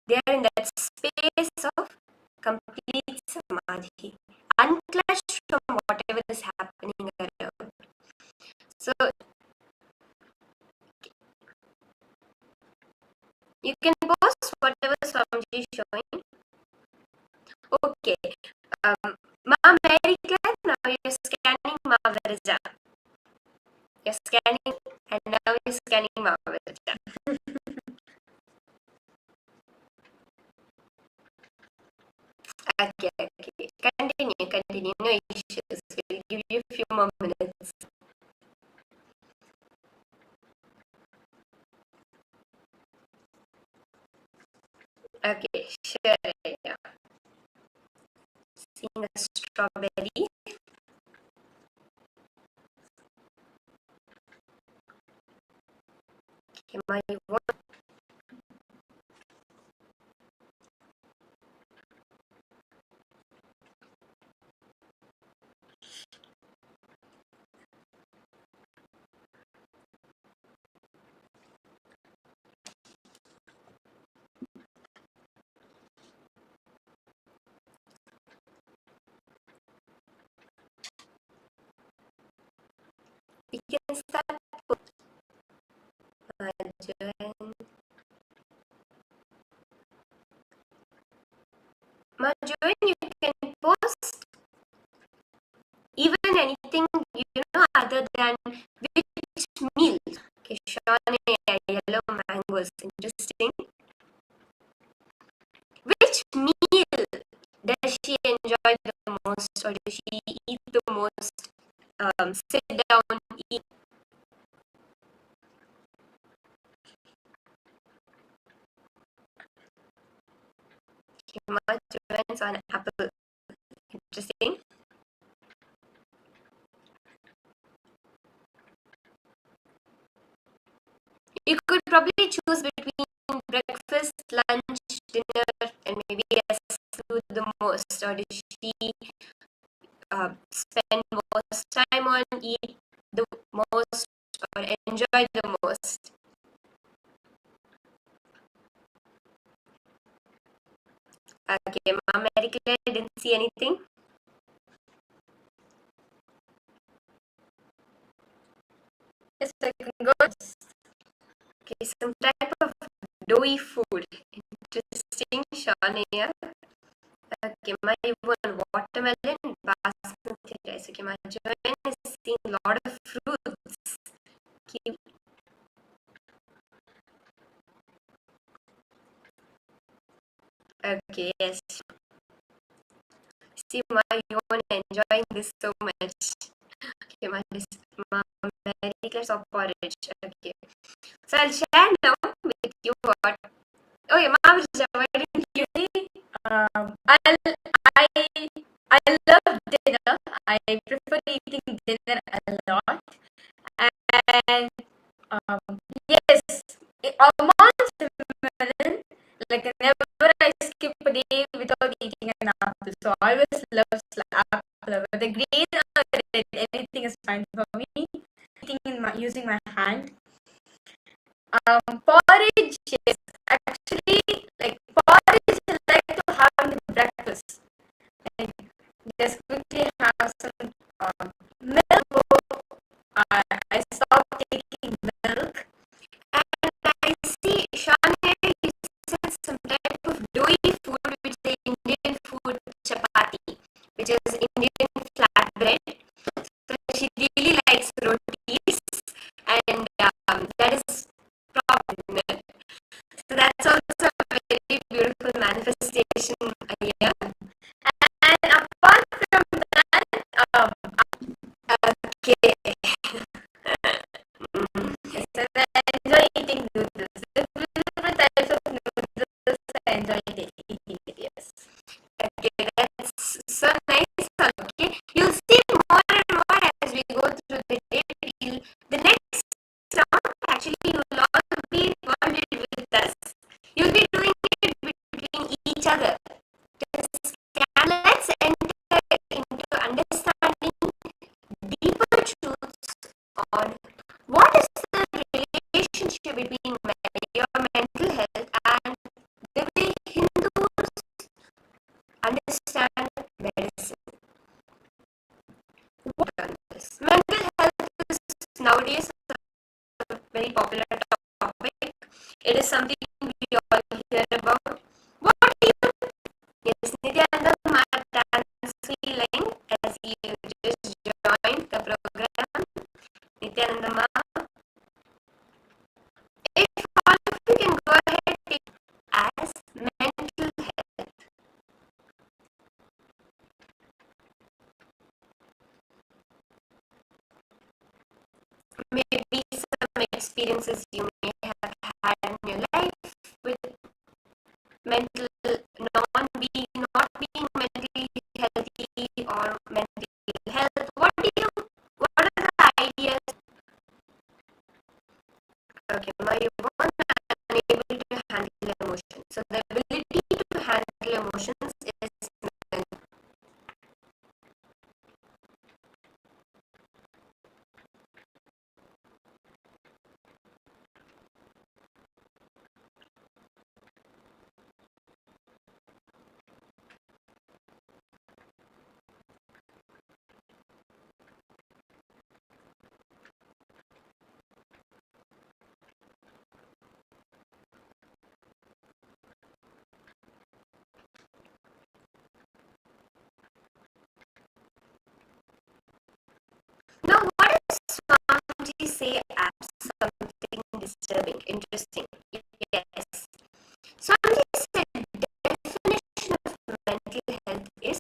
they are in that space of complete Samadhi, unclutched from whatever is happening around. So you can post whatever Swamiji is showing. Okay. Ma Mary Claire, now you're scanning Ma Virja. You're scanning and now you're scanning Ma Virja. Okay. Continue. No issues. We'll give you a few more minutes. Okay, sure. Yeah. Seeing a strawberry. Okay, my one. We can start with Marjorie. Marjorie, you can post even anything, other than which meal. Okay, Sean, yellow mangoes, interesting. Which meal does she enjoy the most, or does she eat the most? Sit down, eat. Marjorie's on apple. Interesting. choose between breakfast, lunch, dinner, and maybe yes, food the most, or does she spend most time on eat the most or enjoy the most? Okay, Mom, Mary Claire, didn't see anything. Yes, I can go. Okay, some type of doughy food. Interesting, Shania. Okay, my one watermelon, basmati rice. Okay, my Joanne is seeing a lot of fruits. Keep. Okay, yes. See, you want enjoying this so much. Okay, my Mary Claire saw porridge. Okay, so I'll share now with you what. Oh, yeah, Mom, why didn't you? I love dinner. I prefer eating dinner a lot. And yes, almonds melon. Like never I skip a day without eating an apple. So I always love apple. Whether green or red, anything is fine for me. Eating using my hand. Porridge, yes. Actually, like porridge, I like to have with breakfast. Like, just quickly have some milk. I stopped taking milk. And I see Shania, you said some type of doughy food, which is Indian food chapati, which is Indian flatbread. So she really likes rotis, and that is probably. So that's also a very beautiful manifestation here. And apart from that, okay. So I enjoy eating noodles. Different types of noodles I enjoy eating it, yes. Okay, that's so nice. Okay, you'll see more and more as we go through the day. The next round, actually, you will all be bonded with us. You'll be doing it between each other. Let's enter into understanding deeper truths on what is the relationship between your mental health and the way Hindus understand medicine. What on this? Mental health is nowadays a very popular topic. It is something we all hear about. What do you think? Yes, Nityananda Link, as you just joined the program. Nityananda Ma, if all of you can go ahead take as mental health. Maybe some experiences you may have had in your life with mental not being mentally healthy or mental health. What are the ideas? Okay, my one unable to handle emotions. So the ability to handle emotions is mental. Now, what does Swamiji say as something disturbing? Interesting. Yes. Swamiji said the definition of mental health is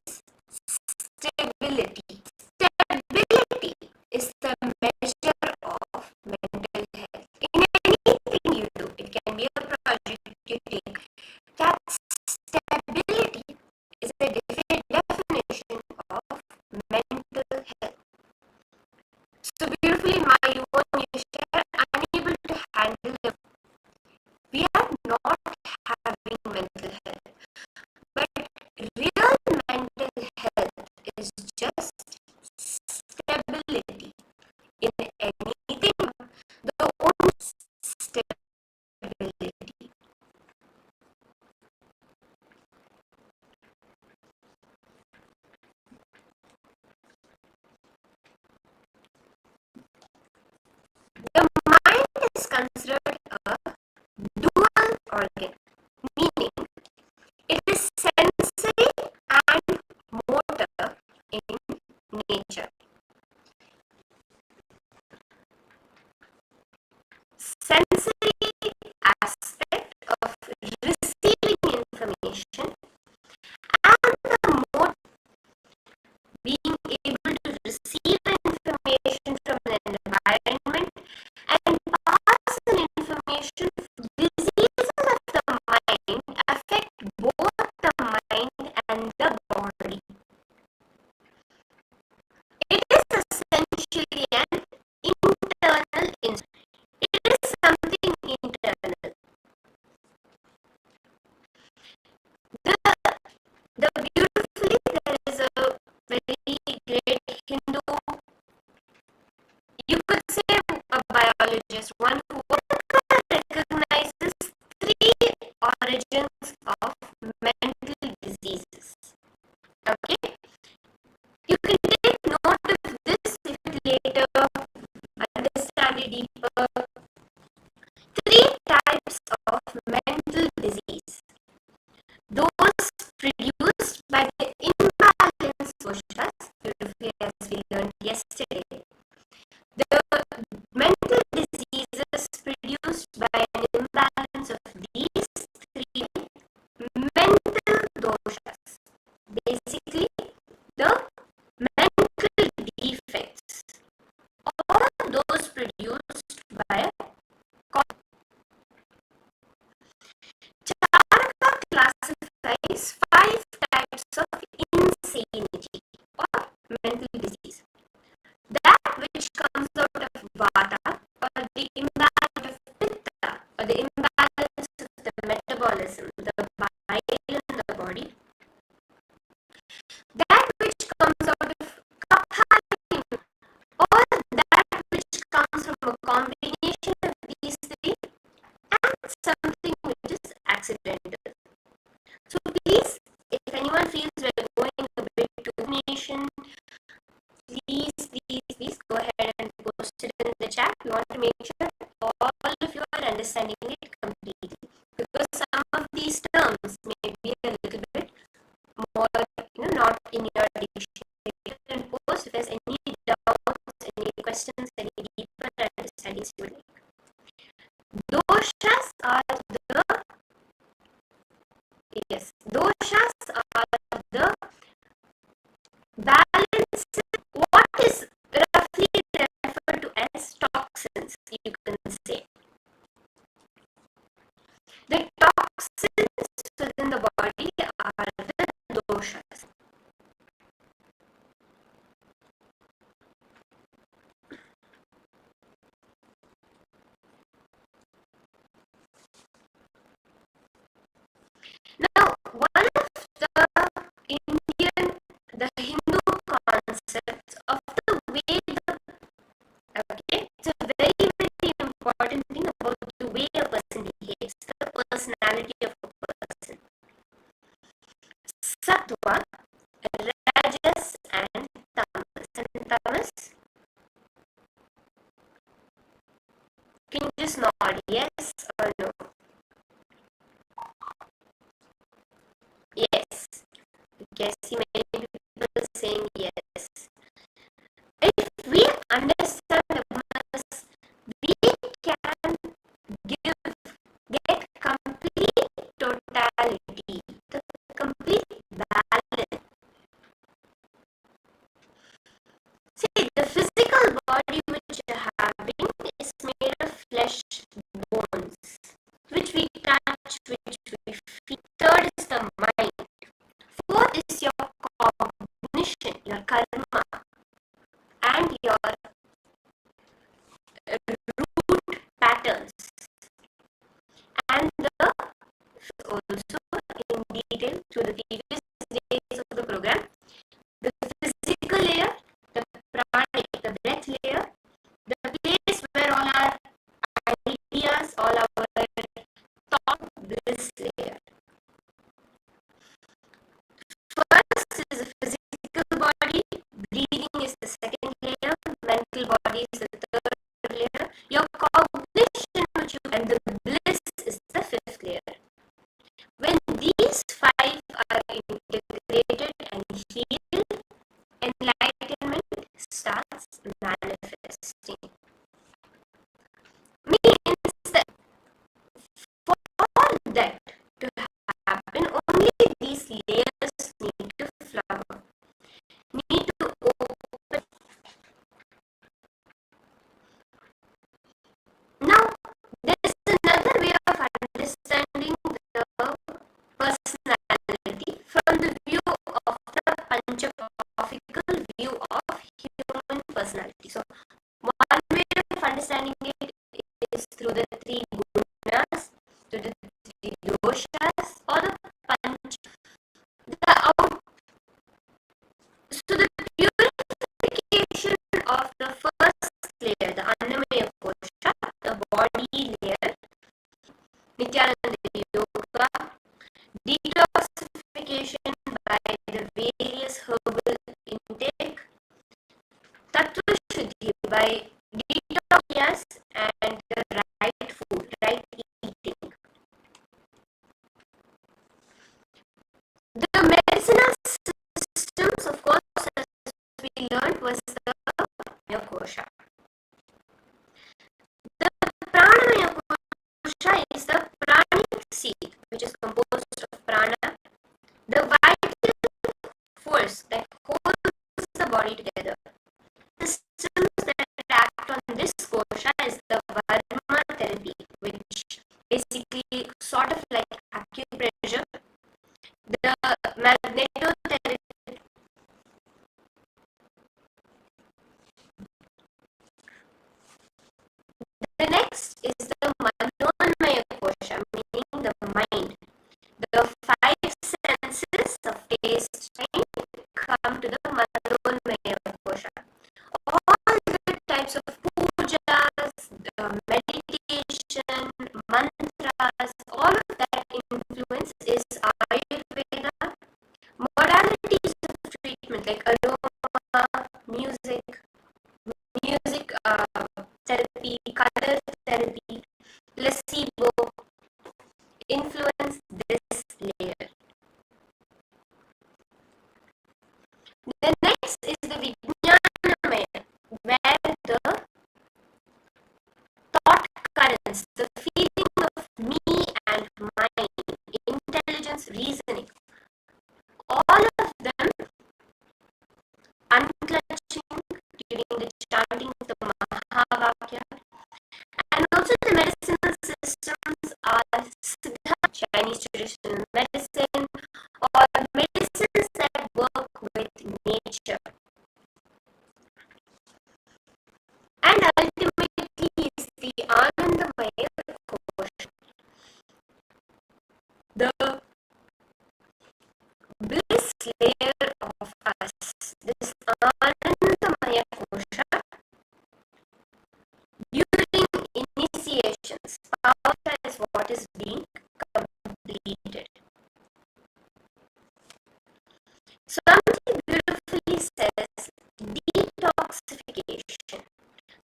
stability. Stability is the measure of mental health. In anything you do, it can be a project you take. That stability is the definition of mental health. So beautifully, my you share unable to handle them. having mental health. But real mental health is just stability in anything, the only stability. The mind is considered a dual organ, meaning it is sensory and motor in nature. Sensory aspect of receiving information and the motor being able to receive information from an environment and pass an information. Diseases of the mind affect both the mind and the body. It is essentially an internal insight. It is something internal. The beautifully, there is a very great Hindu, you could say a biologist, one who recognizes three origins of mental diseases. Okay? You can take note of this if you later understand it deeper. Three types of mental disease. Those produced by the imbalanced doshas, beautifully as we learned yesterday. The mental diseases produced by an imbalance of these three mental doshas. Basically, the mental defects, all those produced by Charaka classifies 5 types of insanity or mental disease. That which comes out of vata, or the imbalance of pitta, or the imbalance of the metabolism, the bile in the body. That which comes out of kapha, or that which comes from a combination of these three, and something which is accidental. So please, if anyone feels we're going a bit too nation, please go ahead and post it in the chat. We want to make sure all of you are understanding it completely, because some of these terms may be a little bit more, not in your dictionary. And post if there's any doubts, any questions, any deeper understandings you would like. Doshas are the balance, what is roughly referred to as toxins, you can say. The toxins within the body are the doshas. Now, one of the Hindu concepts of the way it's a very, very important thing about the way a person behaves, the personality of a person. Sattva, Rajas, and Tamas. And Tamas, can you just nod yes or no? Yes. Okay, I see many people saying yes. If we understand awareness, we can get complete totality, the complete balance. See, the physical body which you're having is made of flesh, bones, which we touch, which we feel. Third is the mind. Fourth is your cognition, your karma, and your root patterns. And the also in detail through the previous days of the program. The physical layer, the pranic, the breath layer, the place where all our ideas, all our thought, this layer. First is the physical body, breathing is the second layer, mental body is the third layer, your cognition and the bliss is the fifth layer. When these five are integrated and healed, enlightenment starts manifesting. Means that for that to happen, only these layers need to flower, need to open. Now, there is another way of understanding the personality from the view of the Panchapophical view of human personality. So, one way of understanding it is through the three gunas, through the three doshas, or the panch. So the purification of the first layer, the Annamaya Kosha, the body layer, Nityananda Yoga, detoxification by the various herbal intake, Tattva Shuddhi by detox and the right food, right eating. The medicinal systems, of course, as we learned, was the Pranamaya Kosha. The Pranamaya Kosha is the pranic seed, which is composed of prana, the vital force that holds the body together. The systems that act on this kosha is the Varma therapy, which basically sort of like acupressure, the magnetotherapy. The next is the Manomaya Kosha, meaning the mind. The five senses of taste, sight come to the Manomaya Kosha. All the types of pujas, meditation, mantras, all of that influence is Ayurveda. Modalities of treatment like aroma, music therapy, color therapy, placebo influence this layer. The next is the Vijnanamaya, where the thought currents, the feeling of me and mine, intelligence, reasoning, all of them unclutching during the chanting of the Mahavakya, and also the medicinal systems are Siddha, Chinese traditional medicine, or medicines that work with nature. And ultimately is the Anandamaya Kosha, the bliss layer of us. This Anandamaya Kosha, during initiations, Pavata is what is being completed. Swamiji beautifully says detoxification.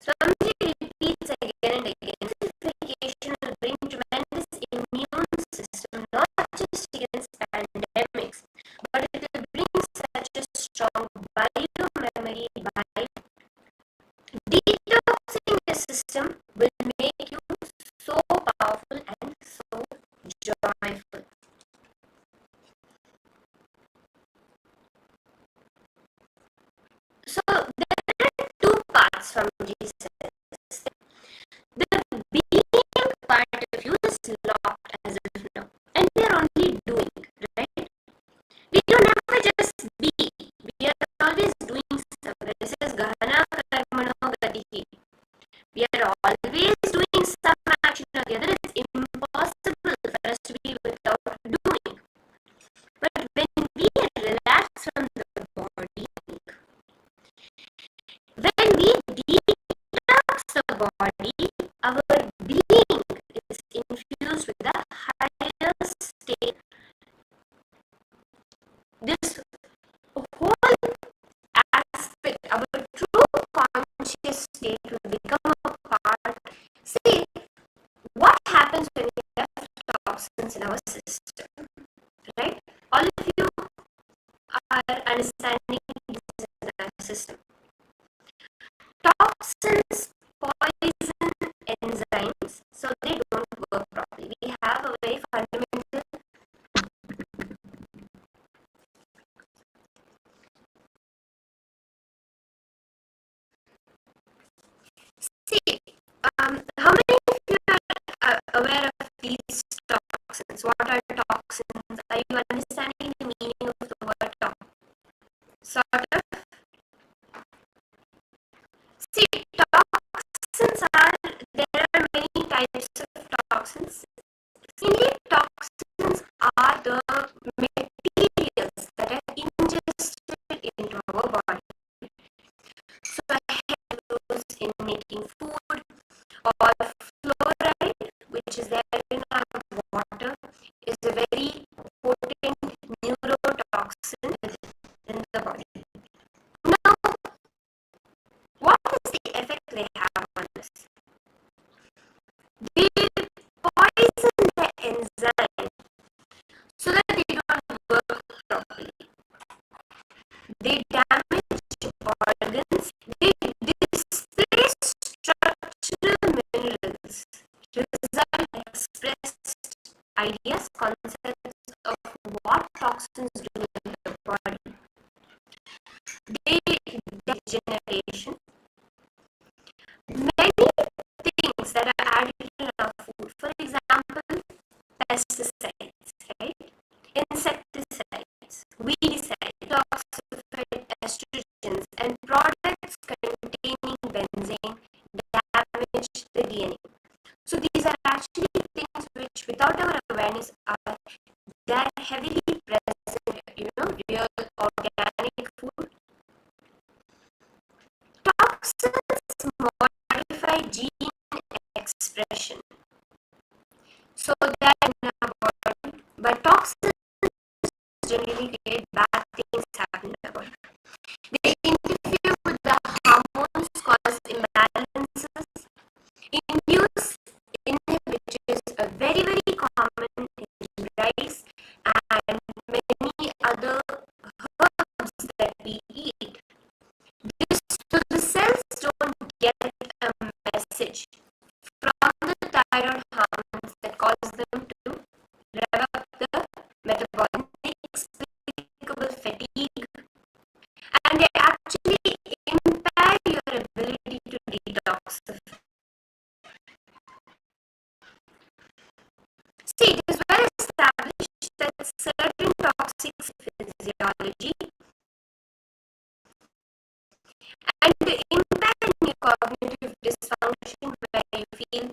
Swamiji repeats again and again, detoxification will bring tremendous immune system, not just against pandemics, but it will bring such a strong bio-memory by detoxing the system will make you so powerful and so joyful. So there are two parts from Jesus. The being part of you is locked as of now, and we are only doing, right? We don't ever just be. We are always doing something. This is Gahana Karmano Gatihi. We are always doing some action or the other. It's impossible for us to be toxins in our system, right? All of you are understanding this in our system. Toxins poison enzymes, so they don't work properly. We have a very fundamental see. How many of you are aware of these toxins? What are toxins? Are you understanding the meaning of the word toxin? Sort of. See, toxins are, there are many types of toxins. Mainly toxins are the materials that are ingested into our body. So used in making food, or fluoride, which is there in our water, is a very potent neurotoxin in the body. Now, what is the effect they have on us? They poison the enzyme so that they don't work properly. They damage organs. They display structural minerals. Result expressed ideas, concepts of what toxins do in the body. They degeneration. Many things that are added in our food, for example, pesticides, right? Insecticides, weedicides, toxified estrogens, and products containing benzene damage the DNA. So these are actually things which, without our awareness, are they're heavily present, real organic food. Toxins modify gene expression, so that in our body, but toxins generally create bad things happen in our body. They interfere with the hormones, cause imbalances, induce inhibit, which is a very, very common in rice and many other herbs that we eat. So the cells don't get a message from the thyroid hormones that cause them to rev up the metabolic inexplicable fatigue, and they actually impair your ability to detoxify. See, it is well established that certain toxic physiology and the impact in your cognitive dysfunction, where you feel,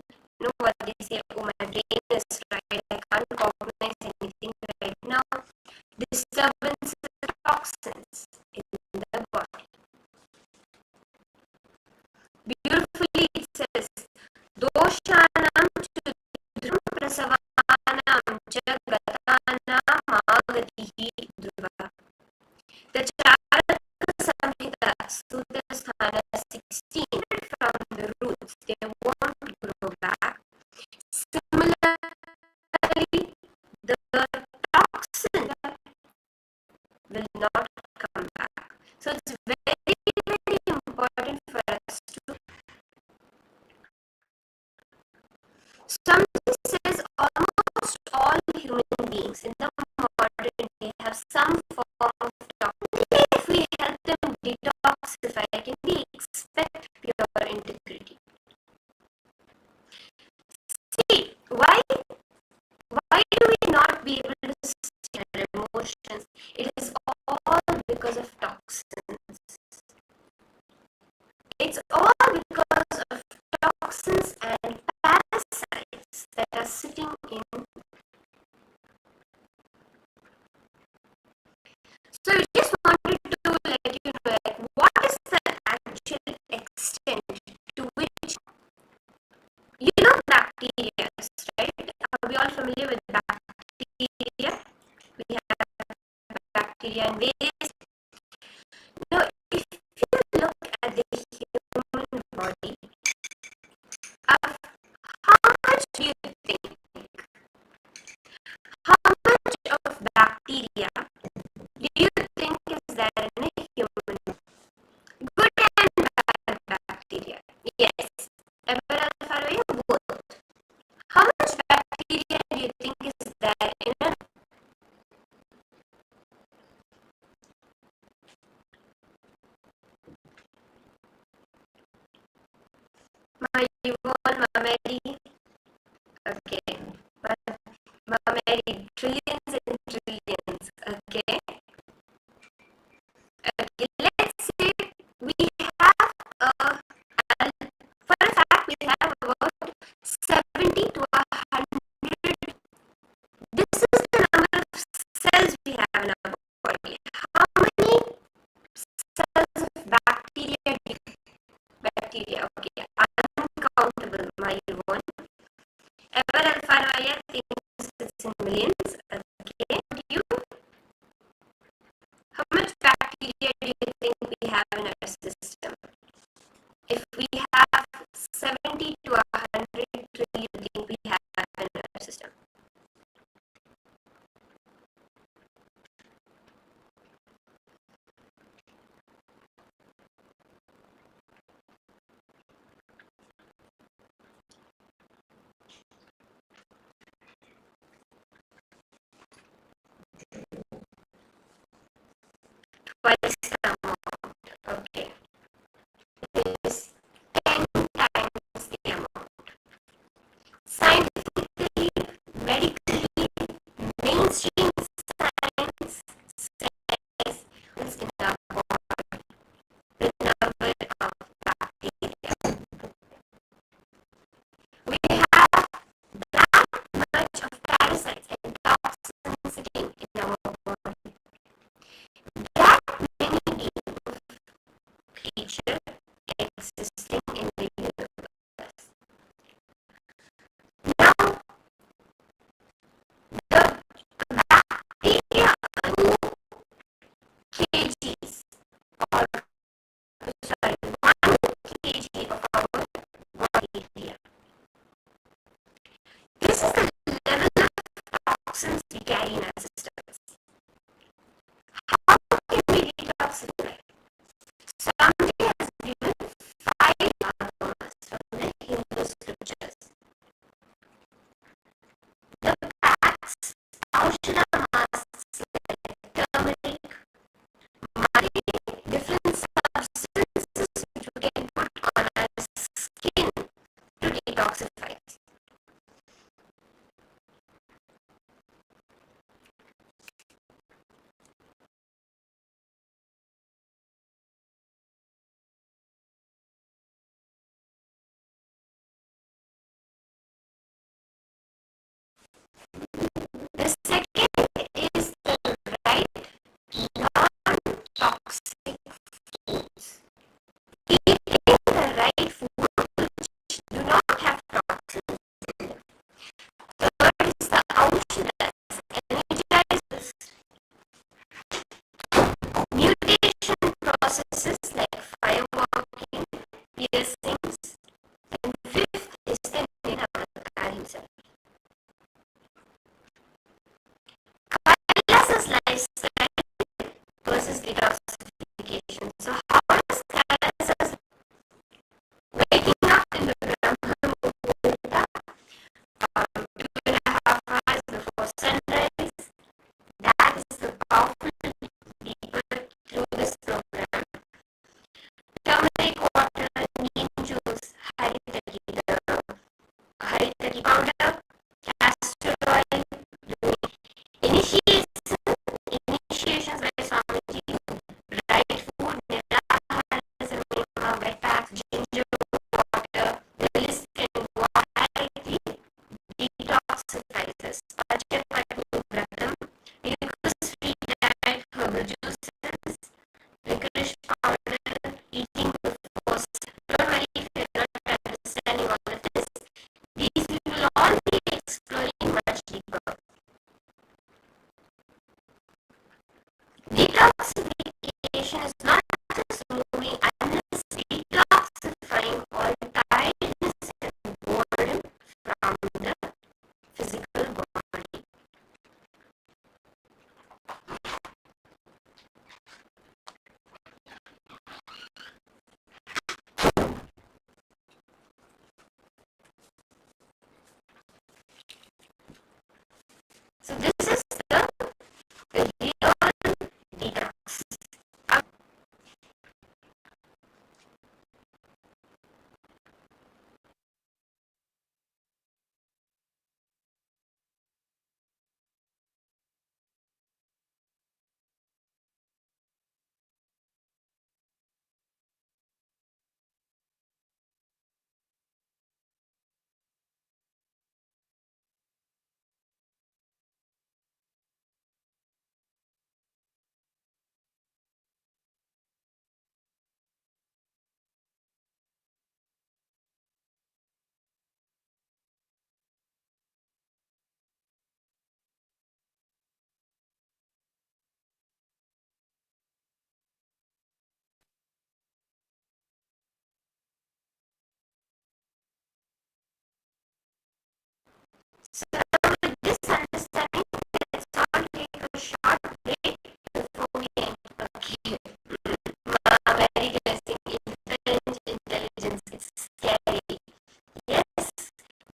what they say, oh, my brain is fried, I can't cognize anything right now. Disturbance of toxins in the body. Beautifully it says, doshanam chudram prasavanam cha gatana magatihi dhruva. The Charaka Samhita, Sutra Sthana 16, from the roots, they won't grow back. Similarly, the toxin will not come back. So it's very, very important for us to. Something says almost all human beings in the modern day have some form of toxin. If we help them detoxify, can we expect pure integrity? See, why do we not be able to see our emotions? It is all because of toxins. It's all because of toxins and parasites that are sitting in. So we just wanted to let you know, what is the actual extent to which, bacteria, right? Are we all familiar with bacteria? We have bacteria in various. Now, if you look at the human body, how much do you think Mary, trillions and trillions. Okay. Okay. Let's say we have for a fact we have about 70 to 100. This is the number of cells we have in our body. How many cells of bacteria? Okay, uncountable, my one. Ever alpha thinks it's in millions. Okay, you? How much bacteria do you think we have in our system? If we have 70 to 100 trillion, do you think we have in our system? Twice the amount. Okay. It is 10 times the amount. Scientifically, medically, mainstream science says it's in our body, the number of bacteria. We have that much of parasites and toxins sitting in our body. That many of creature existing in the universe. Now, the bacteria are kgs or sorry, 1 kg of our body area. This is the level of toxins we carry in our systems. How can we detoxify? Somebody has given 5 asanas from the Hindu scriptures. The packs, aushadha masks like turmeric, muddy, different substances which we can put on our skin to detoxify. The second is the right non-toxic foods. Eating the right food which do not have toxins in them. Third is the aushadhas, energizers. Mutation processes like firewalking, piercings. And fifth is the Niravatar himself. Kailasa's lifestyle versus detoxification. So how is Kailasa's waking up in the Brahma Muhurta 2.5 hours before sunrise? That is the powerful people through this program. Turmeric water, neem juice, haritaki powder, castor oil, initiations by Swamiji, right food, niraharas, wet packs, ginger water, the list can go on. Detoxifiers, Pachapatni Vratam, mucus-free diet, herbal juices, licorice powder, eating before. Don't worry if you're not understanding all of this. These we will all be exploring much deeper. Detoxification is not just moving unless detoxifying all tiredness and boredom from the physical body. So this is the real detox. So with this understanding, let's all take a short break before we end. Okay. Very interesting. Intelligence, it's scary. Yes,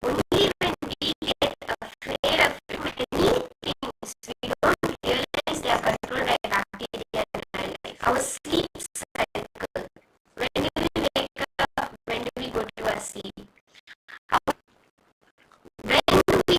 only when we get afraid of many things, we don't realize they are controlled by bacteria in our life. Our sleep cycle. When do we wake up? When do we go to our sleep? When we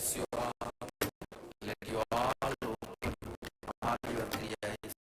bless you all. Let you all open all your three eyes.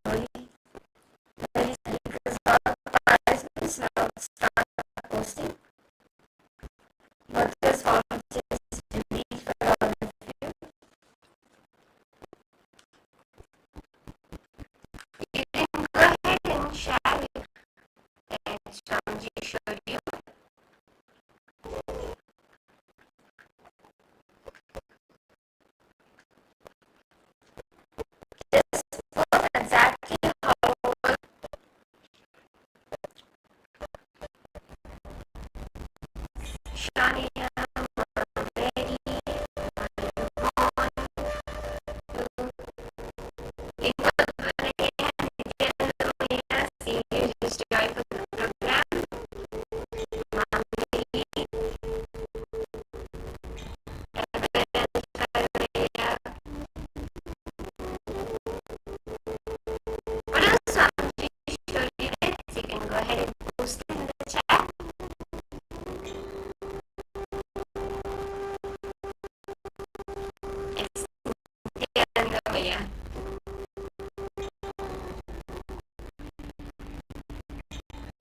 Slowly, very slowly, because all participants now start posting what this form says to read for all of you. You can go ahead and share it as Shamji showed you. This form exactly how Shania, ready,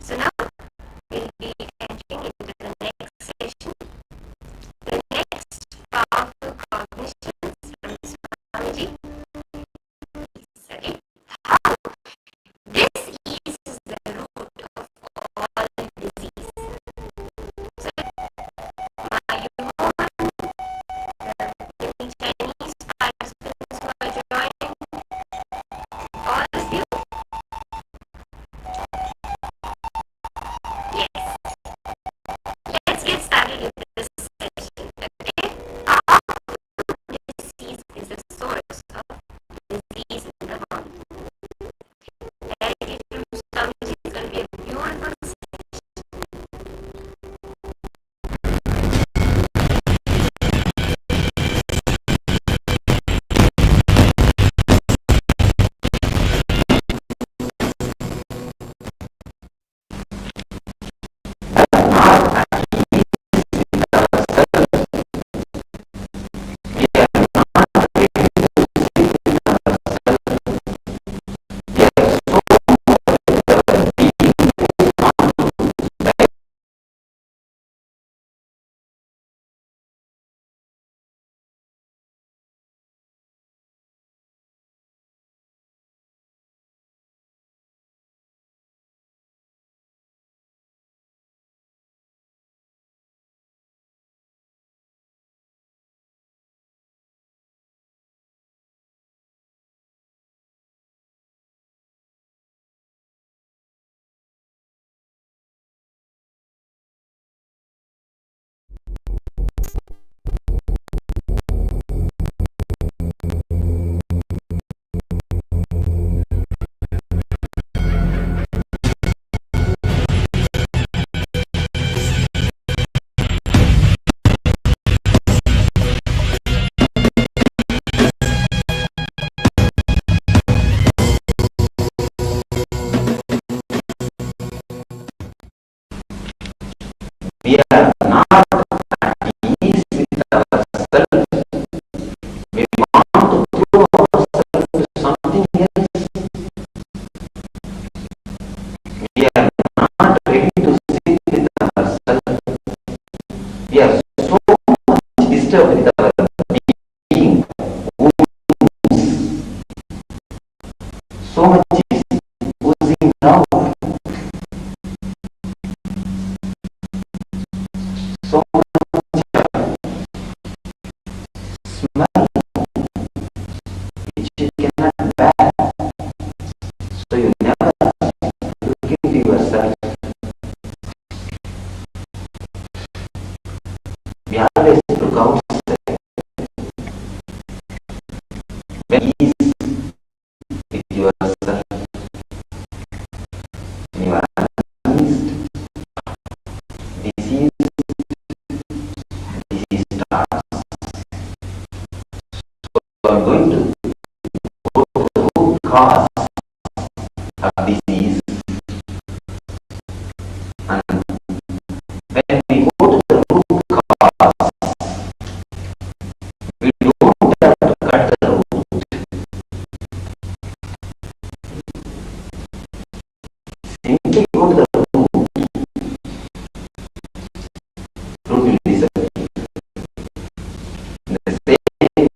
So now we'll be entering into the next session, the next powerful cognitions from Swamiji. Okay. How this eases the root of all disease. So you want the Chinese participants who are joining, all of you. Yes. Let's get started with this session. Okay. All disease is the source when ease with yourself, when you are uneased, disease starts. So I'm going to go to the root cause of disease, and when we go to the root cause, we don't have to cut the root. Simply go to the root. Root will disappear. In the same way,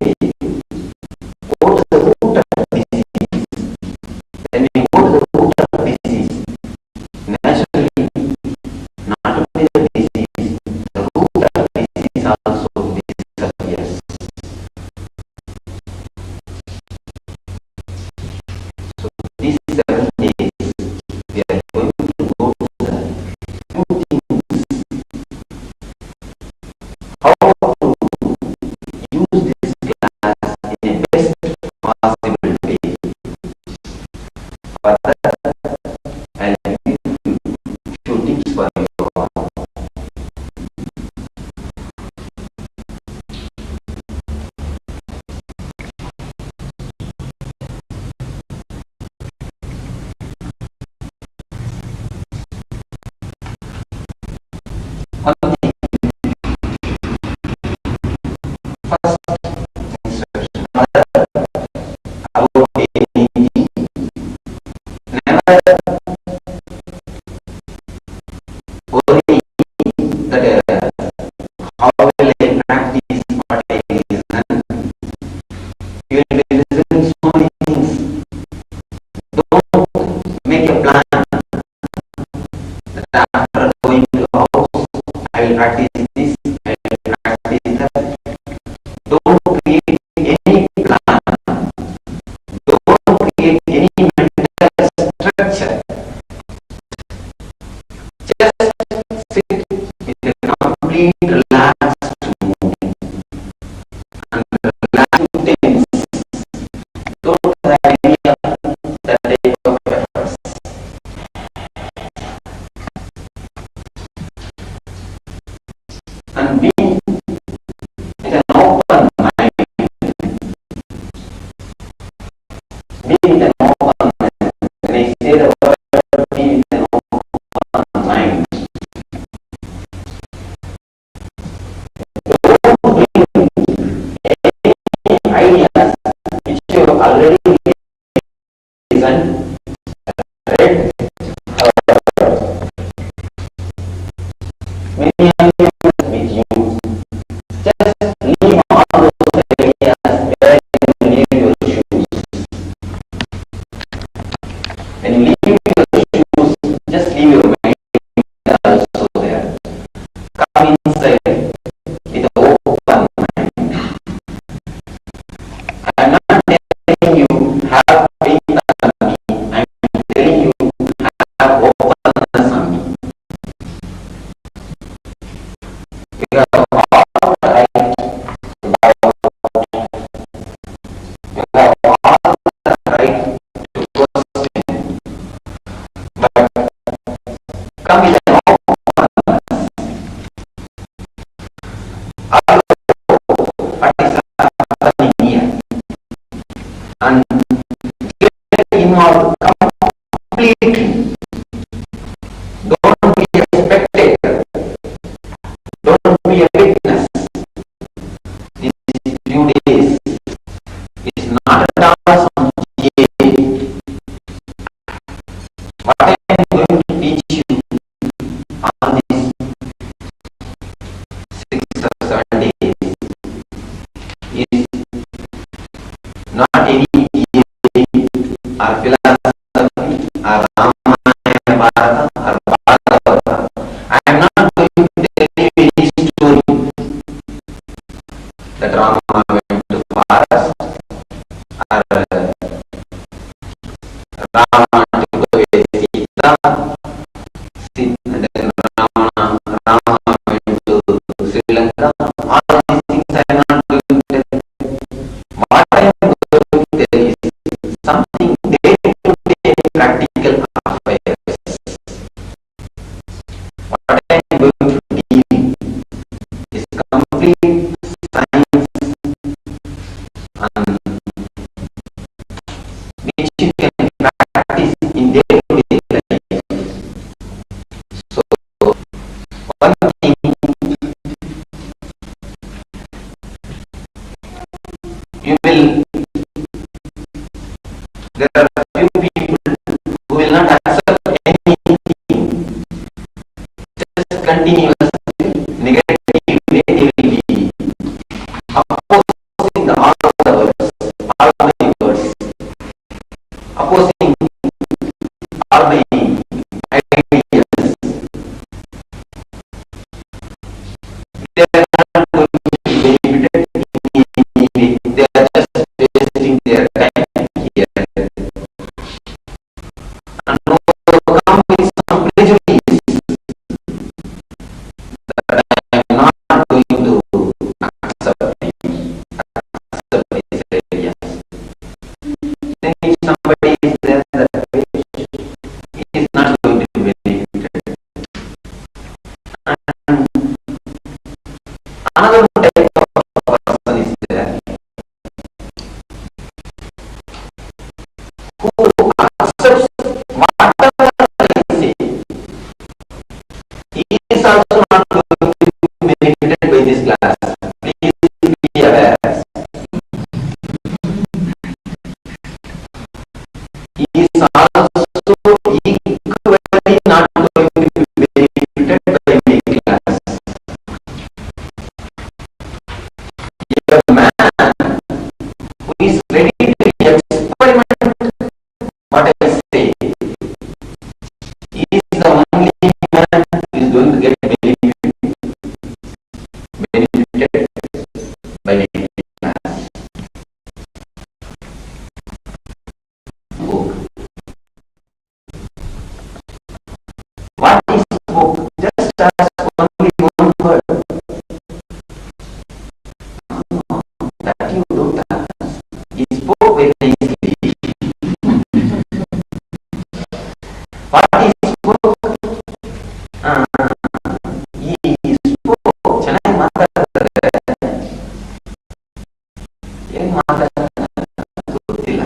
go to the root of disease. When we go to the root of disease, naturally, not only the disease, the root of disease also disappears. So these 7 days, we are going to go to the two things. How to use this class in a best possible way. For that, I'll give you few tips for you all. One thing, first instruction, about anything, never worry that how will I practice what I listen. You will be listening so many things. Don't make a plan that after going to the house, I will practice this, I will practice that. Don't create any plan. Don't create any mental structure. Just sit in a complete relaxed mood and relaxed tense. Don't have any of that type of efforts. And be with an open mind. Be with an open mind. When I say the word be with an open mind, don't bring any ideas which you have already listened, read, heard. Many of you with you. Just leave all those ideas where you leave your shoes. When you leave your shoes, just leave your mind also there. Come inside with an open mind. I am not telling you have faith on me. I am telling you have openness on me. You have all the right to doubt. You have all the right to question. But come with an openness. Allow what is happening here and get involved completely. Don't be a spectator. Don't be a witness. These few days is not at all some game. What I am going to teach you on these 6 or 7 days is not any game or philosophy or Ramayana, Bharata or Bhagavata. I am not going to tell you any story that Rama went to the forest or Rama took away Sita, and then Rama went to Sri Lanka. All these things I am not going to tell. What I am going to you will, there are few people who will not accept anything, just continuously negative way they will be opposing the all the words, all the words, opposing all the ideas. They are not going to be benefited in any way. They are just wasting their time here. And overcome with some prejudice that I am not going to accept these ideas. Then if somebody is there that way, he is not going to be benefited. And another type of person is there who accepts whatever I say. He is also not going to be benefited by this class. Please be aware. He is also equally not going to be benefited by my class. A man who is ready to experiment what I say, he is the only man who is going to get benefited by my class. Book. What is book? Just ask only one word. That you don't ask. He spoke very nicely. What is book? He spoke. ಚೆನ್ನಾಗಿ ಮಾತಾಡ್ತಾರೆ. ಏನ್ ಮಾತಾಡ್ತಾರೆ ಗೊತ್ತಿಲ್ಲ.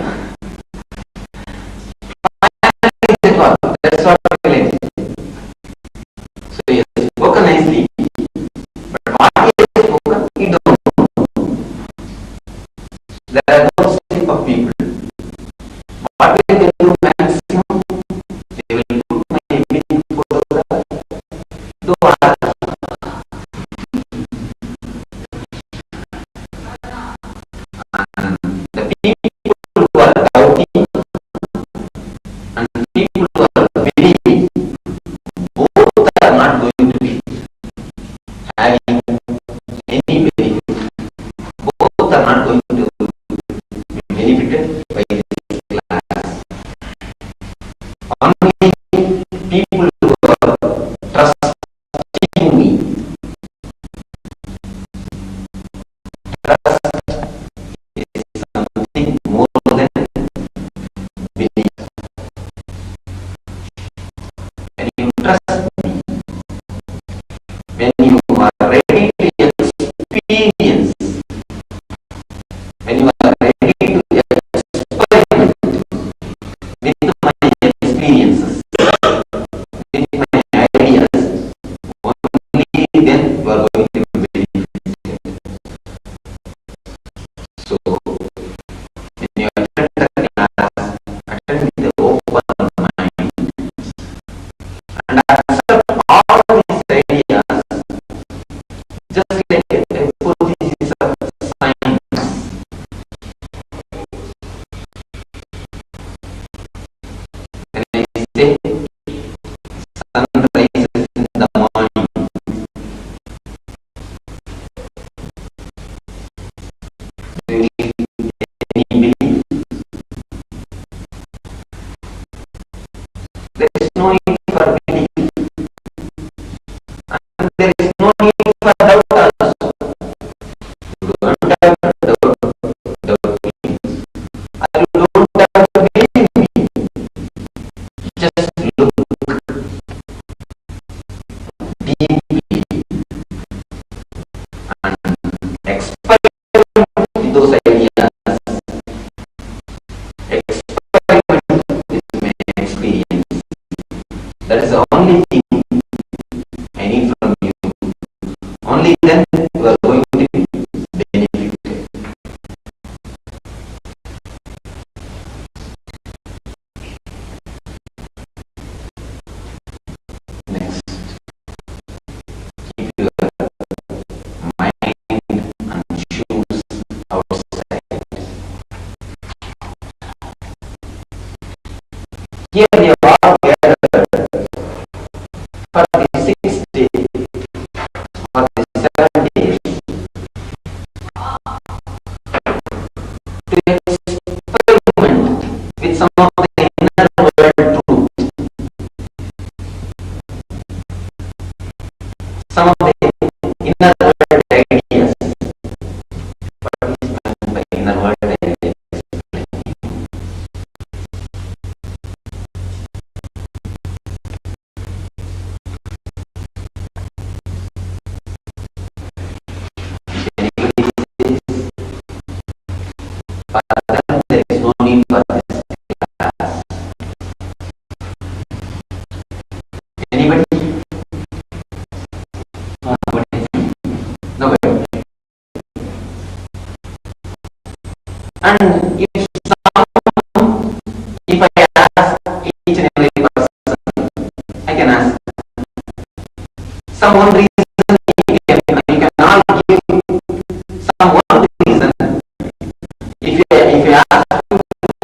That's what I mean. So he has spoken nicely, but what he has spoken, he don't know. There are no type of people. What will they do maximum? They will put my image in photograph. Do what? And the people who are doubting and people who are believing, both are not going to be having any benefit. Both are not going to be benefited by this class. Only people who are trusting me. Trust is something more than belief. When you trust me, when you are ready to experience, when you are ready to experiment with my experiences, with my ideas, only then you are going to be benefited. So, when you attend the class, attend with the open mind and accept all these ideas just like a hypothesis of science. When I say sun rises in the morning, do you need any belief? There is no need for belief, and there is no need for doubt also. You don't have doubt me, or you don't have to believe me. Just look deeply and experiment with those ideas. Experiment with my experience. That is the only thing I need from you. Only then you are going to be benefited. Here we are all gathered for the 6 days or the 7 days to experiment with some of the inner world truth, some of the inner world ideas. What is meant by inner world ideas? There is no need for this class. Anybody? Nobody. And if I ask each and every person, I can ask some one reason. You can all give some one reason. If you ask to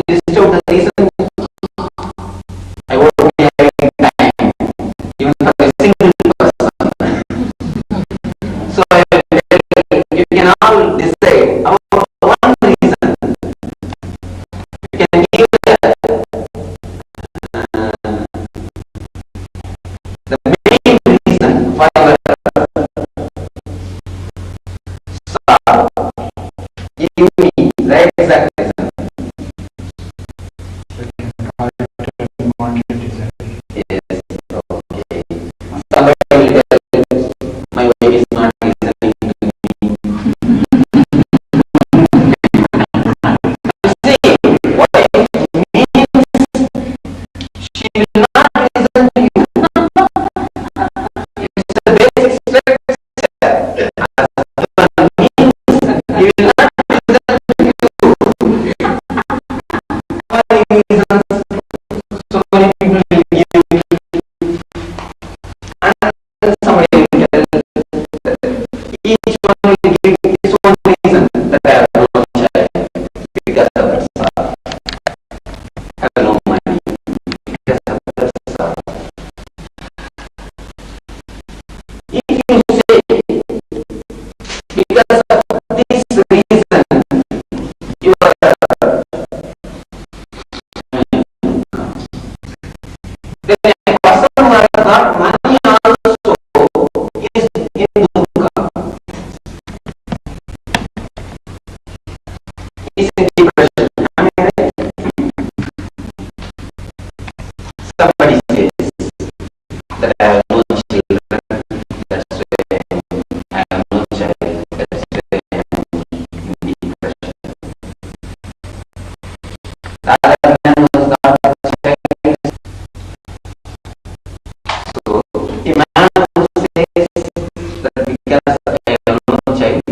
list out the reason, I won't be having time, even for a single person. So you can all decide about one reason. You can give the main reason for your sorrow. Give me the exact reason. Yes, okay. Somebody will tell my wife is not listening to me. See, what it means, she will not listen to you. It's a basic structure. As means, he will not listen to you. For reasons, so many people will give, and somebody will tell each one will give his own reason that I have no child because of the sorrow. I have no money because of the sorrow. If you say because of this reason you are then a person who has got money also is in dukkha, is in depression. Am I right? Somebody says that I have no children, that's why I have no child, that's why I am in depression. The other man was not a child. So the man who says that because I have no child,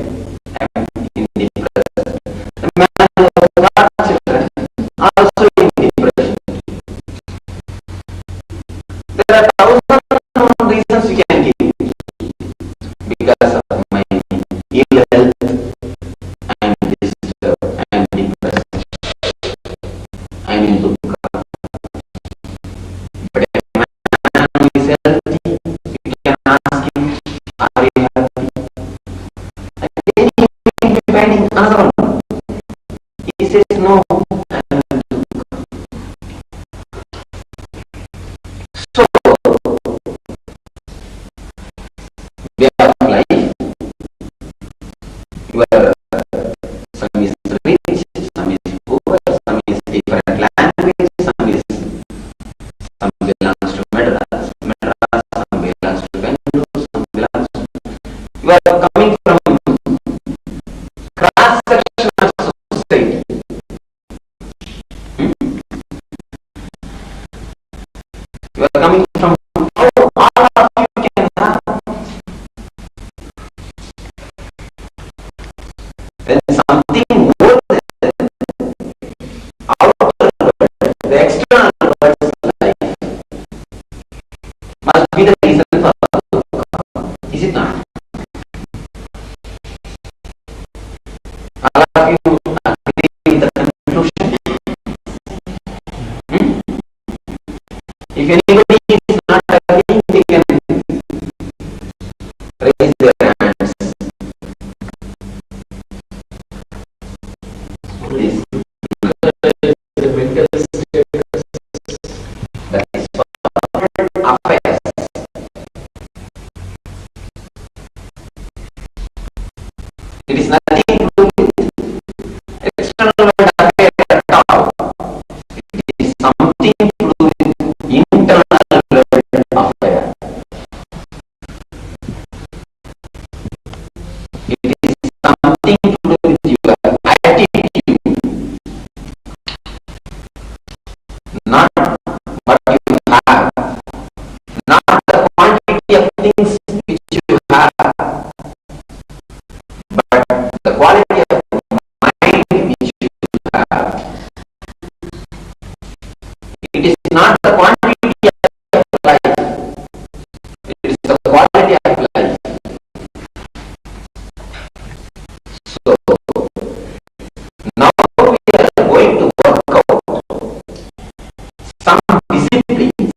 I am in depression. The man who has got children also in depression. There are thousand reasons you can give. Because of my ill health, I am disturbed, I am depressed, I am in dukkha. But a man who is healthy, you can ask him, are you happy? And then he will be finding another one. He says, no, I am in dukkha. So, way of life, where some is rich, some is poor, some is different language, some belongs to Madras, some belongs to Bengaluru, some belongs to... You are coming from cross section of society. You are coming from how all of you can have. Then something more than outer world, the external world's life, must be the reason for dukkha. Is it not? All of you agree with the conclusion? If anybody is not agreeing, they can raise their hands. Please. That is for affairs. It is nothing to do with external world affair at all. It is something to do with internal world affair. It is something to do with your attitude, not what you have, not the quantity of things which you have, but the quality of mind which you have. It is not the quantity of life, it is the quality of life. So, now we are going to work out some disciplines,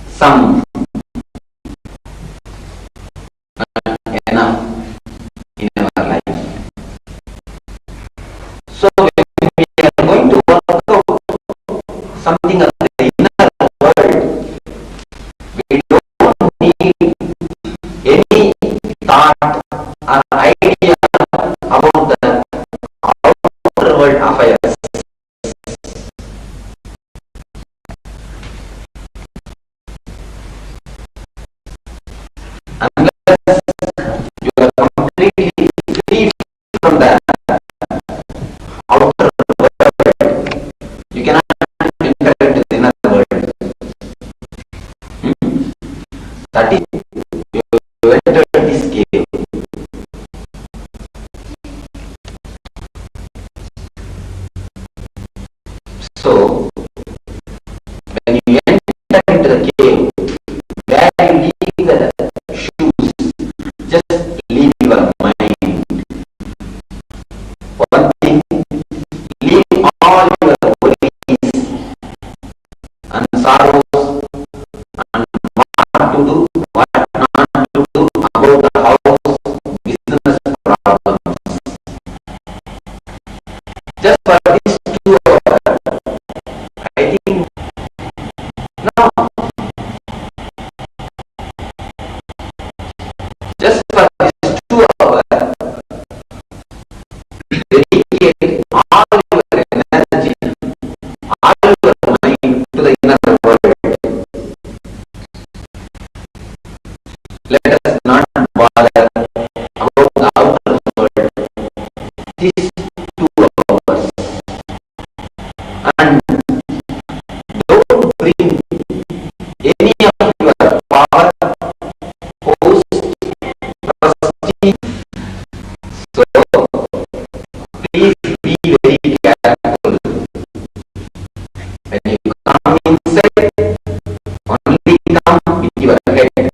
some enough in our life. So when we are going to work out something of the inner world, we don't need any thought or idea about the outer world affairs. Unless you are completely free from the outer world, you cannot enter into the inner world. That is, you enter this cave. So, when you enter into the cave, where you leave the shoes, just leave your mind. One thing, leave all your worries and sorrows and what to do, what not to do about the house, business problems. Just for these 2 hours, I think, no, just for these 2 hours, dedicate all your energy, all your mind to the inner world. Let us not bother about the outer world these 2 hours. And don't bring any of your power, post, prestige. So please be very careful. When you come inside, only come with your head,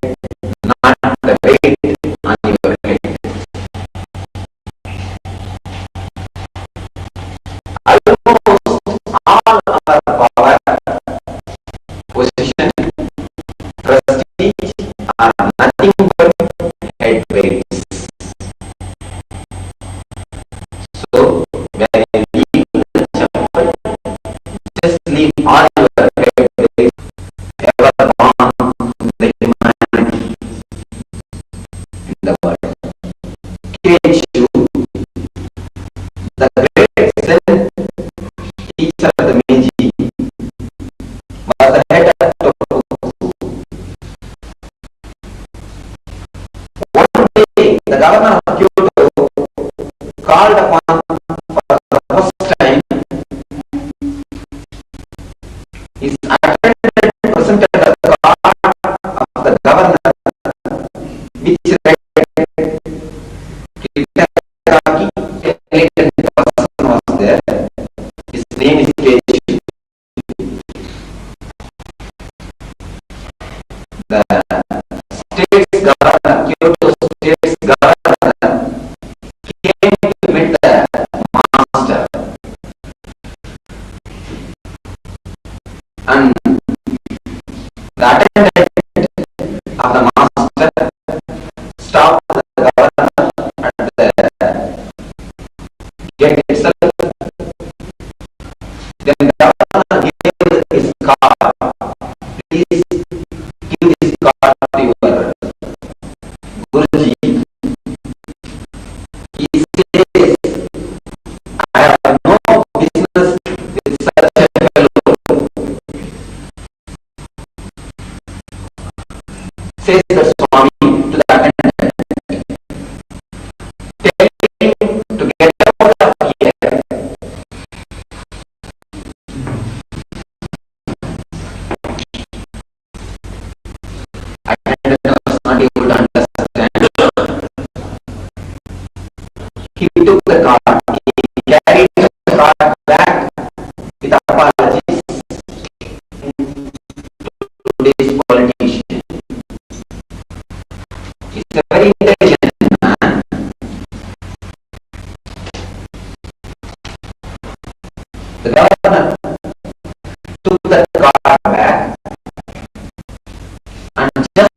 not the weight on your head. Almost all our power, position, prestige are nothing but head weights. So, when you leave the temple, just leave all your head weights ever born in the humanity in the world. Cage you, the great Zen teacher of the Meiji, was the head of Tohoku. One day, the governor of Kyoto called upon for the first time his attendant presented the card of the governor, which read Detoxifying, enlightened person was there. His name is Page. The state's governor, Kyoto state's governor, came to meet the got to your Guruji, he says, I have no business with such a fellow. Says the Swami to the attendant, tell him to get out of here. Attendant was not able to understand. He took the card, he carried the card back with apologies to today's politician. He's a very intelligent man. The governor took the card back and just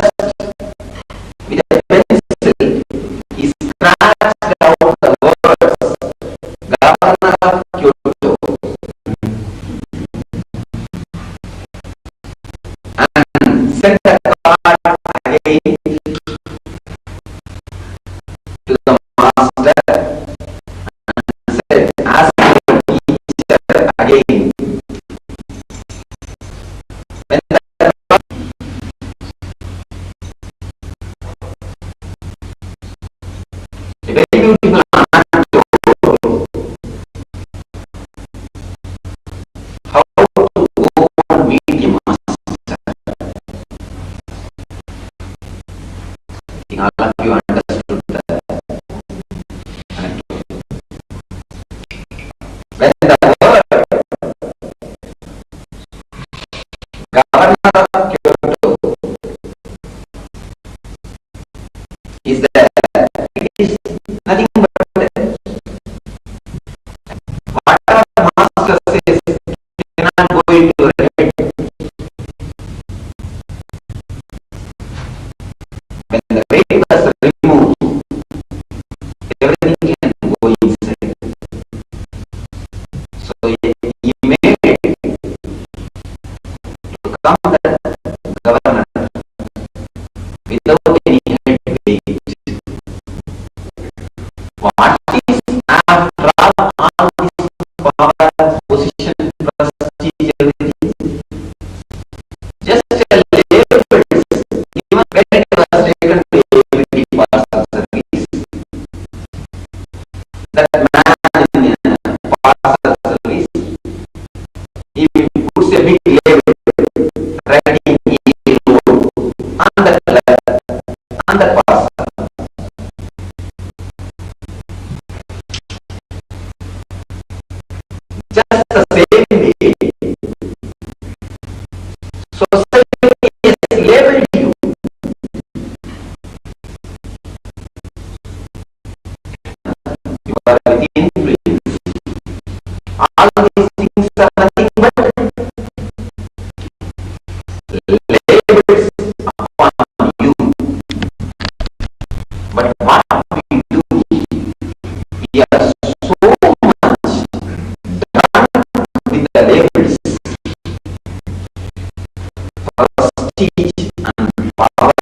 with a pencil he scratched out the words Governor of Kyoto and sent the card again to the master and said, ask your teacher again. When a very beautiful anecdote how to go and meet a master. I think all of you understood the anecdote. When the word Governor of Kyoto is there, it is nothing but whatever the master says cannot go into your head. When the weight was removed, everything can go inside. So he made it to come the governor without any head weight. What is after all this power, position, prestige, everything? Just a label, even when it was taken to every parcel service. That man in parcel service, he puts a big label, writing yellow on the parcel. Just the same way, society has labeled you. You are within influence. All these things are nothing but labels upon you. But what we do, we are so much done with the labels, prestige and power.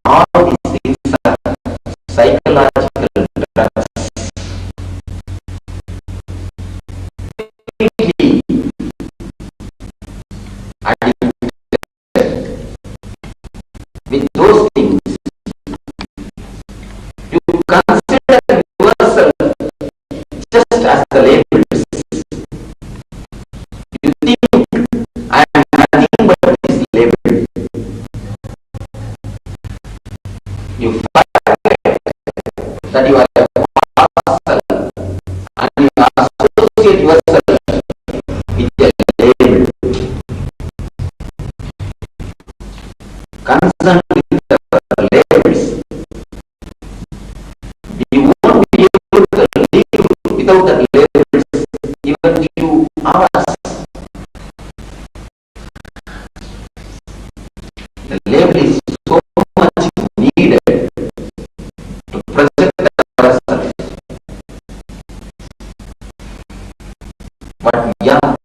All these things are psychological drugs. Completely addicted with those things. You consider yourself just as the labels. You think I am nothing but this label. You forget that you are a parcel and you associate yourself with a label. Concerned with the labels, we won't be able to live without the labels even few hours. The label is so much needed to present ourselves. But we are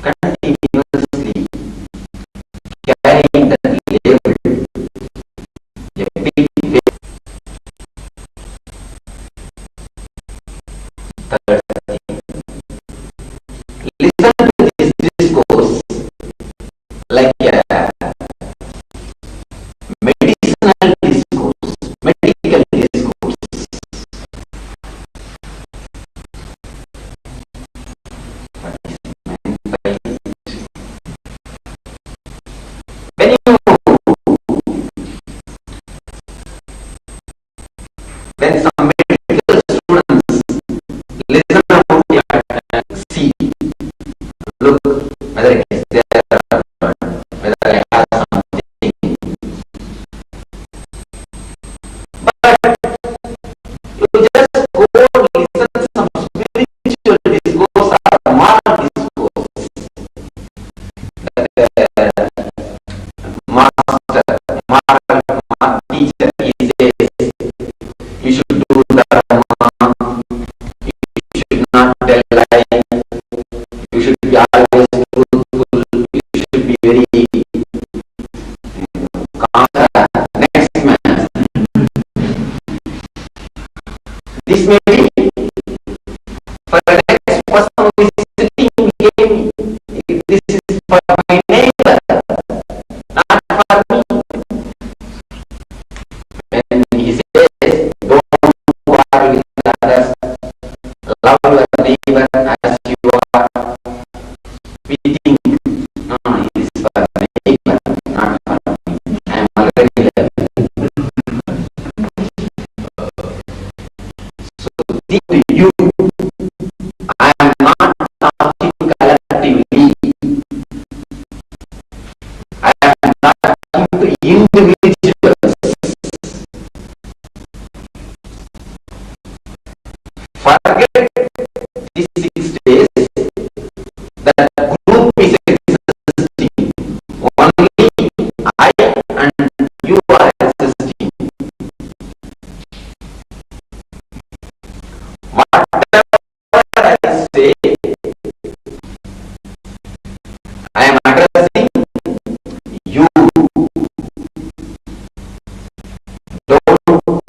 continuously when some medical students listen about see, look whether it is there or not, whether I have something. But you just go listen some spiritual discourse or moral discourse. Master, moral teacher, he says, you should do dharma, you should not tell lie, you should be always truthful, you should be very calm. Next man. This may be for the next person who is sitting game. This is for my neighbor, not for me. When he says, don't quarrel with others, love your neighbor as you are, we think, no, it is for the neighbor, not for me. I am already there. So think to you, I am not talking collectively. I am not talking to individuals. Forget these 6 days, that group is existing. Only I and you are existing. Whatever I say, I am addressing you. Don't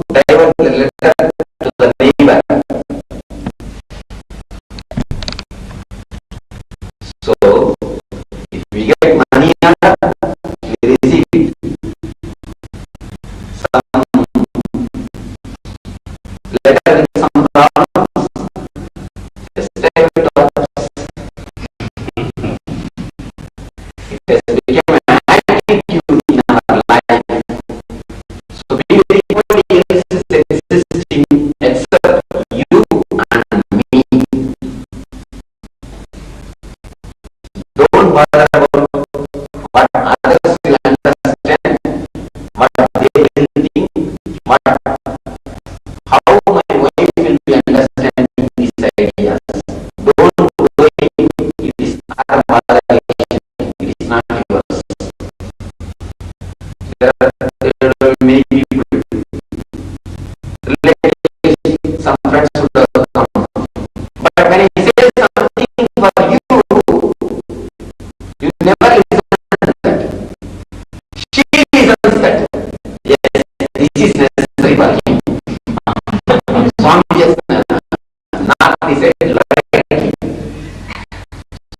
divert the letter to the neighbor. So, if we get money under, we receive it. Some letter with some problems, just stay with us. It has become an attitude in our life. So everybody else is existing except you and me. Don't bother about what others will understand, what they will think, how my wife will be understanding these ideas. Don't worry, it is our mother relation, it is not yours. There are many people, relatives, some friends who have come. But when I say something for you, you never listen to that. She listens that. Yes, this is necessary for him. Swami just not he said like.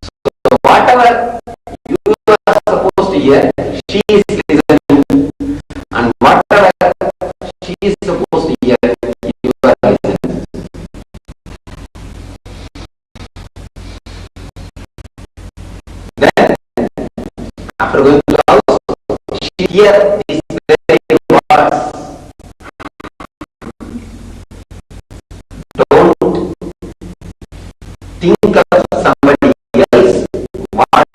So whatever you are supposed to hear, she is listening, and whatever she is supposed to hear, you are listening. Then after going to the house, she hear these very words. Don't think of somebody else, what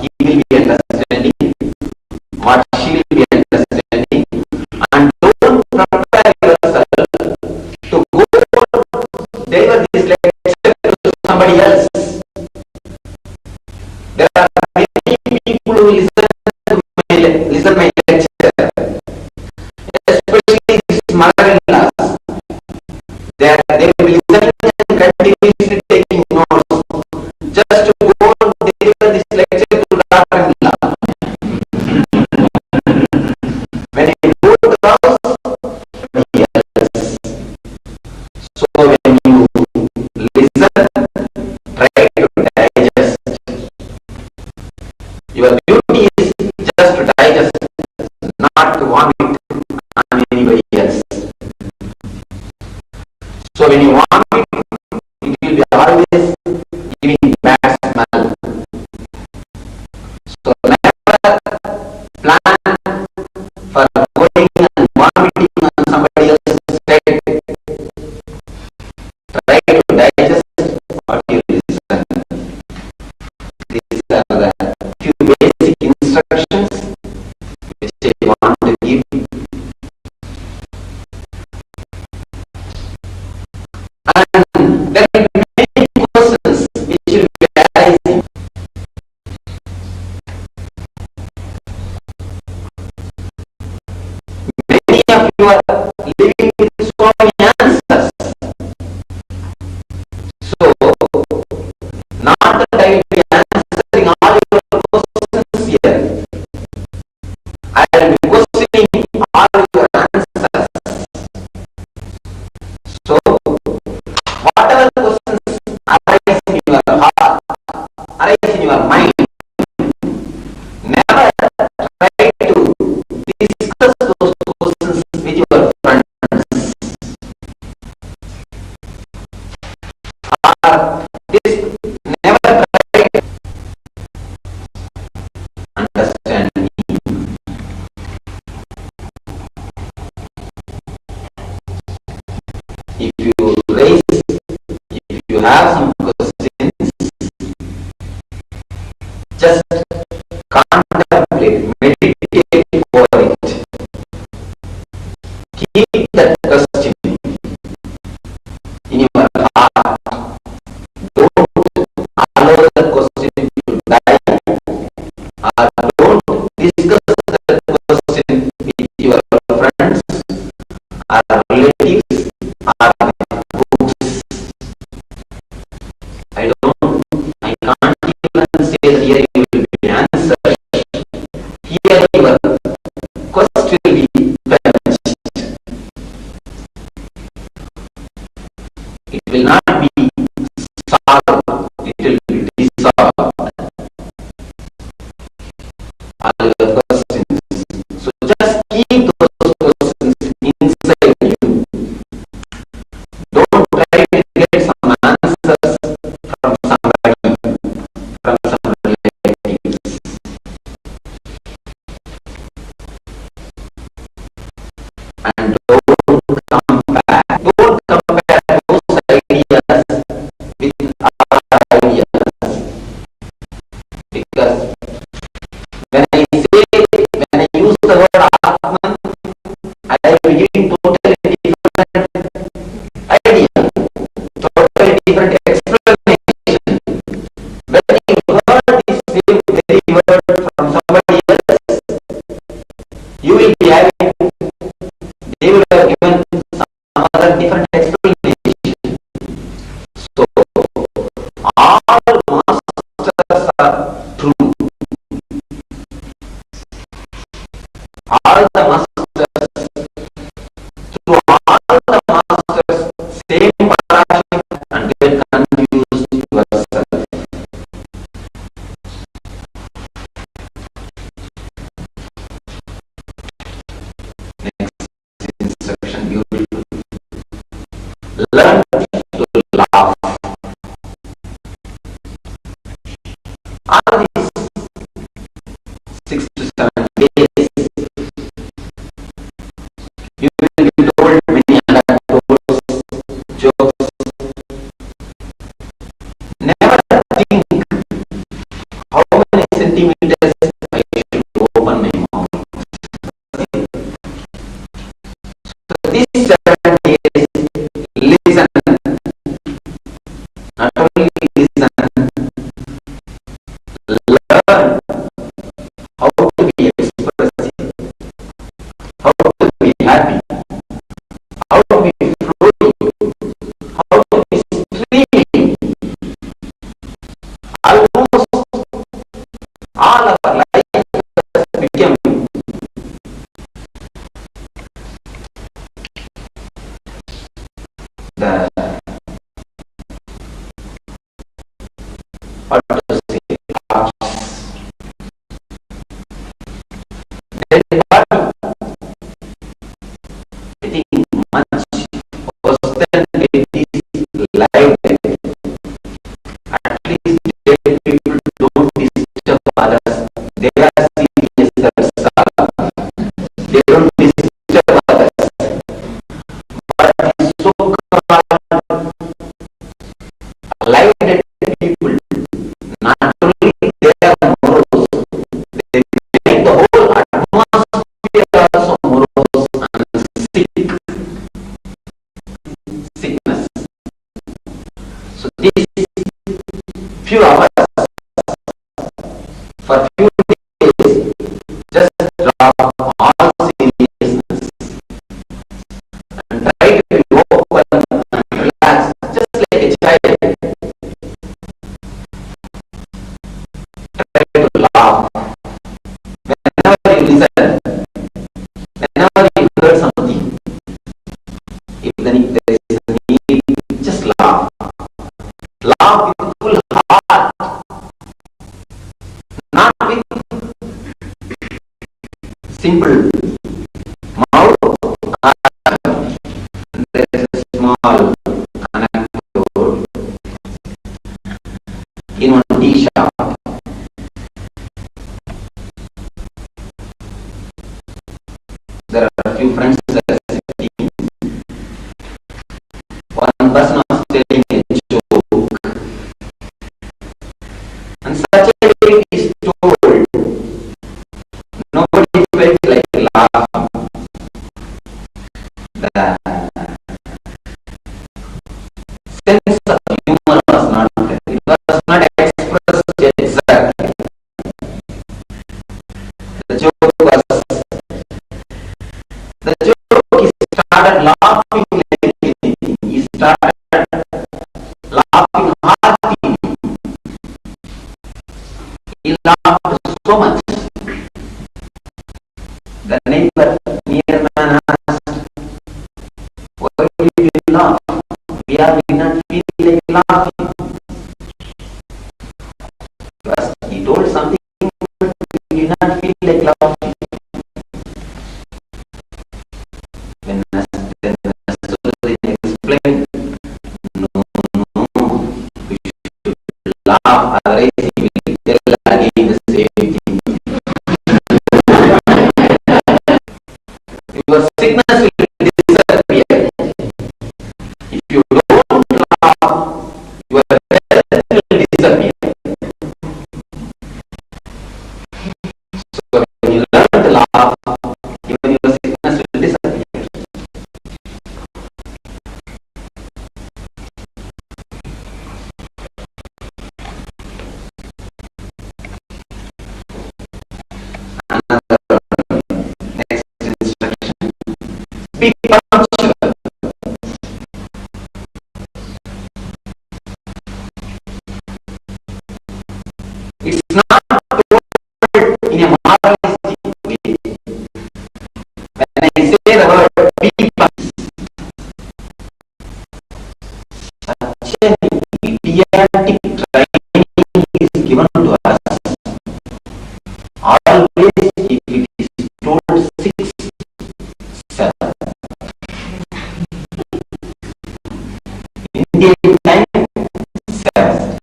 he will be understanding, what she will be understanding, and don't prepare yourself to go deliver this lecture to somebody else. There are many people who listen my lecture, especially his mother-in-laws. They will be listening and continuously taking notes just to go and deliver this lecture to daughter-in-law. When you go to the house, somebody else. So when you listen, try to digest. Your duty And there will be many questions which will be arising. Many of you are living with so many answers. So, not that I will be answering all your questions here. I will be questioning all your answers. So, whatever questions arise in your heart, arise in your mind, never try to discuss those questions with your friends. Or never try to understand me. If you have some questions, just contemplate, meditate over it. Keep that question in your heart. Don't allow that question to die, or don't discuss that question with your friends or relatives or books. I can't even say that here you will be answered. Here your quest will be finished. It will not be solved, it will be dissolved. All your questions. So just keep those questions inside you. Don't try to get some answers from somebody, from some relatives. And don't compare those ideas with our ideas. Because when I use the word Atman, I am giving totally different idea, totally different explanation. When you heard this very word from somebody else, you will be having, they will have given some other different explanation. So, all masters are true. All the masters, through all the masters, same Paramashivoham and get confused yourself. Next instruction, beautiful. Learn to laugh. All these 6 to 7 days, you will be told many anecdotes, jokes. Never think how many centimeters I should open my mouth. So these 7 days, listen. Not only listen, learn how to be expressive, how to be happy, how to be flowing, how to be streaming. Almost all of our life became the what to say arts. That is what I think much question with this live. At least dead people don't disturb others. They are serious, that's all. They don't disturb others. But it's so called So these few hours, for few days, just drop all seriousness and try to be open and relax, just like a child. Try to laugh. Whenever you listen, whenever you hear something, if there is a need, just laugh. Laugh with full heart, not with simple mouth. There is a small anecdote in one tea shop. There are a few friends sitting. One person was telling a joke, and such a way is told. Nobody felt like laughing. The sense of humor was not there. It was not expressed exactly. The joke he started laughing like anything. He started laughing heartily. He laughed so much. The neighbor near man asked, "Why did you laugh? We not feel like laughing." Because he told something, but we did not feel like laughing. When Nasruddin explained, no, we should laugh, otherwise he will tell again the same thing. Your sickness will disappear. If you don't laugh, your health will disappear. So when you learn to laugh, even your sickness will disappear. Another next instruction. Be punctual. It's not told in a moralistic way. When I say the word be punctual, such an idiotic training is given to us. Always if it is told 6, 7. Indian time 7.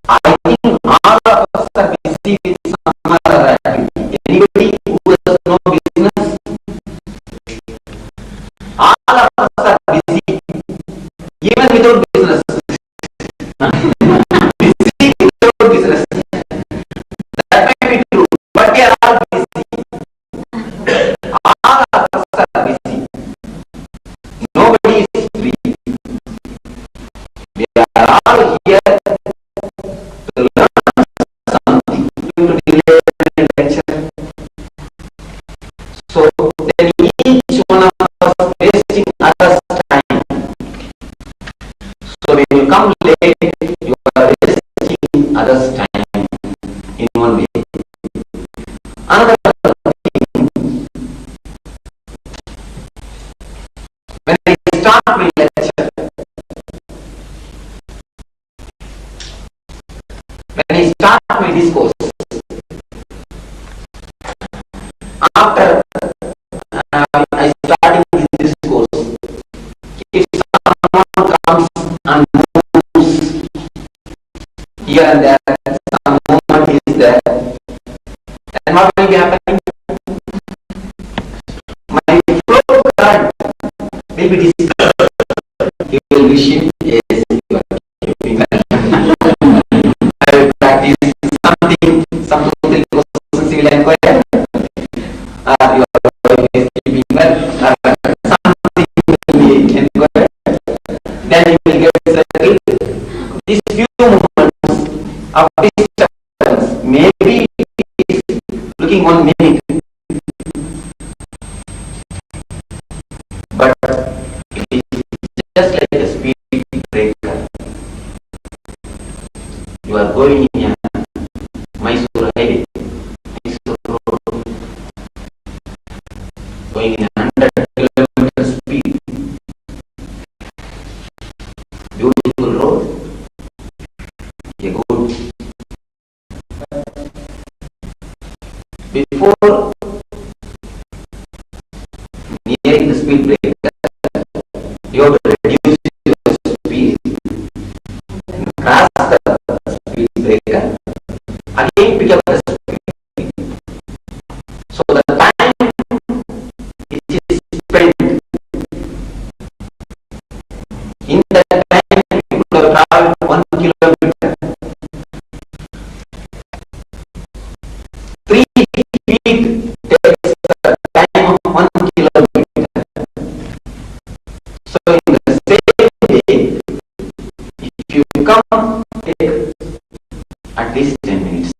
I think all of us are busy with some other activity. Anybody who has no business? All of us are busy, even without business. Busy without business. That may be true, but we are all busy. All of us are busy. Nobody is free. We are all here to learn something, to delay a lecture. So then each one of us wasting others' time. So when you come late, you are wasting others' time in one way. Another thing, when I start my lecture, when I start my discourse, after I starting this discourse, if someone comes and moves here and there, some movement is there, then what will be happening? My flow current will be disturbed. You will wish him, yes, you are keeping well. I will practice something civil inquiry. You are keeping well. of disturbance. Maybe it is looking one minute, but it is just like a speed breaker. You are going in a Mysore highway, Mysore road, going in 100 km speed. Beautiful road, a good. Before nearing the speed breaker, you have to reduce your speed and cross the speed breaker. Again pick up the speed. So the time which is spent in that time, people have traveled 1 kilometer. 3 feet takes the time of 1 kilometer. So in the same day, if you come, take at least 10 minutes.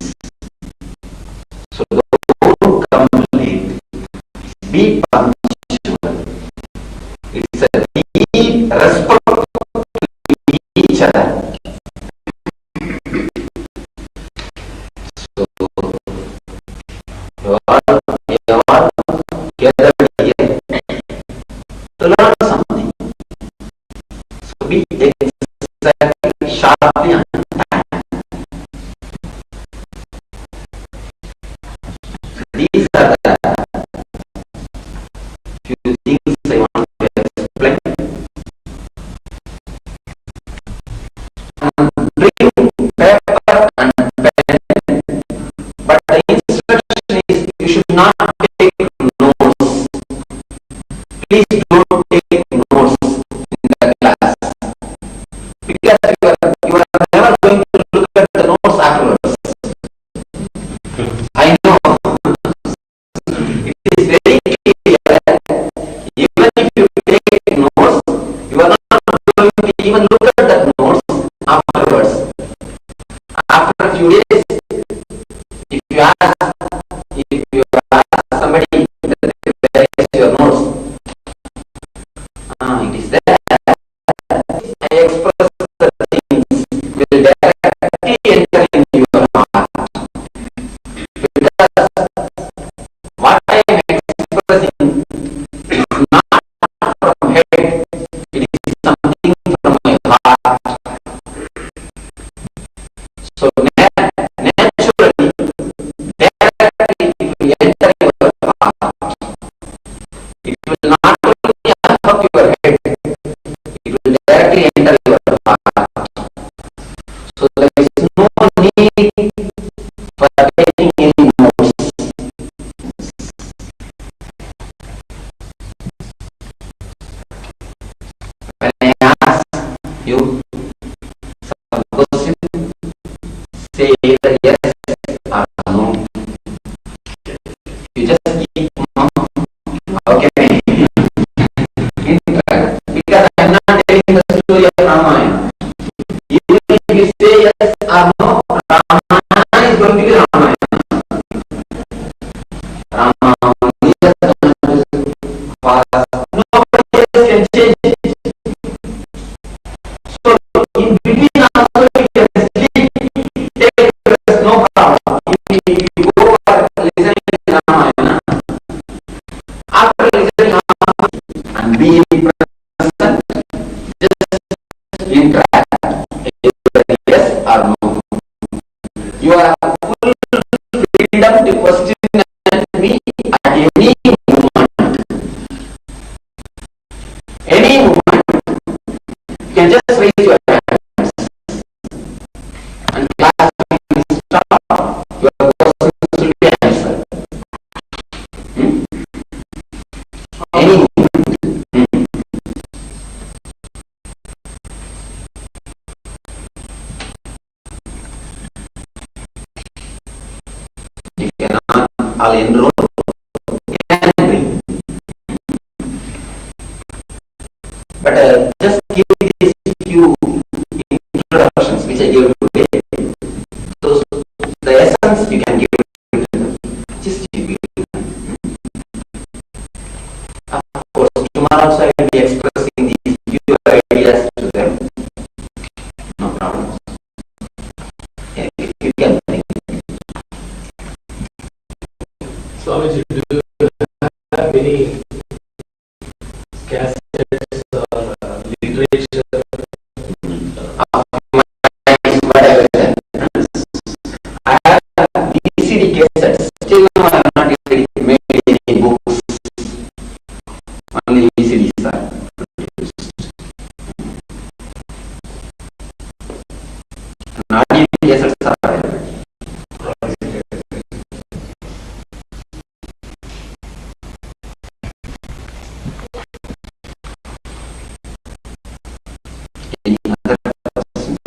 So don't come late. Be punctual. It's a deep respect to each other. So you are gathered here to learn something. So be exactly, sharply on time. These are the few things I want to explain. Bring paper and pen, but the instruction is you should not take notes. Please don't take notes in the class, because you are never going to look at the notes afterwards. I know. It is very clear that even if you take notes, you are not going to even look at the notes afterwards. After a few days, if you ask somebody where is your notes, it is there. I express the things will directly enter into your heart. Because what I am expressing is not from head, it is something from my heart. So naturally, directly it will enter your heart. It will not only affect your head, it will directly enter your heart. So there is no need for taking any notes. When I ask you some question, say either yes or no. You just keep mum. Okay. Because I am not telling the story of Ramayana. Even if you say yes or no, Ramayana is going to be Ramayana. Nobody else can change it. So in between also you can sleep, take rest, no problem. If you go for listening to Ramayana, after listening Ramayana and be present, just interact. Either yes or no. You are full freedom to question me at any moment. Any moment. You can just raise your hands and class will stop. Your questions will be answered. Any moment. You cannot ideas to them. No problem. Yeah, you can think. Swamiji, do you have any cassettes or literature? I have VCD cassettes. Still now I have not made any books. Only VCDs are produced. And audio cassettes are available. Any other questions?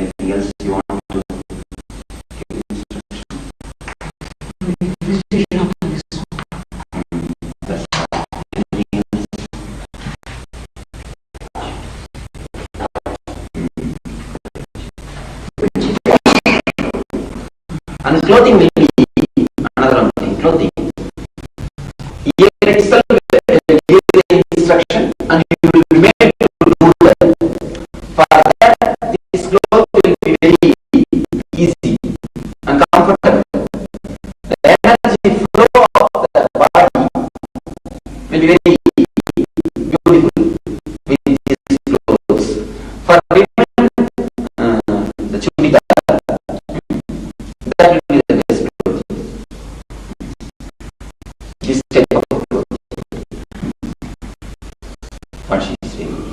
Anything else you want to give instruction? That's all. Anything else? And clothing will be another one thing. Clothing. Here itself give the instruction and you will be made to do that. For that, this cloth will be very easy and comfortable. The energy flow of the body will be very beautiful with these clothes. For women, the chudidar, that will be the best clothes. This type of clothes. What she is saying.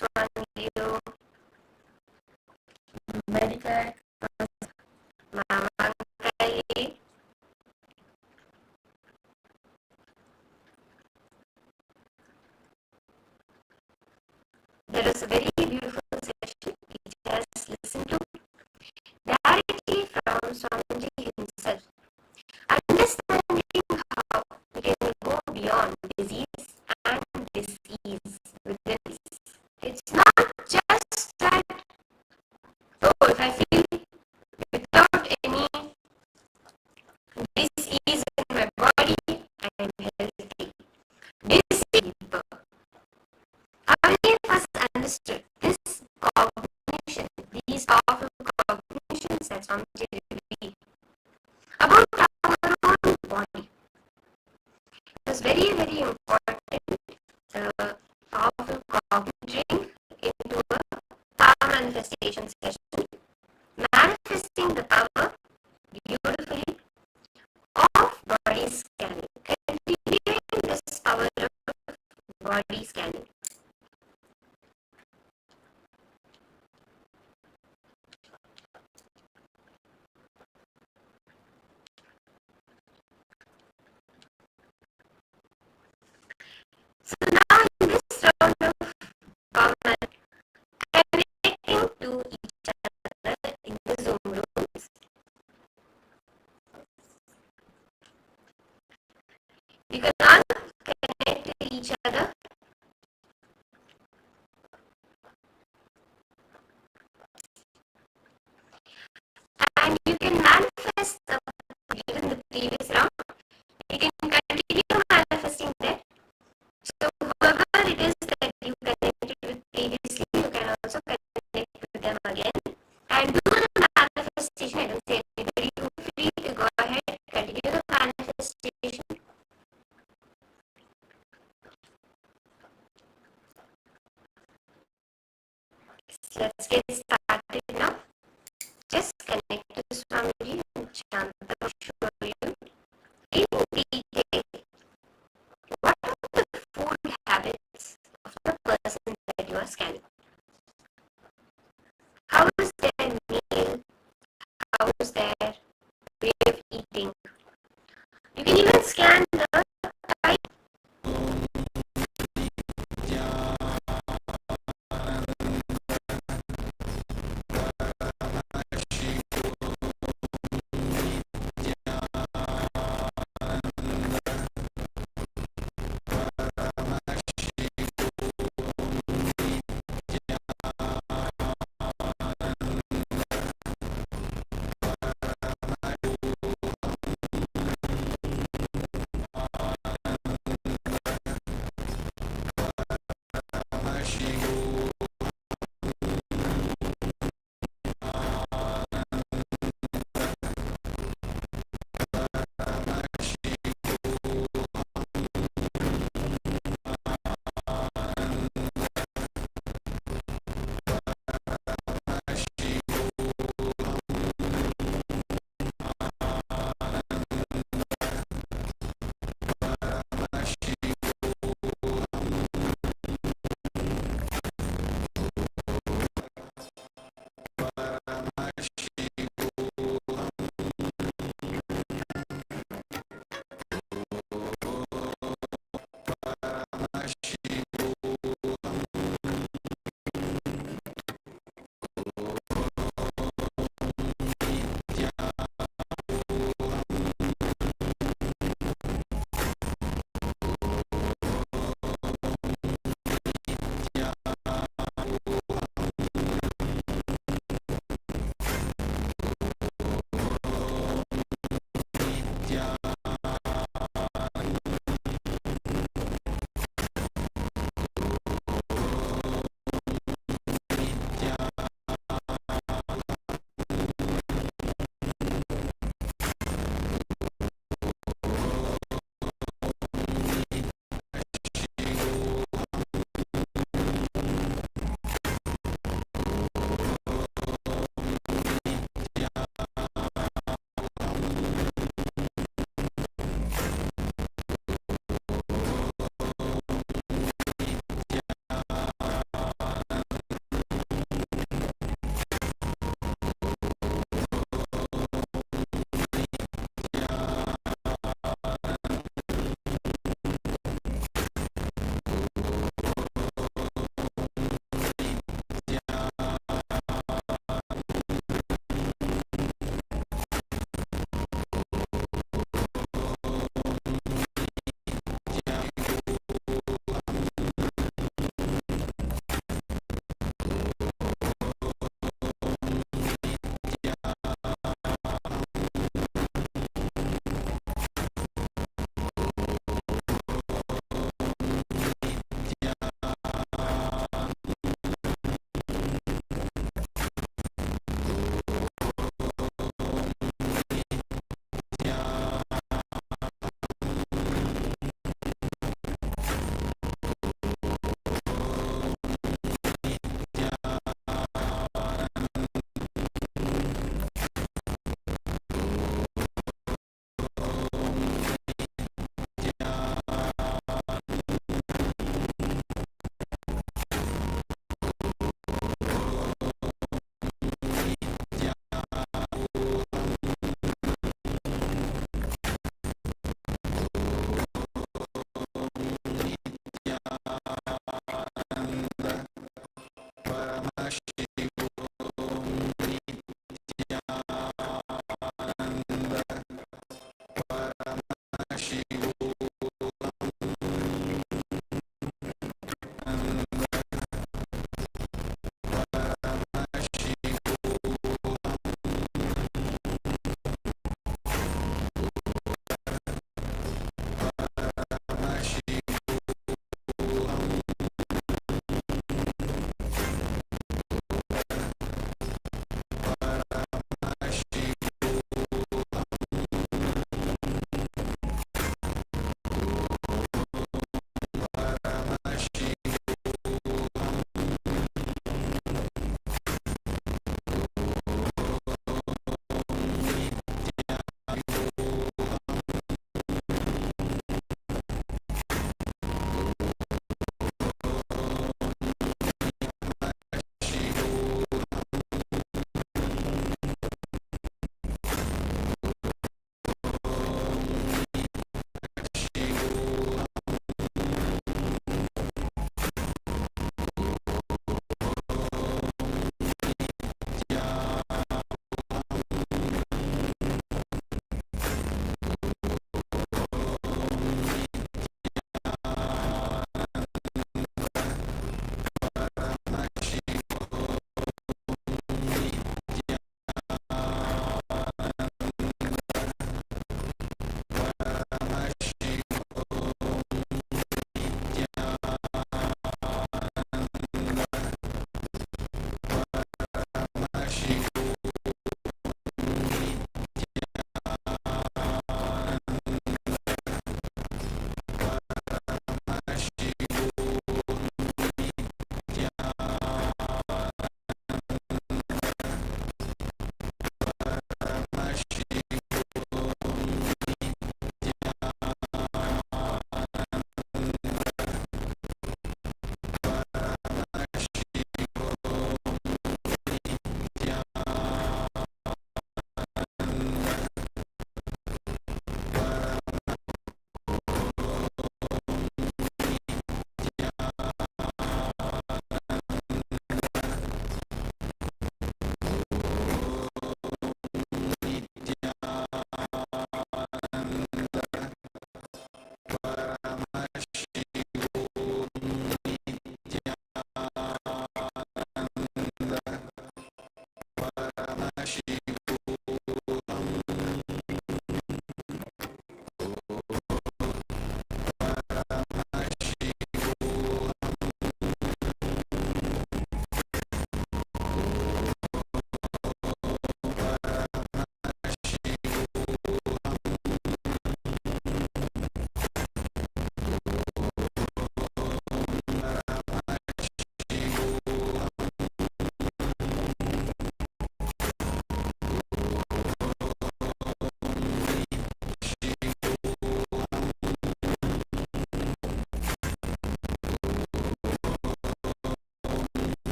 one video. Medical. Mama Kai. There is a very beautiful session we just listened to directly from Swamiji himself. Understanding how we can go beyond disease and disease within us. It's not just that, oh, if I feel without any disease in my body, I am healthy. Disease. How many of us understood this cognition, these powerful cognitions that Swamiji revealed about our own body? It was very, very important, powerful cognition into a power manifestation session, manifesting the power beautifully of body scanning, cultivating this power of body scanning. So now in this round of common connecting to each other in the Zoom rooms, you can all connect to each other and you can manifest given the previous round. You can continue manifesting that. So whoever it is that you connected with previously, you can also connect with them again and do the manifestation. I don't say anybody, you feel free to go ahead, continue the manifestation. Let's get started now. Just connect to Swamiji and chant the show you in detail what are the food habits of the person that you are scanning. How is their meal? How is their way of eating? You can even scan the type.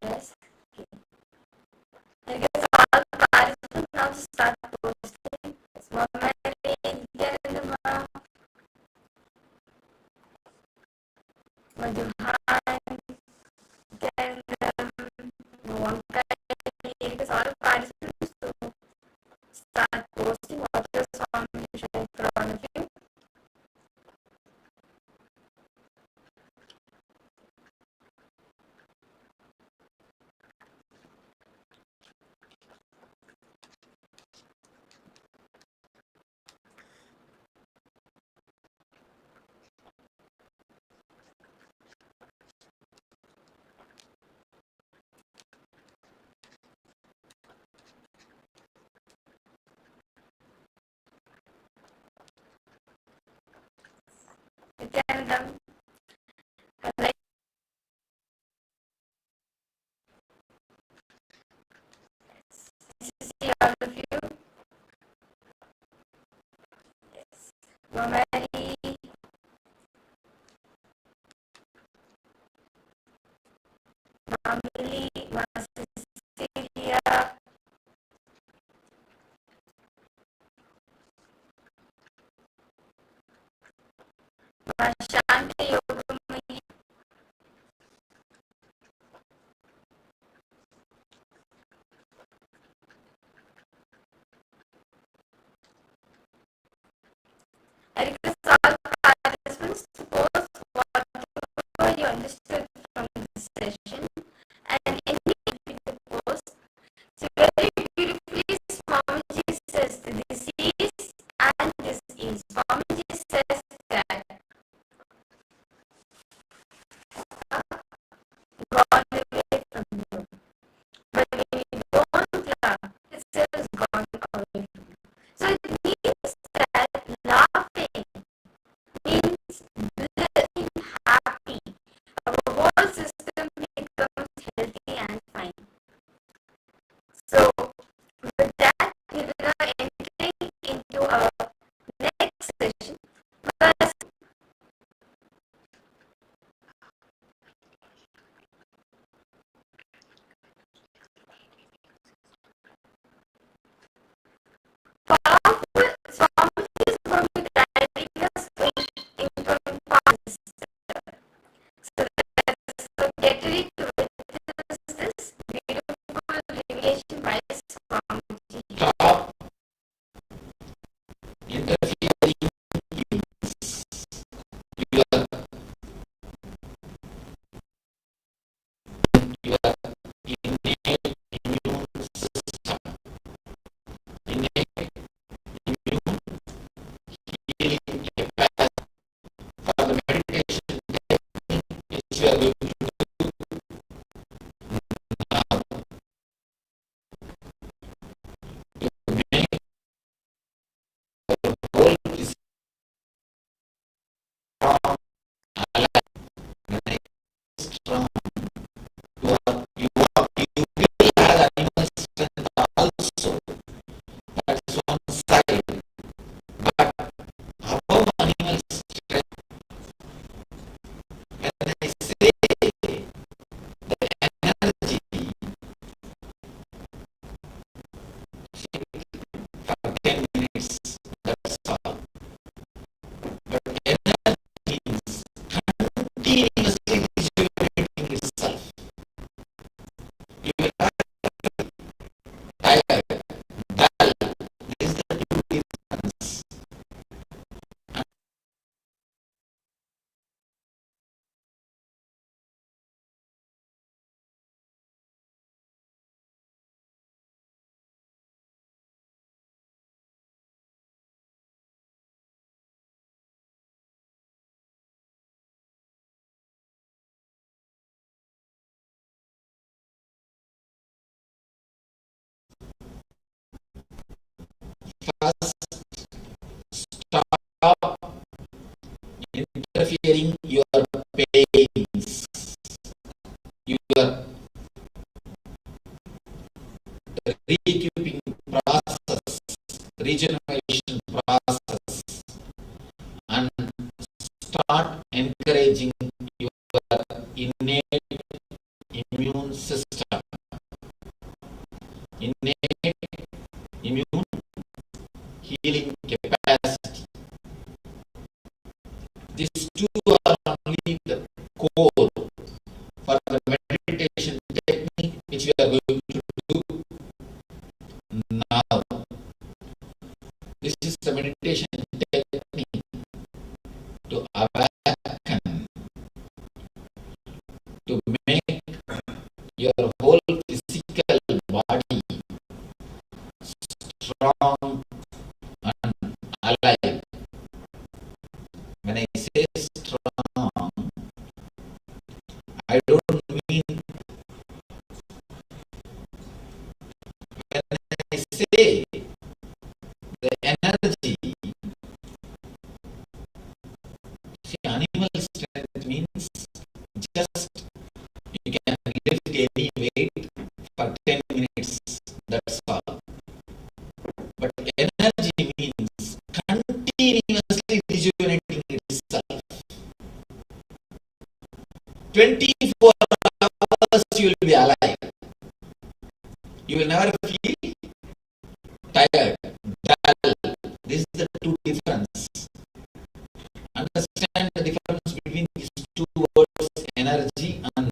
Yes. Okay. I guess all participants now start posting. It's one marriage, get in the mouth. Madhuhan, get in the one because all participants to start posting what your song is showing for all of you. Can like see all of you. Yes. Romari, Mamili, Cecilia, Shanti Yogami, I request all participants to post whatever you understood from this session and any the post. So very beautifully Swamiji says this is and this is. Swamiji says that gone away from you. But when you don't laugh, it still is gone away from you. So it means that laughing means being happy. Our whole system becomes healthy and fine. So with that, we will now entering into our next session. First, Swamiji is going to guide us into past. So get ready to witness this beautiful revelation by Swamiji. Stop interfering in your innate immune system, innate immune healing capacity for the meditation technique which we are going to do now. To make the whole is strong, alive, strong. You really have animal strength also. That's one side. But above animal strength, when I say the energy, for 10 minutes, that's all. But energy means continuously rejuvenating itself. You will not tired, dull. This is the two difference. First, stop interfering your pains, your reequipping process, regeneration process, and start encouraging your innate immune the meditation technique which we are going to do now. This is the meditation technique to awaken, to make your whole physical body strong and alive. When I say strong, I don't mean when I say the energy. See, animal strength means just you can lift any weight for 10 minutes. That's all. But energy means continuously rejuvenating itself. 24 hours you will be alive. You will never feel tired, dull. This is the two difference. Understand the difference between these two words, energy and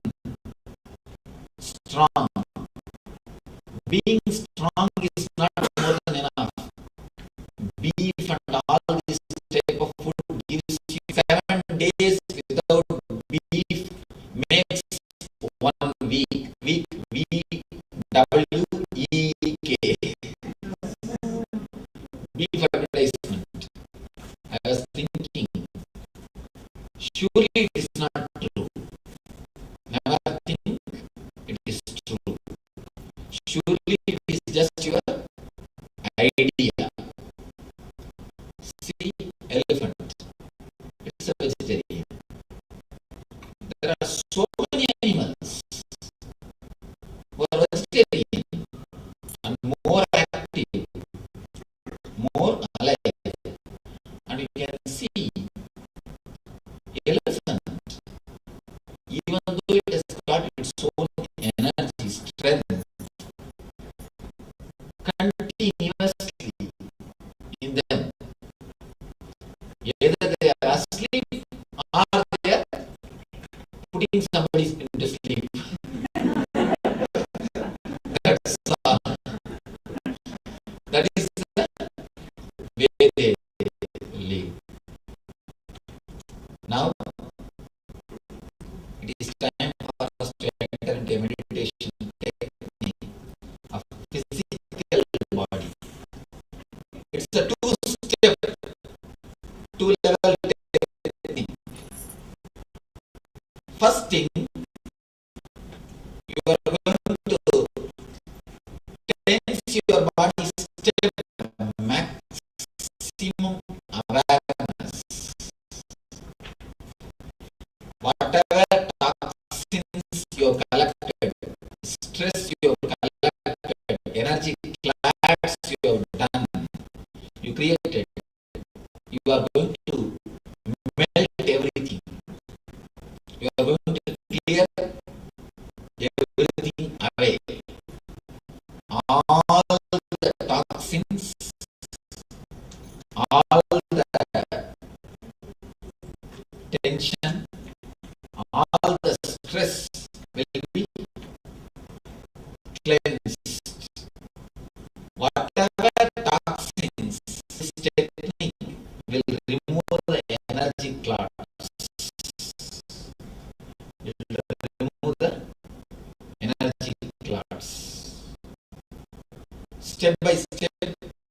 strong. Being strong is not more than enough. Beef and all this type of food gives you 7 days without beef makes 1 week. Week, W-E-E-K. Beef advertisement. I was thinking, surely it is not true. Never think it is true. Surely it is just your idea. See, elephant. It's a vegetarian. There are so many animals who are vegetarian and more active, more alive. And you can see elephant, even though it has got its own energy, strength, continuously in them. Either they are asleep or they are putting somebody into sleep. That's all. That is the way they live. Now, it is time for us to enter into a meditation technique of physical body. It's a two-step, two-level technique. First thing, you are going to tense your body step maximum awareness. Whatever toxins you have collected, stress you have collected, energy clashes you have done, you created, you are going to melt everything. You are going to clear everything away. All the toxins, all the tension, all the stress will be cleansed. Whatever toxins, this technique will remove the energy clouds. It will remove the energy clouds. Step by step,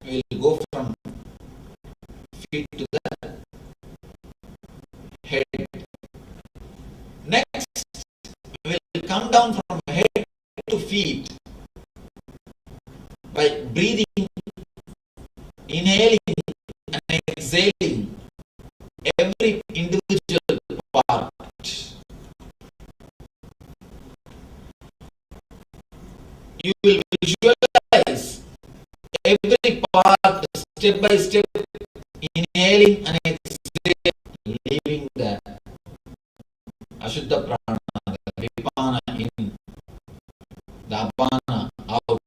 we will go from feet to the head. Next, we will come down from head to feet by breathing, inhaling and exhaling every individual part. You will visualize every part step by step, inhaling and exhaling, leaving the Ashuddha Prana, the Vipana in, the Apana out,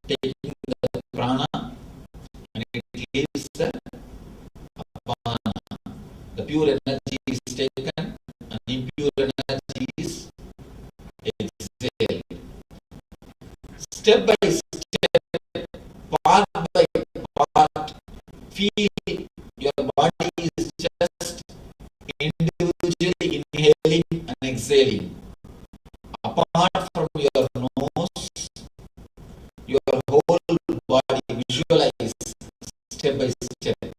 taking the Prana and it leaves the Apana. The pure energy is taken and impure energy is step by step, part by part, feel your body is just individually inhaling and exhaling. Apart from your nose, your whole body visualize step by step.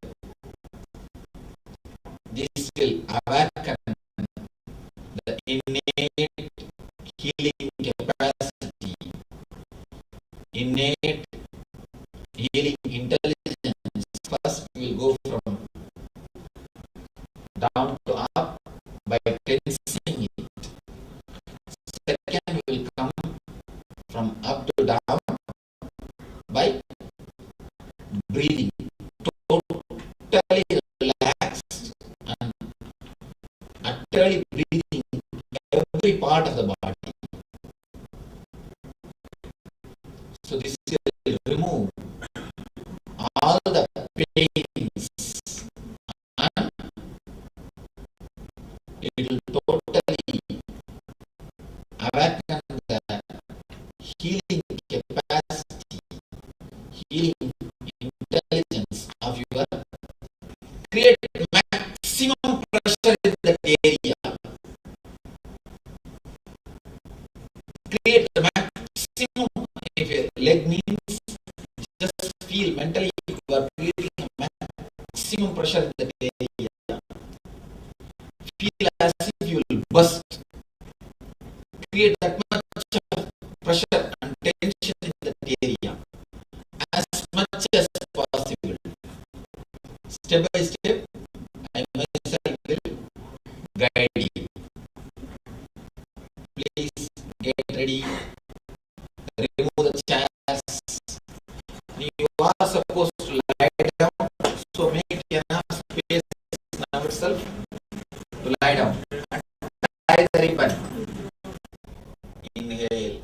This will awaken the innate healing capacity, innate healing intelligence. First, we will go from down to up by tensing it. Second, we will come from up to down by breathing, totally relaxed and utterly breathing every part of the body. So this will remove all the pains and it will totally awaken the healing capacity, healing intelligence of your, create maximum pressure in that area. Create the maximum, if your leg means, just feel mentally you are creating a maximum pressure in that area. Feel as if you will burst. Create that much of pressure and tension in that area as much as possible. Step by step, I myself will guide you. Please get ready. Remove the chairs. You are supposed to lie down, so make enough space now itself to lie down. And tie the ribbon. Inhale.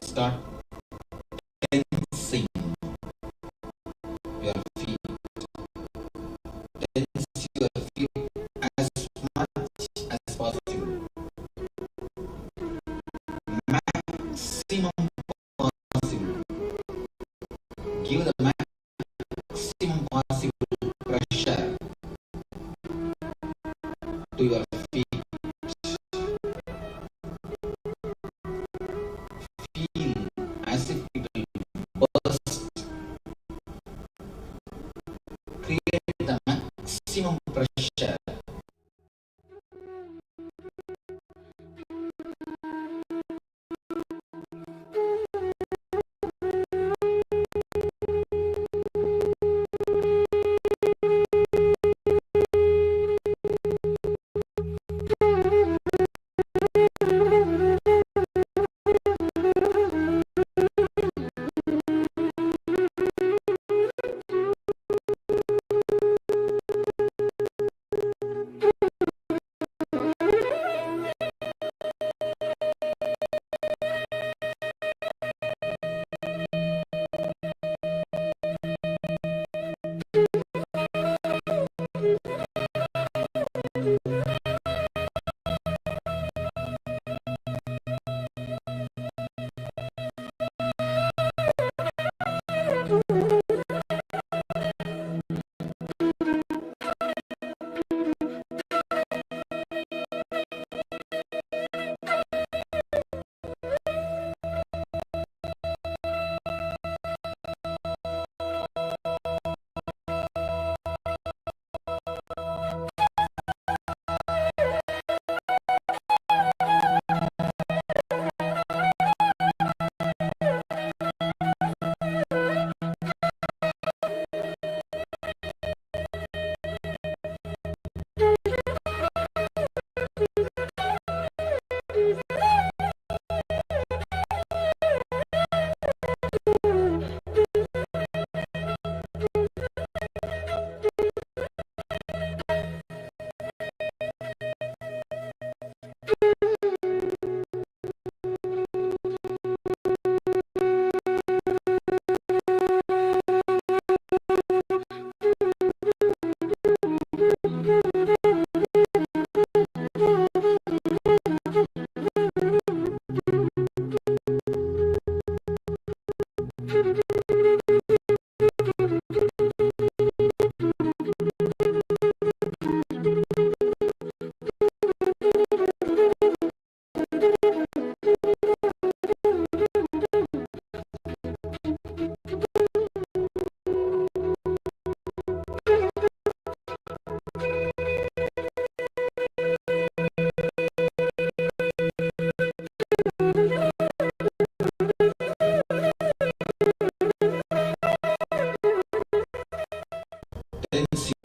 Start tensing your feet. Tense your feet as much as possible. Maximum possible. Give the maximum possible pressure to your feet. Feel as if it will burst. Create the maximum pressure.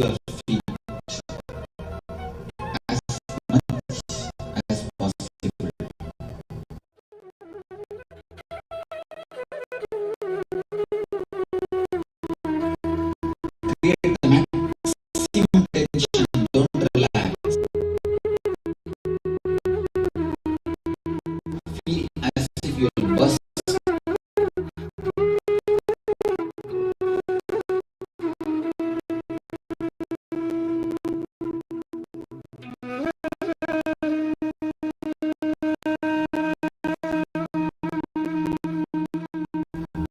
your feet as much as possible. Create the maximum tension, don't relax. Feel as if you'll burst.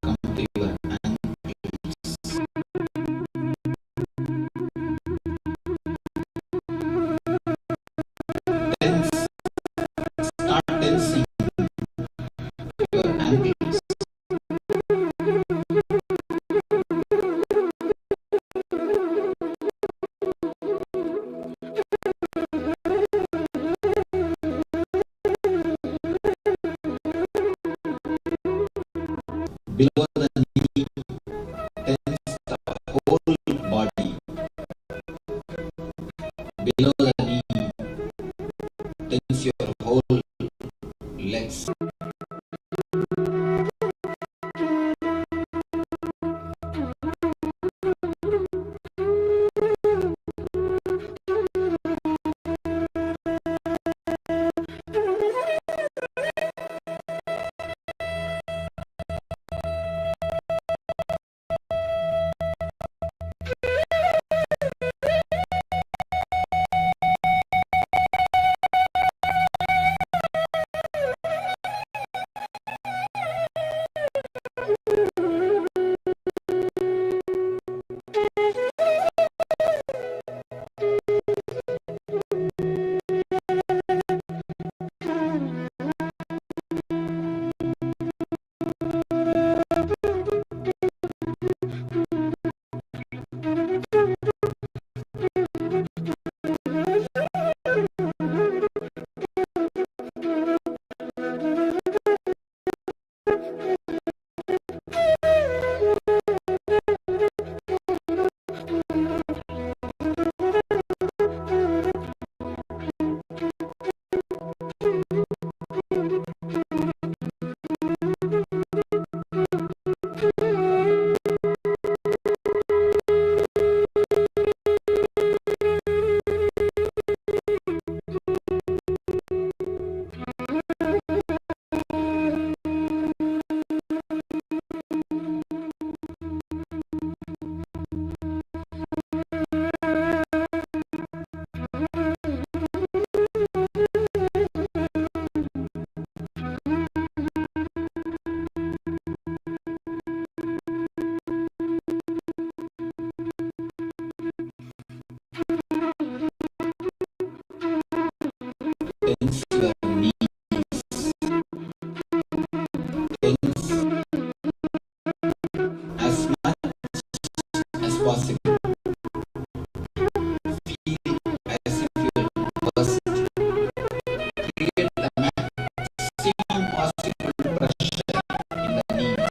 Come to your ankles. Tense, start tensing your ankles. Below the knee, tense the whole body. Below the knee, tense your whole legs. Tense your knees. Tense as much as possible. Feel as if you'll burst. Create the maximum possible pressure in the knees.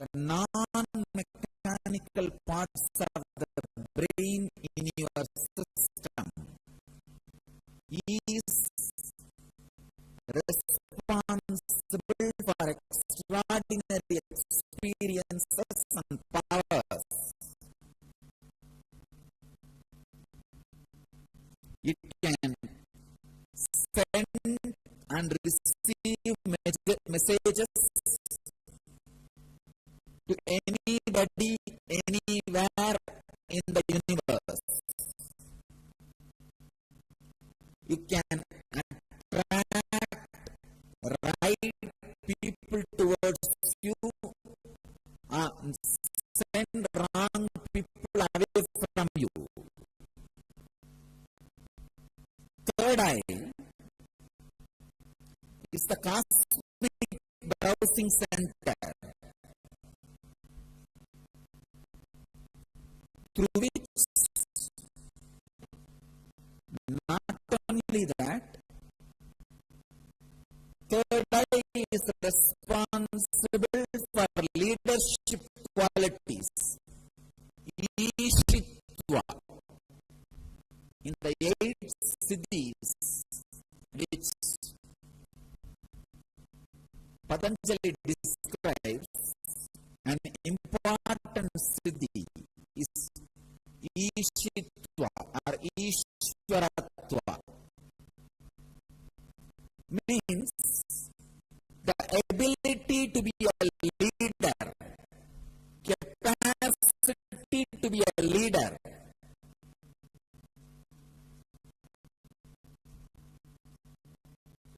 The non-mechanical parts of the brain in your system is responsible for extraordinary experiences and powers. It can send and receive messages to anybody, anywhere in the universe. You can attract right people towards you and send wrong people away from you. Third eye is the cosmic browsing center through which Not only that, third eye is responsible for leadership qualities. Ishitva. In the 8 siddhis, which Patanjali describes, an important siddhi is Ishitva or Ishwaratva. Means the ability to be a leader, capacity to be a leader.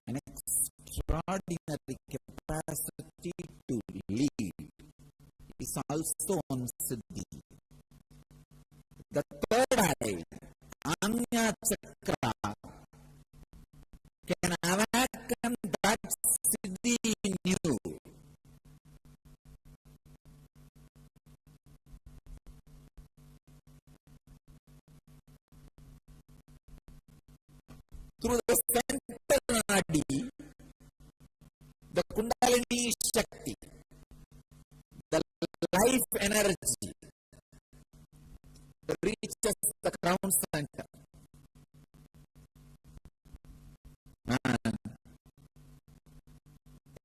An extraordinary capacity to lead is also on siddhi. The third eye, Anya Chakra, can awaken that siddhi in you. Through the center nadi, the Kundalini Shakti, the life energy, reaches the crown center. And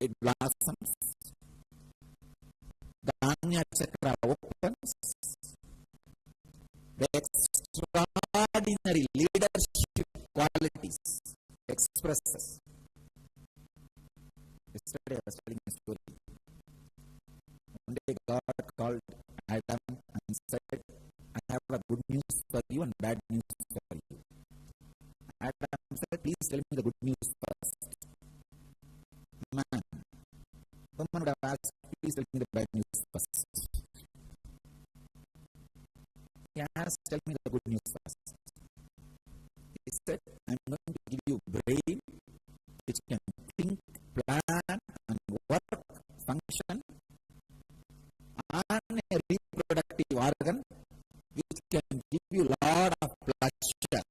it blossoms. The Anya Chakra opens. The extraordinary leadership qualities expresses. Yesterday I was telling a story. One day God called Adam and said, I have a good news for you and bad news for you. Adam said, please tell me the good news first. Man, someone would have asked, please tell me the bad news first. He asked, tell me the good news first. He said, I'm going to give you a brain which can think, plan, and work, function, and a reproductive organ which can give you a lot of pleasure.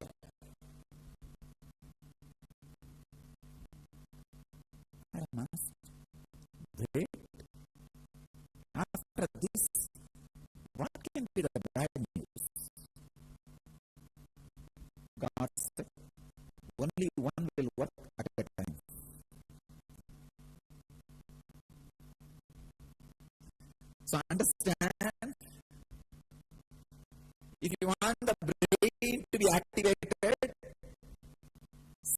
Great. After this, what can be the bad news? God said, only one will work at a time. So understand, if you want the brain to be activated,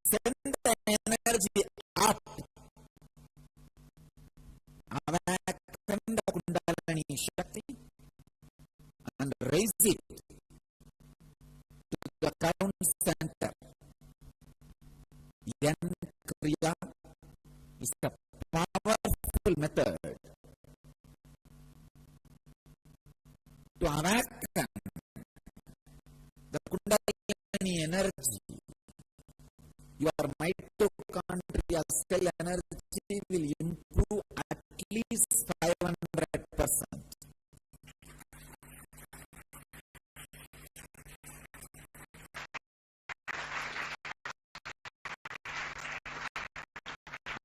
send the energy up. Awaken the Kundalini Shakti and raise it to the crown center. Yan Kriya is a powerful method to awaken the Kundalini energy. Your mitochondria cell energy will improve at least 500%.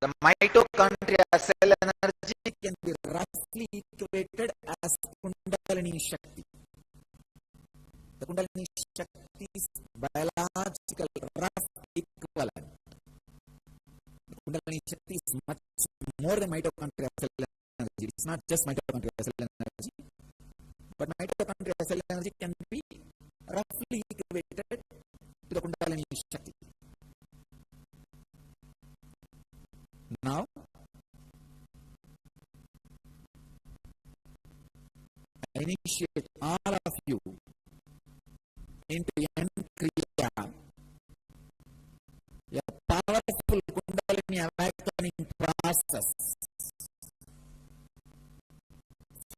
The mitochondria cell energy can be roughly equated as Kundalini Shakti. The Kundalini Shakti's biological rough equivalent. The Kundalini Shakti is much more than mitochondria cell energy. It's not just mitochondria cell energy, but mitochondria cell energy can be roughly equated to the Kundalini Shakti. Now, I initiate all of you into Yan Kriya, a powerful Kundalini awakening process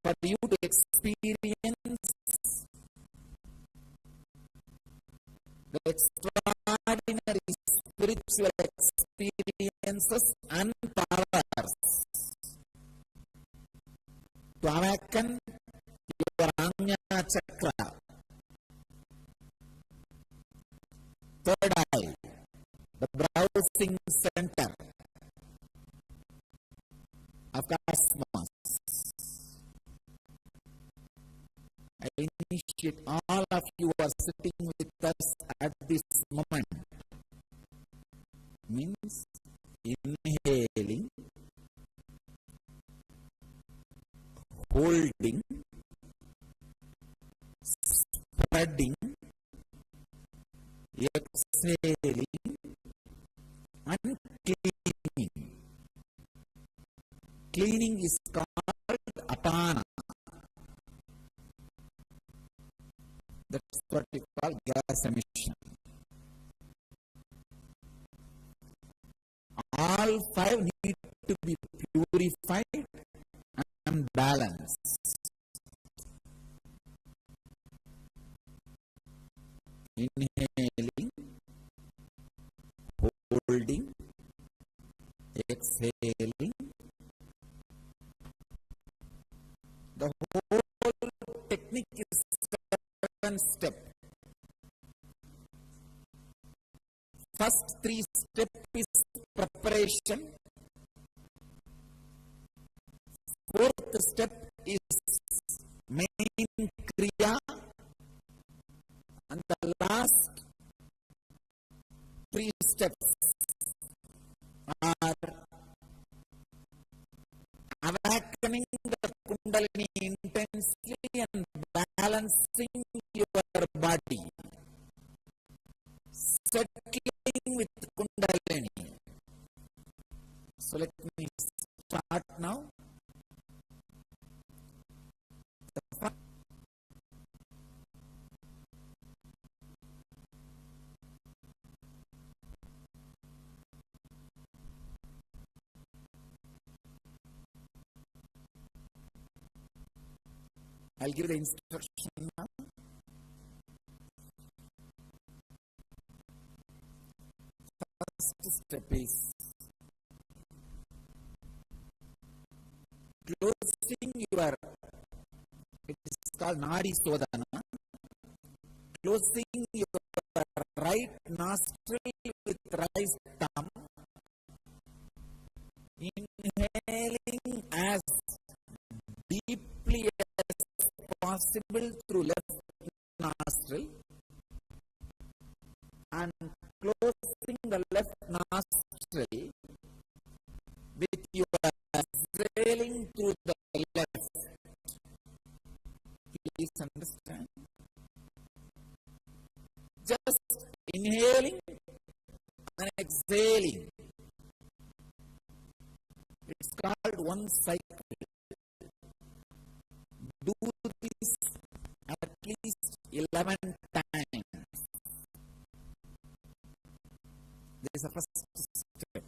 for you to experience the extraordinary spiritual experiences and powers to awaken your Anya Chakra. third eye, the browsing center of cosmos. I initiate all of you are sitting with us at this moment. Means inhaling, holding, spreading, exhaling, and cleaning. Cleaning is called apana. That's what we call gas emission. All five need to be purified and balanced. Inhaling, holding, exhaling. The whole technique is 7 steps. First 3 steps is preparation. 4th step is main kriya. And the last 3 steps are awakening the Kundalini intensely and balancing your body. Settling with Kundalini. So let me start now. I'll give the instruction now. First step is closing your, it is called Nadi Sodhana, closing your right nostril with right thumb, inhaling as deeply as possible through left nostril and closing the left nostril with your exhaling through the left. Please understand. Just inhaling and exhaling. It's called one cycle. Do this at least 11 times. This is the first step.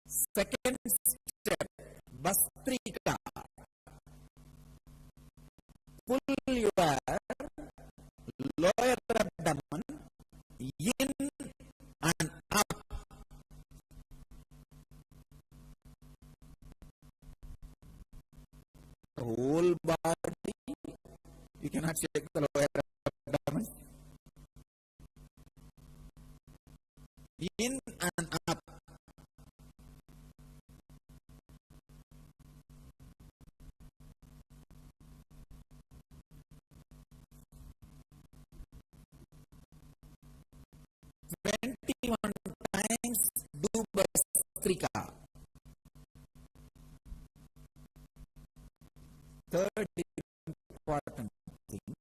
Second step, Bastrika. Pull your lower abdomen in and up. The whole body, you cannot shake the lower abdomen. In and up. One times do Bastrika. Third important thing.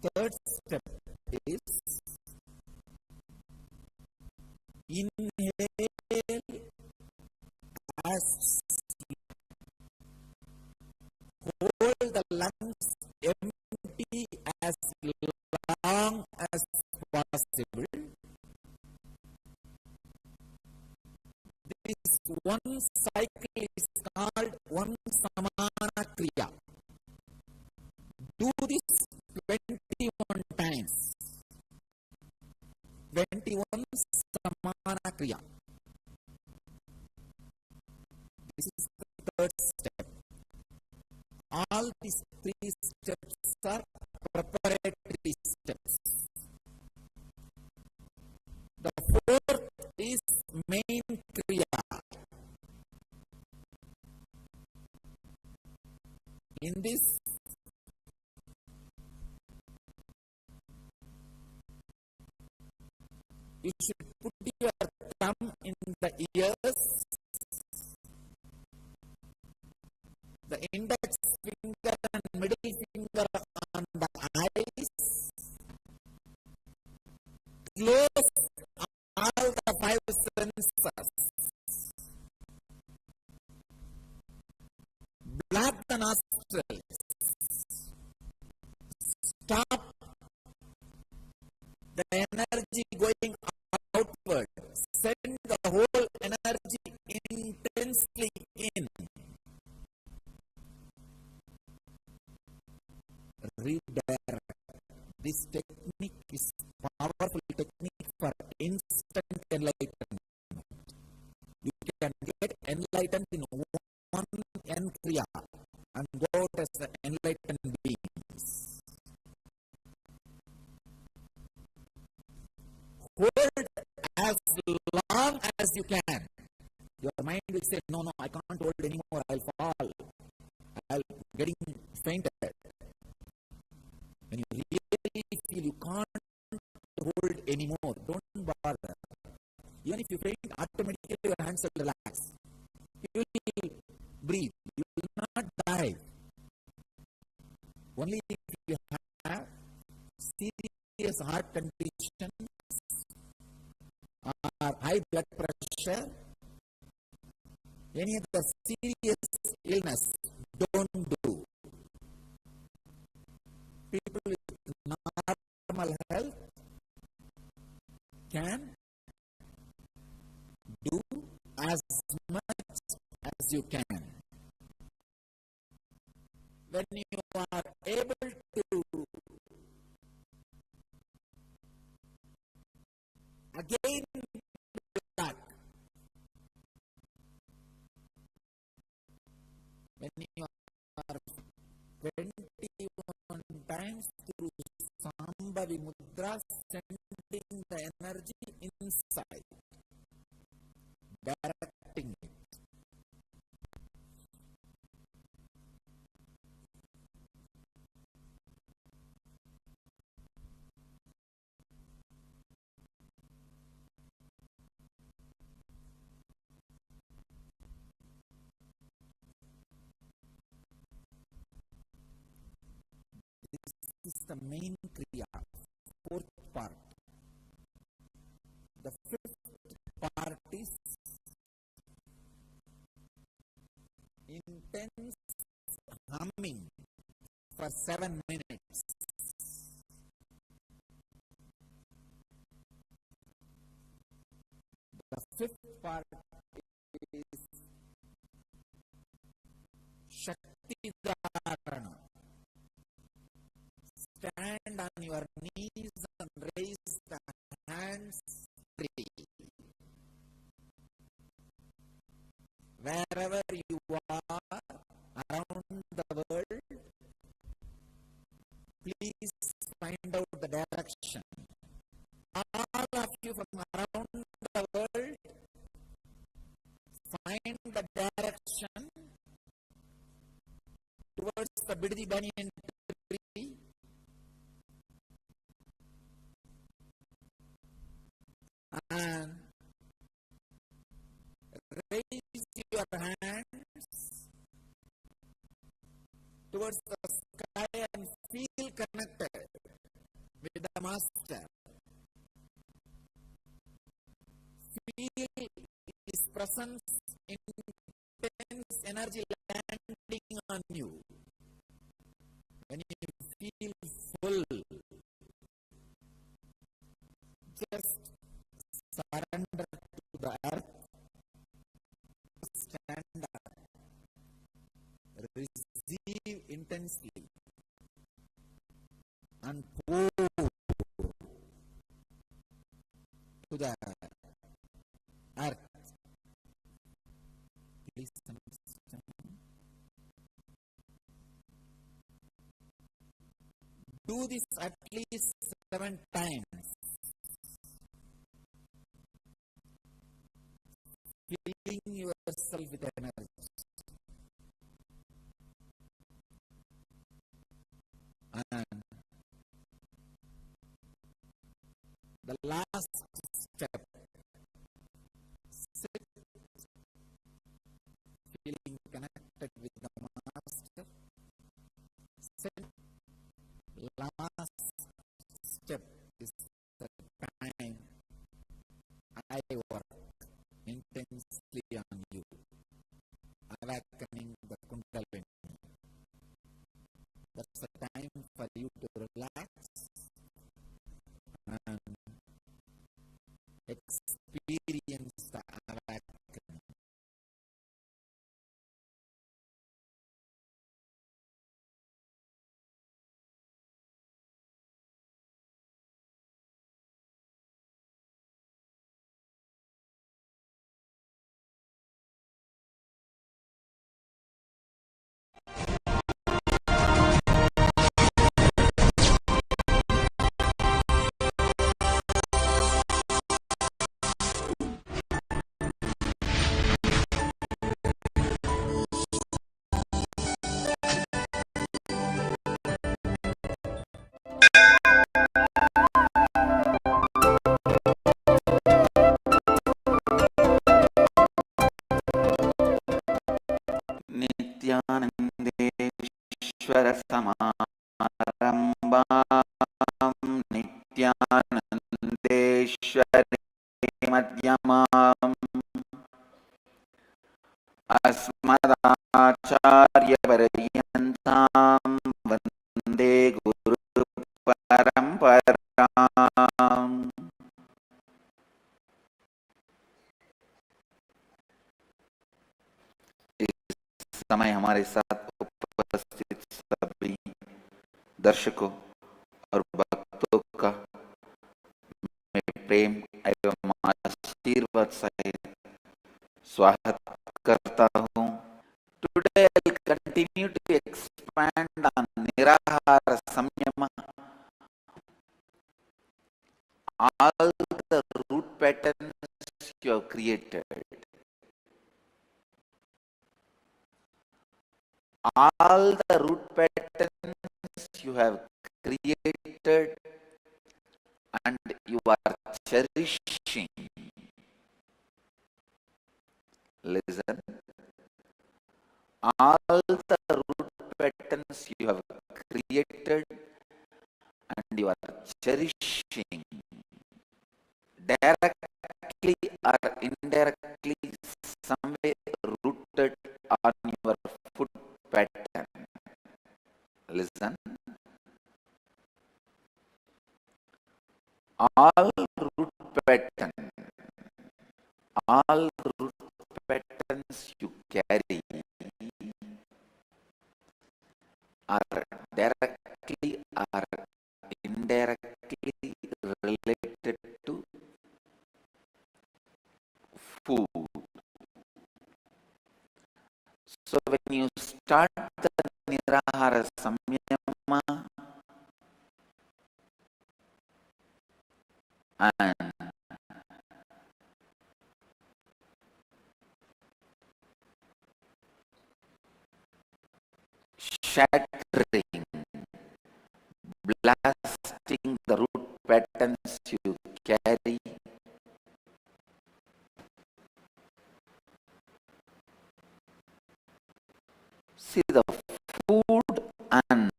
Third step is inhale as hold the lungs empty as long as possible. This one cycle is called one samana kriya. Do this 21 times. 21 samana kriya. This is the third step. All these 3 steps are preparatory steps. The fourth is main kriya. In this, you should put your thumb in the ears, the index finger and middle finger on the eyes, close all the five senses, block the nostrils, stop the energy going outward, send the whole energy intensely in. Redirect. This technique is powerful technique for instant enlightenment. You can get enlightened in one kriya and go out as the enlightened beings. Hold as long as you can. Your mind will say, no, I can't hold anymore, I'll fall. I'll getting fainted. When you really feel you can't hold anymore, don't bother. Even if you faint, automatically your hands will relax. You will breathe. You will not die. Only if you have serious heart conditions or high blood pressure, any other serious illness, don't do. People with normal health can do as much as you can. When you are able to again back, when you are 21 times through Sambhavi Mudra, sending the energy inside, directing it. This is the main kriya, fourth part. The fifth part is intense humming for 7 minutes. The fifth part is Shakti Dharana. Stand on your knees and raise the hands free. Wherever you are around the world, please find out the direction. All of you from around the world, find the direction towards the Biddi Banyan tree. And raise your hands towards the sky and feel connected with the Master. Feel His presence, intense energy landing on you. When you feel full, just surrender to the earth, stand up, receive intensely, and pour to the earth. Please understand. Do this at least 7 times, filling yourself with energy. And the last step, sit, feeling connected with the Master. Sit. Last step is the time I work intensely on you, awakening the Kundalini. That's the time for you to relax and experience the awakening. Nityanandeshwara Samarambam Nityanandeshwari Madhyamam Asmadacharya Paryantam Vande Guru Paramparam. समय हमारे साथ उपस्थित सभी दर्शकों और भक्तों का मैं प्रेम एवं आशीर्वाद सहित स्वागत करता हूँ. Today I'll continue to expand on Nirahara Samyama, all the root patterns you have created. All the root patterns you have created and you are cherishing. Listen. All the root patterns you have created and you are cherishing, directly or indirectly, somewhere rooted on your foot pattern. Listen. All root patterns you carry are directly or indirectly related to food. So when you start the Nirahara Samyama and shattering, blasting the root patterns you carry, see the food and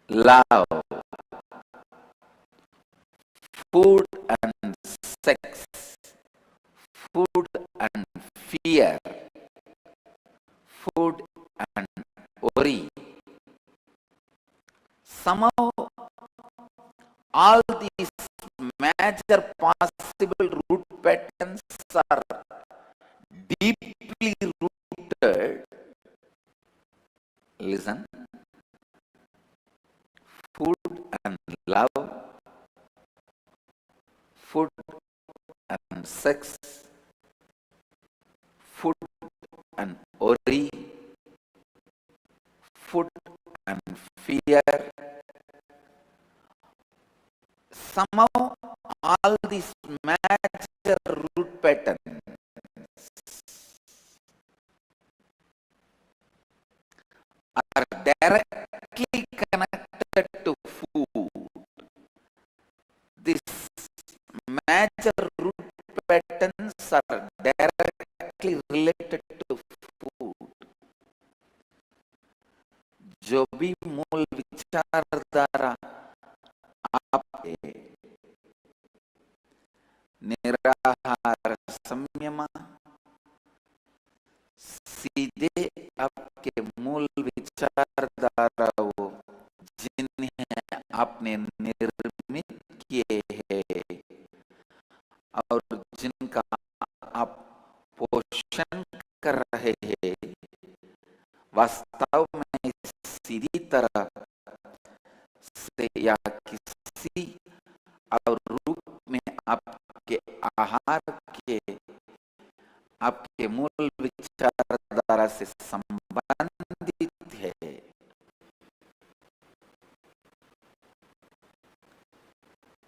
love, food and sex, food and fear, food and worry. Somehow all these major possible root patterns are deeply rooted. Listen. Food and love, food and sex, food and worry, food fear. Somehow all these major root patterns are directly connected to food. These major root patterns are directly related to food. जो भी मूल विचारधारा आपके निराहार संयम सीधे आपके मूल विचारधाराओं जिन्हें आपने निर्मित किए हैं और जिनका आप पोषण कर रहे हैं, वास्तव में सीधी तरह से या किसी और रूप में आपके आहार के आपके मूल विचारधारा से संबंधित है.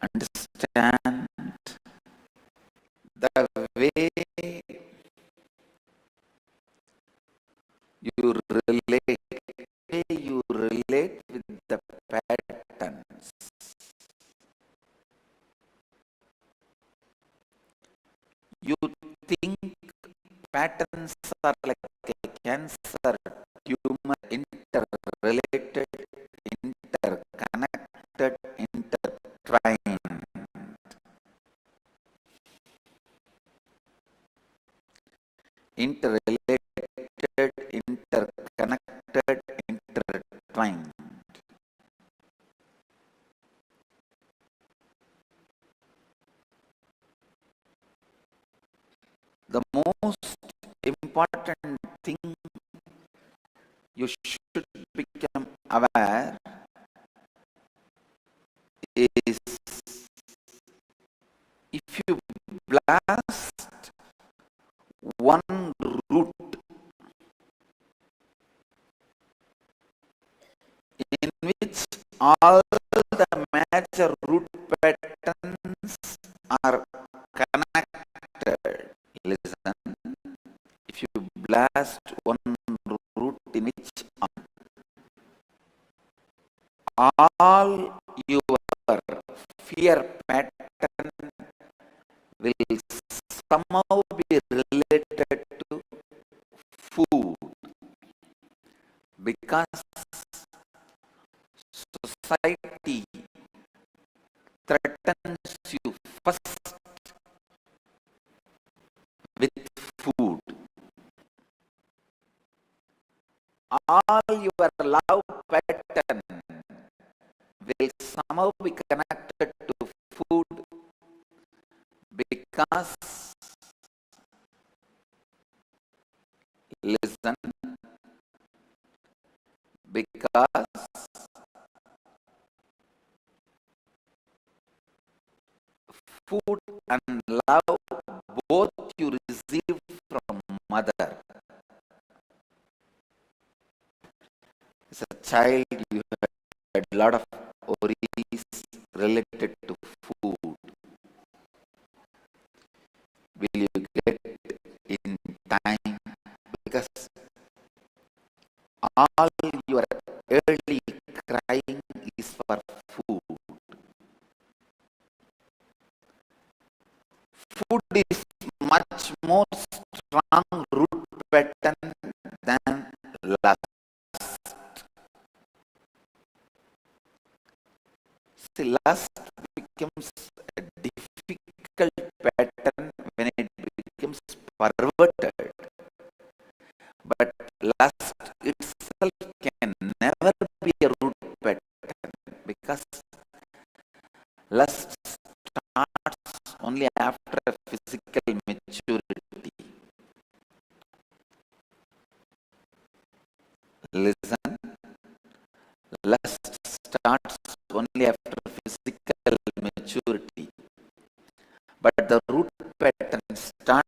Understand the way you relate with the patterns. You think patterns are like a cancer tumor, interrelated, interconnected, intertwined. Interrelated, interconnected, intertwined. The most important thing you should become aware is if you blast one root in which all the major root patterns are connected. Listen, if you blast one root in which all your fear pattern will somehow be related to food, because society threatens you first with food. All your love pattern will somehow be connected to food, because, listen, because food and love both you receive from mother. As a child, you had a lot of worries related to food. Will you get in time? Because all your early crying is for food. Food is much more strong root pattern than lust. See, lust becomes a difficult pattern when it becomes perverted. But lust itself can never be a root pattern, because lust starts only after physical maturity. Listen, lust starts only after physical maturity, but the root patterns start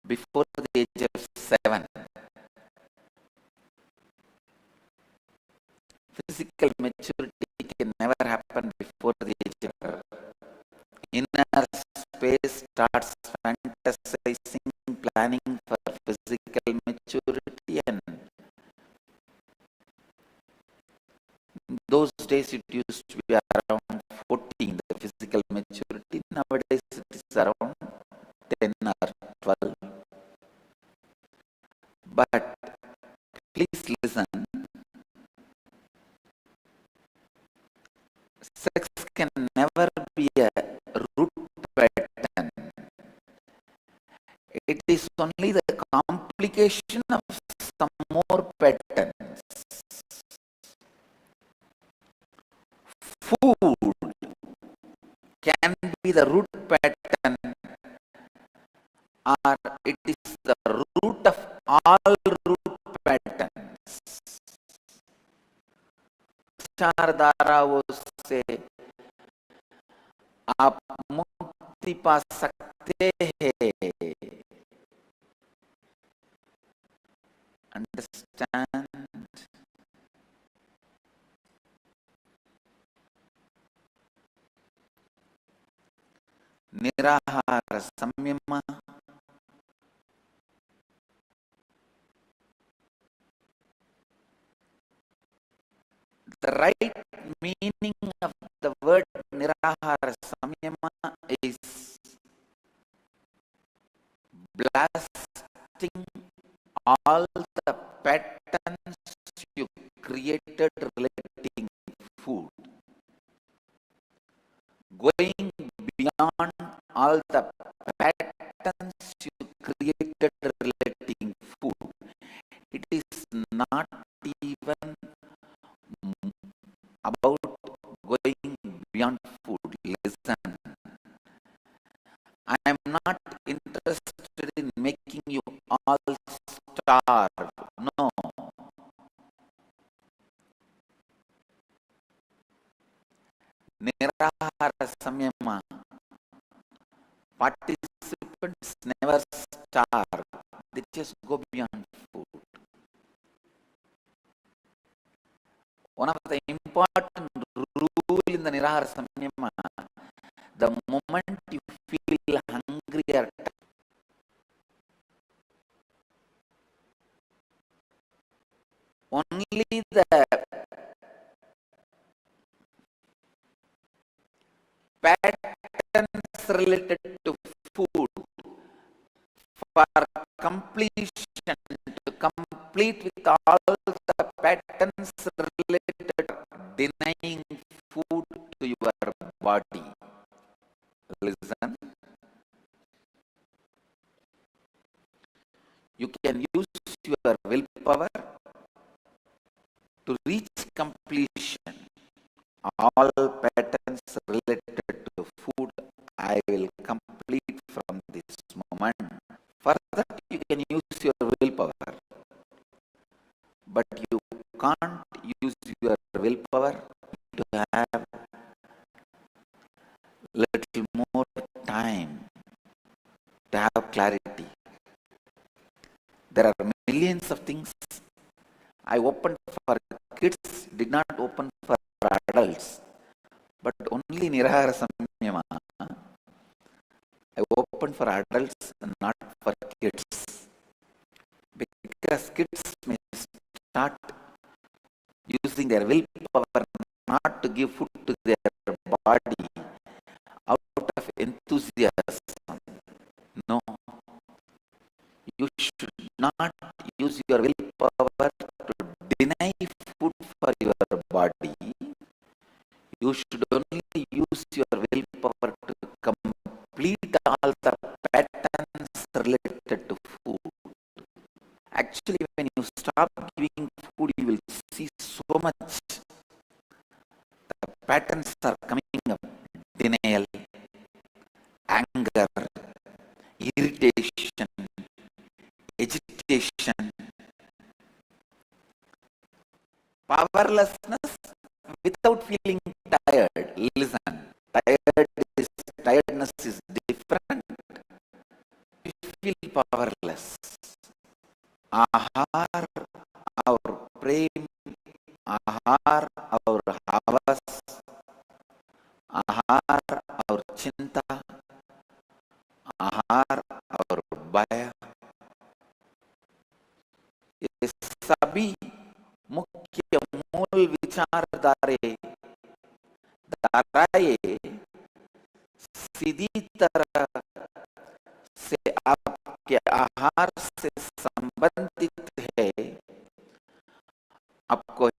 before the age of 7. physical maturity can never happen before the age of inner space starts fantasizing, planning for physical maturity, and in those days it used to be around 14, the physical maturity. Nowadays it is around 10 or 12. But please listen, sex can never be a root pattern. It is only the complication of some more patterns. Food can be the root pattern, or it is the root of all root patterns. चार धाराओं से आप मुक्ति पा सकते हैं. Understand? निराहार संयम, the right meaning of the word nirahara samyama is blasting all the patterns you created relating food, going beyond all the patterns you created relating food. It is not even about going beyond food. Listen, I am not interested in making you all starve. No. Nirahara samyama, participants never starve. They just go beyond food. One of the important rule in the nirahara samyama, the moment you feel hungry or only the patterns related to food for completion, to complete with all the patterns related, denying food to your body. Listen, you can use your willpower to reach completion. All patterns related to food I will complete from this moment. For that you can use your willpower, but you can't use your willpower to have little more time, to have clarity. There are millions of things I opened for kids, did not open for adults, but only nirahara samyama I opened for adults and not for kids, because kids may start using their willpower not to give food to their body out of enthusiasm. No, you should not use your willpower to deny food for your body. You should only use your willpower to complete all the patterns related to food. Actually, when you stop giving food, you will see so much. The patterns are coming up: denial, anger, irritation, agitation, powerlessness without feeling tired. Listen, tiredness is different. You feel powerless. Ahar और प्रेम आहार और हवस, आहार और चिंता, आहार और भय, ये सभी मुख्य मूल धाराएं सीधी तरह से आपके आहार से संबंधित है। आपको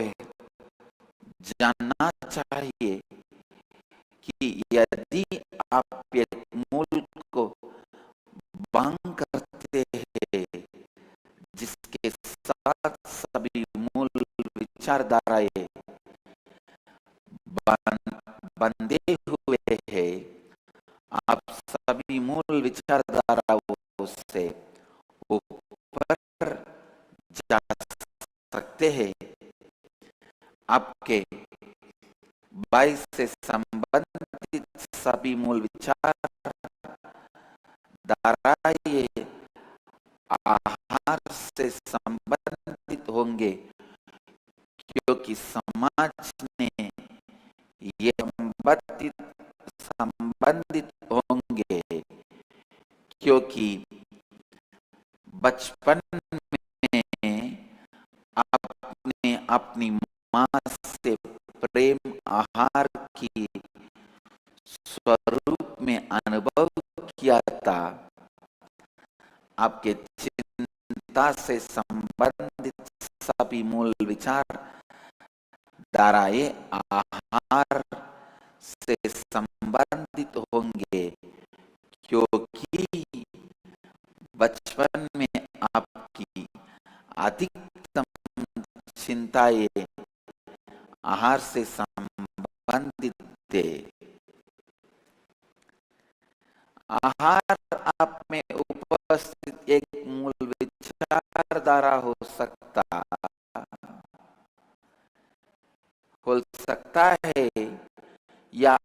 जानना चाहिए कि यदि आप एक मूल को भंग करते हैं जिसके साथ सभी मूल विचारधाराएं बंधे हुए हैं, आप सभी मूल विचारधाराओं से ऊपर जा सकते हैं। आपके बाई से संबंधित सभी मूल विचार धाराएं आहार से संबंधित होंगे, क्योंकि समाज ने ये संबंधित होंगे, क्योंकि बचपन में आपने अपनी माँ से प्रेम आहार की स्वरूप में अनुभव किया था। आपके चिंता से संबंधित सभी मूल विचार धाराएं आहार से संबंधित होंगे, क्योंकि बचपन में आपकी अधिकतम चिंताएं आहार से संबंधित थे। आहार आप में उपस्थित एक मूल विचारधारा हो सकता है, या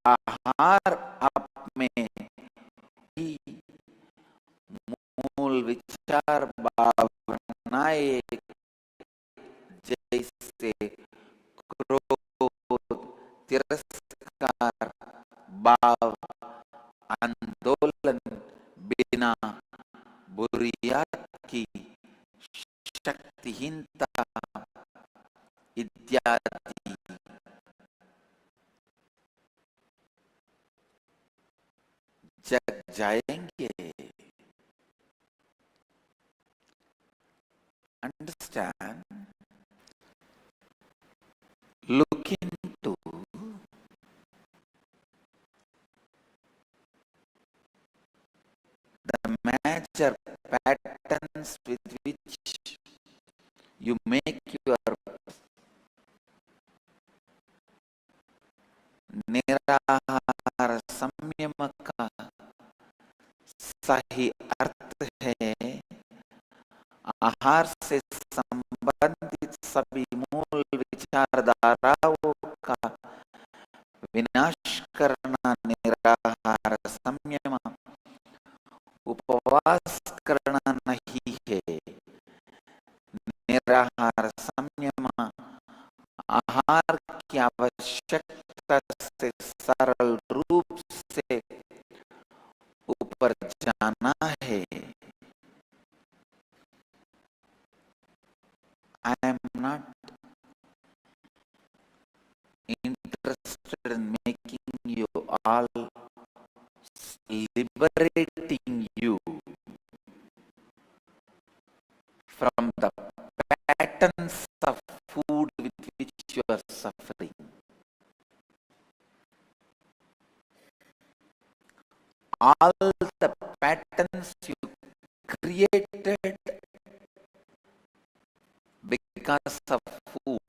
आहार आप में ही मूल विचार भावनाएं जैसे क्रोध, तिरस्कार, भाव, आंदोलन, बिना बुरियाद की शक्तिहीनता इत्यादि जग जाएंगे। Understand? Look into the major patterns with which you make your निराहार संयम का सही अर्थ है आहार से संबंधित सभी मूल विचारधाराओं का विनाश करना। निराहार संयम उपवास करना नहीं है। निराहार संयम आहार की आवश्यकता से सरल रूप से ऊपर जाना है। I am not interested in making you all, liberating you from the patterns of food with which you are suffering. All the patterns you created because of food,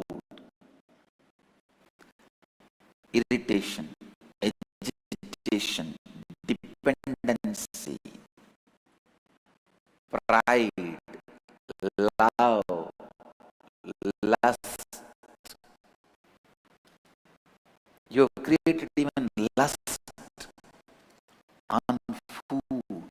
irritation, agitation, dependency, pride, love, lust. You have created even lust on food.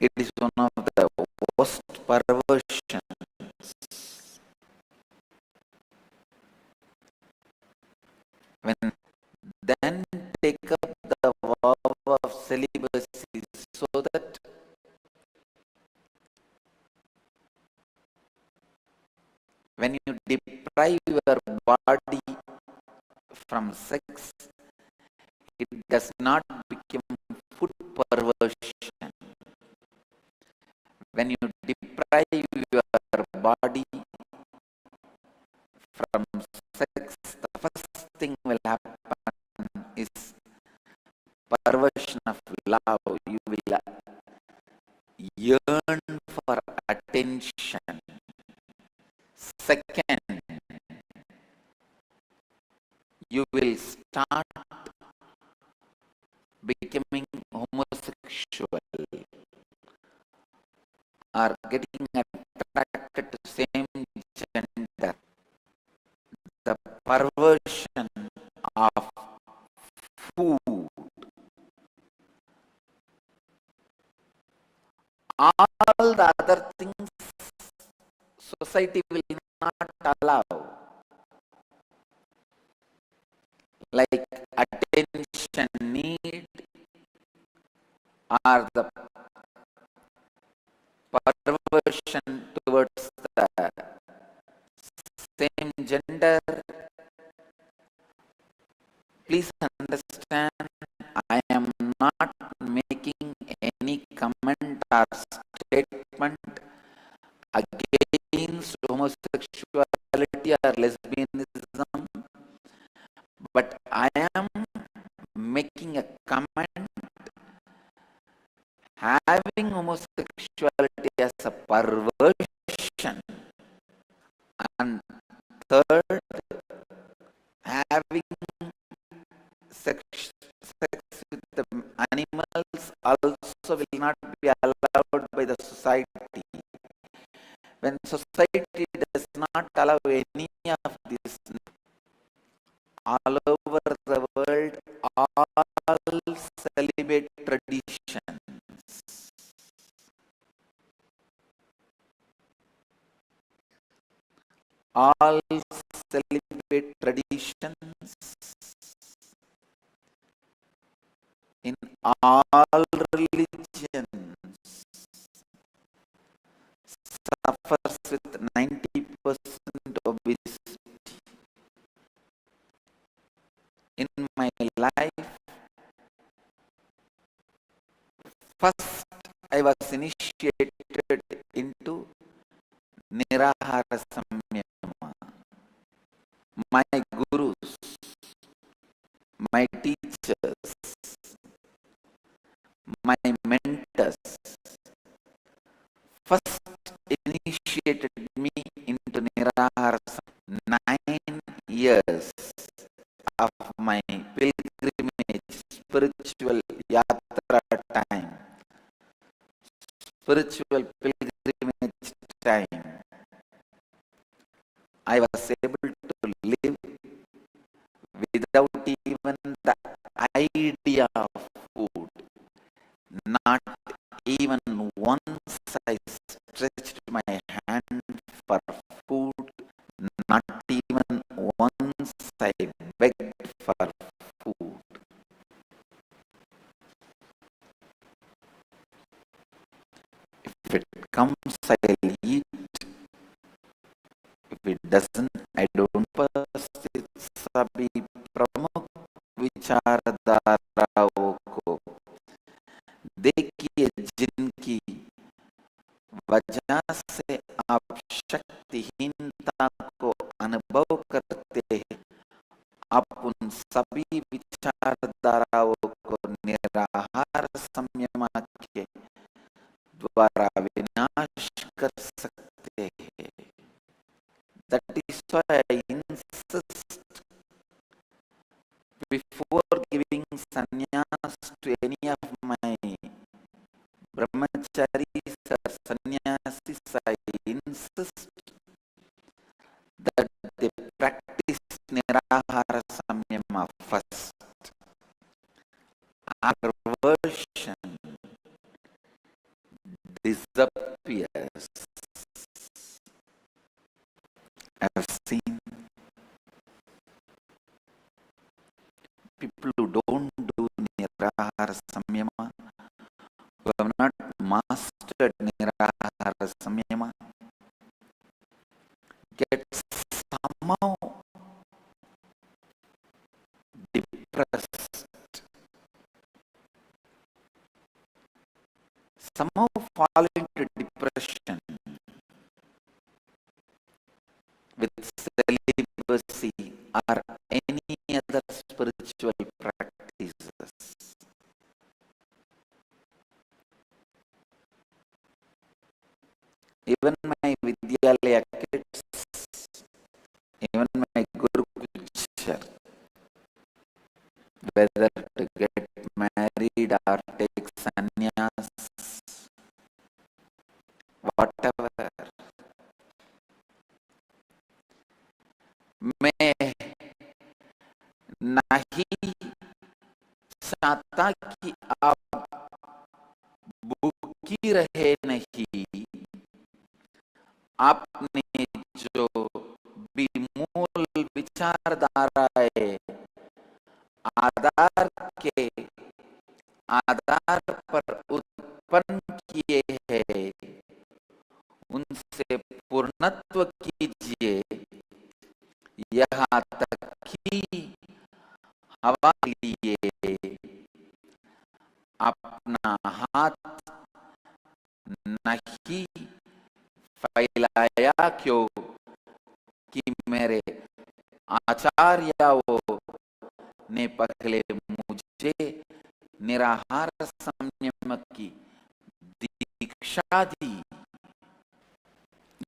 It is one of the worst perversions. When then take up the vow of celibacy so that when you deprive your body from sex, it does not become food perversion. When you deprive your body from sex, the first thing will happen is perversion of love. You will yearn for attention. Second, you will start becoming homosexual or getting attracted to same gender. The perversion of food. All the other things society will not allow, like attention need or the perversion towards the same gender. Please understand, I am not making any comment or statement against homosexuality or lesbianism, but I am making a comment having homosexuality as a perversion, and third, having sex with the animals also will not be allowed by the society. When society does not allow any of this, all over the world, all celibate traditions, all celibate traditions in all religions suffers with 90% obesity. In my life, first I was initiated into Nirahara Samyama. My gurus, my teachers, my mentors first initiated me into Nirahara Samyama. 9 years of my pilgrimage, spiritual yatra time, spiritual pilgrimage time, I was able to live without even the idea of food. Not even once I stretched my hand for food. Not even once I begged for food. If it comes, I'll eat. If it doesn't, I don't pass it. Sabi pramukh विचारधाराओं को देखिए जिनकी वजह से आप शक्तिहीनता को अनुभव करते हैं, आप उन सभी विचारधाराओं को निराहार संयम के द्वारा विनाश कर सकते हैं. That is why I insist before giving sannyas to any of my brahmacharis or sannyasis, I insist that they practice nirahara samyama first. Our version disappears. I have seen people who don't do Nirahara Samyama, who have not mastered Nirahara Samyama, get somehow depressed, somehow fall into depression with celibacy or any other spiritual practices. Even my Vidyalaya kids, even my Guru Kuchar, whether to get married or take sannyas, whatever, मैं नहीं चाहता कि आप भूखी रहे नहीं, आपने जो भी मूल विचारधाराएं आधार के आधार पर उत्पन्न किए हैं, उनसे पूर्णत्व कीजिए, यहाँ तक कि हवा लिए अपना हाथ नहीं फैलाया क्यों कि मेरे आचार्यों ने पहले मुझे निराहार संयम की दीक्षा दी.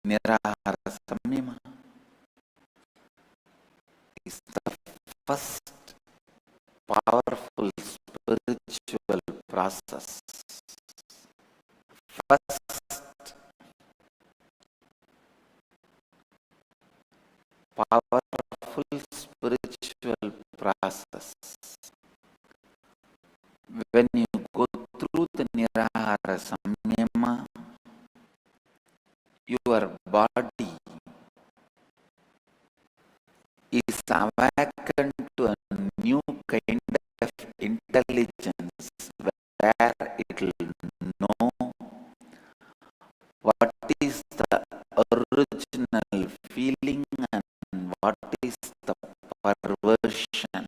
निराहार संयम is the first powerful spiritual process. First powerful spiritual process. When you go through the Nirahara Samyama, your body is awakened to a new kind of intelligence where it will know what is the original feeling and what is the perversion.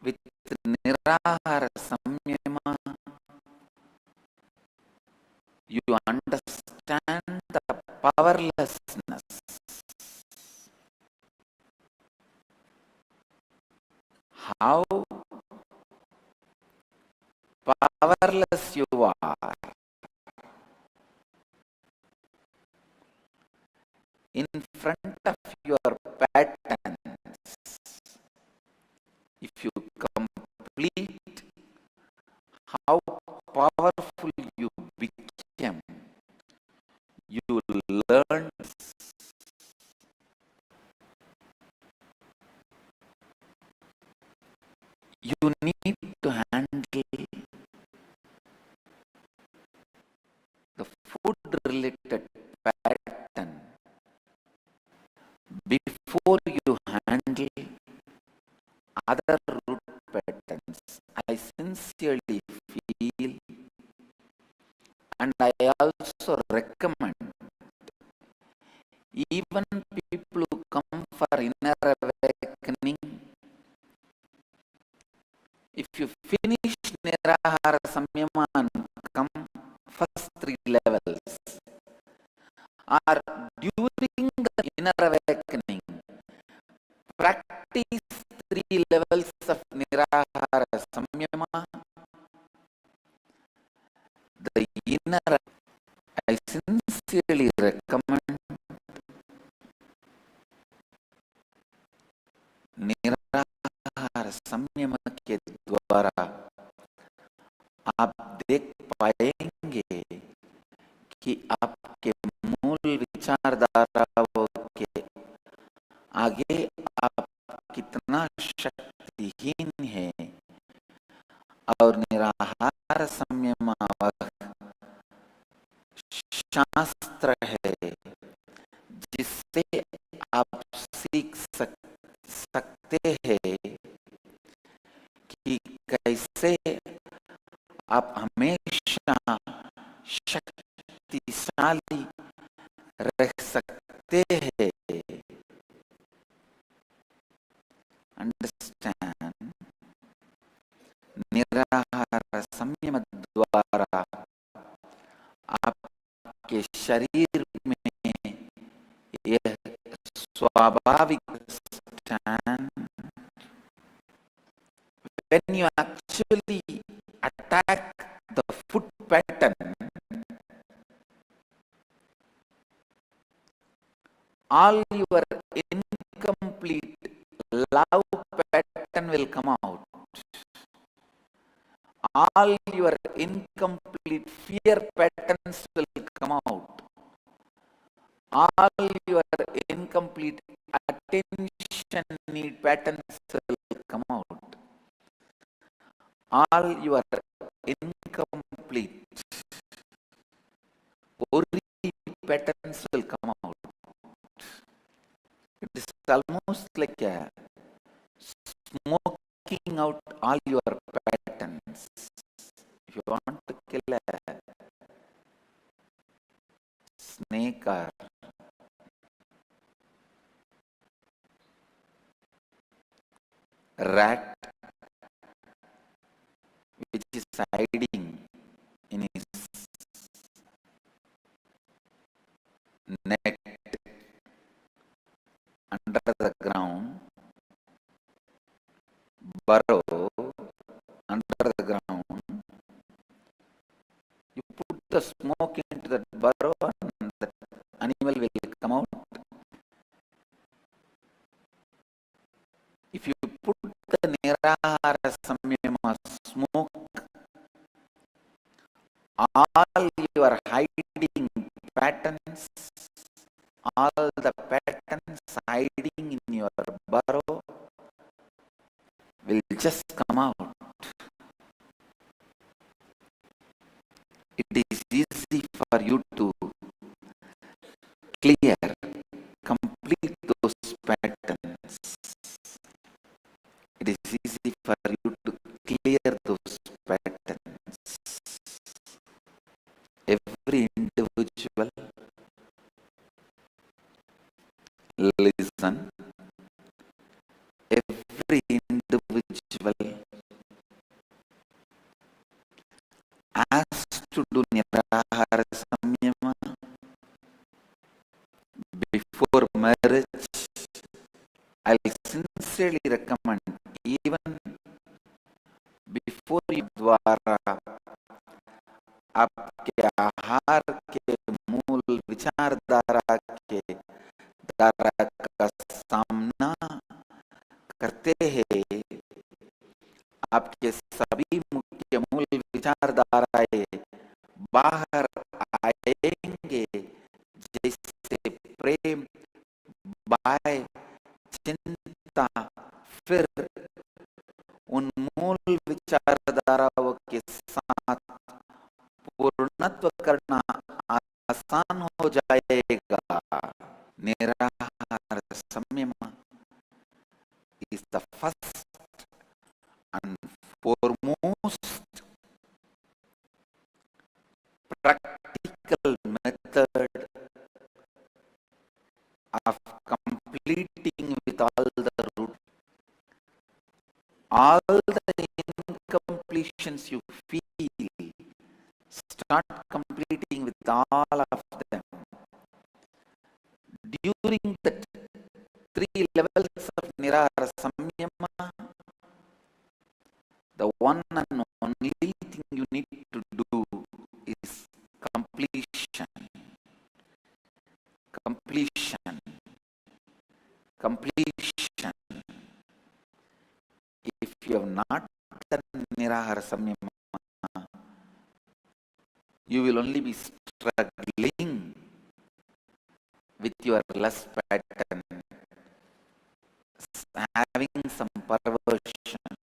With Nirahara Samyama, you understand the powerlessness. How powerless you are in front of your patterns. If you complete how powerful you became, you learn you need to handle the food related pattern before you handle other root patterns. I sincerely feel, and I also recommend, even people who come for inner awakening, if you finish Nirahara Samyama and come first 3 levels, or during the inner awakening, practice 3 levels of Nirahara Samyama, the inner, I sincerely recommend निराहार संयम के द्वारा आप देख पाएंगे कि आपके मूल विचारधाराओं के आप सीख सकते हैं कि कैसे आप हमेशा शक्तिशाली रह सकते हैं. अंडरस्टैंड, निराहार संयम द्वारा आपके शरीर में यह स्वाभाविक stand. When you actually attack the foot pattern, all your incomplete love pattern will come out. All your incomplete fear patterns will come out. All your incomplete attention need patterns will come out. All your incomplete worry patterns will come out. It is almost like smoking out all your patterns. If you want to kill a snake or rat which is hiding in his net under the ground, burrow under the ground, you put the smoke into that burrow and that animal will come out. If you put the nirahara samyama smoke, all your hiding patterns, all the patterns hiding in your burrow will just come out. It is easy for you to clear, complete those patterns. It is easy for you to clear those patterns. Every individual listen. Every individual has to do nirahara samyama before marriage. I'll sincerely recommend, even before you द्वारा आपके आहार के मूल विचारधारा के धारा का सामना करते हैं, आपके सभी मुख्य मूल विचारधाराएं बाहर आएंगे, जैसे प्रेम, भय, चिंता. फिर उन मूल विचारधाराओं के साथ पूर्णत्व करना आसान हो जाएगा. निराहार संयम is the first and foremost practical method of completing with all the root. All the incompletions you feel, start completing with all of them. During the 3 levels of nirahara samyama, the one and only thing you need to do is completion. Completion. Completion. If you have not done nirahara samyama, you will only be struggling with your lust pattern, having some perversions.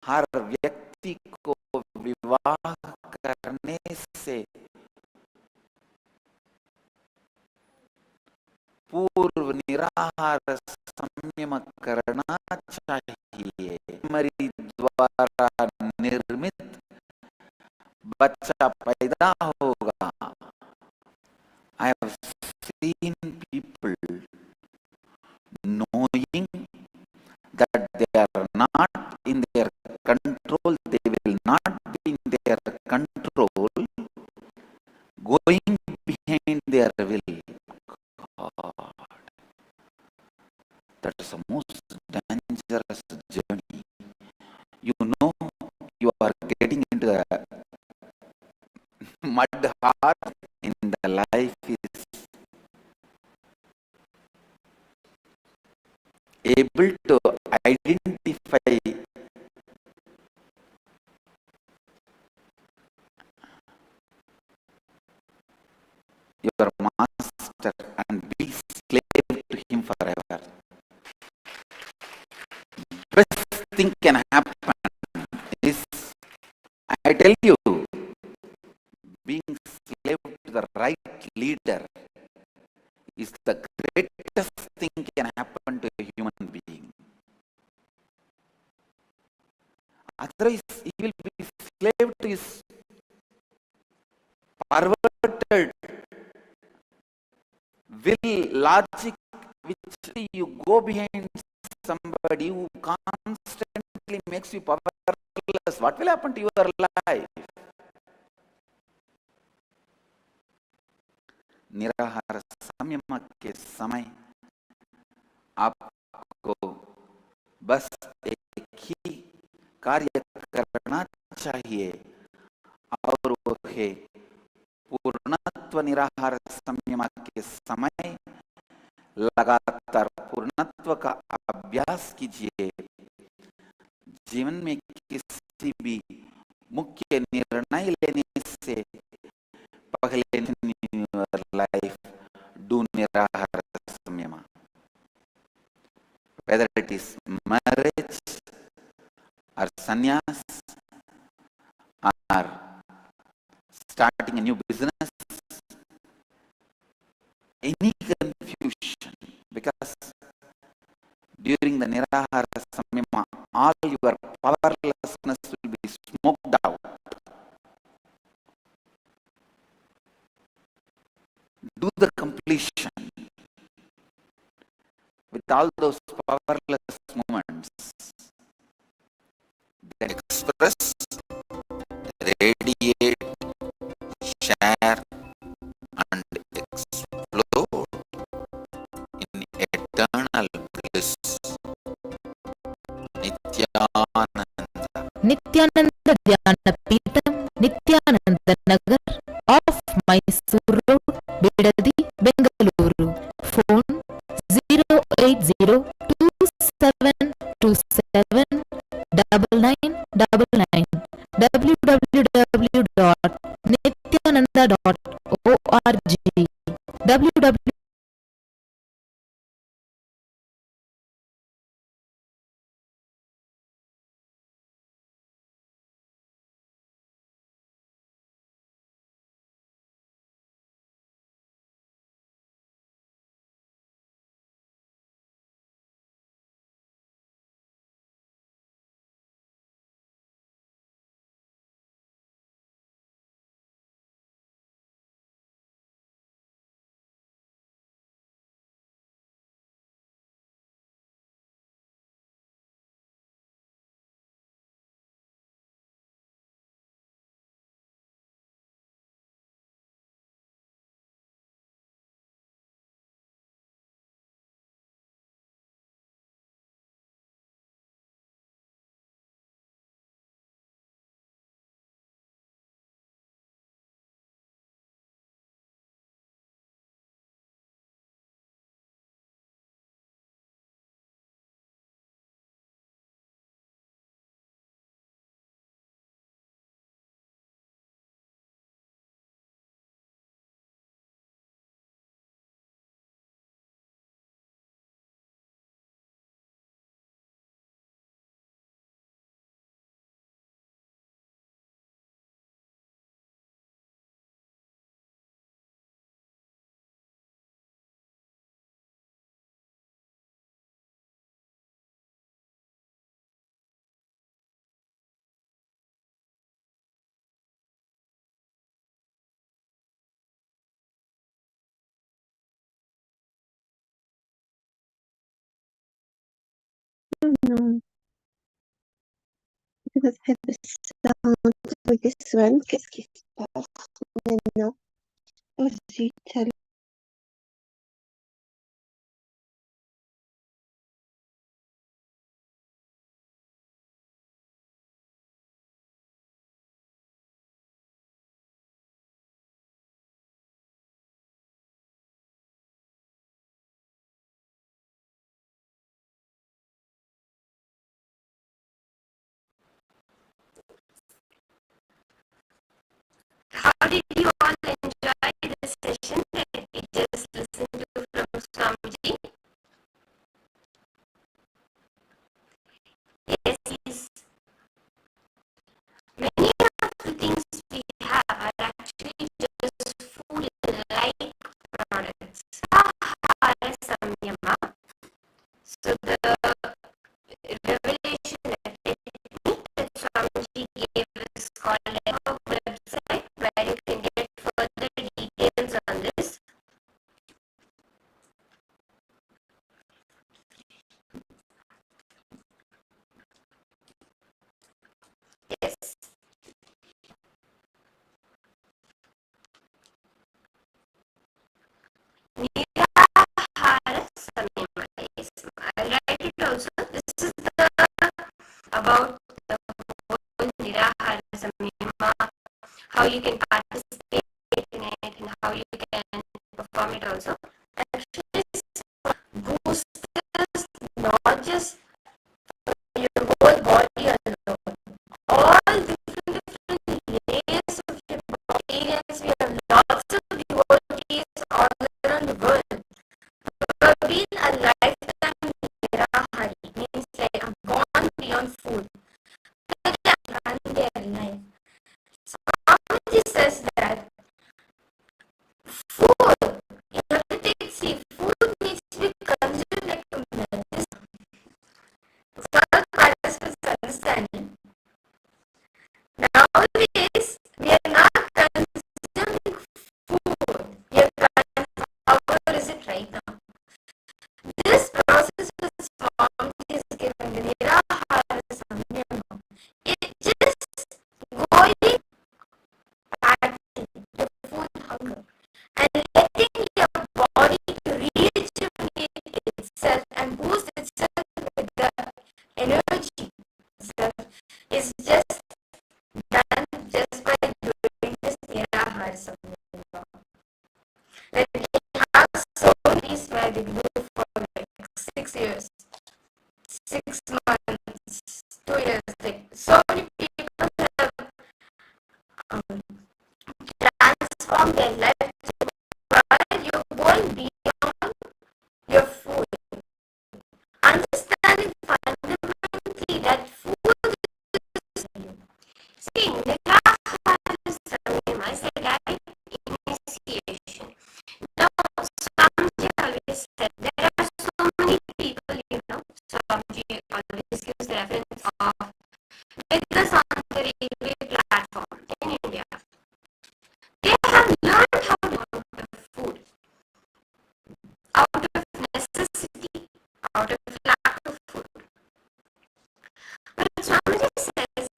हर व्यक्ति को विवाह करने से पूर्व निराहार संयम करना चाहिए। मेमोरी द्वारा निर्मित बच्चा पैदा होगा। I have seen people knowing that they are not in their control, they will not be in their control, going behind their will. God, that's the most dangerous journey. You know, you are getting into the mud heart in the life is able to identify your master and be slave to him forever. Best thing can happen is, I tell you, being slave to the right leader is the greatest thing can happen to a human being. Otherwise, he will be slave to his perverted will, logic, which you go behind somebody who constantly makes you powerless. What will happen to your life? निराहार संयम के समय आपको बस एक ही कार्य करना चाहिए और वो है पूर्णत्व। निराहार संयम के समय लगातार पूर्णत्व का अभ्यास कीजिए। जीवन में किसी भी मुख्य निर्णय लेने से पहले लाइफ डू निराहार संयम, whether it is marriage or sannyas or starting a new business, any confusion, because during the nirahara samyama all your powerlessness will be smoked out. Do the completion with all those powerless moments, then express, radiate, share and explode in eternal bliss. Nityananda Dhyana Peetham, Nityananda Nagar, off Mysore Road, Bedadi, Bengaluru. Phone 08027279999. www.nityananda.org. www No. Because I have a sound for this one. Qu'est-ce qui se passe maintenant? Oh zut, alors. How did you all enjoy this session that we just listened to from Swamiji? Yes, yes. Many of the things we have are actually just food and like products. Ahara samyama. So the revelation that technique that Swamiji gave is called a website where you can get further details on this. Yes. Nirahara samyama. Yes. I'll write it also. This is the about the whole Nirahara samyama, how you can participate in it and how you can perform it also. Actually, boosts not just your whole body alone, all different layers of your body areas. We have lots of devotees all around the world who have been a lifetime Nirahari, means like a born beyond food. They can run their life. So Swamiji says that food, you have to take, see, food needs to be considered like a medicine. For all participants understanding, nowadays we are not consuming food. We are consuming, however is it right now? This process was formed is given the Nirahara samyama. It just going back to the food hunger and letting your body to rejuvenate itself and boost itself with the energy itself is just done just by doing this Nirahara samyama. Like we have so many where they do for like 6 years, 6 months, 2 years. Like so many people have transformed their life while you're going beyond your food. Understanding fundamentally that food is you. See, Nirahara samyama is a direct initiation. Now, Swamiji always said there are so many people, Swamiji always gives the reference of the railway platform in India. They have learned how to cook food out of necessity, out of lack of food. But Swamiji says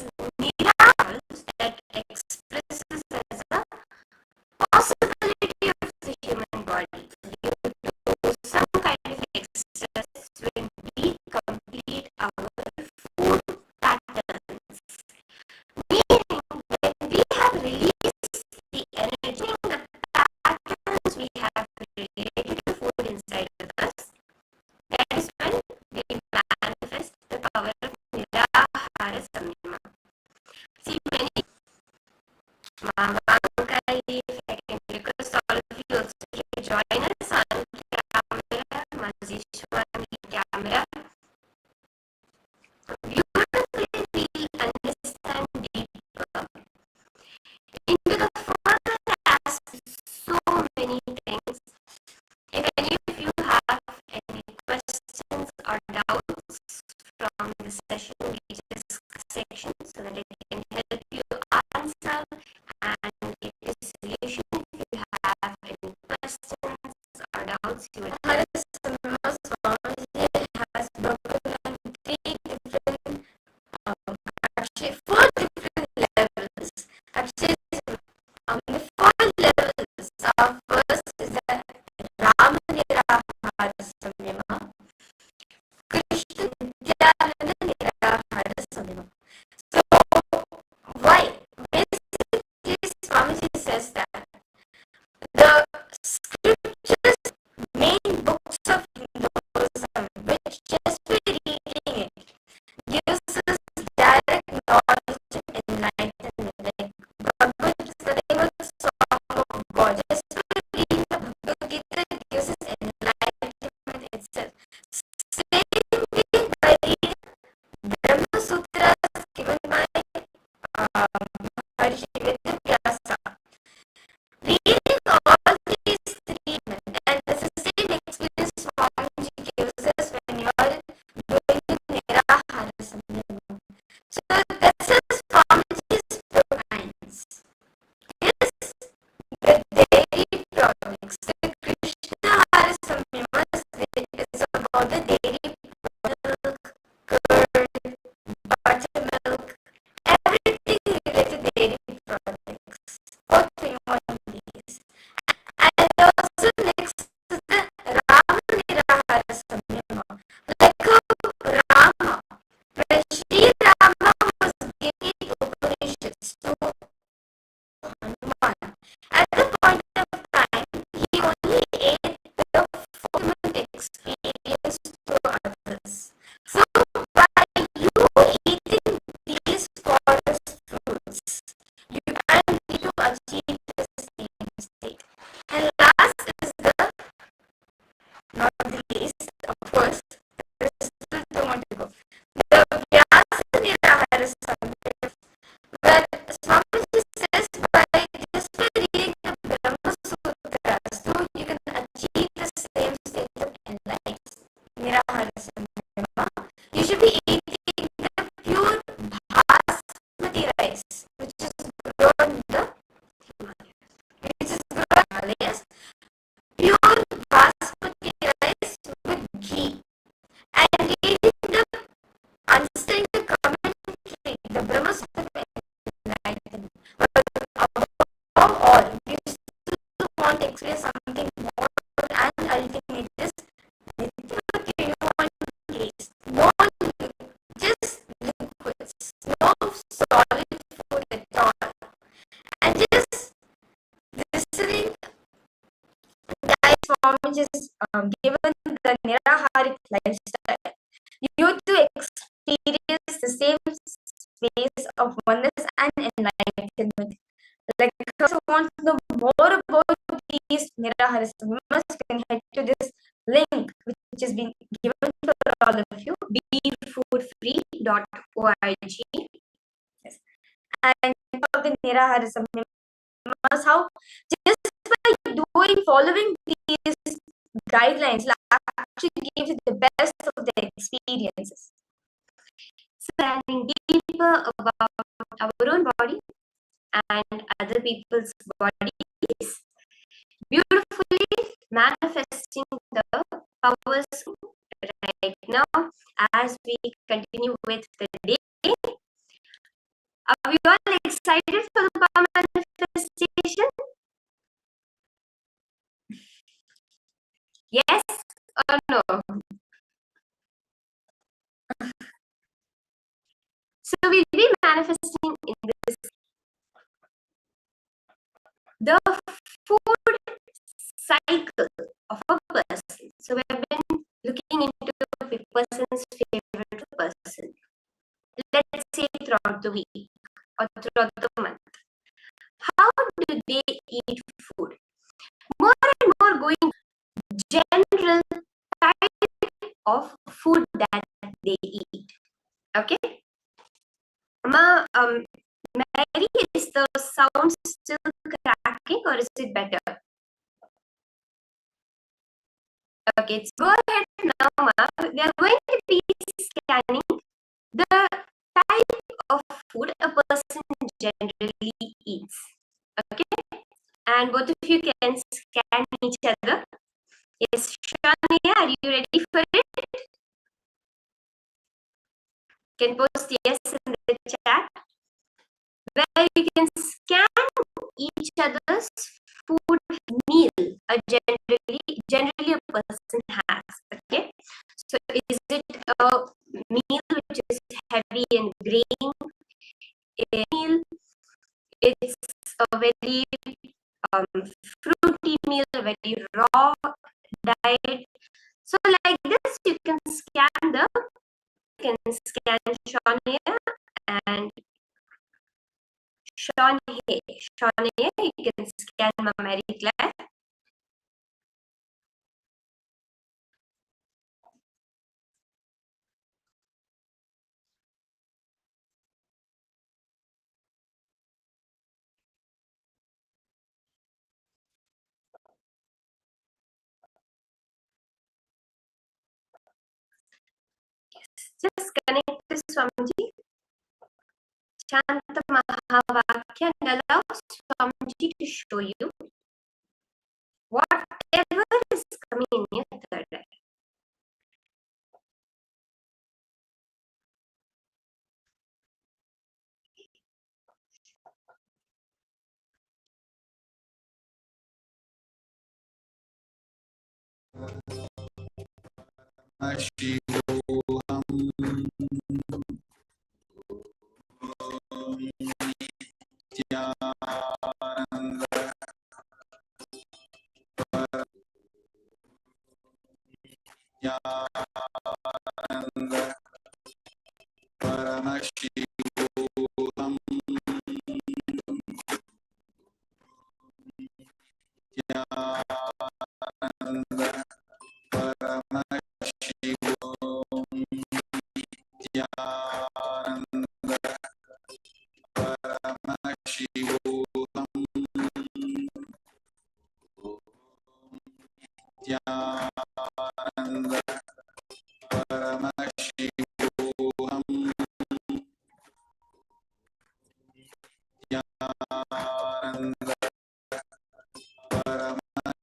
Nirahara that expresses as a possibility of the human body due to some kind of excess when we complete our food patterns. Meaning, when we have released the energy and the patterns we have related to food inside of us, that is when we manifest the power of Nirahara samyama. See, many Mavankai, if I can request all of you also to join us on camera, Mazishwa on camera. Beautifully we understand deeper into the further aspects, so many things. If any of you have any questions or doubts from the session we just section, so that it can help you answer and get a solution if you have any questions or doubts you would have. Swamiji has broken down 3 given the Niraharic lifestyle, you to experience the same space of oneness and enlightenment. Like, I also want to know more about these Niraharis. You must can head to this link which has been given for all of you, befoodfree.org. Yes. And of the Niraharism, how just by following these guidelines actually gives you the best of the experiences. So learning deeper about our own body and other people's bodies, beautifully manifesting the powers right now as we continue with the day. Are we all excited for the power manifestation? Yes or no? So we'll be manifesting in this the food cycle of a person. So we have been looking into a person's favorite person. Let's say throughout the week or throughout the month. How do they eat food? More and more going general type of food that they eat. Okay? Mary, is the sound still cracking or is it better? Okay, go ahead now, Ma. We are going to be scanning the type of food a person generally eats. Okay? And both of you can scan each other. Yes, Shania, are you ready for it? Can post yes in the chat, where you can scan each other's food meal generally a person has. Okay, so is it a meal which is heavy and grain? A meal, it's a very fruity meal, a very raw diet. So like this, you can scan Shania and Shania, you can scan Mary Claire. Just connect to Swamiji, chant the Mahavakya and allow Swamiji to show you whatever is coming in your third eye.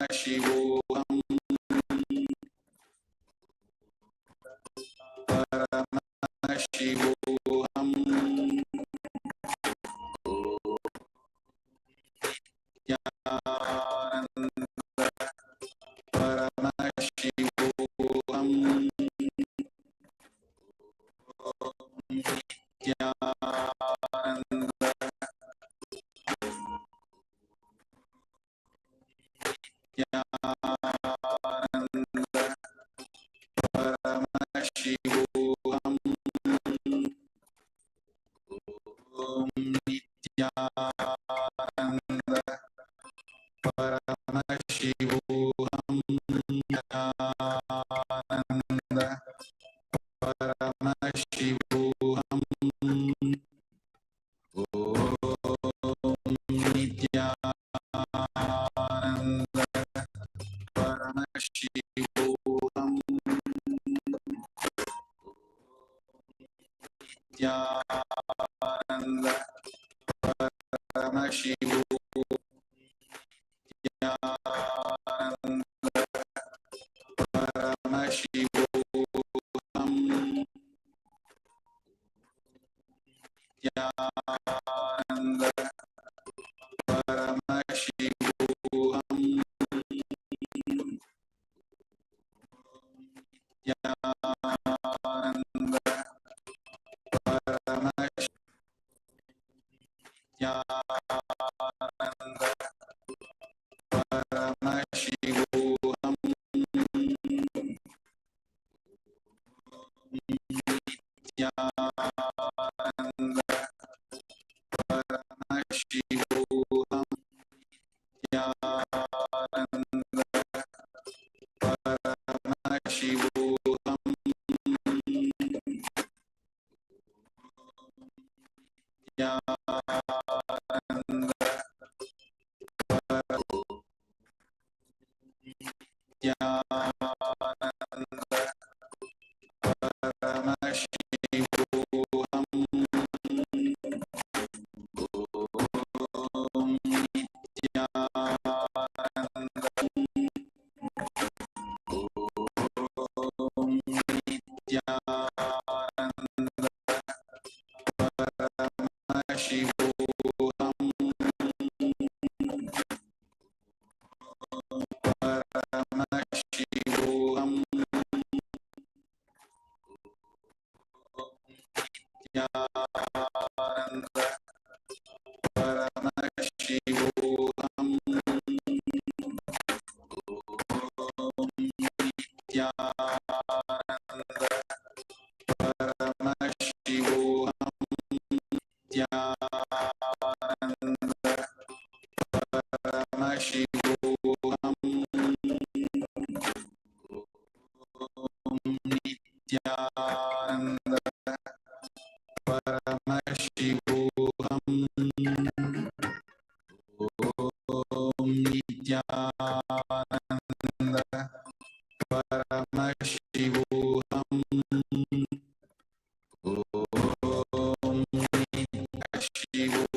Paramashivoham Paramashivoham Nityananda Paramashivoham Nityananda Paramashivoham Om Nityananda Paramashivoham Nityananda Paramashivoham Paramashivoham Nityananda Paramashivoham Nityananda Paramashivoham Paramashivoham Nityananda Paramashivoham Nityananda Paramashivoham Nityananda Nityananda Paramashivoham Om Nityananda Om Nityananda Paramashivoham Paramashivoham Nityananda Paramashivoham Om Nityananda Paramashivoham Nityananda Paramashivoham Om Nityananda Paramashivoham Om Nityananda Paramashivoham Om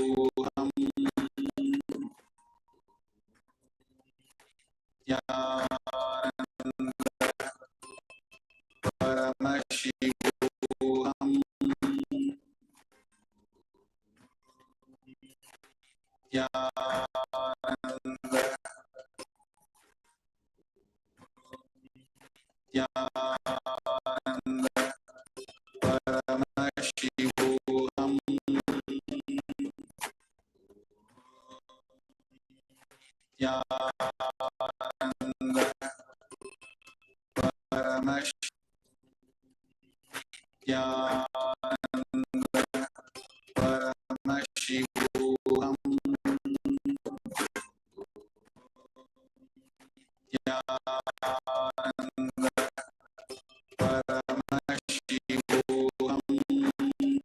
Shivoham Nityananda Paramashivoham Nityananda Nityananda Paramashivoham Nityananda Paramashivoham Paramashivoham Nityananda Paramashivoham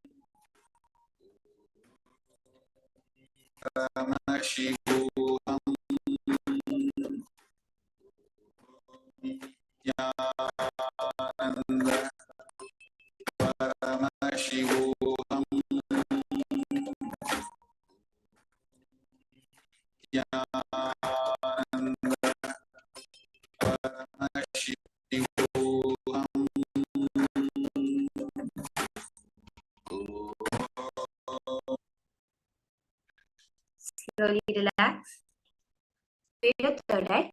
Paramashivoham Nityananda Paramashivoham Nityananda Paramashivoham Slowly relax. Feel your third eye.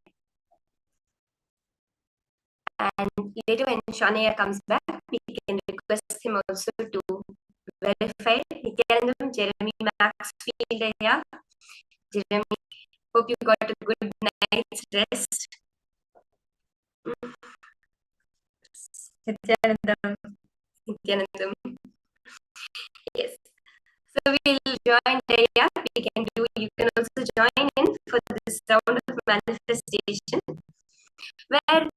And later when Shanaya comes back, we can request him also to verify. Nityanandam, Jeremy, Max, field area. Jeremy, hope you got a good night's rest. Nityanandam. Nityanandam. Yes. So we'll join Daya manifestation where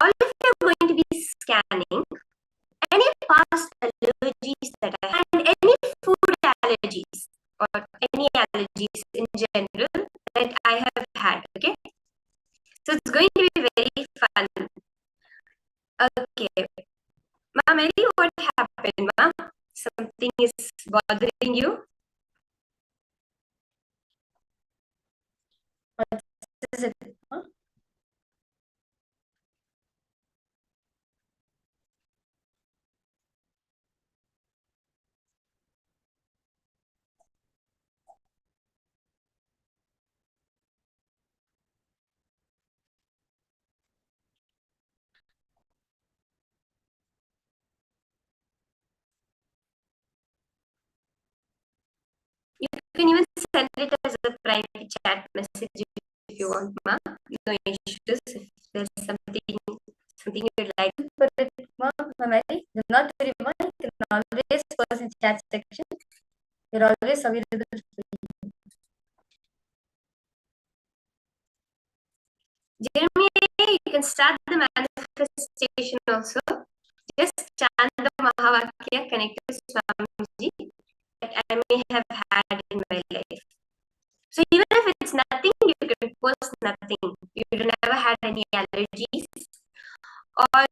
all of you are going to be scanning any past allergies that I had, and any food allergies or any allergies in general that I have had. Okay, so it's going to be very fun. Okay, Ma Mary, what happened, Ma? Something is bothering you? What is it? Huh? You can even send it as a private chat message if you want, Ma. No issues. If there's something you'd like to put it, Ma, Mary. Do not worry, Ma. You can always post in chat section. We're always available for you. Jeremy, you can start the manifestation also. Just chant the Mahavakya connected to Swamiji that I may have had in my life. So even if it's nothing, you can post nothing. You never had any allergies, or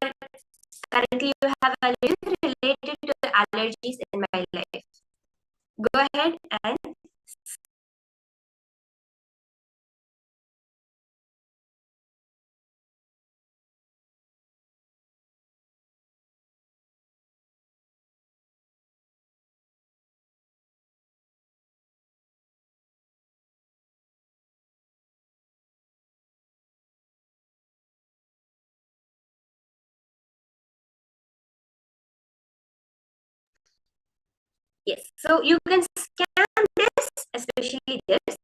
currently you have allergies related to the allergies in my life. Go ahead and yes. So you can scan this, especially this,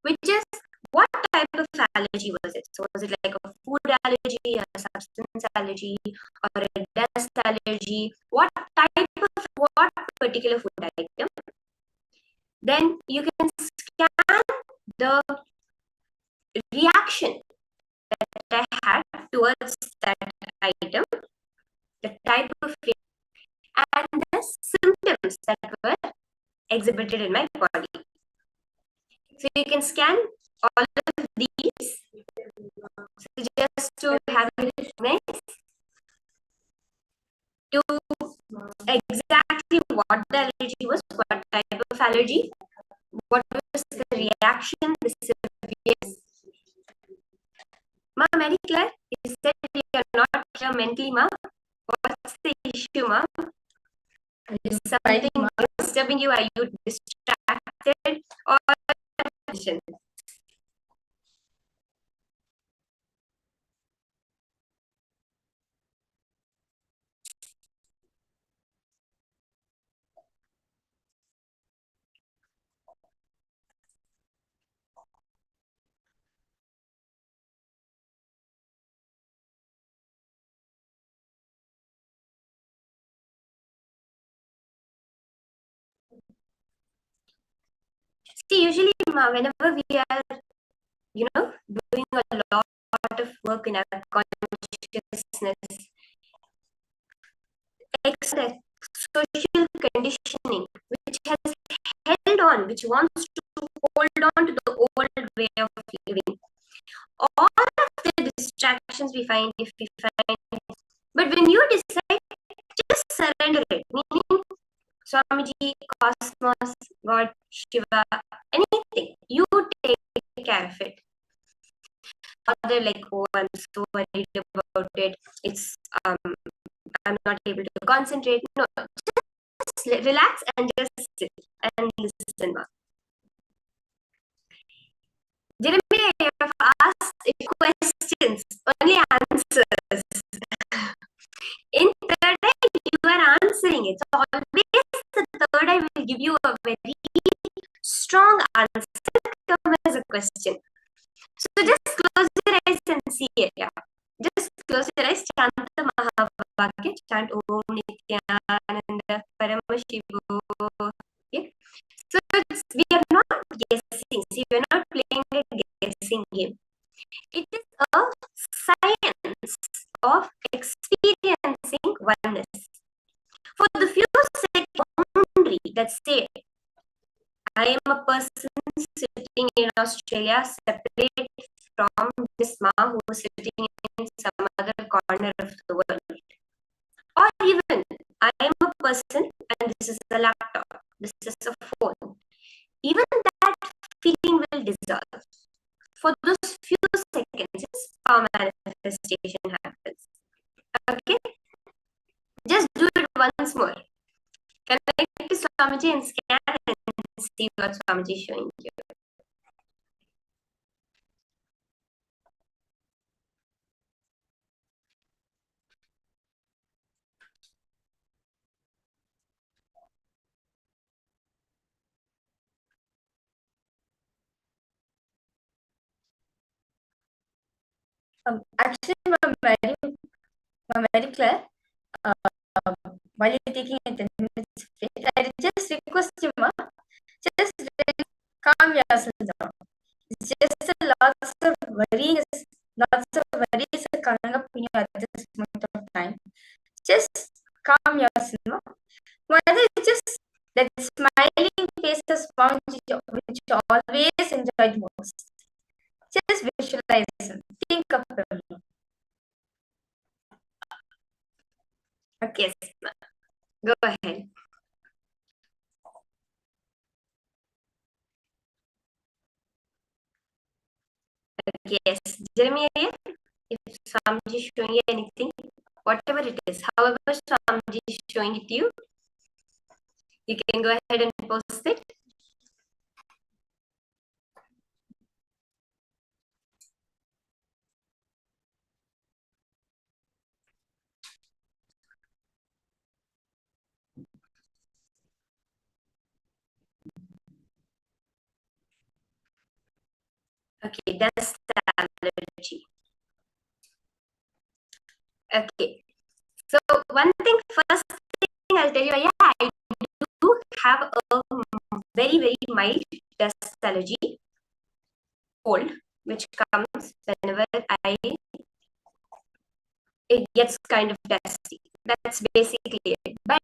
which is what type of allergy was it? So was it like a food allergy, a substance allergy, or a dust allergy? What particular food item? Then you can scan the reaction that I had towards that item, the type of reaction, and the symptoms that were exhibited in my body. So you can scan all of these. So just to have it nice, to exactly what the allergy was, what type of allergy, what was the reaction, the severity. Ma, very clear? You said you're not clear mentally, Ma. What's the issue, Ma? Is something disturbing you? Are you distracted or attention? See, usually, Ma, whenever we are, doing a lot of work in our consciousness, social conditioning, which has held on, which wants to hold on to the old way of living. All of the distractions we find, but when you decide, just surrender it, meaning Swamiji, Cosmos, God, Shiva, anything, you take care of it. Other like, oh, I'm so worried about it. I'm not able to concentrate. No, just relax and just sit and listen. Jeremy, you have asked questions, only answers. In third eye, you are answering it. So always the third eye will give you a very strong answer, come as a question. So just close your eyes and see it. Yeah. Just close your eyes, chant the Mahavakya, chant Om Nityananda Paramashivoham. Okay. So we are not guessing. See, we are not playing a guessing game. It is a science of experiencing oneness. For the few seconds boundary that say, I am a person sitting in Australia, separate from this mom who is sitting in some other corner of the world. Or even, I am a person and this is a laptop, this is a phone. Even that feeling will dissolve. For those few seconds, power manifestation happens. Okay? Just do it once more. Connect to Swamiji and scan and see what Swamiji is showing you. Actually, I'm very clear. While you're taking a 10 minutes break, I just request you, ma, just calm yourself down. It's just lots of worries are coming up in you at this moment of time. Just calm yourself, ma. Whether it's just that smiling faces which you always enjoyed most. Just visualize him. Think of him. Okay, go ahead. Yes, Jeremy, if Swamiji is showing you anything, whatever it is, however Swamiji is showing it to you, you can go ahead and post it. Okay, that's the allergy. Okay, so one thing, first thing I'll tell you, yeah, I do have a very, very mild dust allergy, cold, which comes whenever it gets kind of dusty. That's basically it. But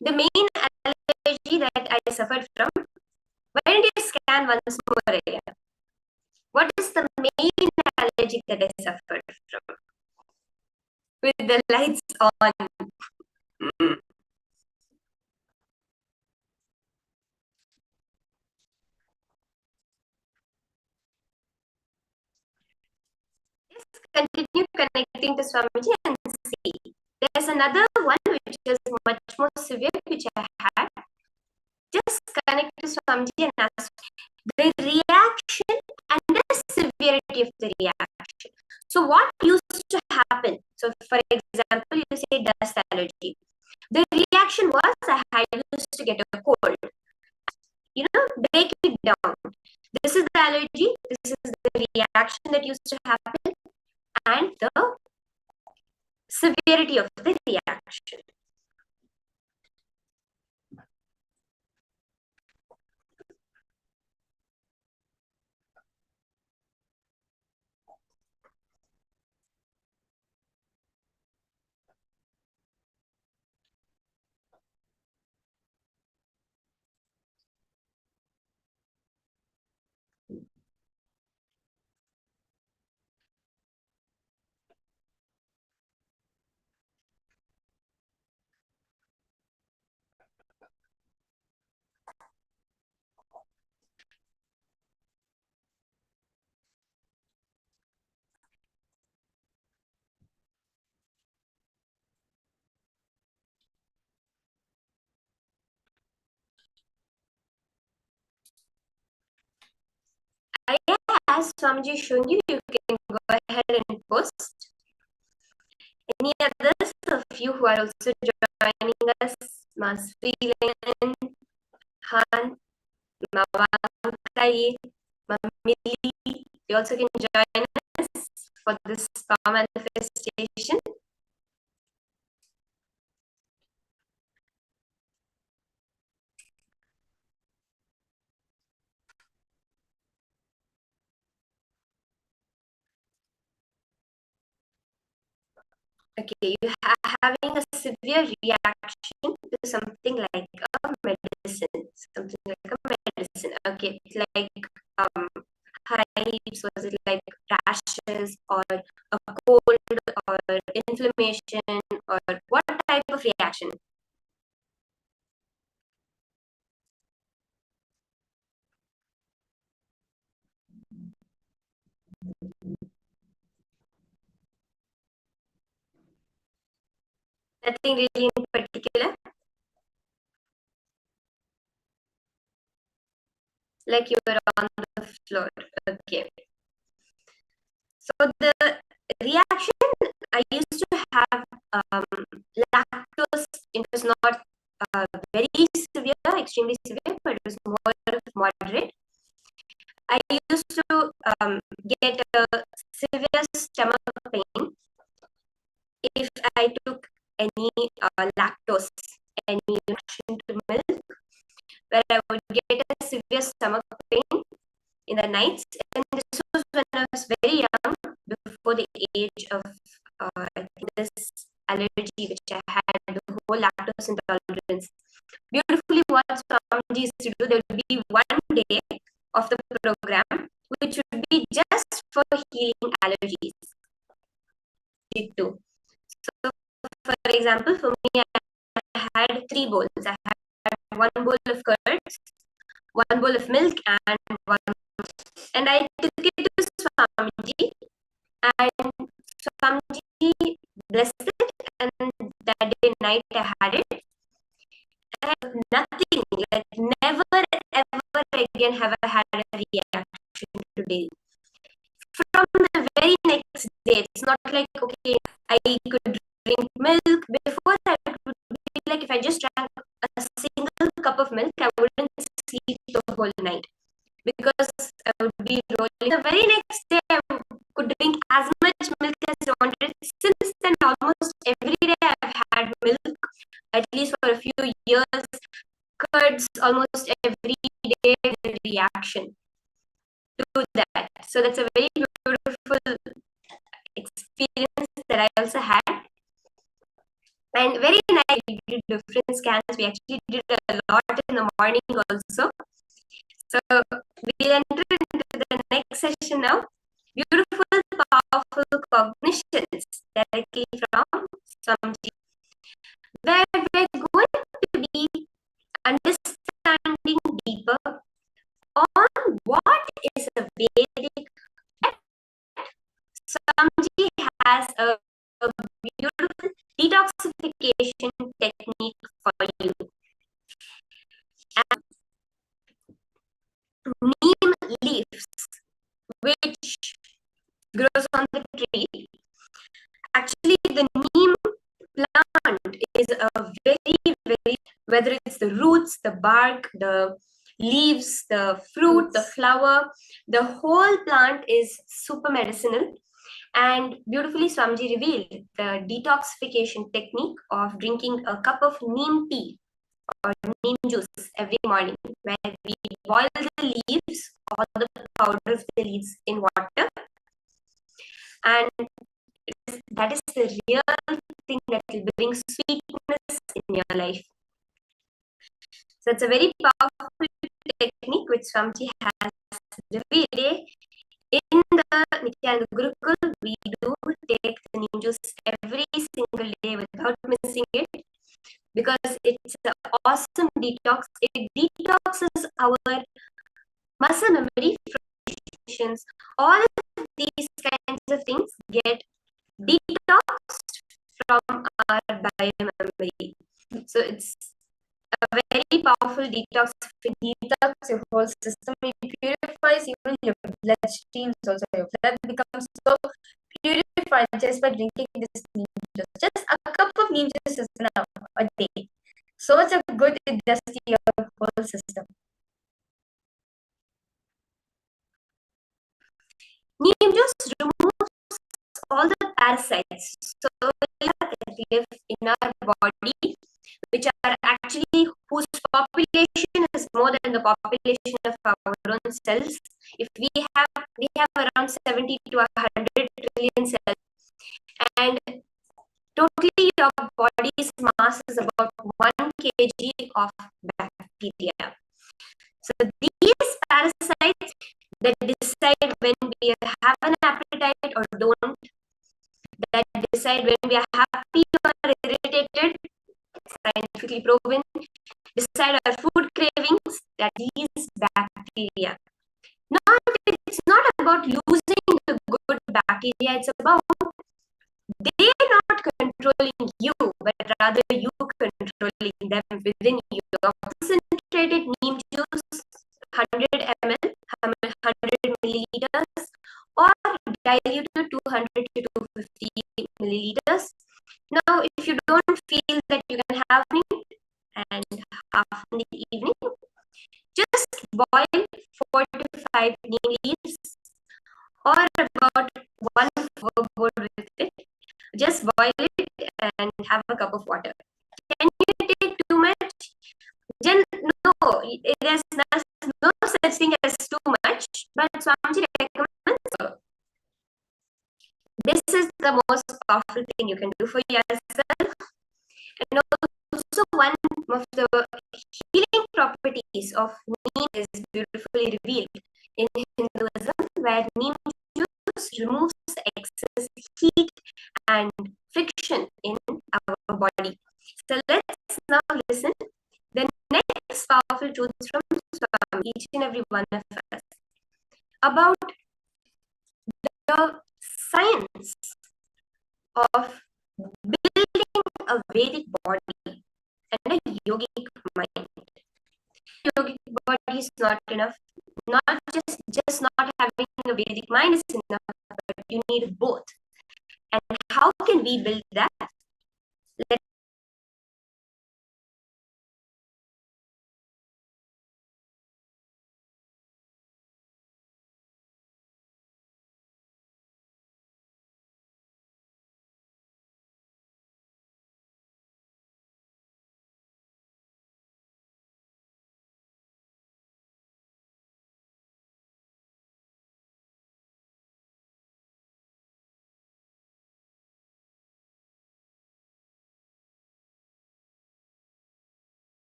the main allergy that I suffered from, why don't you scan once more again? What is the main allergy that I suffered from? With the lights on. Just continue connecting to Swamiji and see. There's another one which is much more severe, which I had. Just connect to Swamiji and ask the reaction and the severity of the reaction. So what used to happen? So for example, you say dust allergy. The reaction was I used to get a cold. Break it down. This is the allergy. This is the reaction that used to happen and the severity of the reaction. As Swamiji showing you, you can go ahead and post. Any others of you who are also joining us? Masvilen, Han, Mavankai, Mamili, you also can join us for this power manifestation. Okay, you are having a severe reaction to something like a medicine. Something like a medicine. Okay, it's like hives, was it like rashes or a cold or inflammation or what type of reaction? Nothing really in particular. Like you were on the floor. Okay. So the reaction I used to have lactose. It was not very severe, extremely severe, but it was more of moderate. I used to get a severe stomach pain if I took any lactose, any reaction to milk, where I would get a severe stomach pain in the nights. And this was when I was very young, before the age of I think this allergy which I had, the whole lactose intolerance. Beautifully, what Swamiji used to do, there would be one day of the program which would be just for healing allergies. Too. So, for example, for me, I had 3 bowls. I had 1 bowl of curds, 1 bowl of milk, and 1. And I took it to Swamiji, and Swamiji blessed it, and that day night I had it. And nothing, like never ever again have I had a reaction today. From the very next day, it's not like, okay, I could drink milk. Before that, it would be like if I just drank a single cup of milk, I wouldn't sleep the whole night because I would be rolling. The very next day, I could drink as much milk as I wanted. Since then, almost every day I've had milk, at least for a few years. Curds almost every day with reaction to that. So that's a very beautiful experience that I also had. And very nice, we did different scans. We actually did a lot in the morning also. So we'll enter into the next session now. Beautiful, powerful cognitions directly from Swamiji, where we're going to be understanding deeper on what is a Vedic. Swamiji has a beautiful detoxification technique for you. And neem leaves, which grows on the tree. Actually, the neem plant is a very, whether it's the roots, the bark, the leaves, the fruit, the flower, the whole plant is super medicinal. And beautifully, Swamiji revealed the detoxification technique of drinking a cup of neem tea or neem juice every morning, where we boil the leaves or the powder of the leaves in water. And that is the real thing that will bring sweetness in your life. So it's a very powerful technique which Swamiji has revealed. In the Nityananda Gurukul, we do take the neem juice every single day without missing it, because it's an awesome detox. It detoxes our muscle memory from emotions. All of these kinds of things get detoxed from our biomemory. So it's a very powerful detox. It detox your whole system. It purifies even your bloodstreams also. Your blood becomes so purified just by drinking this neem juice. Just a cup of neem juice is enough a day. So much of good it does to your whole system. Neem juice removes all the parasites so that live in our body, which are actually whose population is more than the population of our own cells. If we have around 70 to 100 trillion cells, and Totally, your body's mass is about 1 kg of bacteria. So these parasites that decide when we have an appetite or don't, that decide when we are happy or irritated, scientifically proven, decide our food cravings, that these bacteria. It's not about losing the good bacteria, it's about they are not controlling you, but rather you controlling them within you. Concentrated neem juice, 100 ml, 100 milliliters, or diluted 200 to 250 milliliters. Now, if you don't feel that you can have it and half in the evening, just boil 4 to 5 neem leaves or about 1 board with it. Just boil it and have a cup of water. Can you take too much? No, there's no such thing as too much, but Swamiji recommends. This is the most powerful thing you can do for yourself. And also one of the healing properties of neem is beautifully revealed in Hinduism, where neem juice removes excess heat and friction in our body. So let's now listen the next powerful truths from Swami, each and every one of us, about the science of building a Vedic body and a yogic mind. Yogic body is not enough. Not just not having a Vedic mind is enough, but you need both. And how can we build that?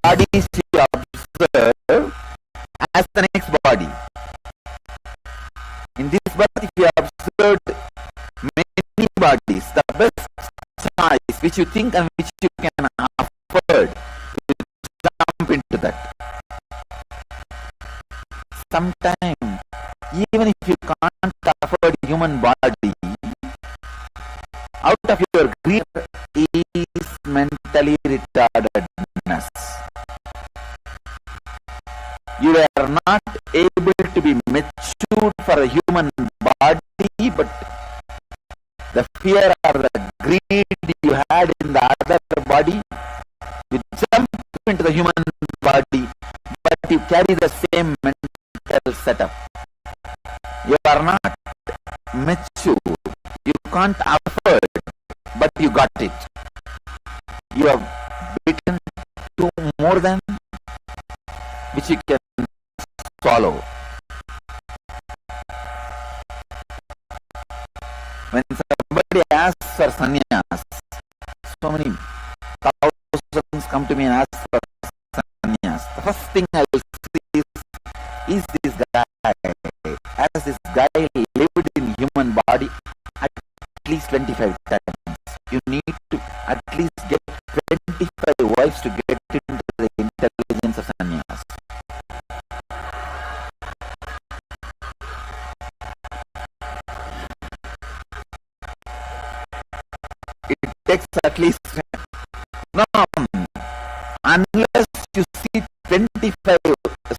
Bodies you observe as the next body. In this birth, you observed many bodies. The best choice which you think and which you can afford, you jump into that. Sometimes, even if you can't afford human body, out of your greed is mentally retardedness. You are not able to be matured for a human body, but the fear or the greed you had in the other body, you jump into the human body, but you carry the same mental setup. You are not mature. You can't afford, but you got it. You have bitten two more than which you can swallow. When somebody asks for sannyas, so many thousands come to me and ask for sannyas. The first thing I will see is this guy, has this guy lived in human body at least 25 times? You need to at least get 25 wives to get into the intelligence of sannyas. It takes at least unless you see 25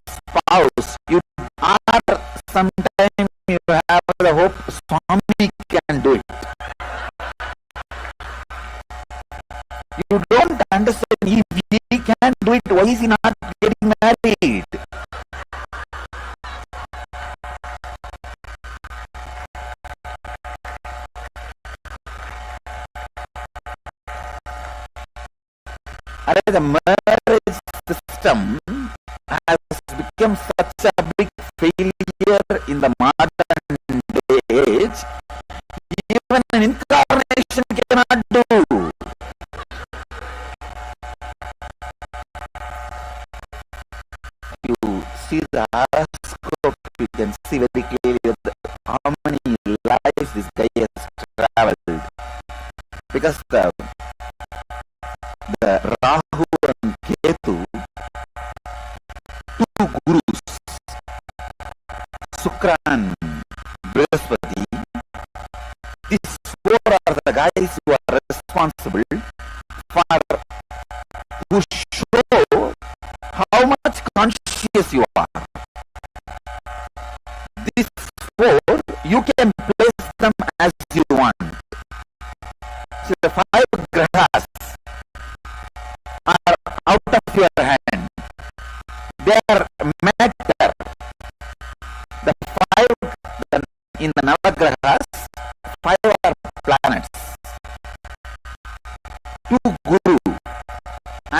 spouse, you are sometimes you have the hope Swami can do it. You don't understand if he can do it, why is he not getting married? The marriage system has become such a big failure in the modern age. Even an incarnation cannot do. You see the horoscope, you can see very clearly how many lives this guy has traveled. Because the Rahu and Ketu, two gurus, Shukra and Brihaspati, these four are the guys who are responsible for, who show how much conscious you are. These four, you can place them as you want. So the five grahas are out of your hand. They are matter. The five in the Navagrahas, five are planets. Two guru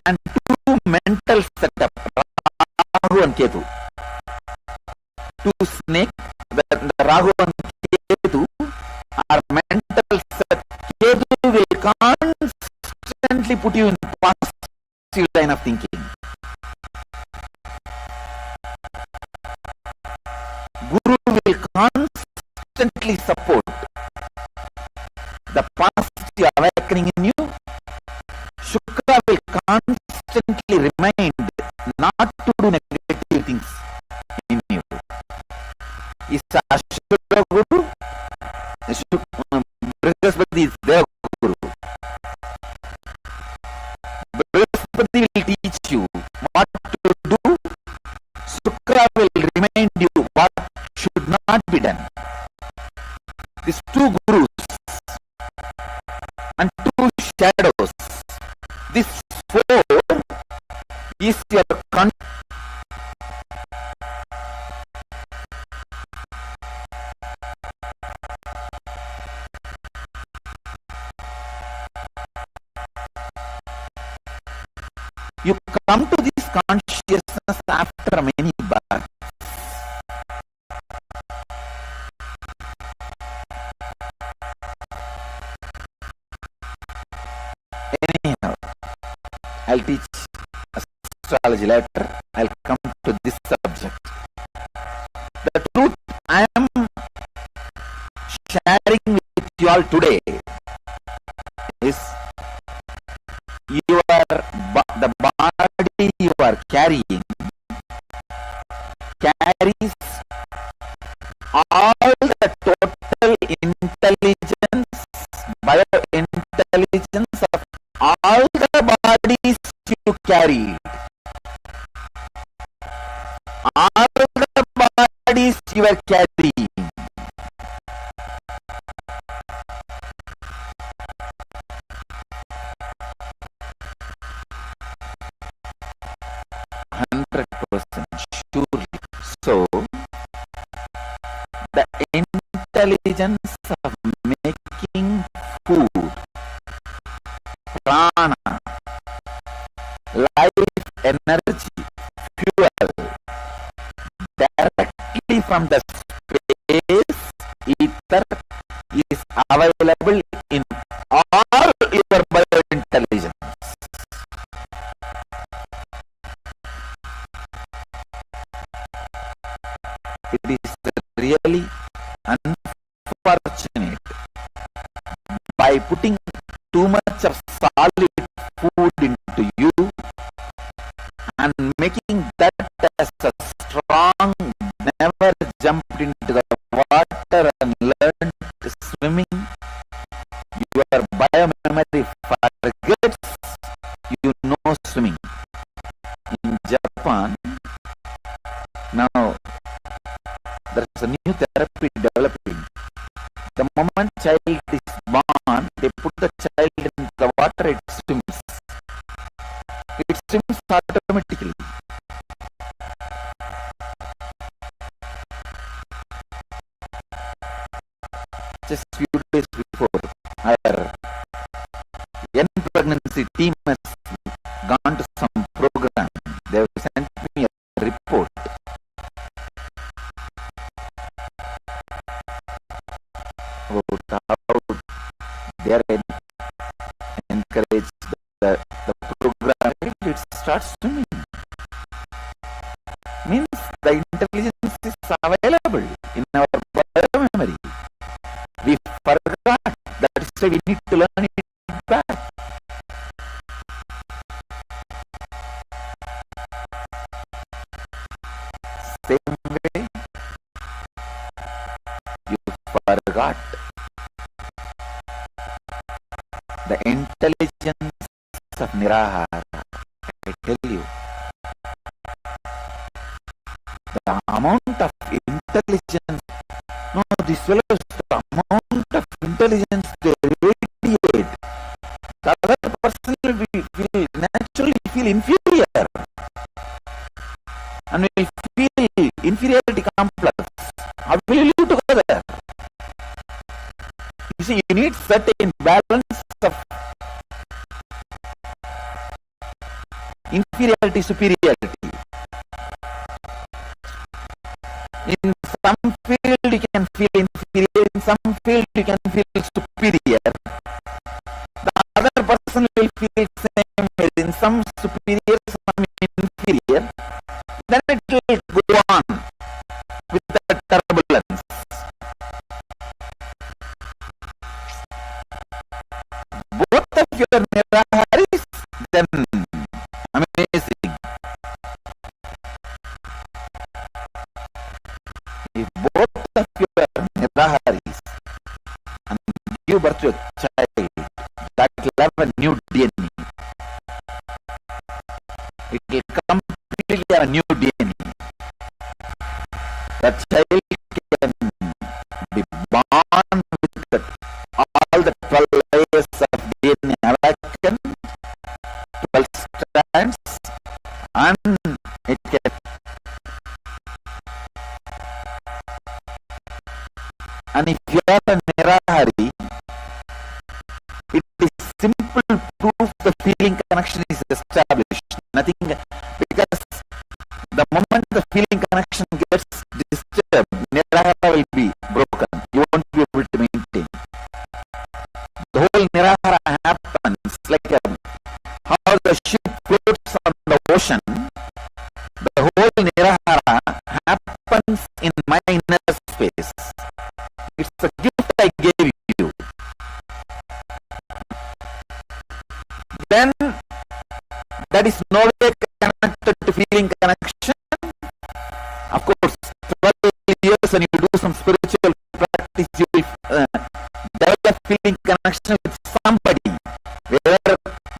and two mental setup, Rahu and Ketu. Two snake, the Rahu and Ketu are mental set. Ketu will constantly put you in positive line of thinking. Guru will constantly support the positive awakening in you. Shukra will constantly remind not to do negative things in you. Is Ashura Guru? Brihaspati is their Guru. Brihaspati will teach you what to do. Shukra will remind you what should not be done. These two gurus and two shadows. This four is your you come to this consciousness after many births. Anyhow, I'll teach astrology later. I'll come to this subject. The truth I am sharing with you all today is the body you are carrying carries all the total intelligence, biointelligence of all the bodies you carry. All the bodies you are carrying. Surely. So, the intelligence of making food, prana, life energy, fuel, directly from the space ether is available in all your biointelligence. It is really unfortunate by putting too much of solid food into you and making that as a strong, never jumped into the water and learned swimming. Your biomemory forgets you know swimming. In Japan, now there is a new therapy developing. The moment child is born, they put the child in the water, it swims. swims automatically. Just few days before, our young pregnancy team has gone to some program. They have sent me a report. About how they are encouraged the program. It starts swimming. Means the intelligence is available in our biomemory. We forgot. That is why we need to learn it back. Same way, you forgot the intelligence of Nirahara. I tell you, the amount of intelligence, no, this fellows, the amount of intelligence they radiate, the other person will naturally feel inferior and will feel inferiority complex. How will you live together? You see, you need certain balance of inferiority, superiority. In some field you can feel inferior, in some field you can feel superior. The other person will feel same way, in some superior, some inferior. Then it will go on with the turbulence. Both of your Niraharis, then amazing. If both of your Niraharis and give birth to a child, that will have a new DNA. It will completely have a new DNA. That child can be born with all the 12 layers of DNA awakened, 12 strands, and it can. And if you are a Nirahari, it is simple proof the feeling connection is established. Nothing, because the moment the feeling connection gets disturbed, Nirahara will be broken. You won't be able to maintain. The whole Nirahara happens like how the ship floats on the ocean. The whole Nirahara happens in my inner space. It's a gift I gave you. Then that is no way connected to feeling connection. Of course, 12 years when you do some spiritual practice, you will develop feeling connection with somebody. Whether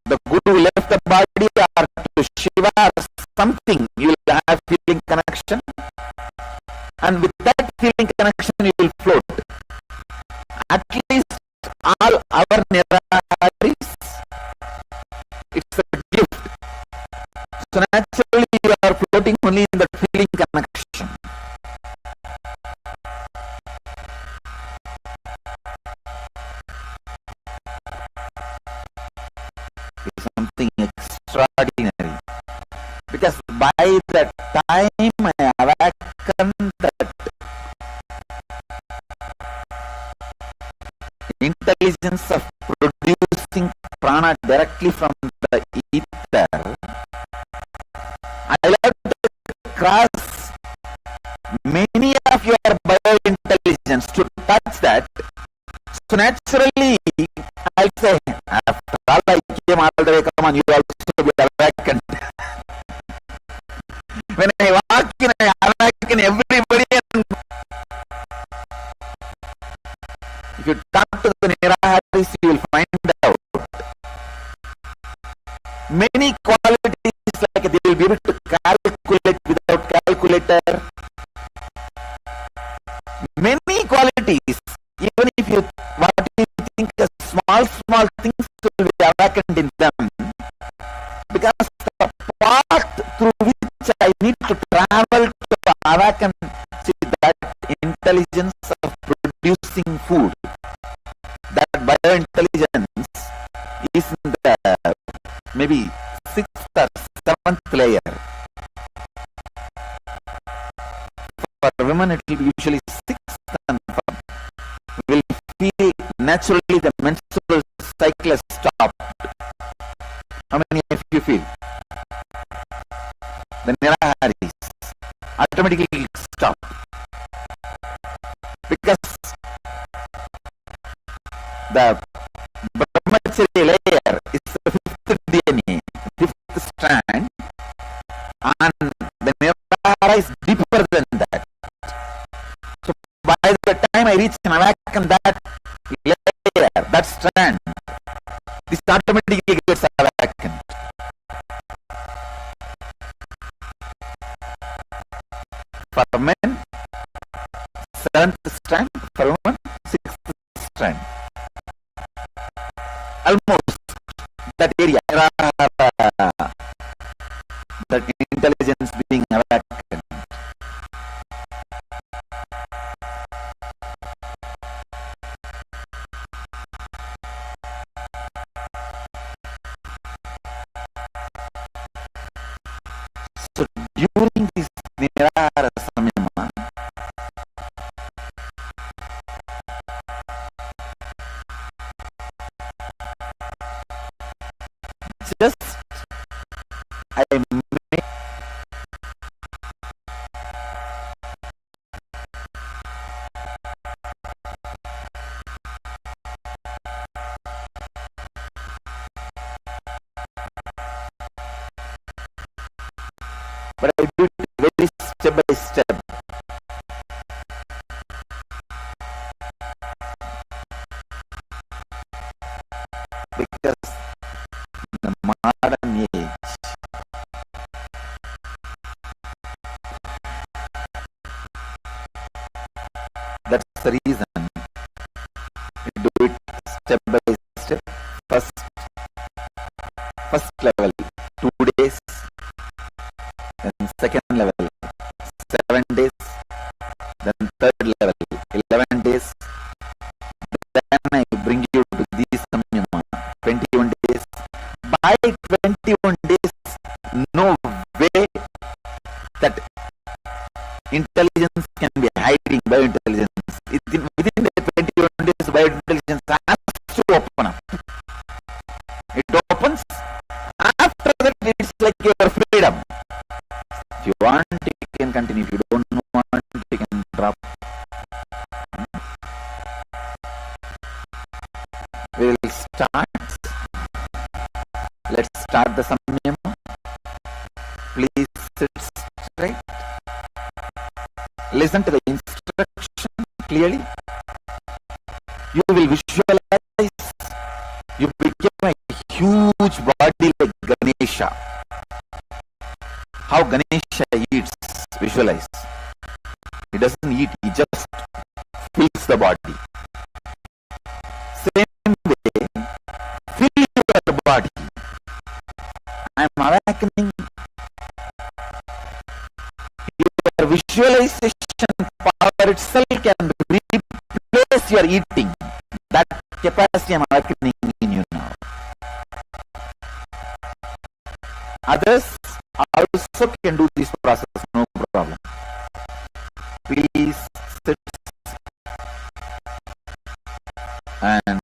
the Guru left the body or to Shiva or something, you will have feeling connection. And with that feeling connection, you will float. At least all our Niraharis, it's a gift. So naturally you are floating only in the feeling connection. It's something extraordinary. Because by the time I awaken that intelligence of producing prana directly from the ether, I will have to cross many of your biointelligence to touch that. So naturally, I'll say, after all I came all the way, come on, you also be awakened. When I walk in, I awaken everybody. And if you talk to the Niraharis, you will find out many qualities, like they will be able to calculate without calculator. Many qualities, even if you what you think as small things will be awakened in them, because the I need to travel to awaken. See, that intelligence of producing food, that biointelligence is in the maybe 6th or 7th layer. For women, it will be usually 6th, and will feel naturally the menstrual cycle has stopped. How many of you feel? The Niraharis automatically stop. Because the Brahmacharya layer is the 5th DNA, 5th strand, and the Nirahara is deeper than that. So by the time I reach and awaken that layer, that strand, this automatically gets awakened. For men, 7th strand, for women, 6th strand. Almost that area, that intelligence being awakened. So during this Nirahara Samyama, just I make but I do it very step by step. Because in the modern age, that's the reason we do it step by step. First level, 2 days. Then second level, 7 days. Then third level, 11 days. Then I bring you to this Samyama, 21 days. By 21 days, no way that intelligence can be hiding biointelligence. Within the 21 days, biointelligence has to open up. It opens. After that, it's like your freedom. If you want, you can continue. If you don't want, you can drop. We will start. Let's start the Samyama. Please sit straight. Listen to the instruction clearly. You will visualize you became a huge body like Ganesha. How Ganesha eats, visualize. He doesn't eat, he just fills the body. Same way, fill your body. I am awakening. Your visualization power itself can replace your eating. That capacity I am awakening in you now. Others also can do this process, no problem. Please sit and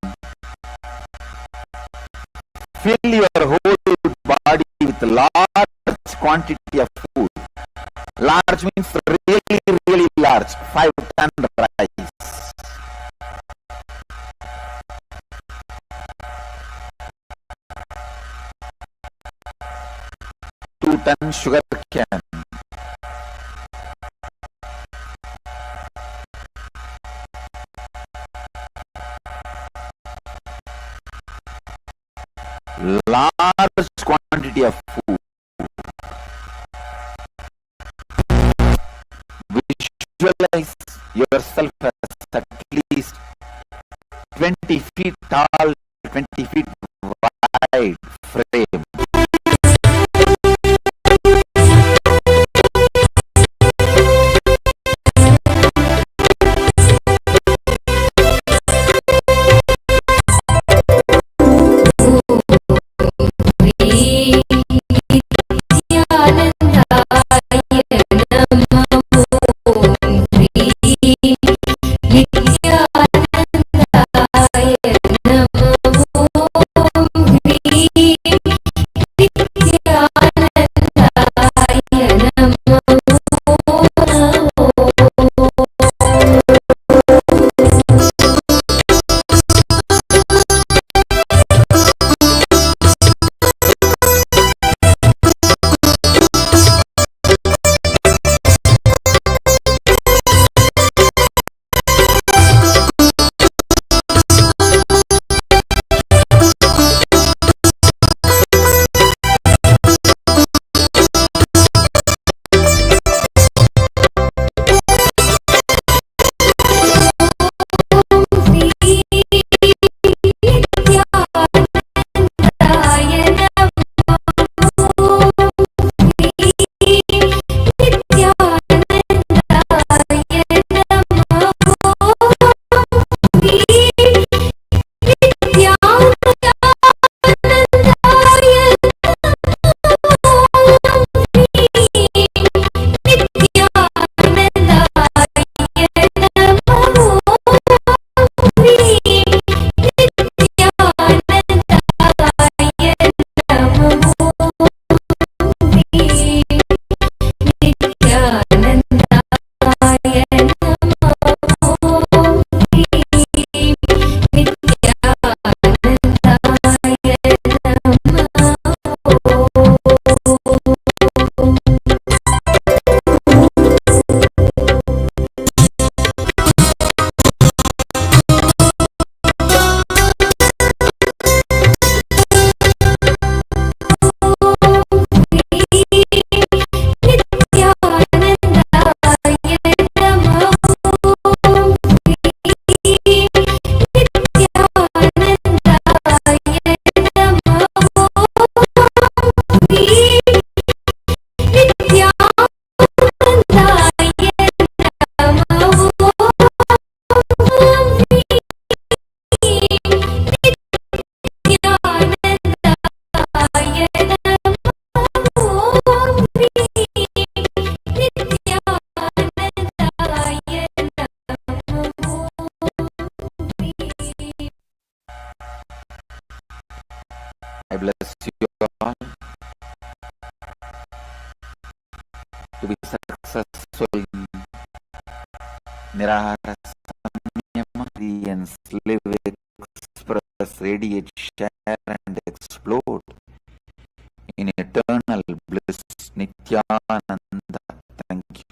fill your whole body with large quantity of food. Large means really, really large. 5 ton rice. 2 ton sugar cane. Large quantity of food. Visualize yourself as at least 20 feet tall, 20 feet wide frame. to be successful in Nirahara Samyama and live, express, radiate, share and explode in eternal bliss, Nityananda. Thank you.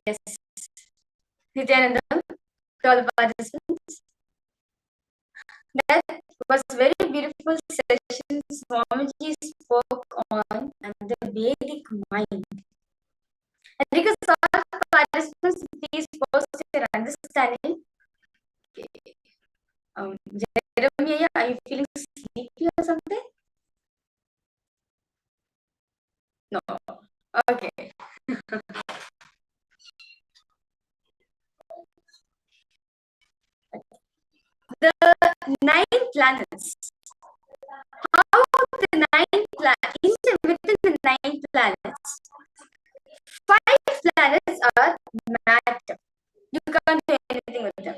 Yes. Nityanandam, to all the participants. That was very beautiful session Swamiji spoke on and the Vedic mind. And because all participants, please post your understanding. Okay. Jeremiah, are you feeling sleepy or something? No. Okay. The 9 planets. How the 9 planets, within the 9 planets, 5 planets are matter. You can't do anything with them.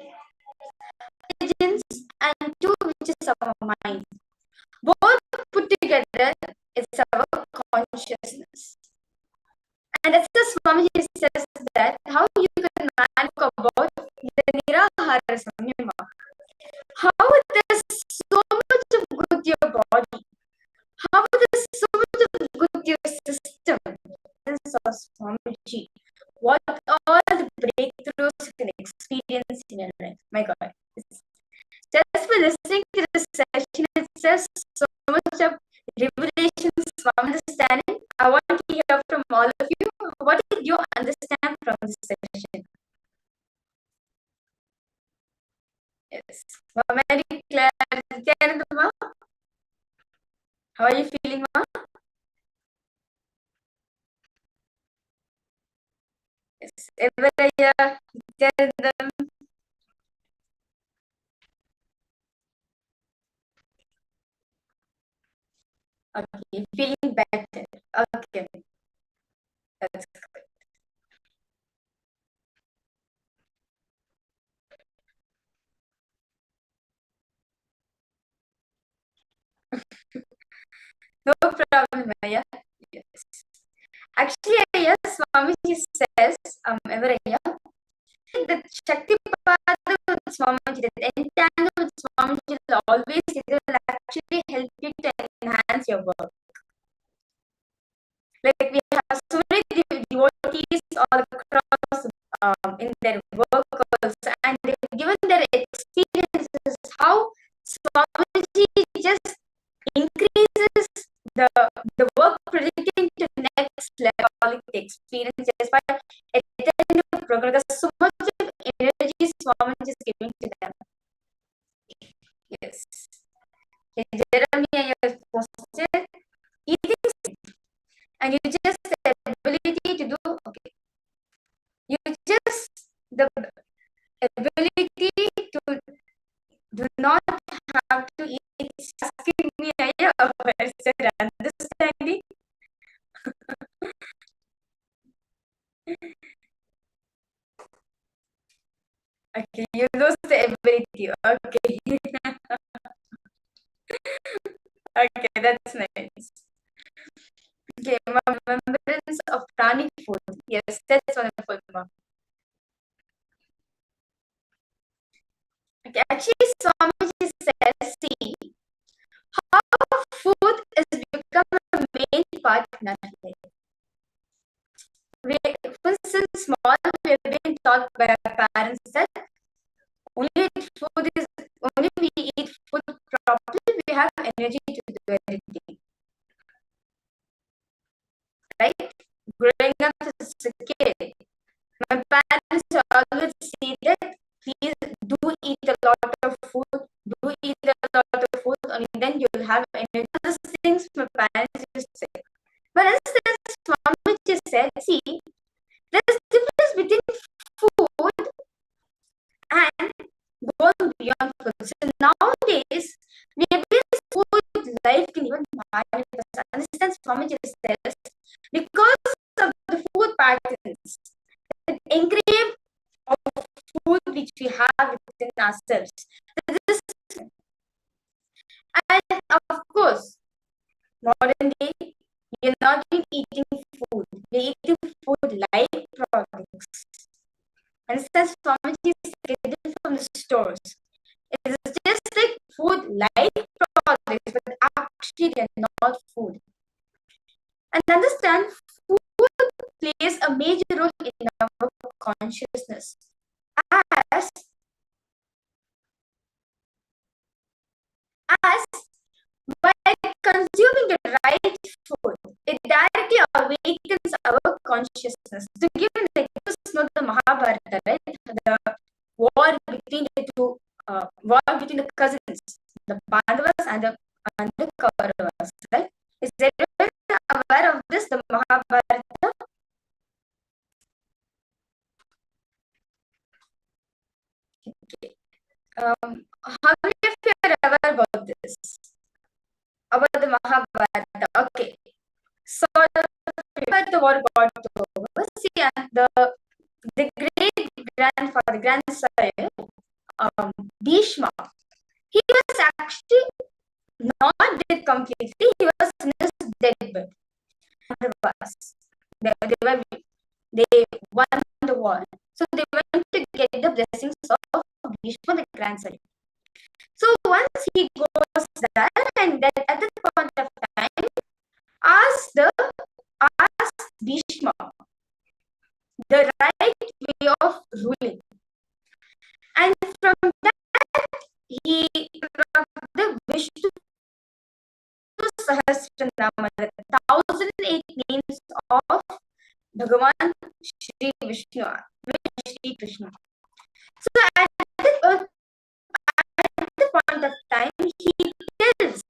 Intelligence and 2, which is our mind. Both put together is our consciousness. And as the Swamiji says that how you can talk about the Nirahara Samyama. How there's so much of good to your body. How there's so much of good to your system. This is Swamiji. What all the breakthroughs you can experience in your life. My God. Just for listening to this session, it says so much of revelations from understanding. I want to hear from all of you. What did you understand from this session? Yes. Mary Claire, how are you feeling, Ma? Yes. Everaya, okay, feeling better. Okay, that's good. No problem, Maya. Yes. Actually, yes, Swamiji says, Everaya, the Shakti Pada with Swamiji, the entangle with Swamiji will always, it will actually help you to enhance your work. Like we have so many devotees all across in their work also, and they've given their experiences how Swamiji just increases the work predicting to next level the experience just by attending the program. There's so much of energy Swamiji is giving to them. Yes. Jeremiah has posted eating, and you just the ability to do okay. You just the ability to do not have to eat. It's asking me, where's the understanding? Okay, you lose the ability. Okay. Okay, that's nice. Okay, remembrance of pranic food. Yes, that's wonderful, ma'am. Okay, actually, Swamiji says, see, how food has become a main part in our life. Since small, we have been taught by our parents that only we eat food properly, we have energy to do anything. Right? Growing up as a kid, my parents always say that please do eat a lot of food, do eat a lot of food, only then you'll have energy. Those things my parents used to say. But as Swami just said, see, there's difference between food and going beyond food. So nowadays, we have this food life can even manifest. Understand Swami just says, because of the food patterns, the engraved of food which we have within ourselves. This, and of course, modern day, we are not eating food. We are eating food like products. Understand, Swamiji is getting from the stores. It is just like food like products, but actually they are not food. And understand, food plays a major role in our consciousness. As by consuming the right food, it directly awakens our consciousness. To give an example, the Mahabharata, right? The war between the cousins, the Pandavas and the Kauravas, right? Is everyone aware of this? The Mahabharata. Okay. How many of you are aware about this? About the Mahabharata? Okay. So the war got over. See, and the great grandsire, Bhishma, he was actually not dead completely. He was in his deathbed. They won the war. So they went to get the blessings of Bhishma, the grandson. So once he goes there, and then at that point of time, asked Bhishma the right way of ruling. And from that, he the Vishnu Sahasranama, the 1008 names of Bhagavan Shri Vishnu, Shri Krishna. So at the point of time, he tells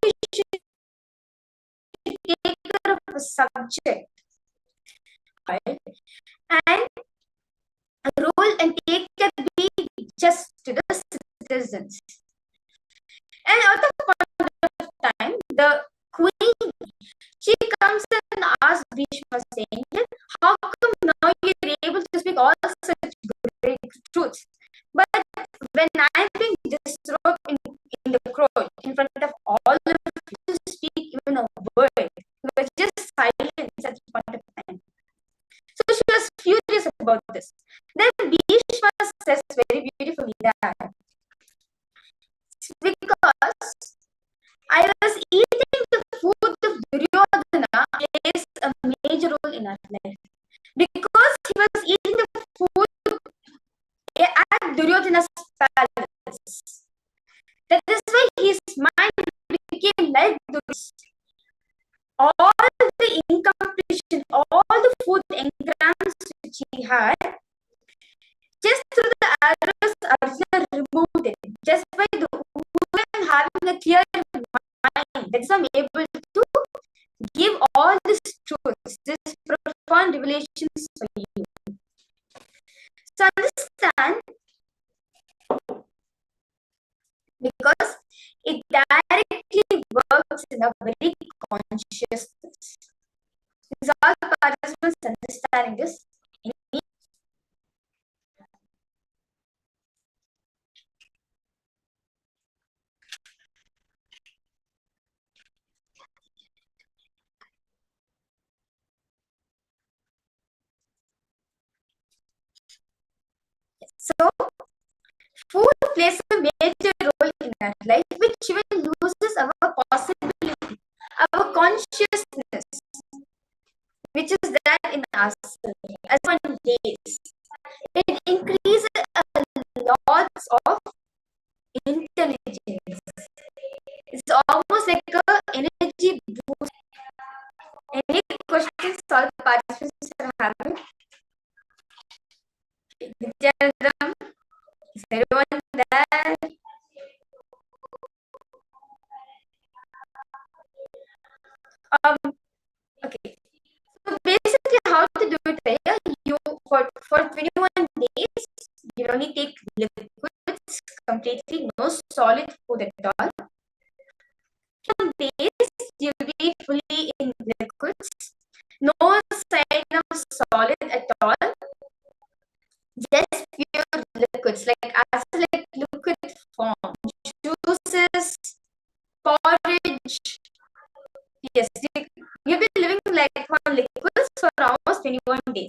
he should take care of a subject, right? And rule and take care, be just to the citizens. And at the point of time, the queen, she comes and asks Bhishma, saying, how come now you're able to speak all such great truths? But when I'm being disrobed in the court, in front of all of you, to speak even a word, you were just silent at the point of time. So she was furious about this. Then Bhishma says very beautifully that because I was eating the food of Duryodhana plays a major role in our life. Because he was eating the food at Duryodhana's palace. That is why his mind became like this. All the incompletion, all the food engrams which he had, just through the arrows, Arjuna removed it. Just by the woman having a clear mind, that's why I'm able to give all these truths, these profound revelations for you. So understand, because it directly works in a very consciousness. Is all participants understanding this? So, food plays a major role in our life, which even uses our possibility, our consciousness, which is there in us as one days. It increases lots of intelligence. It's almost like a energy boost. Any questions all participants are having? Nityanandam, is everyone there? Okay. So basically, how to do it? You for 21 days, you only take liquids completely, no solid food at all. Some days you'll be fully in liquids, no sign of solid at all, just pure liquids, like liquid form, juices, porridge. Yes, you'll be living like on liquids for almost 21 days.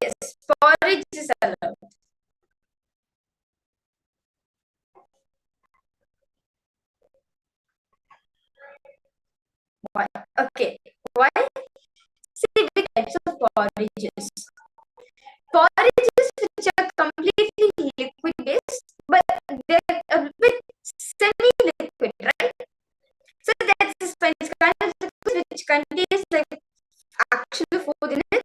Yes, porridge is allowed. Why? Okay. Why? See, big types of porridges. Porridges which are completely liquid based, but they're a bit semi-liquid, right? So that's the kind of liquid which contains like actual food in it.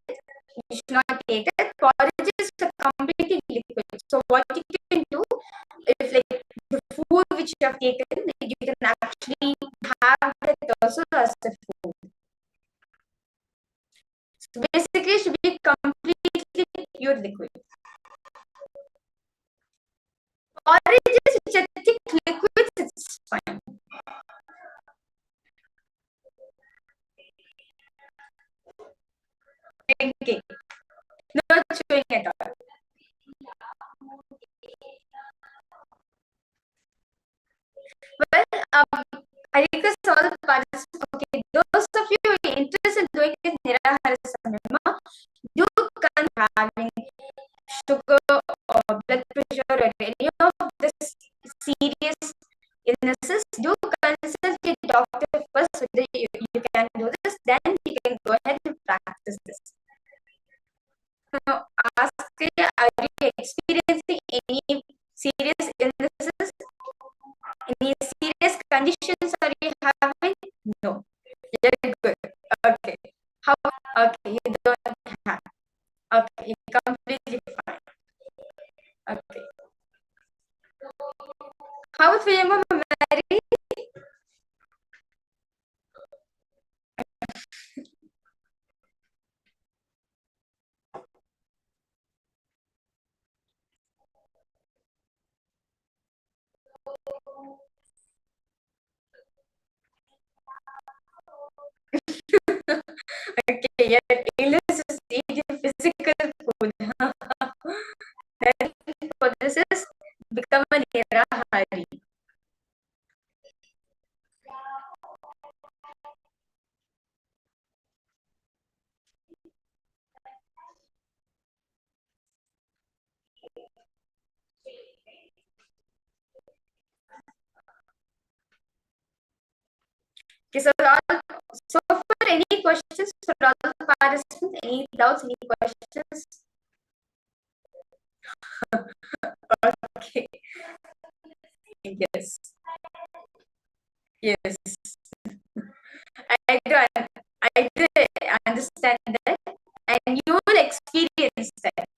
You should not take that. Porridges are completely liquid. So what you can do, if like the food which you have taken, you can actually have that also as a food. So basically, it should be completely pure liquid. Porridges which are thick liquids, it's fine. Drinking, no chewing at all. Well, I request all the participants. Okay, those of you who are interested in doing this Nirahara Samyama, you can having sugar or blood pressure or any of this serious illnesses. Do consult your doctor first whether you can do this. Then you can go ahead and practice this. Now, ask, are you experiencing any serious illnesses? Any serious conditions are you having? No. You're good. Okay. How? Okay, you don't have. Okay, you're completely fine. Okay. How about for your mama, Mary? Okay, your illness is eating physical food. Then for this is become a nirahari. Okay, so for any questions for all the participants, any doubts, any questions? Okay. Yes. Yes. I do understand that, and you will experience that.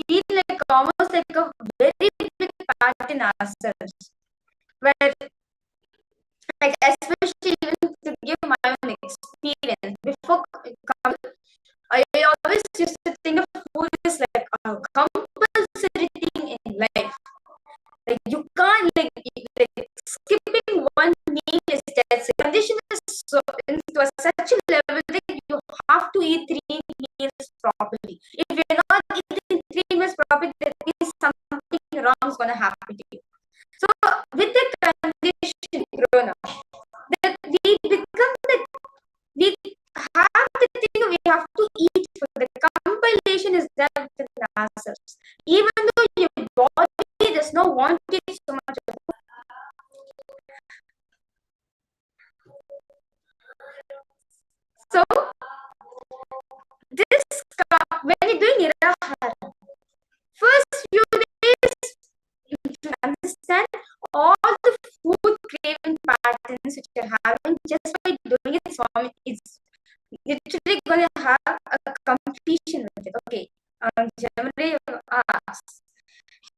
Feel like almost like a very big part in ourselves, where like especially even to give my own experience before I always used to think of food as like a compulsory thing in life. Like you can't like skipping one meal is that condition is so into such a level that you have to eat 3 meals properly. If even though your body does not want it so much. So this when you're doing nirahara, first few days you should understand all the food craving patterns which you're having just by doing it. Swami is literally going to have a completion with it. Okay, generally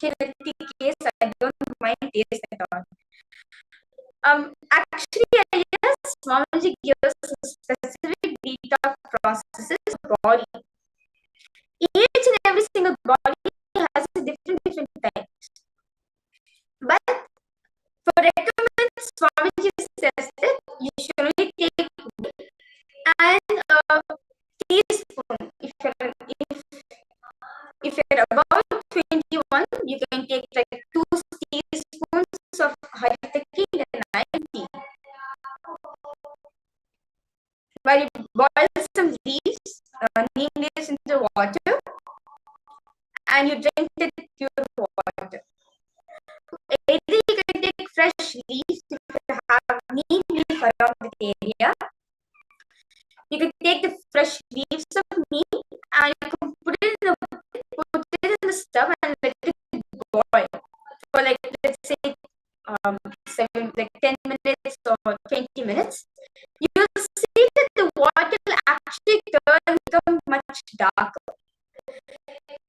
in the case I don't mind taste at all. Actually, yes, Swamiji gives specific detox processes for body. Each and every single body has a different types. But for recommend, Swamiji says that you should only take and teaspoon. If you're about 21, you can take like 2 teaspoons of haritaki in the night tea. While you boil some leaves, neem leaves into water, and you drink it pure water. Either you can take fresh leaves if you have neem leaf around the area. You can take the fresh leaves of neem and you can put it in the stove and let it boil for like, let's say 10 minutes or 20 minutes. You will see that the water will actually become much darker.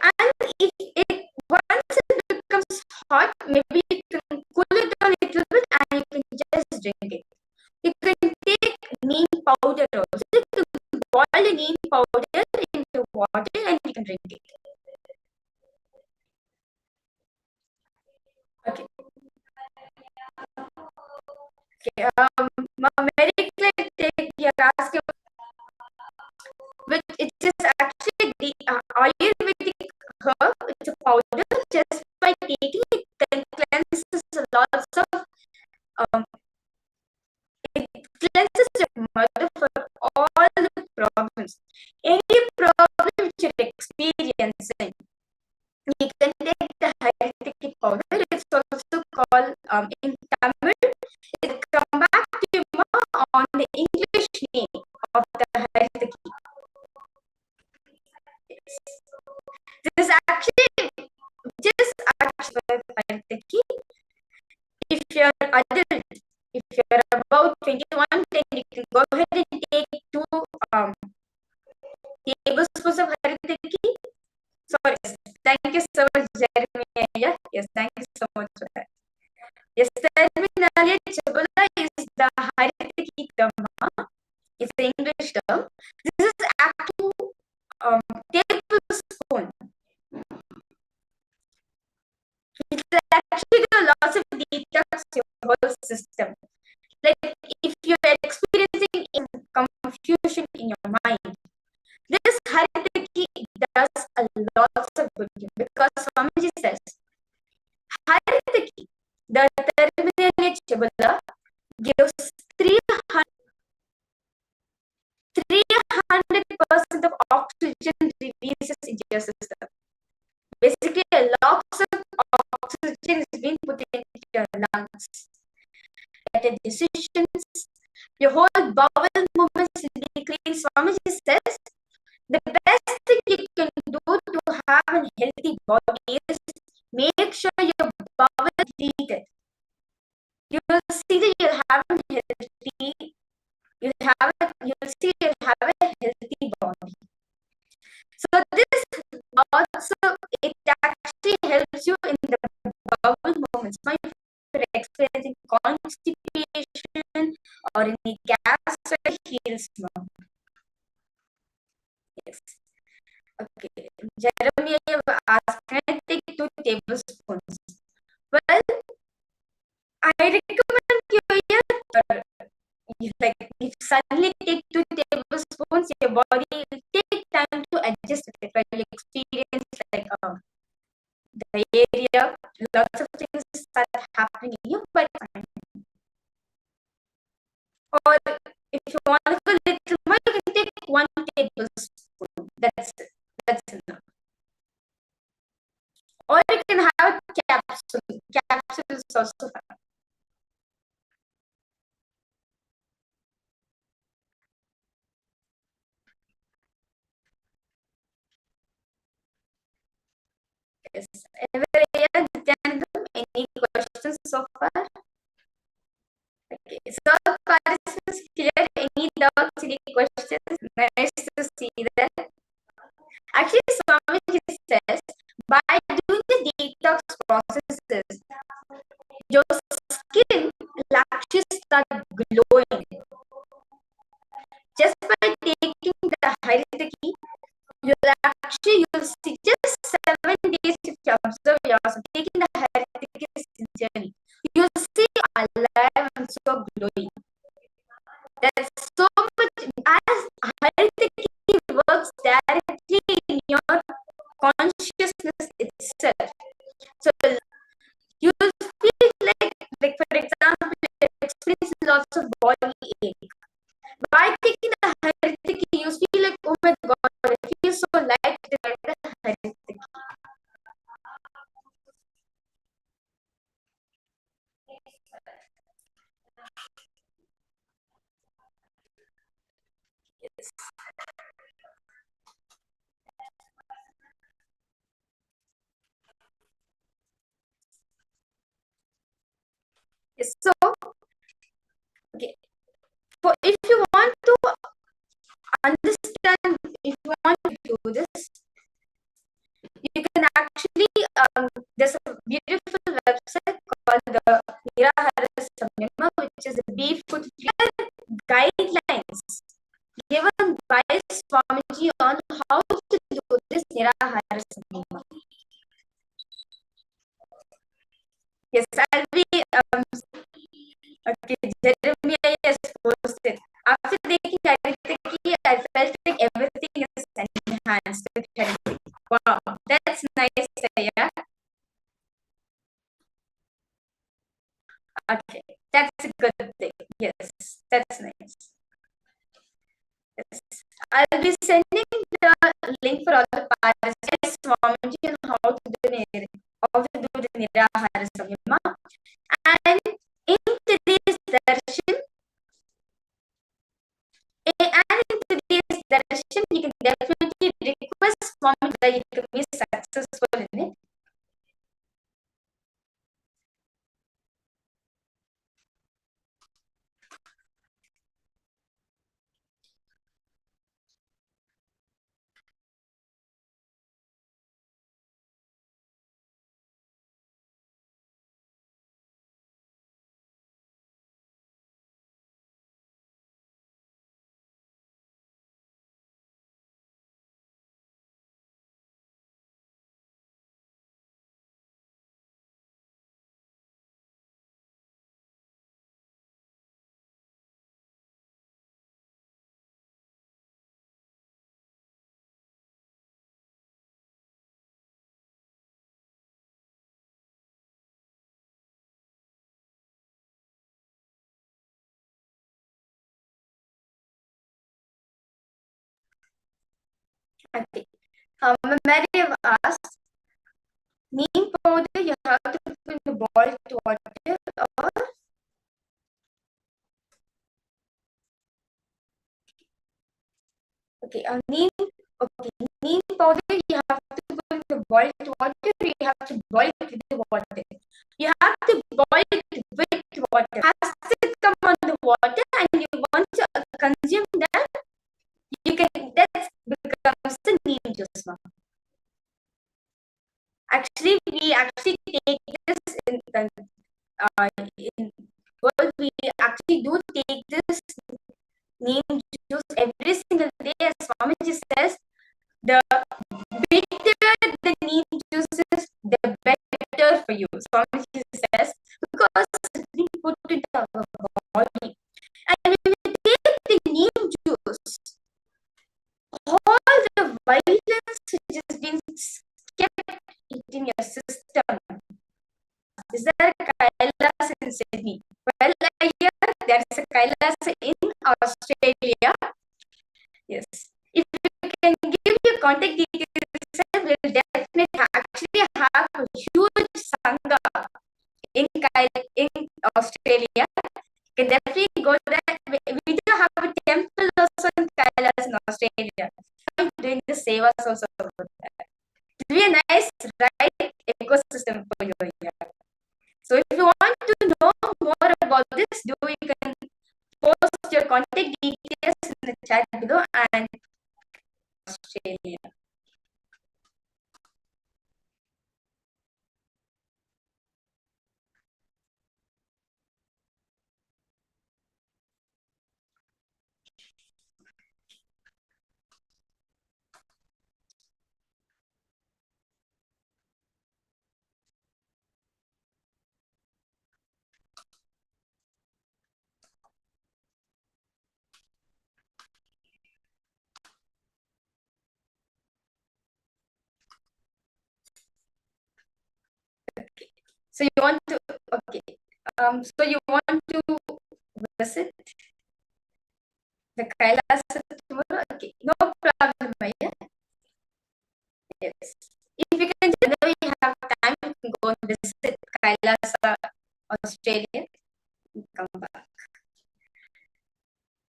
And once it becomes hot, maybe you can cool it down a little bit and you can just drink it. You can take neem powder also. You can boil the neem powder into water and you can drink it. Okay. Very clear. You're asking, but it's just actually the Ayurvedic herb. It's a powder. Just by taking it, then cleanses lots of it cleanses your mother for all the problems. Any problem which you're experiencing, you can take the haritaki powder. It's also called in Tamil. It come back to you on the English name of the haritaki. Yes. This is actually just haritaki. If you're adult, if you're about 21, then you can go ahead and take 2 tablespoons of haritaki. Sorry, thank you so much, Jeremy. Yes, thank you so much for that. Yes, terminalia chabula is the haritaki term. It's the English term. This is actually tablespoon. It will actually do lots of detox your whole system. Like if you're experiencing confusion in your mind, this haritaki does a lot of good because Swamiji says, haritaki, the terminalia chabula, gives 300% of oxygen releases into your system. Basically, lots of oxygen is being put into your lungs. Better decisions, your whole bowel movements will be clean. Swamiji says the best thing you can do to have a healthy body is make sure your bowel is depleted. You will see that you'll have a healthy. You'll see you'll have a healthy body. So this also, it actually helps you in the bowel movements. Now, if you're experiencing constipation or any gas, it heals now. Yes. Okay. Jeremy asked, can I take 2 tablespoons? Well, I recommend you like if suddenly take 2 tablespoons, your body will take time to adjust with it. While you experience like the area, lots of things start happening in you, but fine. Or if you want to go a little more, you can take 1 tablespoon. That's it. That's enough. Or you can have capsules. Capsules also have. Yes. Any questions so far? Okay. So participants clear any doubts, any questions? Nice to see that. Actually, Swamiji says, by doing the detox processes, your skin will actually start glowing. Just by taking the Haritaki, you'll see just 7 days if you observe yourself, taking the Haritaki sincerely, you'll see alive and so glowing. There's so much, as Haritaki works directly in your consciousness itself. So you will feel like for example, you experience lots of body ache. By taking the Haritaki, you feel like, oh my god, I feel so light like the Haritaki. Yes. Yes. So, okay. For if you want to understand, if you want to do this, you can actually, there's a beautiful website called the Nirahara Samyama, which is a Be-Food guidelines given by Swamiji on how to do this Nirahara Samyama. Yes, I'll be, okay, Jeremiah has posted. After taking Haritaki, I felt like everything is enhanced with Haritaki. Wow, that's nice, yeah. Okay, that's a good thing. Yes, that's nice. Yes. I'll be sending the link for all the participants, Swamiji, on how to do the Nirahara Samyama. And in today's darshan, you can definitely request Swamiji that you can be successful in it. Okay. Mary have asked, neem powder you have to put in the boiled water or okay, neem powder you have to put in the boiled water, you have to boil it with the water. You have to boil it with water. Has to come on the water and you want to consume that, you can, that becomes the neem juice now. Actually, we actually take this in world, we actually do take this neem juice every single day. As Swamiji says, the bitter the neem juice is, the better for you. Swamiji says, because we put it in our body. And when you take the neem juice, all the violence which has been kept in your system. Is there a Kailas in Sydney? Well, I hear there is a Kailas in Australia. Yes. If you can give your contact details, we'll definitely actually have a huge sangha in Australia. You can definitely go there. We do have a temple also in Kailas in Australia. I'm doing the sevas also over there. It will be a nice, right ecosystem for you here. So if you want to know more about this, you can post your contact details in the chat below and Australia. So you want to, okay. So you want to visit the Kailas tomorrow? Okay, no problem, Maya. Yes. If you can, whenever you have time, you can go and visit Kailas, Australia, and come back.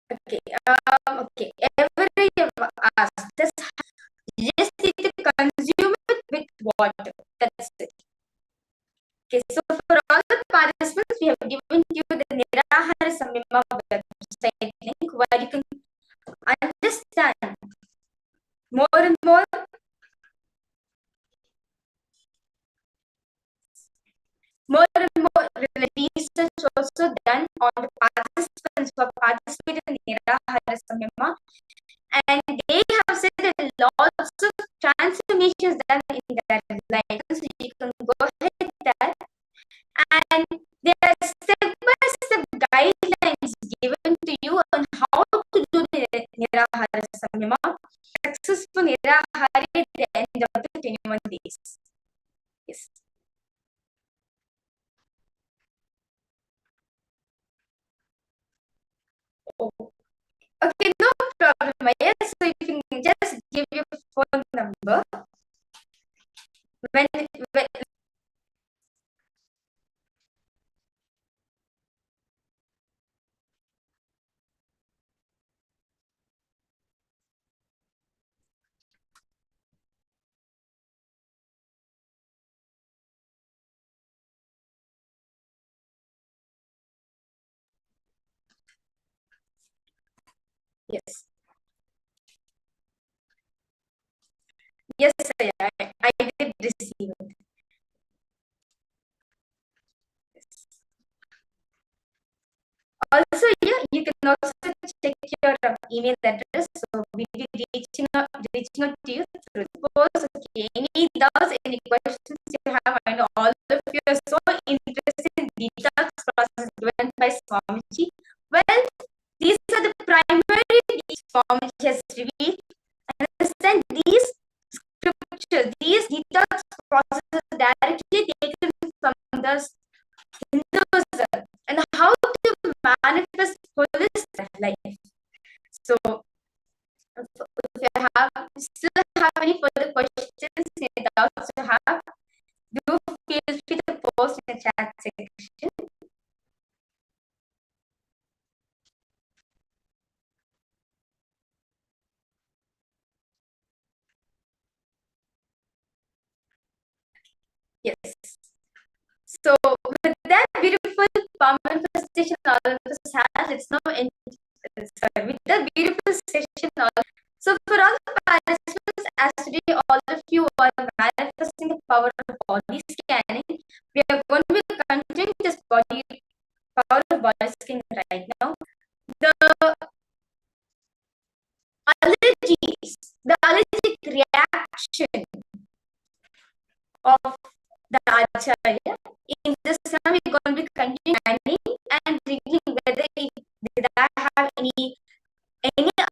Okay. Okay. Every asked, you just need to consume it with water. That's it. Okay, so for all the participants, we have given you the Nirahara Samyama website link where you can understand more and more research also done on the participants who have participated in Nirahara Samyama, and they have said that lots of transformations done in their life. So you can go ahead there, and there are step-by-step guidelines given to you on how to do the Nirahara Samyama, successful Nirahara at the end of the 21 days. Yes. Oh. Okay, no problem, Maya. So you can just give your phone number. When yes. Yes, I did receive it. Yes. Also, yeah, you can also check your email address. So we'll be reaching out to you through the post. Okay, any doubts, any questions you have? I know all of you are so interested in detox process given by Swamiji. Well, these are the primary needs Swamiji has revealed. Understand these scriptures, these detox processes directly taken from the Hinduism and how to manifest holistic life. So, if you still have any further questions, any doubts you have, do feel free to post in the chat section. Yes. So, with that beautiful manifestation all of us has, it's now in. Sorry, with that beautiful session, so for all the participants, as today all of you are manifesting the power of body scanning, we are going to be continuing this power of body scanning right now. The allergies, the allergic reaction of the Acharya, in this time we're going to be continuing and reading whether did I have any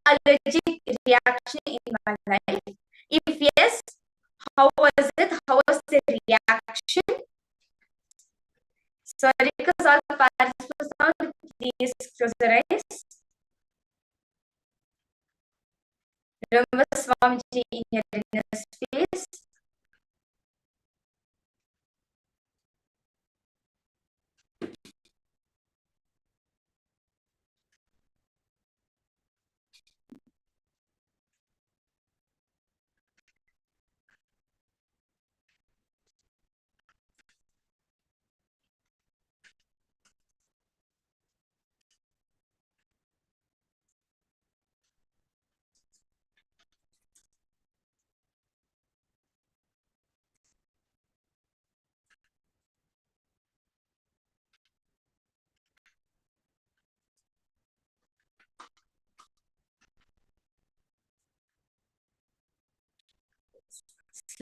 allergic reaction in my life. If yes, how was it? How was the reaction? Sorry, because all participants now, please close your eyes. Remember Swamiji in your inner space.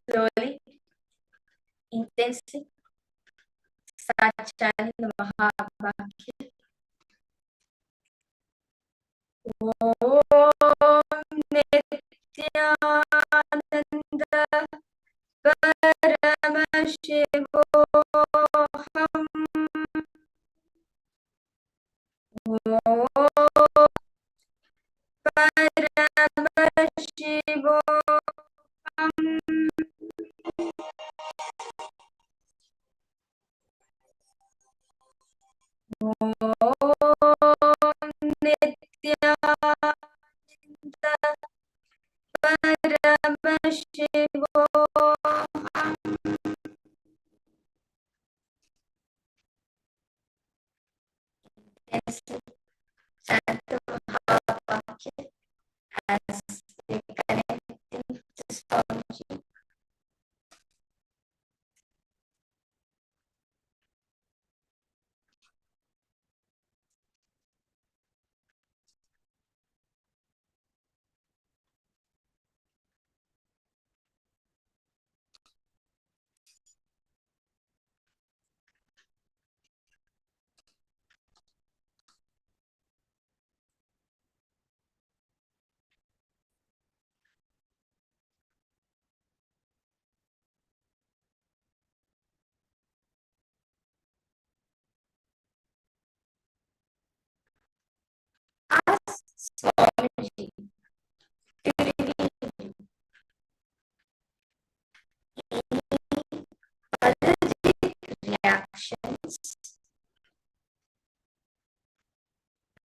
slowly, intensely, start chanting the Mahavakya. Om Nityananda Paramashivoham. Om Paramashivoham. Om Nityananda Paramashivoham. Intensely chant the Mahavakya as we connecting to Swamiji. Ask Swamiji to reveal any allergic reactions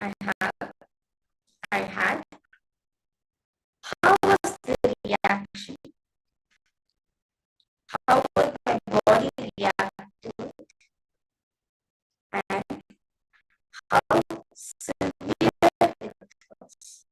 I had. How was the reaction? How would my body react to it? And how severe it was?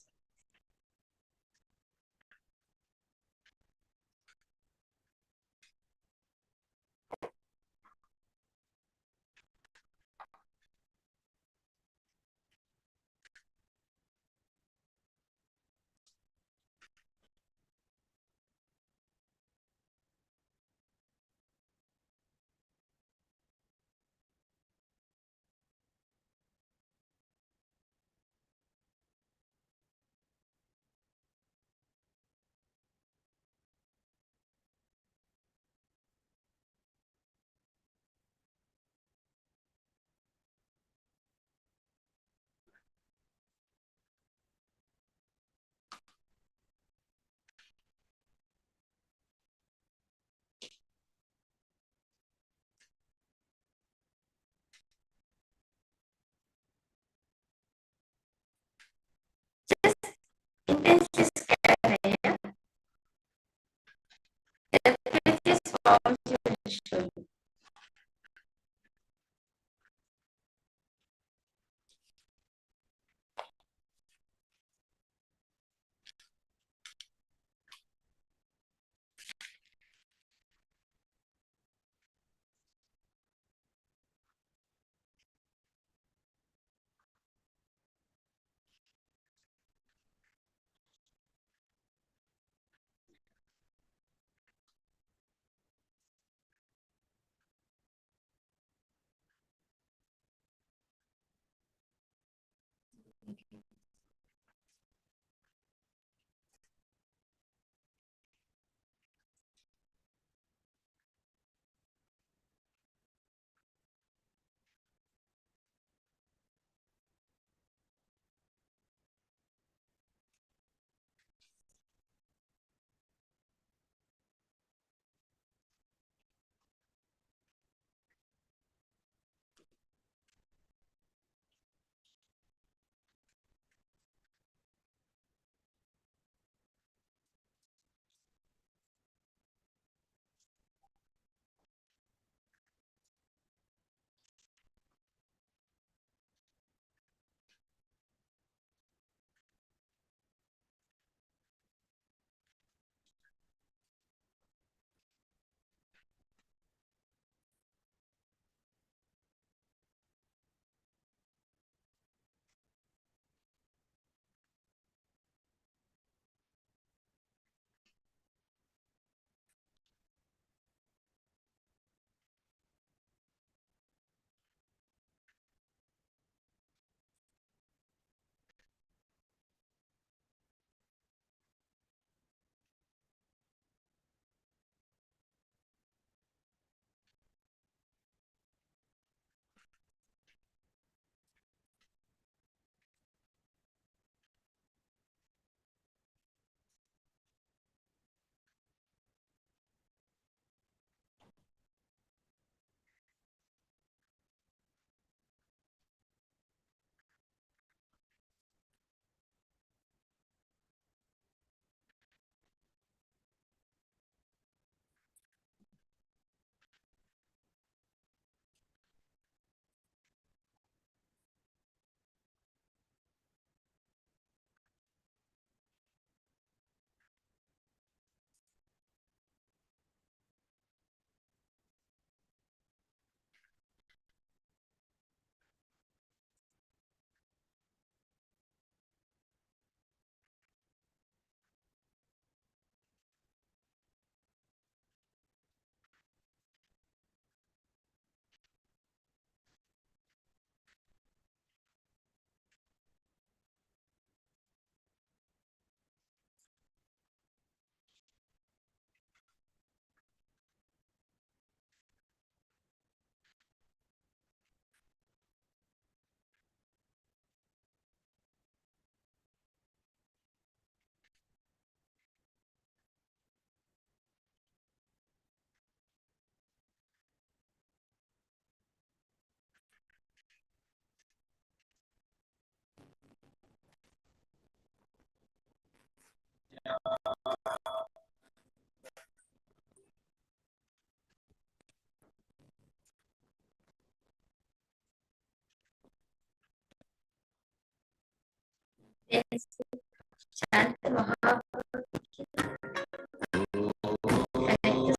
Just intensely scared I am. The prettiest form you will show you. Yes. Chant Maha. Thank you,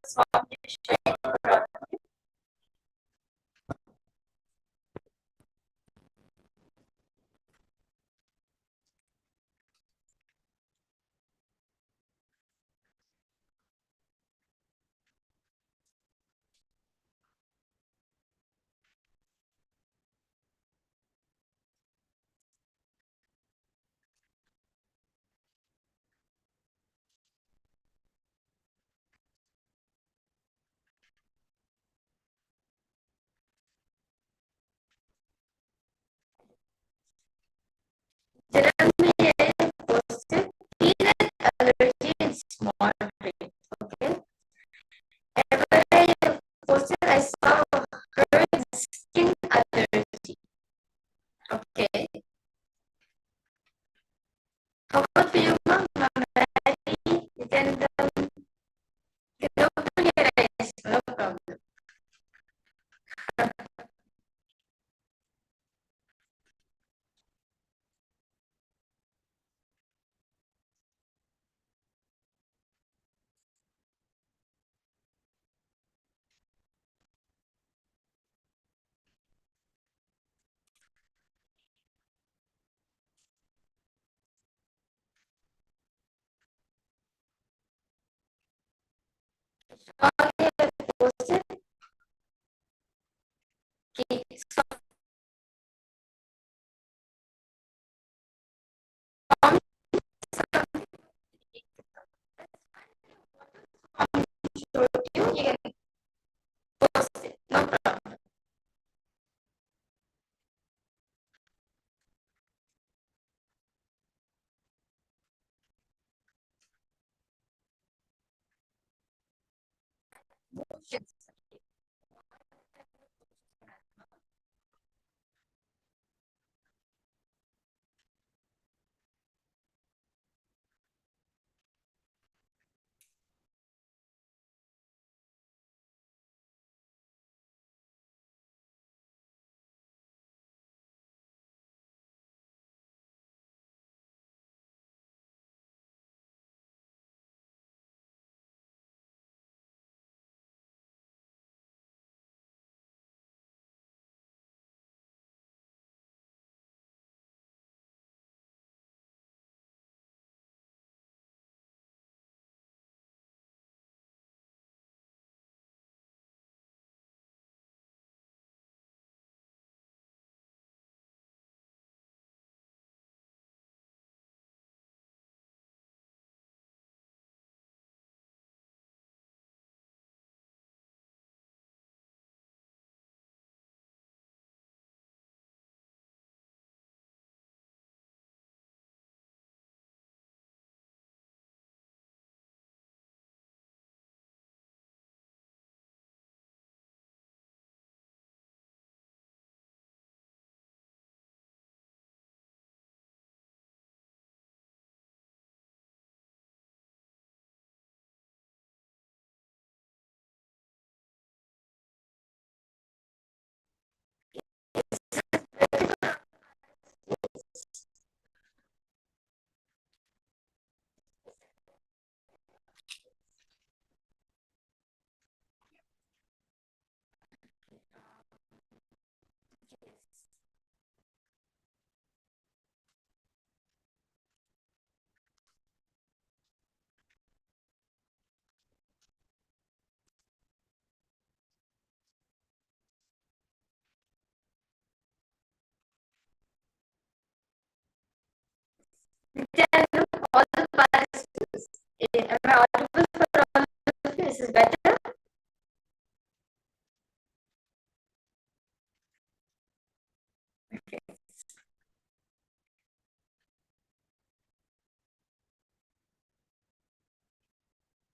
Swami. Allergy is moderate. Okay. And when I posted, I saw her skin allergy. Okay. How about for you, ma'am? Ma'am Mary? You can open your eyes. No problem. Okay, posted. Okay. So, you can post it. No problem.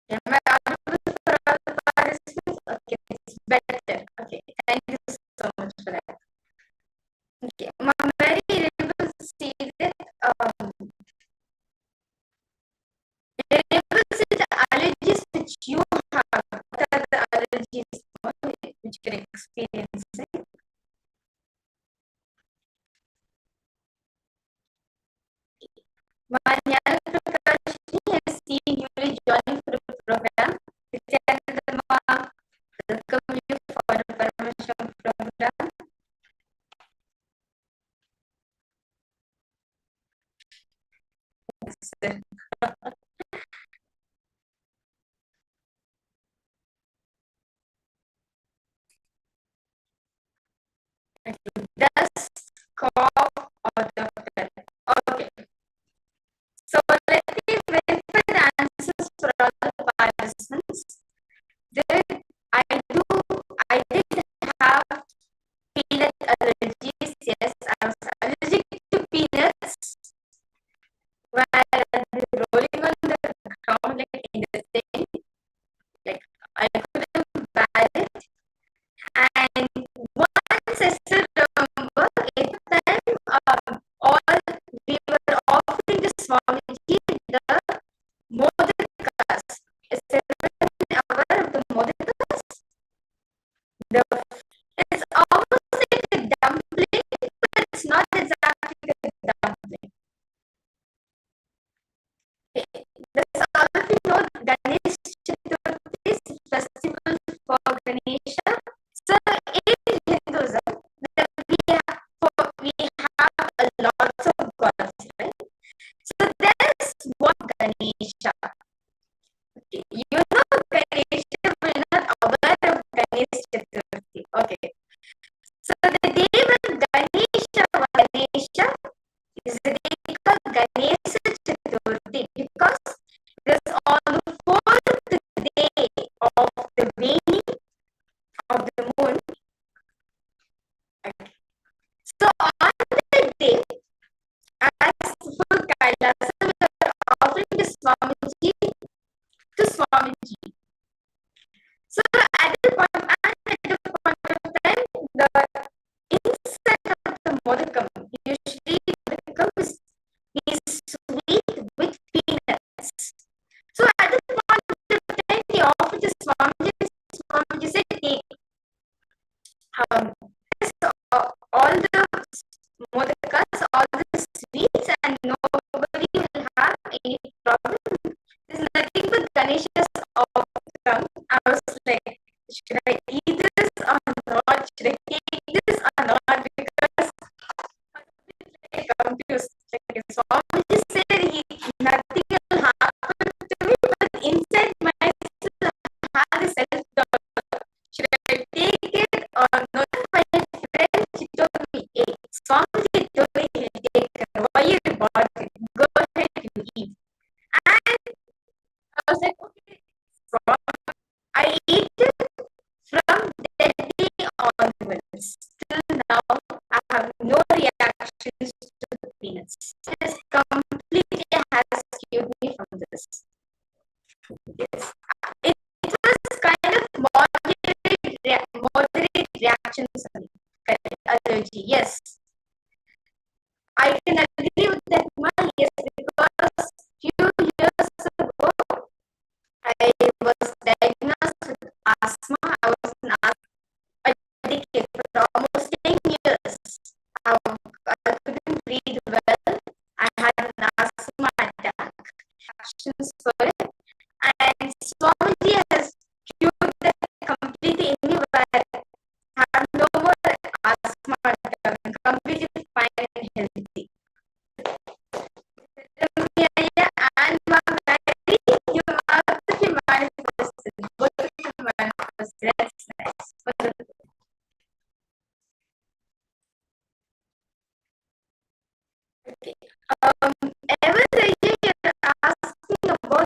Am I audible for all the participants? Okay, it's better. Okay, thank you so much for that. Okay, I'm very able to see that you're able to see the allergies which you have. What are the allergies which you're experiencing? Manyana Prakashni has seen newly joining for the program. Nityanandama, welcome you for the Paramashivoham program. Yes, sir. Dust, cough, or the fell. Okay. So let me verify the answers for all the participants. Then I did have peanut allergies. Yes, I was allergic to peanuts while rolling on the ground like in the thing. Like I couldn't bear it. And once I still remember, at the time, we were offering the Swamiji the Modakas. A 7 hour of the Modakas. It's almost like a dumpling, but it's not exactly a dumpling. That's all of you know. Ganesh Chaturthi is festival for Ganesha. So in Hinduism, we have a lot of gods, right? So there's one Ganesha. Okay. You know Ganesha, we're not aware of Ganesh Chaturthi. Okay. So the day when Ganesha is the day called Ganesha Chaturthi because it's on the 4th day of the waning of the moon. Okay. So on that day, as full Kailasa, we are offering the Swamiji to Swamiji. So at the point of time, the inside of the modicum, usually modicum is sweet with peanuts. So at the point of time, we offer the Swamiji said, take so all the modakas, all the sweets, and nobody will have any problem. There's nothing but Ganesha's outcome. I was like, should I eat this or not? Should I take this or not? Because I was like confused. Like Swamiji said, nothing will happen to me, but inside myself, I have a self-doubt. Should I take it or not? My friend, she told me, hey, Swamiji told me he'll take it. Why you bought it? Go ahead, you eat. And I was like, okay. I ate it from that day onwards. Till now, I have no reactions to the peanuts. It completely has cured me from this. Yes. It was kind of moderate reactions, allergy. Yes. I can agree with that one. Yes, because few years ago, I was diagnosed with asthma. I was an asthmatic for almost 10 years. I couldn't breathe well. I had an asthma attack. Actions for it. And Swamiji has cured that completely anywhere. I have no more asthma attack. I'm completely fine and healthy. And my married, you have to be manifested. Both of you manifested. That's nice. Wonderful. Okay. Ever you're asking about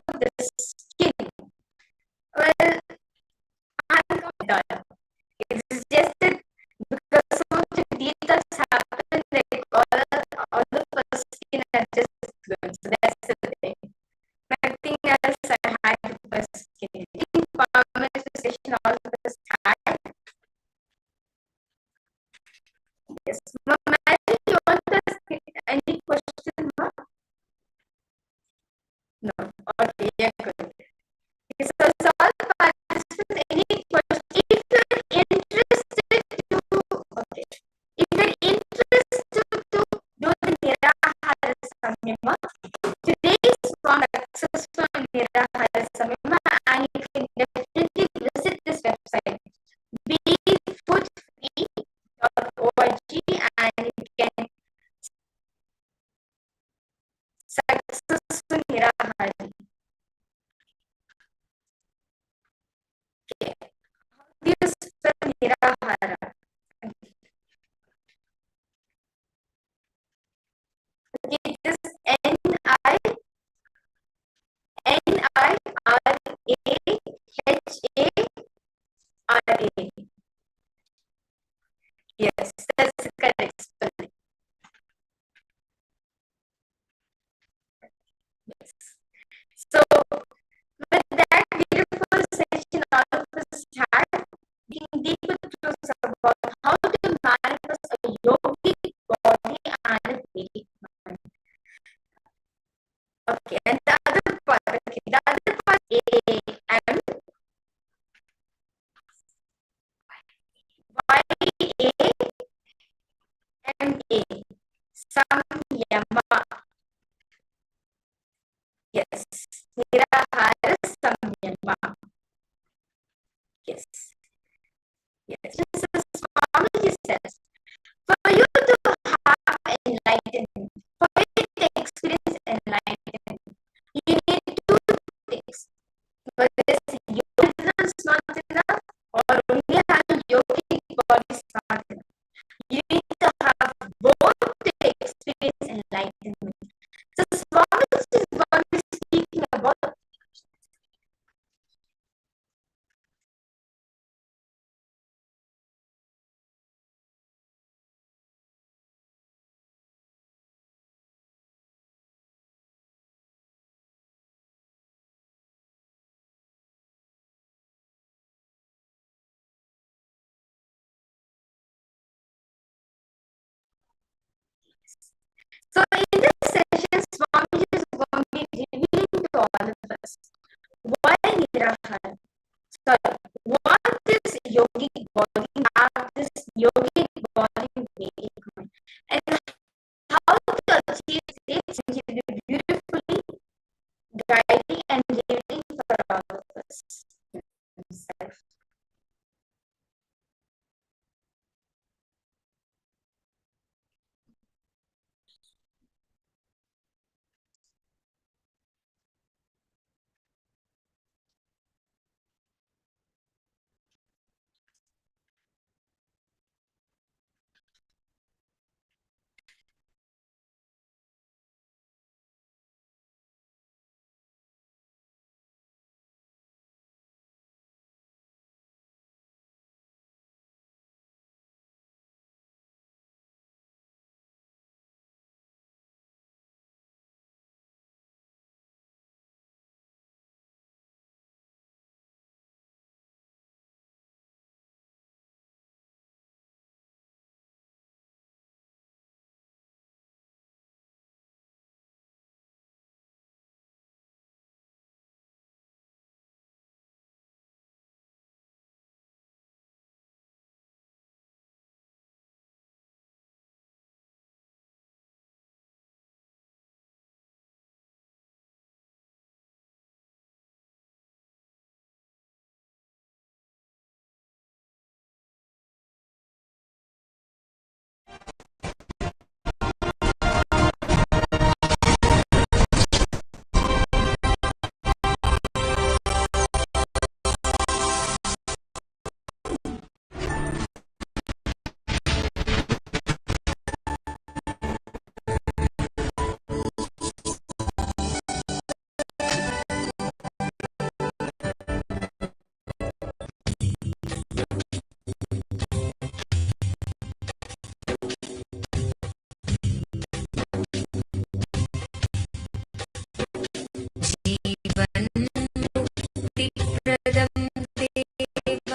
Yeah, good. Okay, so all participants, any questions? If you're interested to, okay, if you're interested to do the Nirahara Samyama, today's one successful Nirahara Samyama, and you can definitely visit this website, befootfree.org, and you can successful Nirahara. Okay. How do you spell Nirahara? Okay, it is Nirahara. Yes, that's the correct spelling. Yes. So, with that beautiful session all of us had, being deeper truths about how to manifest a yogic body and a Vedic mind. Okay, and the other part, okay, the other part A-M, Y-A-M-A, Samyama. Yes, Nirahara Samyama. Yes. Yes, this is Swamiji says, for you to have enlightenment, for you to experience enlightenment, you need two things. Whether it's yoga is not enough, or only having yogic body is not enough. You need to have both to experience enlightenment. So Swamiji is going to be speaking about so in this session, Swamiji is going to be revealing to all of us why Nirahara. Sorry, what this yogic body, have this yogic body Vedic mind, and how to achieve this, and he will be beautifully guiding and leading for all of us himself.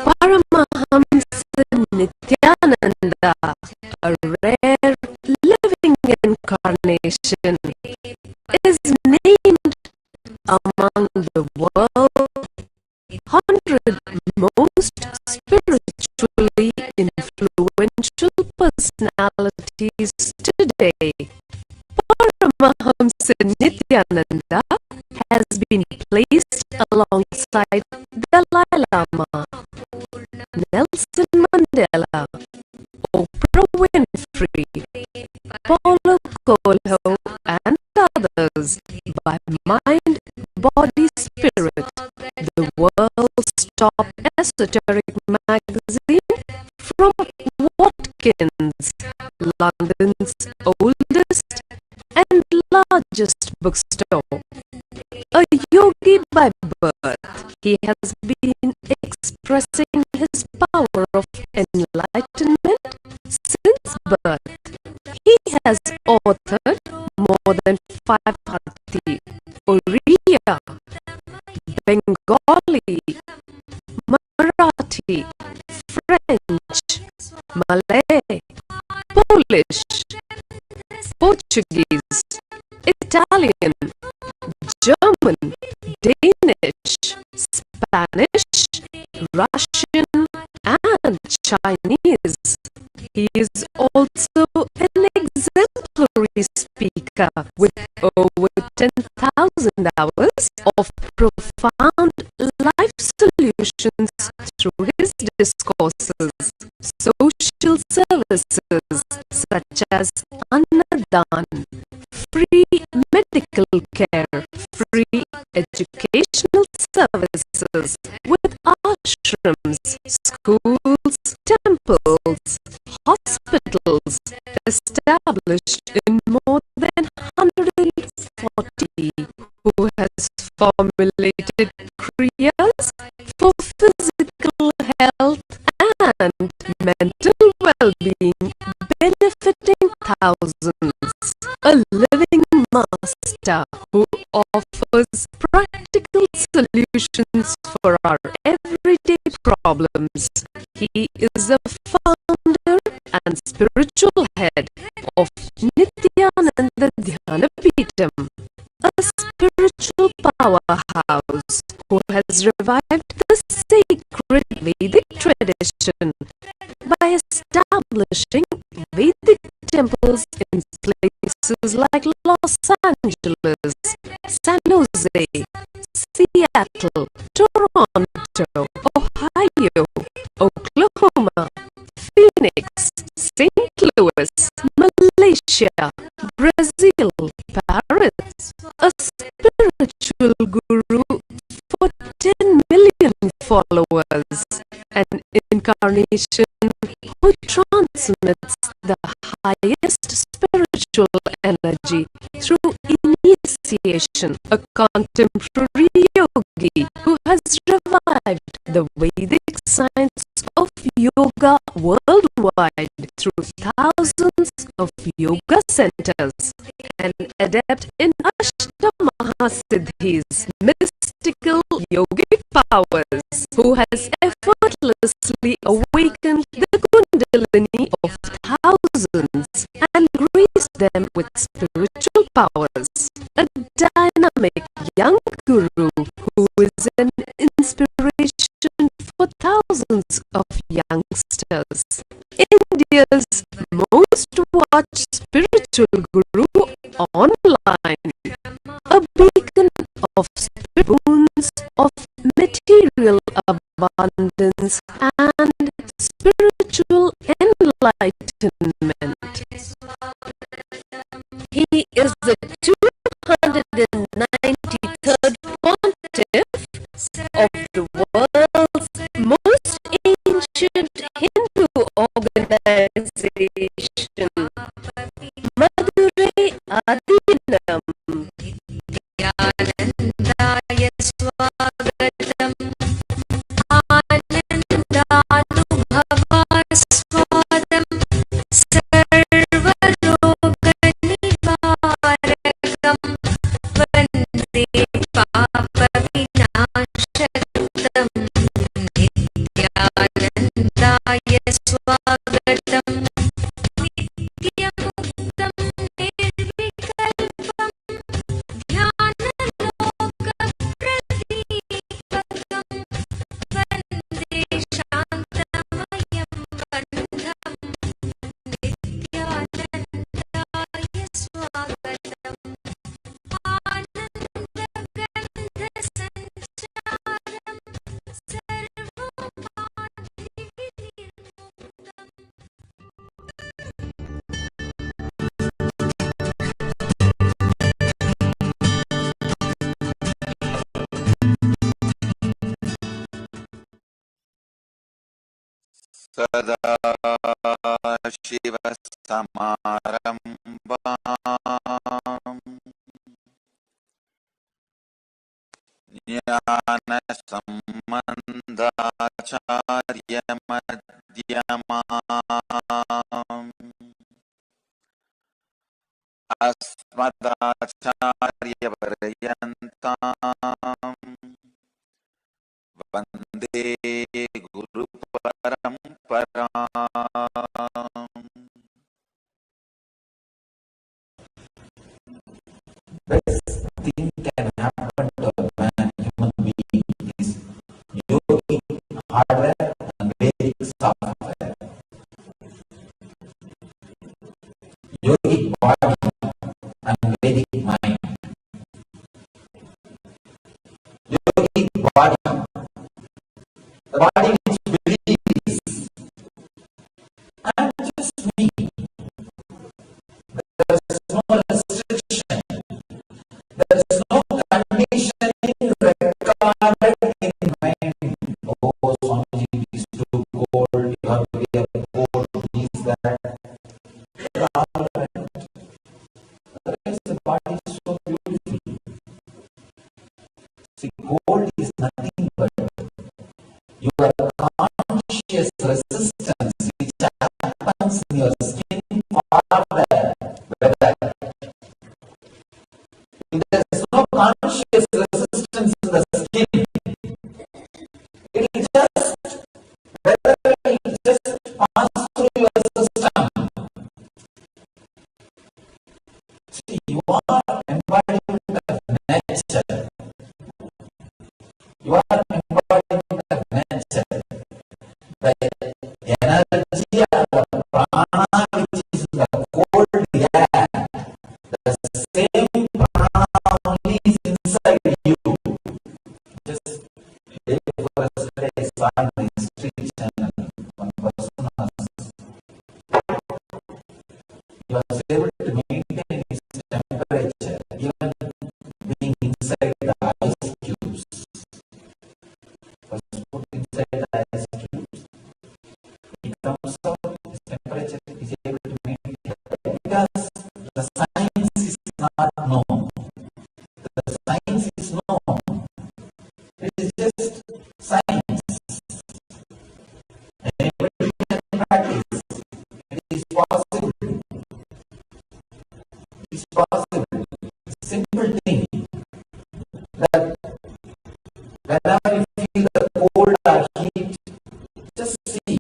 Paramahamsa Nityananda, a rare living incarnation, is named among the world 100 most spiritually influential personalities today. Paramahamsa Nityananda has been placed alongside Dalai Lama, Nelson Mandela, Oprah Winfrey, Paulo Coelho, and others by Mind, Body, Spirit, the world's top esoteric magazine from Watkins, London's oldest and largest bookstore. A yogi by birth, he has been expressing his power of enlightenment since birth. He has authored more than 500 Oriya, Bengali, Marathi, French, Malay, Polish, Portuguese, Italian, German, Danish, Spanish, Russian, and Chinese. He is also an exemplary speaker with over 10,000 hours of profound life solutions through his discourses. Social services such as Annadan, free medical care, free educational services with ashrams, schools, temples, hospitals established in more than 140, who has formulated kriyas for physical health and mental well-being, benefiting thousands. A living master who offers practical solutions for our everyday problems. He is the founder and spiritual head of Nityananda Dhyana Peetham, a spiritual powerhouse who has revived the sacred Vedic tradition by establishing Vedic temples in places like Los Angeles, San Jose, Seattle, Toronto, Ohio, Oklahoma, Phoenix, St. Louis, Malaysia, Brazil, Paris, a spiritual guru for 10 million followers, an incarnation who transmits the highest spiritual energy through initiation, a contemporary yogi who has revived the Vedic science of yoga worldwide through thousands of yoga centers, an adept in Ashtamaha-siddhis, mystical yogic powers, who has effortlessly awakened the kundalini of thousands and graced them with spiritual powers, a dynamic young guru who is an inspiration for thousands of youngsters. India's most watched spiritual guru online, a beacon of boons of material abundance and spiritual enlightenment. He is the 293rd pontiff of the world's most ancient Hindu organization, Madurai Adinam. Yanandaya Swagatam, Anandanubhava Swadam, Sarvaroganivarakam, Vande Papa Vinashatam, Nityanandaya Swagatam, Nityamuktam Nirvikalpam, Dhyanaloka Pratyabham. सदाशिवसमारम्भाम् ज्ञानसम्बन्धाचार्यमध्यमाम् अस्मदाचार्यपर्यन्ताम् वन्दे गुरुपरम्पराम्. Best thing can happen to a man, human being, is yogic hardware and Vedic software. Yogic body and Vedic mind. Yogic body, the body which believes, I'm just me. There is no restriction. There is no conditioning recorded in mind. Oh, Swamiji, it is too cold. You have to wear coat, this, that. All right. Otherwise, the body is so beautiful. See, cold is nothing but your conscious resistance which happens in your skin for the weather. If there is no conscious resistance in the skin, it will just, weather will just pass through your system. See, you are embodiment of nature. You are embodiment of nature. The energy of the prana which is in the cold air, the same prana only is inside you. Just day before yesterday I saw in the street channel one person he was able to maintain his temperature even being inside the ice cubes. Was put inside the ice cubes. He comes out, his temperature is able to maintain because the science is not known. The science is known. It is just science. Anybody can practice. It is possible. It is possible. Simple thing that whenever you feel the cold or heat, just see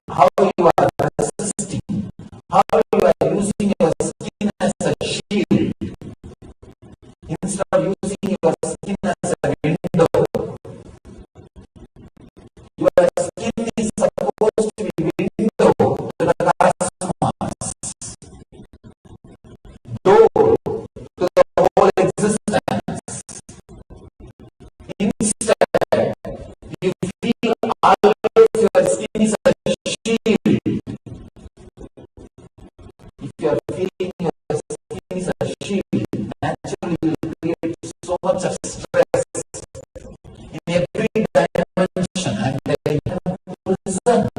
how you are resisting, how you are using your skin as a shield instead of using your skin as a window. Your skin is supposed to be window to the cosmos, door to the whole existence. Instead, you feel always your skin is a shield. If you are feeling your skin is a shield, naturally you will create so much of stress in every dimension and they have prison.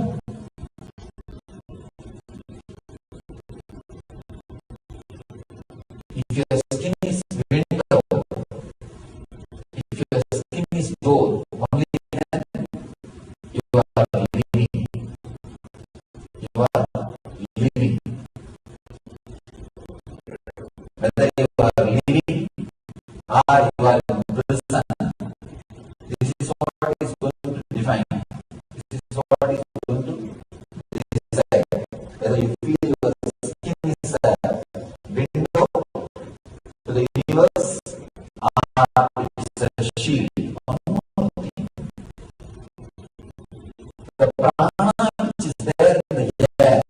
If your skin is window, if your skin is door, only then you are living. You are living. Whether you are living or you are in prison, this is what is going to define. This is what is going to decide. Whether you feel your skin is a window to the universe or it's a shield. One more thing. The prana which is there in the air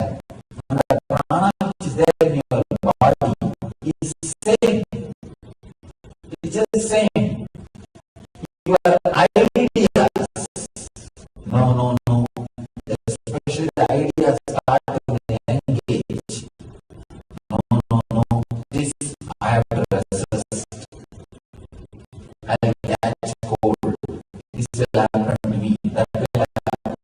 and the prana which is there in your body is same. It's just the same. Your ideas. No. Especially the ideas start with the young age. No. This I have to resist. I'll catch cold. This will happen to me. That will happen.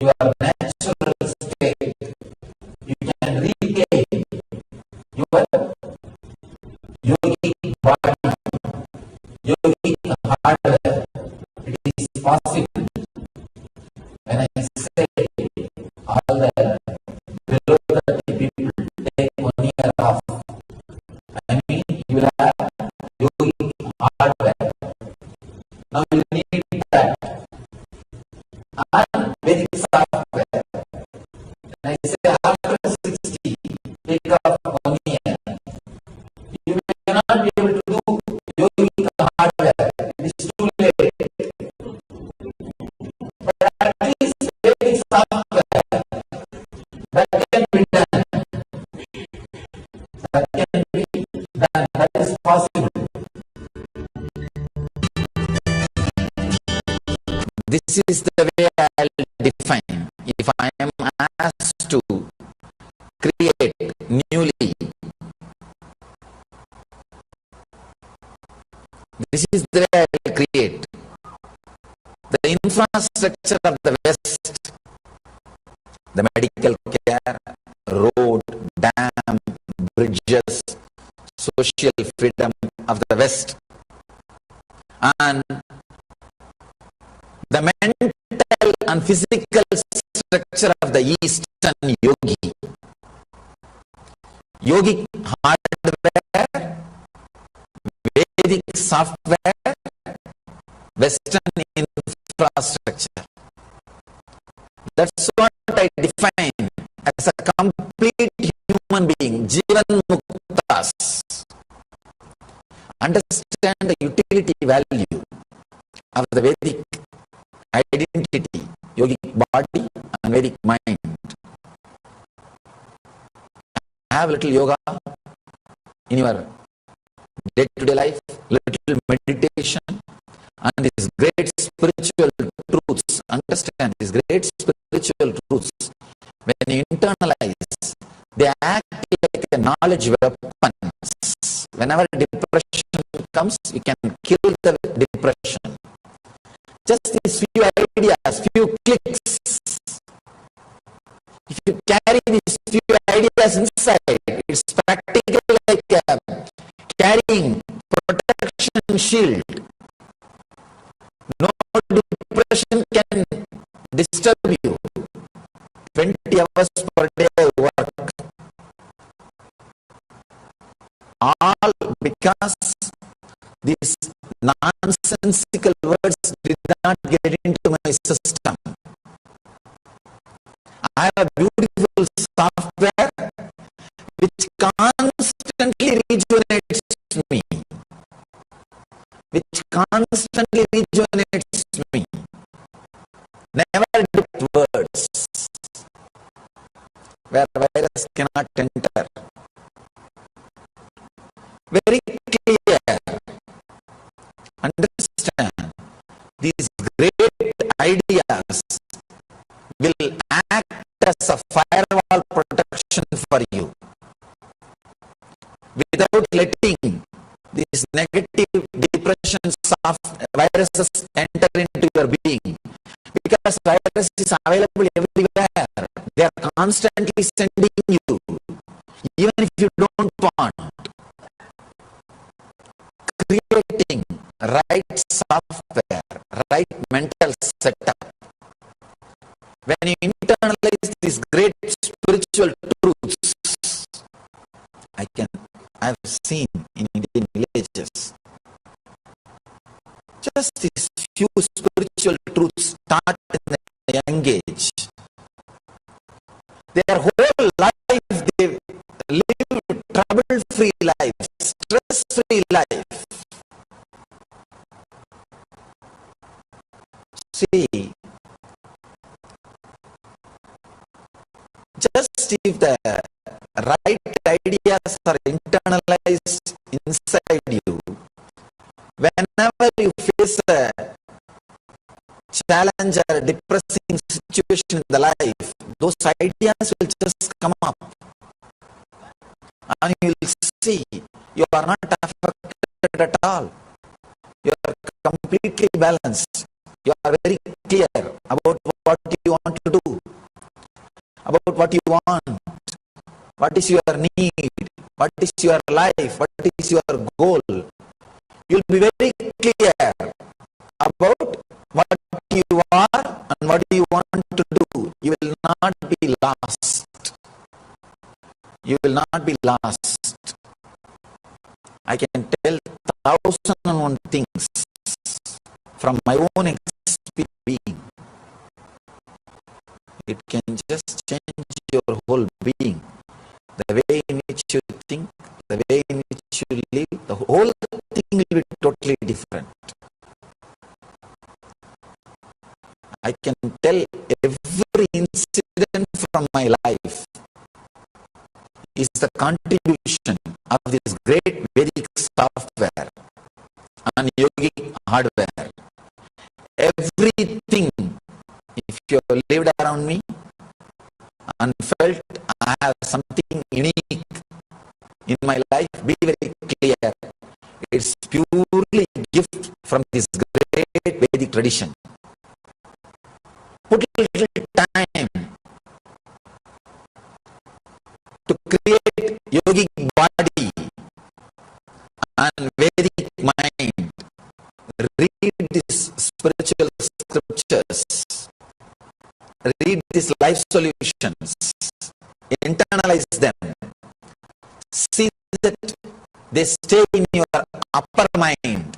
your natural state, you can reclaim your yogic body, yogic hardware. It is possible. When I say all the below 30 people take 1 year off, I mean you will have yogic hardware. Now you need that and Vedic software. And I say after 60, take off 1 year. You may not be able to do yogic hardware. It is too late. But at least Vedic software that can be done. That can be done. That is possible. This is the way I'll define. If I am asked to create newly, this is the way I'll create. The infrastructure of the West, the medical care, road, dam, bridges, social freedom of the West, and the mental and physical structure of the Eastern yogi. Yogic hardware, Vedic software, Western infrastructure. That's what I define as a complete human being, Jivan Muktas. Understand the utility value of the Vedic identity, yogic body and Vedic mind. Have little yoga in your day-to-day life, little meditation, and these great spiritual truths. Understand these great spiritual truths. When you internalize, they act like a knowledge weapon. Whenever depression comes, you can kill the depression. Just these few ideas, few clicks. If you carry these few ideas inside, it's practically like carrying protection shield. No depression can disturb you. 20 hours per day work. All because these nonsensical words did not get into my system. I have a beautiful software which constantly rejuvenates me. Which constantly rejuvenates me. Never with words. Where virus cannot enter. Very clear. Understand, these great ideas will act as a firewall protection for you without letting these negative depression viruses enter into your being, because virus is available everywhere. They are constantly sending you, even if you don't want. Creating right software, right mental setup. When you internalize these great spiritual truths, I've seen in Indian villages, just these few spiritual truths start in a young age. Their whole life they live trouble-free life, stress-free life. See, just if the right ideas are internalized inside you, whenever you face a challenge or a depressing situation in the life, those ideas will just come up. And you will see you are not affected at all. You are completely balanced. You are very clear about what you want to do, about what you want, what is your need, what is your life, what is your goal. You'll be very clear about what you are and what you want to do. You will not be lost. You will not be lost. I can tell 1,001 things from my own experience. It can just change your whole being. The way in which you think, the way in which you live, the whole thing will be totally different. I can tell every incident from my life is the contribution of this great Vedic software and yogic hardware. Everything, if you have lived around me and felt I have something unique in my life, be very clear. It's purely gift from this great Vedic tradition. Put a little time to create yogic body and Vedic mind. Read these spiritual scriptures. Read these life solutions. Internalize them. See that they stay in your upper mind.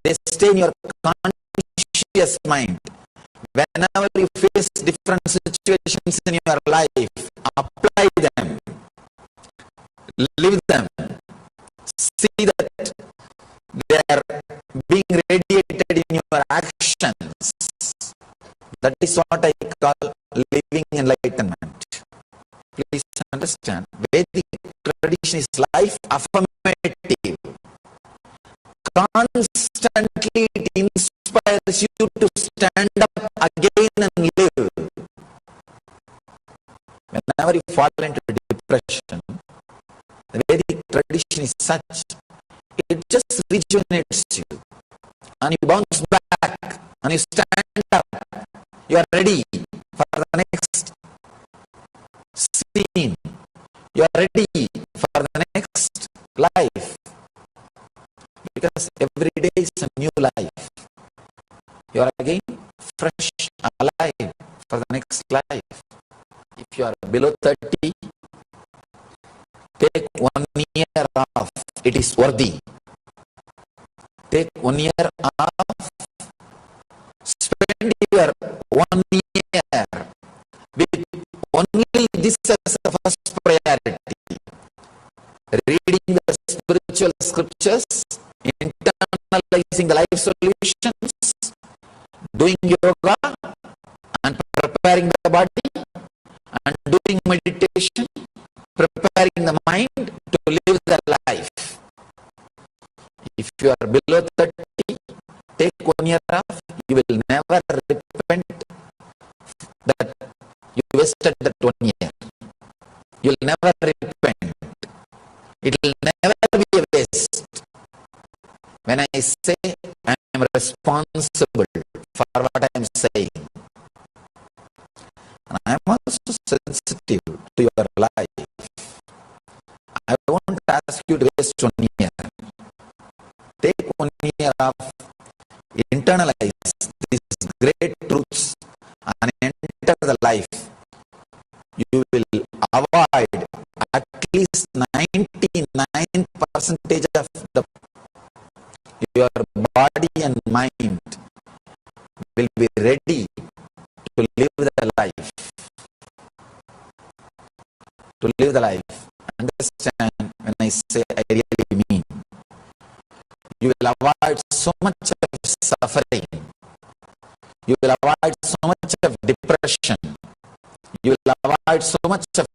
They stay in your conscious mind. Whenever you face different situations in your life, apply them. Live them. See that they are being radiated in your actions. That is what I call living enlightenment. Please understand, Vedic tradition is life affirmative. Constantly it inspires you to stand up again and live. Whenever you fall into depression, the Vedic tradition is such, it just rejuvenates you. And you bounce back and you stand up. You are ready for the next scene. You are ready for the next life. Because every day is a new life. You are again fresh, alive for the next life. If you are below 30, take 1 year off. It is worthy. Take 1 year off. Spend your 1 year with only this as a first priority. Reading the spiritual scriptures, internalizing the life solutions, doing yoga and preparing the body, and doing meditation, preparing the mind to live the life. If you are below 30, take 1 year off. You will never repent that you wasted that 1 year. You will never repent. It will never be a waste. When I say I am responsible for what I am saying, and I am also sensitive to your life, I won't ask you to waste 1 year. Take 1 year off, internalize these great truths and enter the life. You will avoid at least 99% of your body and mind will be ready to live the life. To live the life. Understand when I say I really mean. You will avoid so much of suffering. You will avoid so much of depression. You will avoid so much of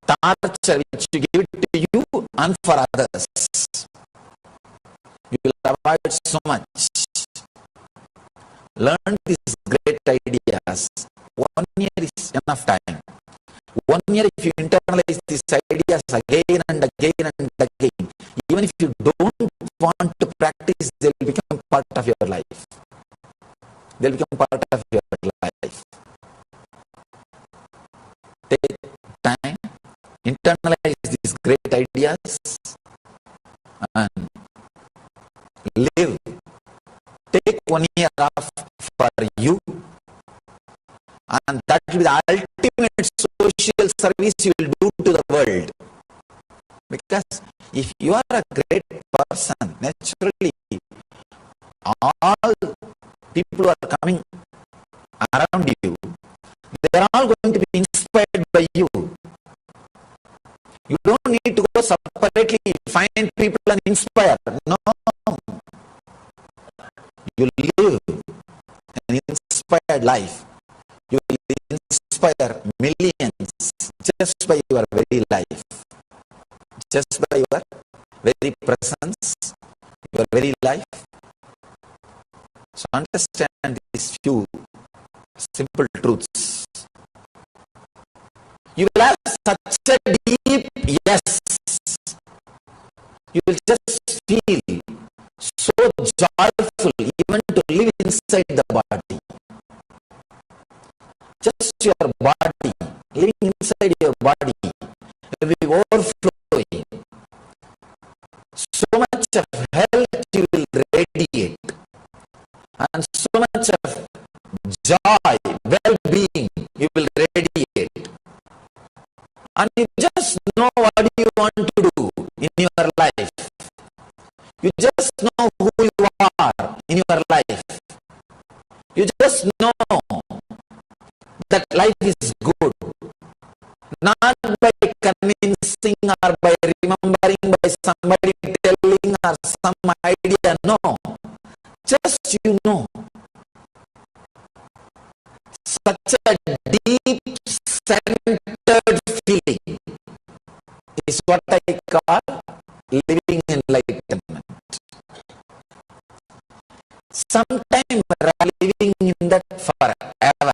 torture which you give it to you and for others. You will avoid so much. Learn these great ideas. 1 year is enough time. 1 year if you internalize these ideas again and again and again, even if you don't want to practice, they will become part of your life. They will become part of your Take time, internalize these great ideas, and live. Take 1 year off for you, and that will be the ultimate social service you will do to the world. Because if you are a great person, naturally, all people who are coming around you, they are all going to be inspired by you. You don't need to go separately, find people and inspire. No. You live an inspired life. You will inspire millions just by your very life. Just by your very presence, your very life. So understand these few simple truths. You will have such a deep yes. You will just feel so joyful even to live inside the body. Just your body, living inside your body will be overflowing. So much of health you will radiate, and so much of joy, well-being you will radiate. And you just know what you want to do in your life. You just know who you are in your life. You just know that life is good. Not by convincing or by remembering, by somebody telling or some idea. No. Just you know. Such a deep, centered feeling is what I call living enlightenment. Sometime we are living in that forever.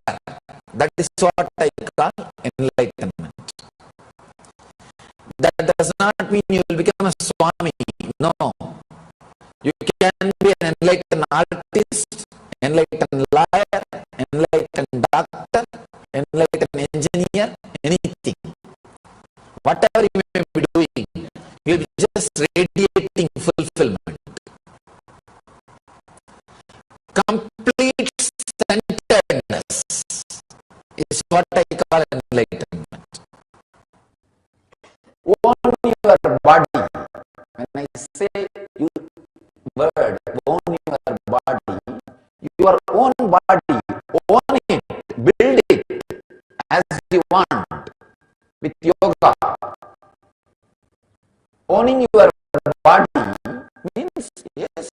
That is what I call enlightenment. That does not mean you will become a Swami. No. You can be an enlightened artist, enlightened lawyer, enlightened doctor, enlightened engineer, anything. Whatever you may be doing, you will be just radiating fulfillment. Complete centeredness is what I call enlightenment. Own your body. When I say you word, own your body, your own body, own it, build it as you want with yoga. Owning your body means, yes,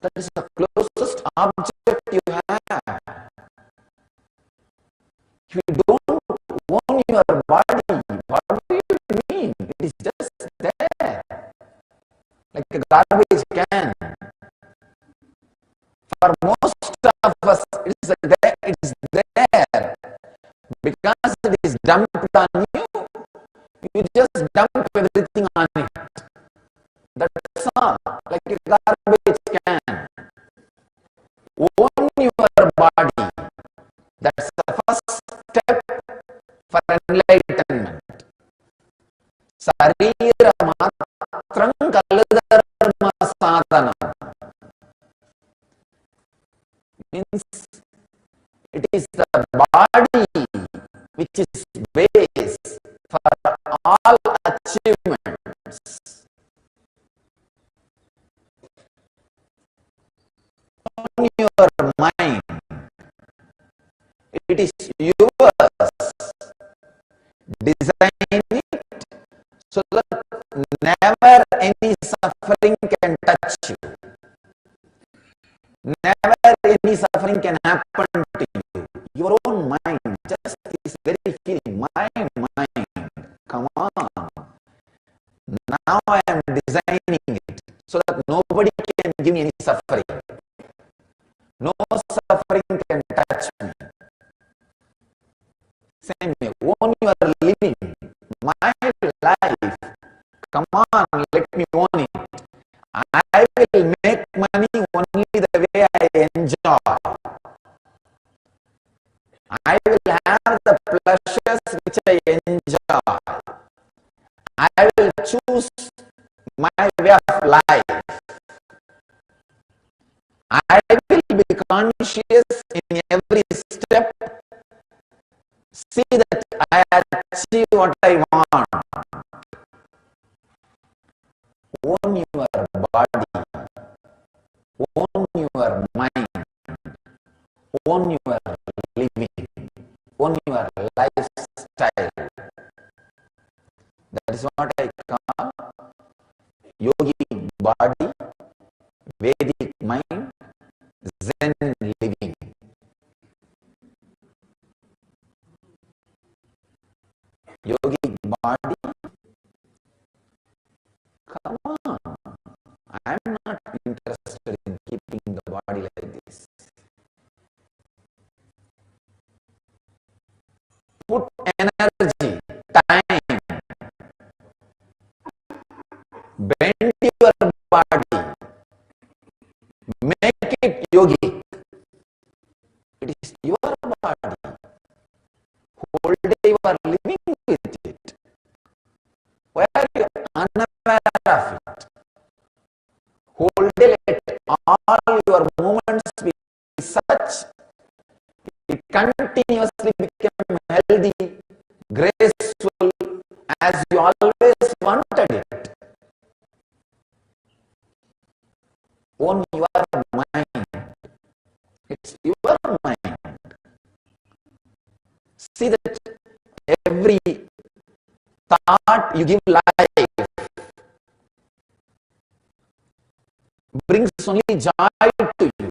that is the closest object you have. If you don't own your body, what do you mean? It is just there, like a garbage can. For most of us, it is there. Because it is dumped on you, you just dump everything on it. That's all, like a garbage can. Own your body. That's the first step for enlightenment. Sarira matram kaladharma sadhana. Means it is the body which is base for all achievements. On your mind, it is yours. Design it so that never any suffering can touch you. Never any suffering can happen to you. Your own mind, just this very feeling, mind. Come on. Now I am designing it so that nobody can give me any suffering. No suffering can touch me. Same way, own your living, my life. Come on, let me own it. I will make money only the way I enjoy. I will have the pleasures which I enjoy. I will choose my way of life. I will be conscious in every step. See that I achieve what I want. Own your body. Own your mind. Own your living. Own your lifestyle. That is what I call yogic body, Vedic mind, Zen living. Yogic body, come on. I am not interested in keeping the body like this. Put energy, time, bend your body, make it yogic. It is your body. Whole day you are living with it. Why are you unaware of it? Whole day let all your movements be such, it continuously become healthy, graceful, as you always wanted it. Own your mind. It's your mind. See that every thought you give life brings only joy to you,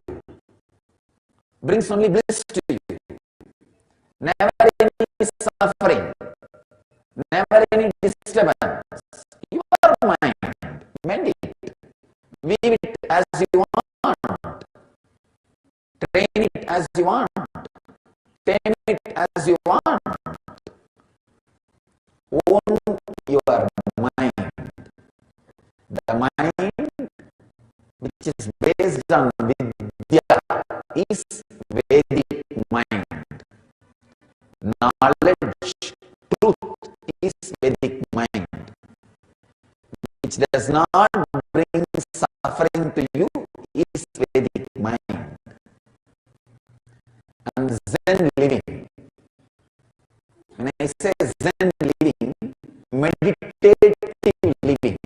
brings only bliss to you. Never any suffering, never any disturbance. Your mind, mend it, weave it as you want, train it as you want, tame it as you want. Own your mind. The mind which is based on Vidya is Vedic mind. Knowledge, truth is Vedic mind. Which does not bring suffering to you is Vedic mind. And Zen living. When I say Zen living, meditative living.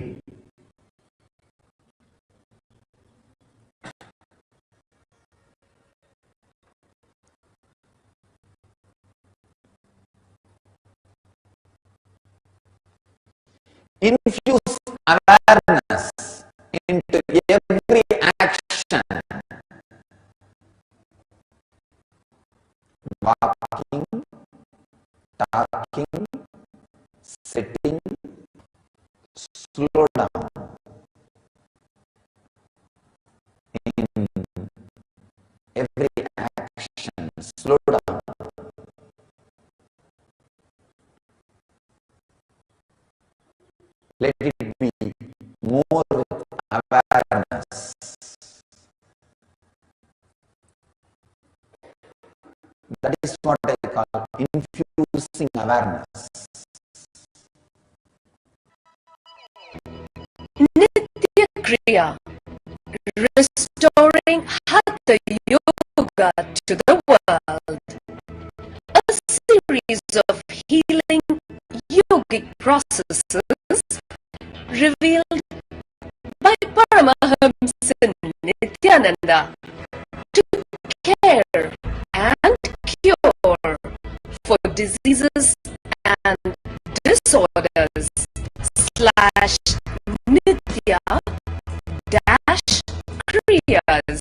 Infuse awareness into every action. Walking, talking, sitting, slow down. In every action, slow down. Let it be more with awareness. That is what I call infusing awareness. Nitya Kriya, restoring Hatha Yoga to the world. A series of healing yogic processes revealed by Paramahamsa Nityananda to care and cure for diseases and disorders / Nitya - Kriyas.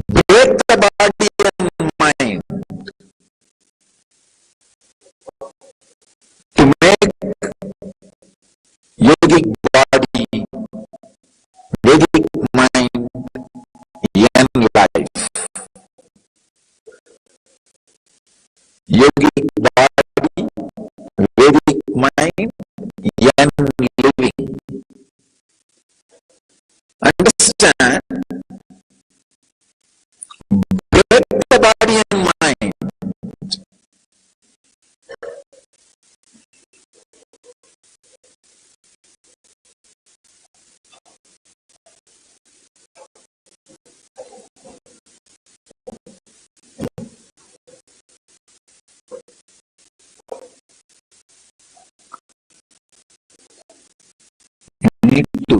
Break the body and mind. yogic body, Vedic mind, yen living. Understand, break the body and mind. Need to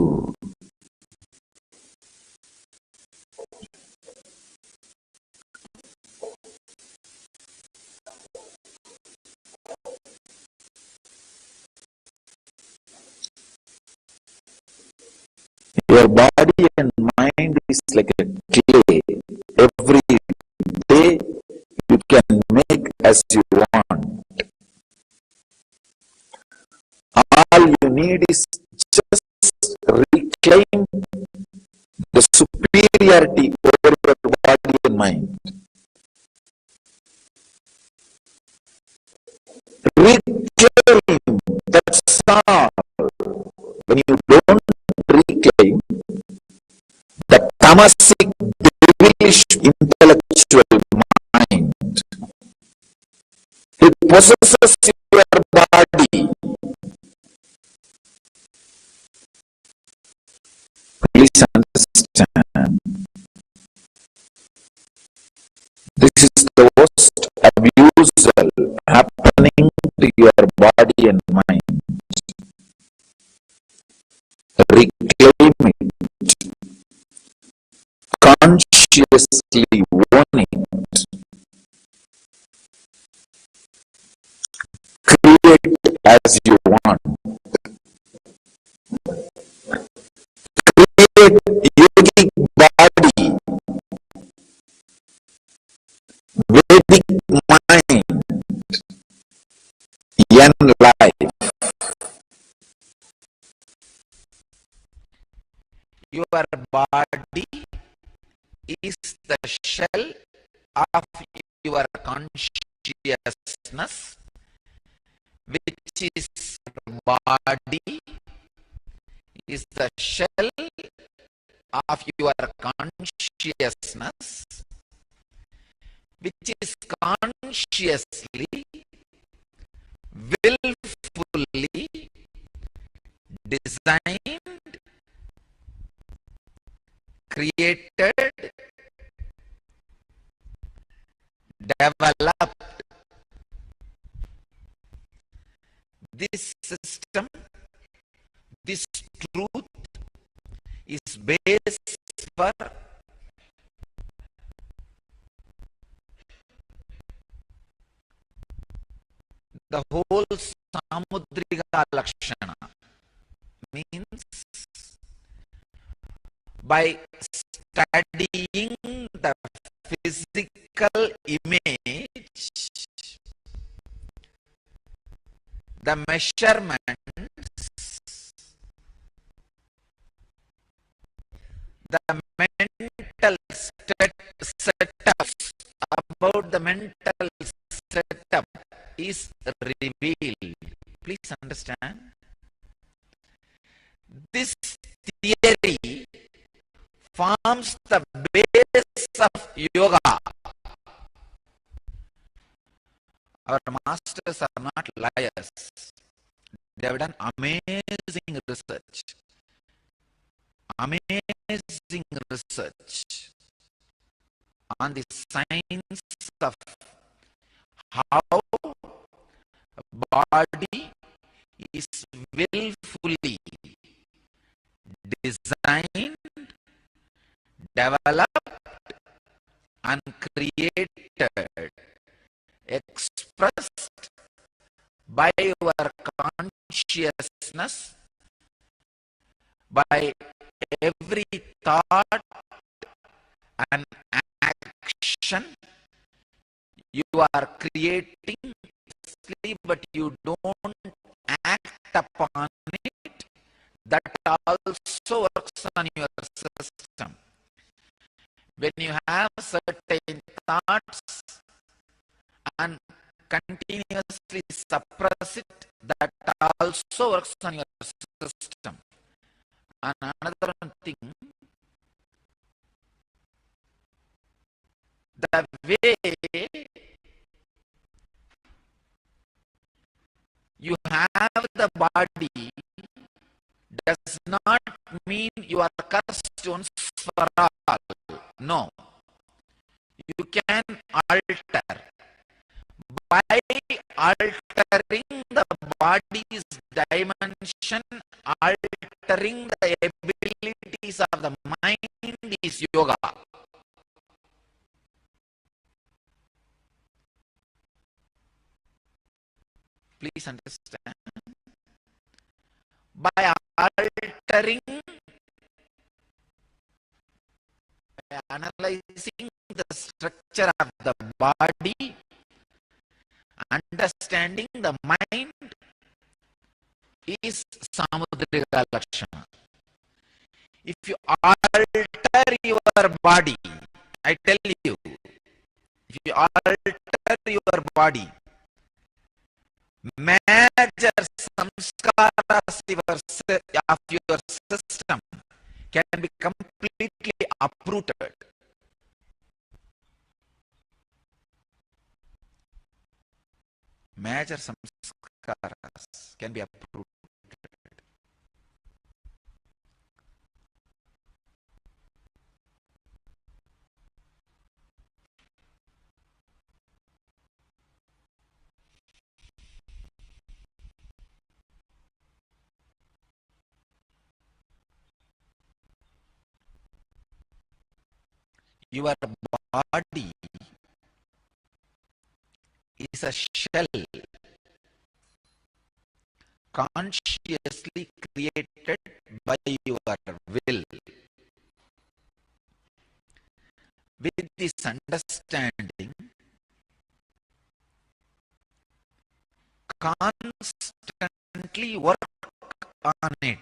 your body and mind is like a clay. Every day you can make as you want. All you need is just reclaim the superiority over your body and mind. Reclaim, that's all. When you don't reclaim the tamasic, devilish intellectual mind, it possesses your body. Please understand, this is the worst abusal happening to your body and mind. Reclaim it, consciously own it, create as you want. Create yogic body, Vedic mind, yen life. Your body is the shell of your consciousness, which is body is the shell of your consciousness, which is consciously, willfully designed, created, developed. This system, this truth is based for the whole Samudrika Lakshana, means by studying the physical image, the measurements, the mental setups about the mental setup is revealed. Please understand. This theory forms the base of yoga. Our masters are not liars. They have done amazing research. Amazing research on the science of how body is willfully designed, developed, and created, expressed by your consciousness, by every thought and action. You are creating, but you don't act upon it. That also works on your system. When you have certain thoughts and continuously suppress it, that also works on your system. And another thing, the way you have the body does not mean you are cursed once for all. No. You can alter. By altering the body's dimension, altering the abilities of the mind is yoga. Please understand. By altering, by analyzing the structure of the body, understanding the mind is samudrika lakshana. If you alter your body, I tell you, if you alter your body, major samskaras of your system can be completely uprooted. Major samskaras can be uprooted. Your body is a shell consciously created by your will. With this understanding, constantly work on it.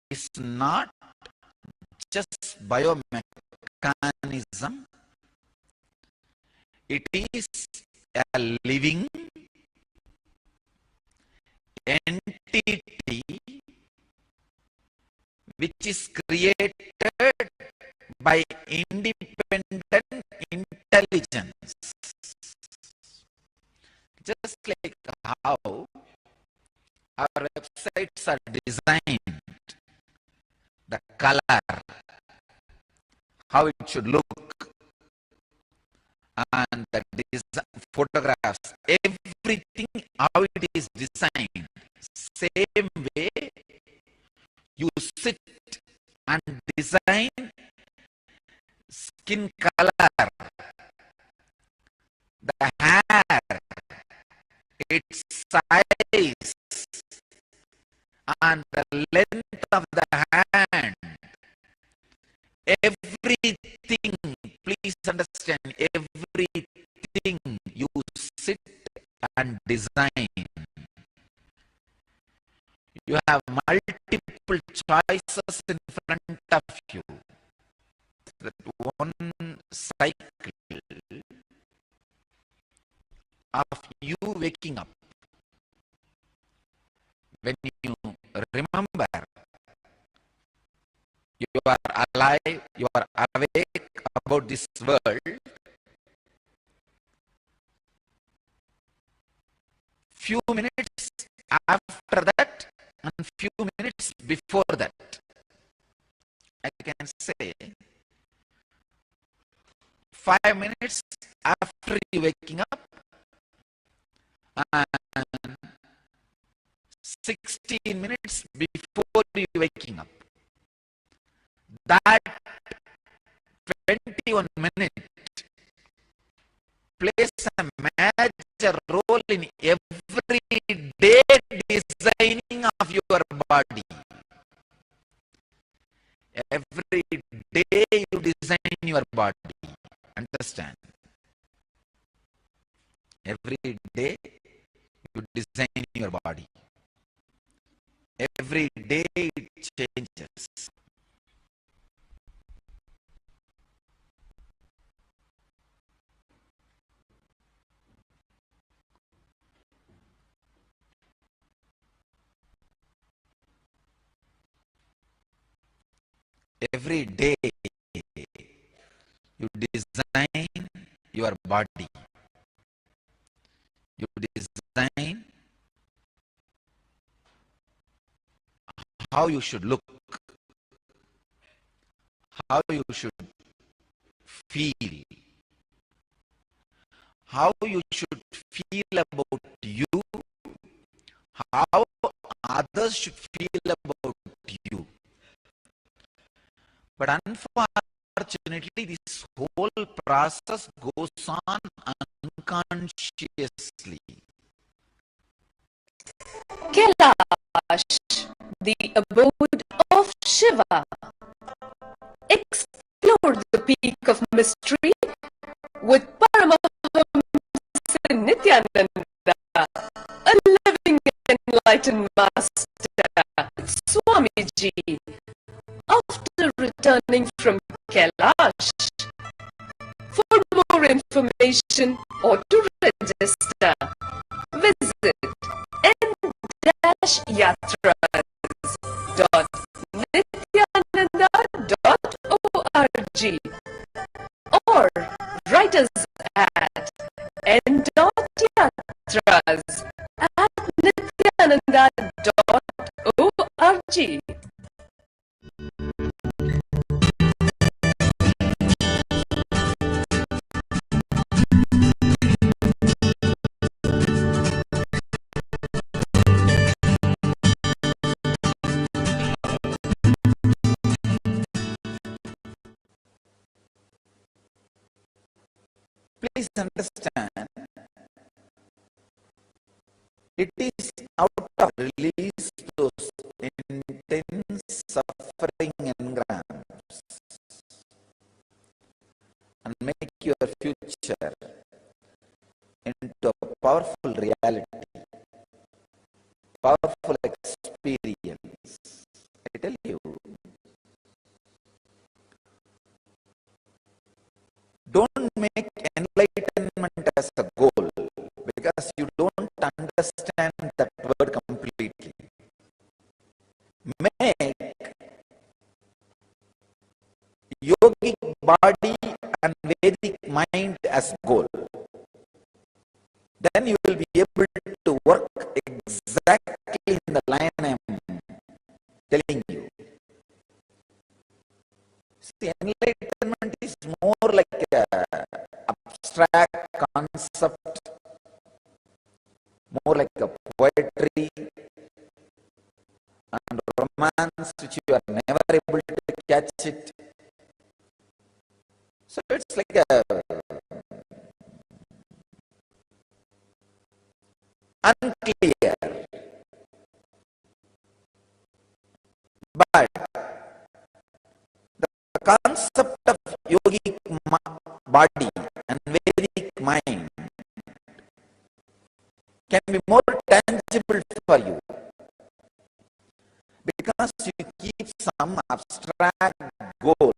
It's not just biomechanism, it is a living entity which is created by independent intelligence. Just like how our websites are designed, the color, how it should look, and the photographs, everything how it is designed. Same way, you sit and design skin color, the hair, its size, and the length of the hand. Everything, please understand, everything you sit and design. You have multiple choices in front of you. That one cycle of you waking up. When you remember you are alive, you are awake about this world, few minutes after that and few minutes before that, I can say 5 minutes after you waking up and 16 minutes before you waking up. That 21 minutes plays a major role in every day designing of your body. Every day you design your body. Understand? Every day you design your body. Every day it changes. Every day you design your body. You design how you should look, how you should feel, how you should feel about you, how others should feel about you. But unfortunately, this whole process goes on unconsciously. Kailash, the abode of Shiva. Explore the peak of mystery with Paramashivoham Nityananda, a living enlightened master, Swamiji, after returning from Kailash. For more information or to register, visit n-yatras.nityananda.org or write us at n.yatras@nityananda.org. Please understand, it is out of release those intense suffering engrams and make your future into a powerful reality, powerful experience. I tell you, don't make enlightenment as a goal because you don't understand that word completely. Make yogic body and Vedic mind as goal. Then you will be able to work exactly in the line I am telling you. See, enlightenment is more like an abstract concept, more like a poetry and romance which you are never able to catch it. So it's like a unclear. But the concept of yogic body and Vedic mind can be more tangible for you because you keep some abstract goal.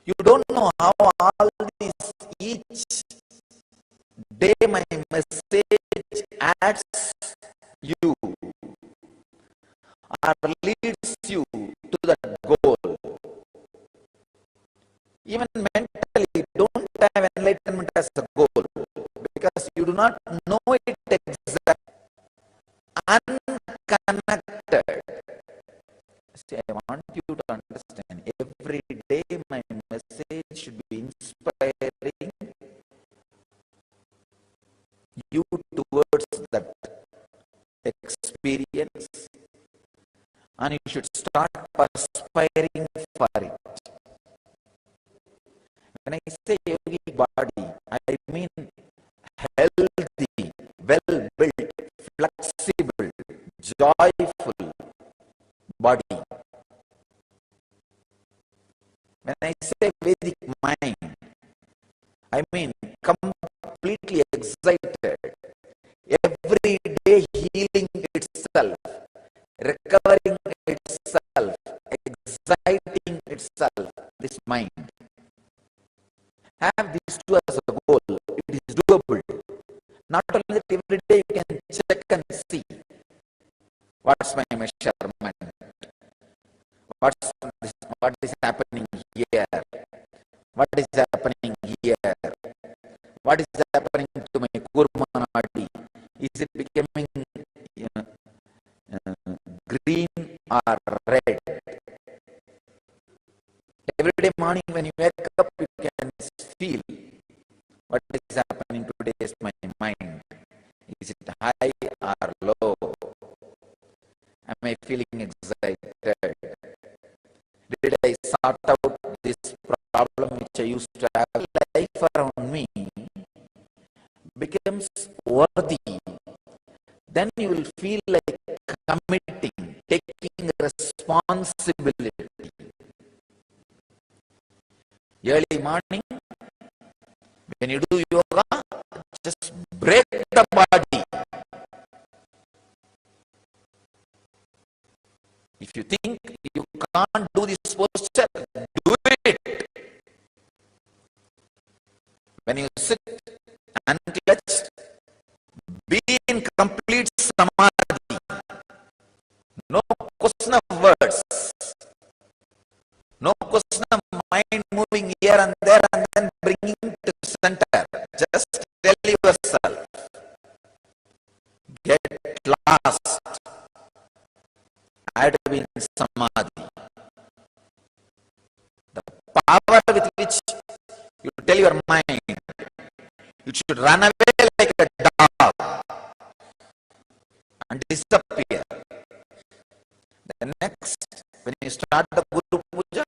You don't know how all this, each day my message adds you or leads you to that goal. Even mentally, don't have enlightenment as a goal because you do not know it exactly. Unconnected. See, I want you to understand, every day my message should be inspiring you towards that experience, and you should start perspiring for it. When I say yogic body, I mean healthy, well-built, flexible, joyful body. When I say Vedic mind, I mean completely excited, every day healing itself, recovering itself, exciting itself, this mind. Have these two as a goal. It is doable. Not only that, every day you can check and see what's my measurement, what is happening here? What is happening here? What is happening to my kurma nadi? Is it becoming green or red? Every day morning when you wake up, you can feel what is happening today is my mind. Is it high or low? Am I feeling excited? Did I sort out this problem which I used to have? Life around me becomes worthy. Then you will feel like committing, taking responsibility. Early morning, when you do yoga, just break the body. If you think you can't do this posture, do it. When you sit unclutched, be in complete samadhi. No question of words. No question of mind moving here and there and then bringing to center. Just tell yourself, get lost. I had to be in samadhi. The power with which you tell your mind, it should run away like a dog and disappear. The next, when you start the Guru Puja,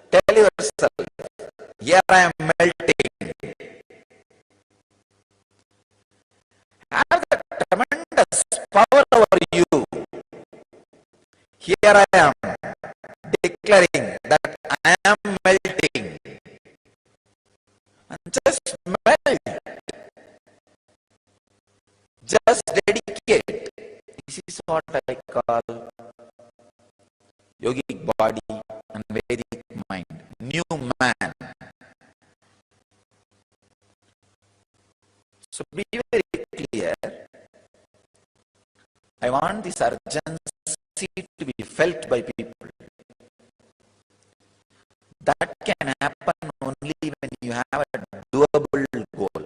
tell yourself, here I am melting. Have the tremendous power over you. Here I am declaring that I am melting. And just melt. Just dedicate. This is what I call yogic body and Vedic mind. New man. So be very clear. I want this urgency to be felt by people. That can happen only when you have a doable goal.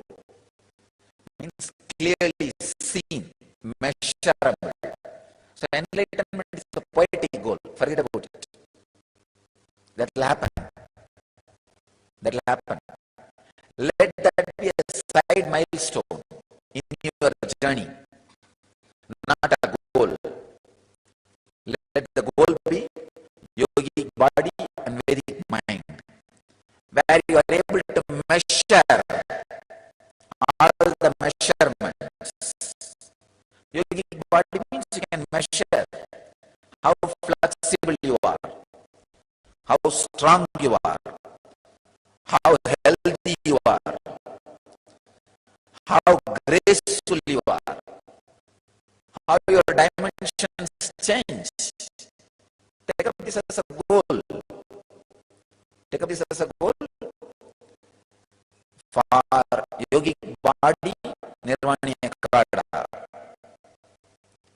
Means clearly seen, measurable. So enlightenment is a poetic goal. Forget about it. That will happen. That will happen. Let that be a side milestone in your journey, not a goal. Let the goal be yogic body and Vedic mind, where you are able to measure all the measurements. Yogic body means you can measure how flexible you are, how strong you are, how healthy you are, how graceful you are, how your dimensions change. Take up this as a goal. Take up this as a goal for yogic body, nirvaniya kada.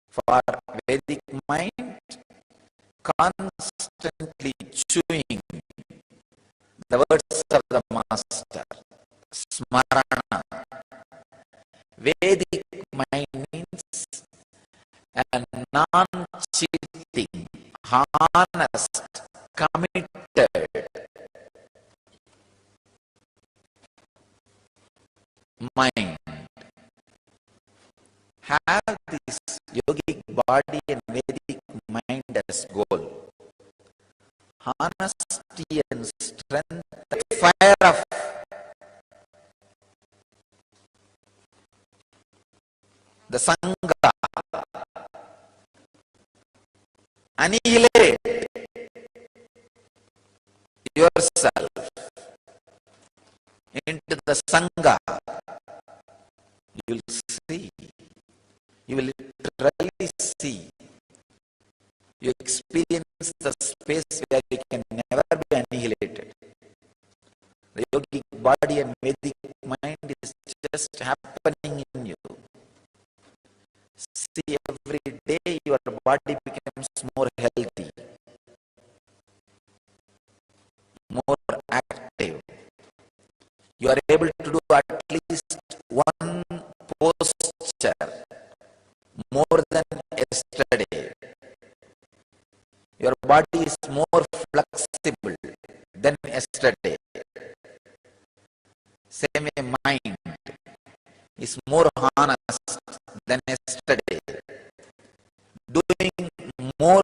For Vedic mind, constantly chewing the words of the master, smarana. Vedic mind means a non-cheating, honest, committed mind. Have this yogic body and Vedic mind as goal. Honesty and strength, the fire of the Sangha. Annihilate yourself into the Sangha. You will see. You will literally see. You experience the space where you can never be annihilated. The yogic body and Vedic mind is just happening in you. See, every day your body becomes more healthy. You are able to do at least one posture more than yesterday. Your body is more flexible than yesterday. Same way, mind is more honest than yesterday. Doing more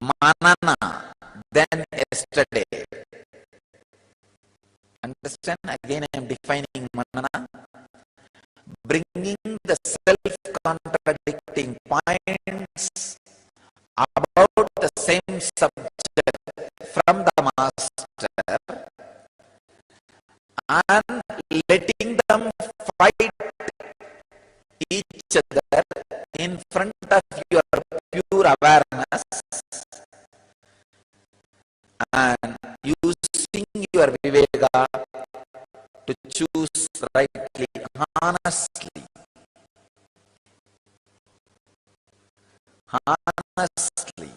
manana than yesterday. Understand? Again, I am defining manana. Bringing the self-contradicting points about the same subject from the master and letting them fight each other in front of your pure awareness and using your viveka to choose rightly, honestly. Honestly.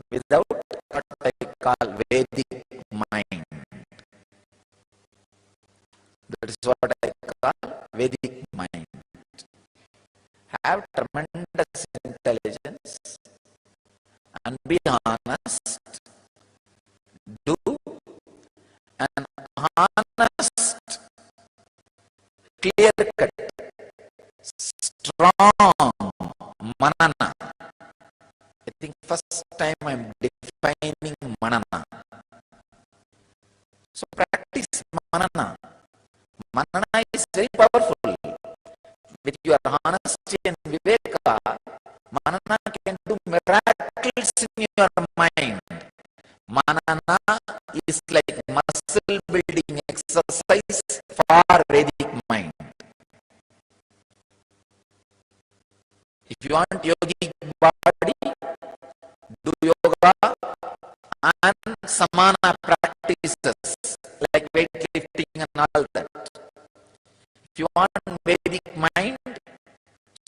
Without what I call Vedic mind. That is what I call Vedic mind. Have tremendous intelligence and be honest. Do an honest, clear-cut, strong manana. I think first time I am defining manana. So practice manana. Manana is very powerful. With your honesty and viveka, manana can do miracles in your mind. Manana is like muscle building exercise for Vedic mind. If you want yogic body, do yoga and samana practices like weightlifting and all that. If you want Vedic mind,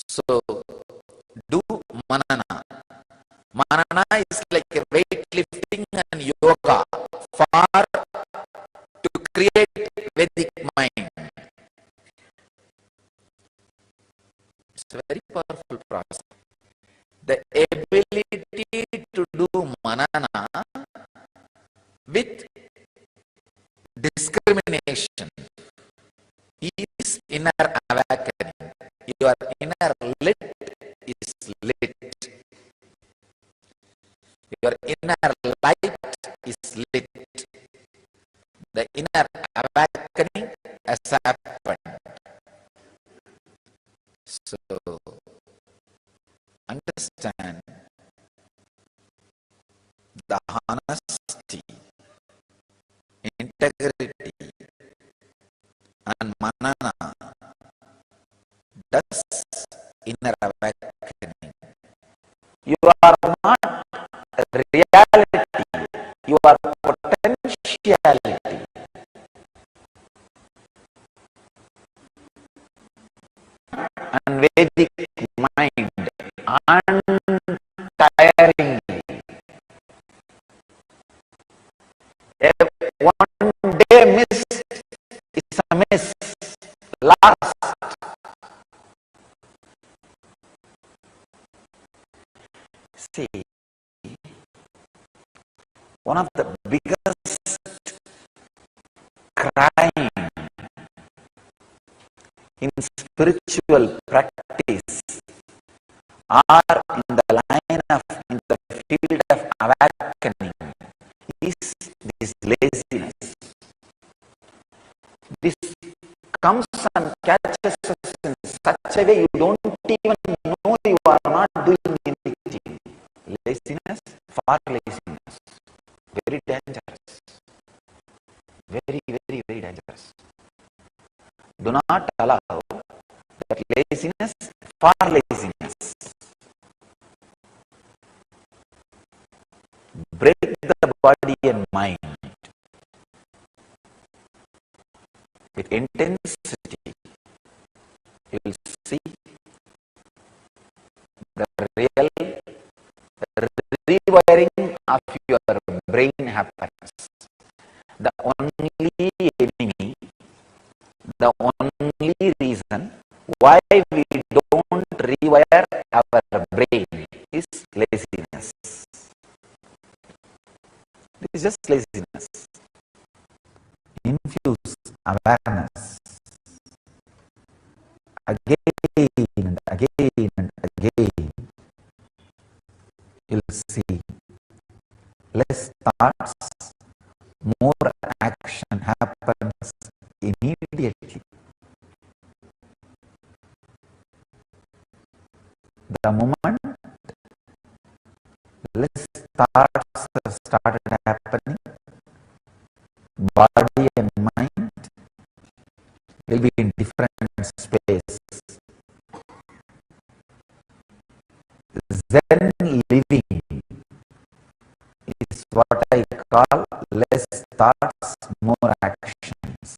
so do manana. Manana is like a weightlifting and yoga for to create Vedic mind. It's a very powerful process. The ability to do manana with discrimination is inner awakening. Your inner lit is lit. Your inner light is lit. The inner awakening has happened. So, understand the honesty, integrity, and manana does inner awakening. You are not reality, you are potentiality. And Vedic mind untiringly. One day miss is a miss. Last. See, one of the biggest crime in spiritual practice or in the line of in the field of awakening is this laziness. This comes and catches us in such a way you don't even know you are not doing anything. Laziness, far laziness, very dangerous. Very, very, very dangerous. Do not allow that laziness, far laziness. Break the body and mind with intensity. You will see the real rewiring of your brain happens. the only enemy, the only reason why we don't rewire our brain is laziness. It is just laziness. Infuse awareness again and again and again. You'll see less thoughts, more action happens immediately. The moment less thoughts have started happening, body and mind will be in different space. Zen living is what I call less thoughts, more actions.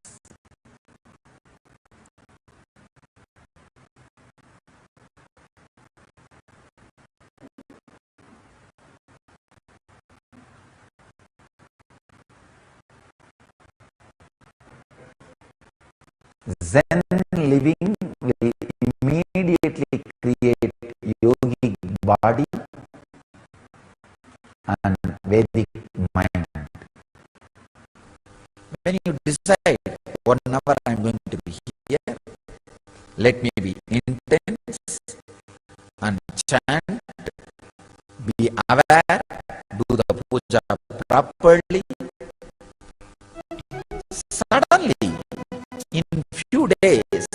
Zen living will immediately create yogic body and Vedic mind. When you decide 1 hour I am going to be here, let me be intense and chant, be aware, do the puja properly. Suddenly, in few days,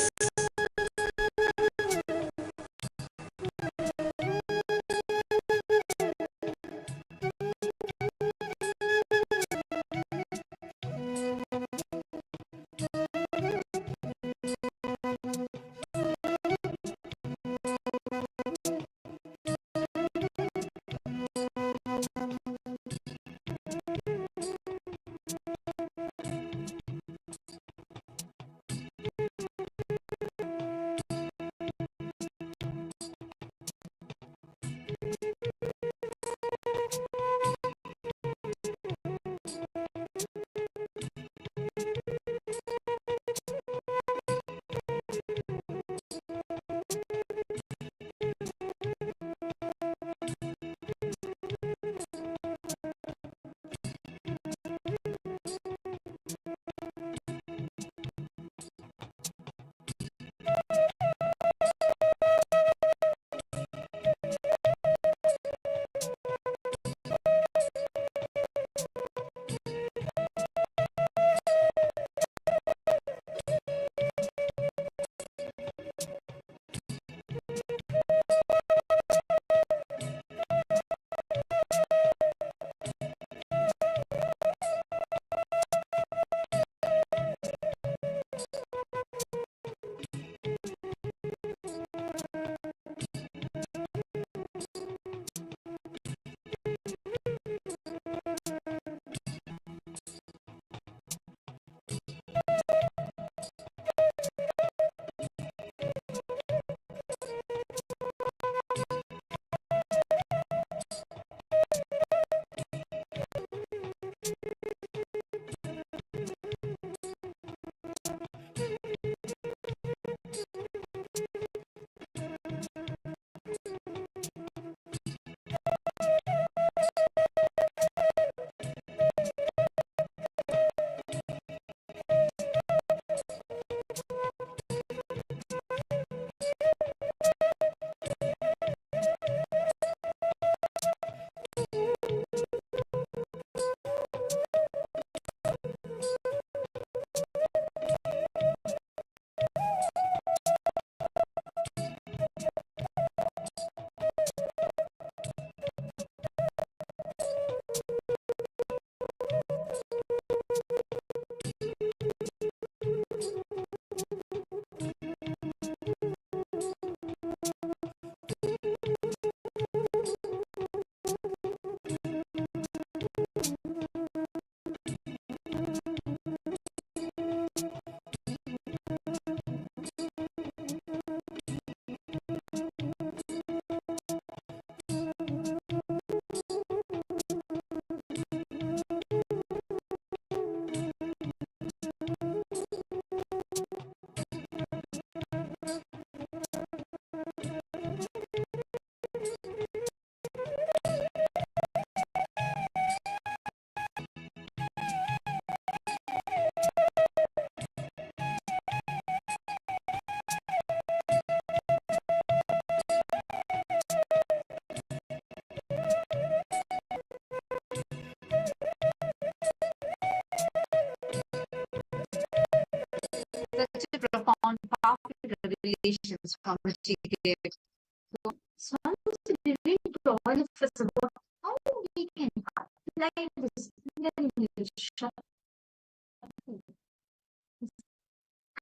powerful revelations from which he gave. So Swami is revealing to all of us about how we can apply this Kundalini Shakti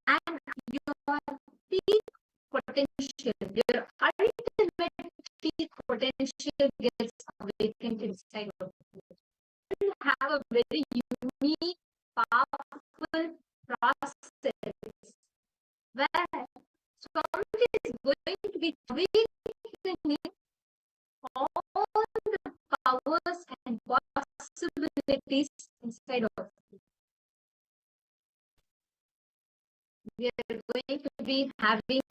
and your peak potential, your ultimate peak potential gets awakened inside of you. You have a very unique, powerful process where Swami is going to be awakening all the powers and possibilities inside of you. We are going to be having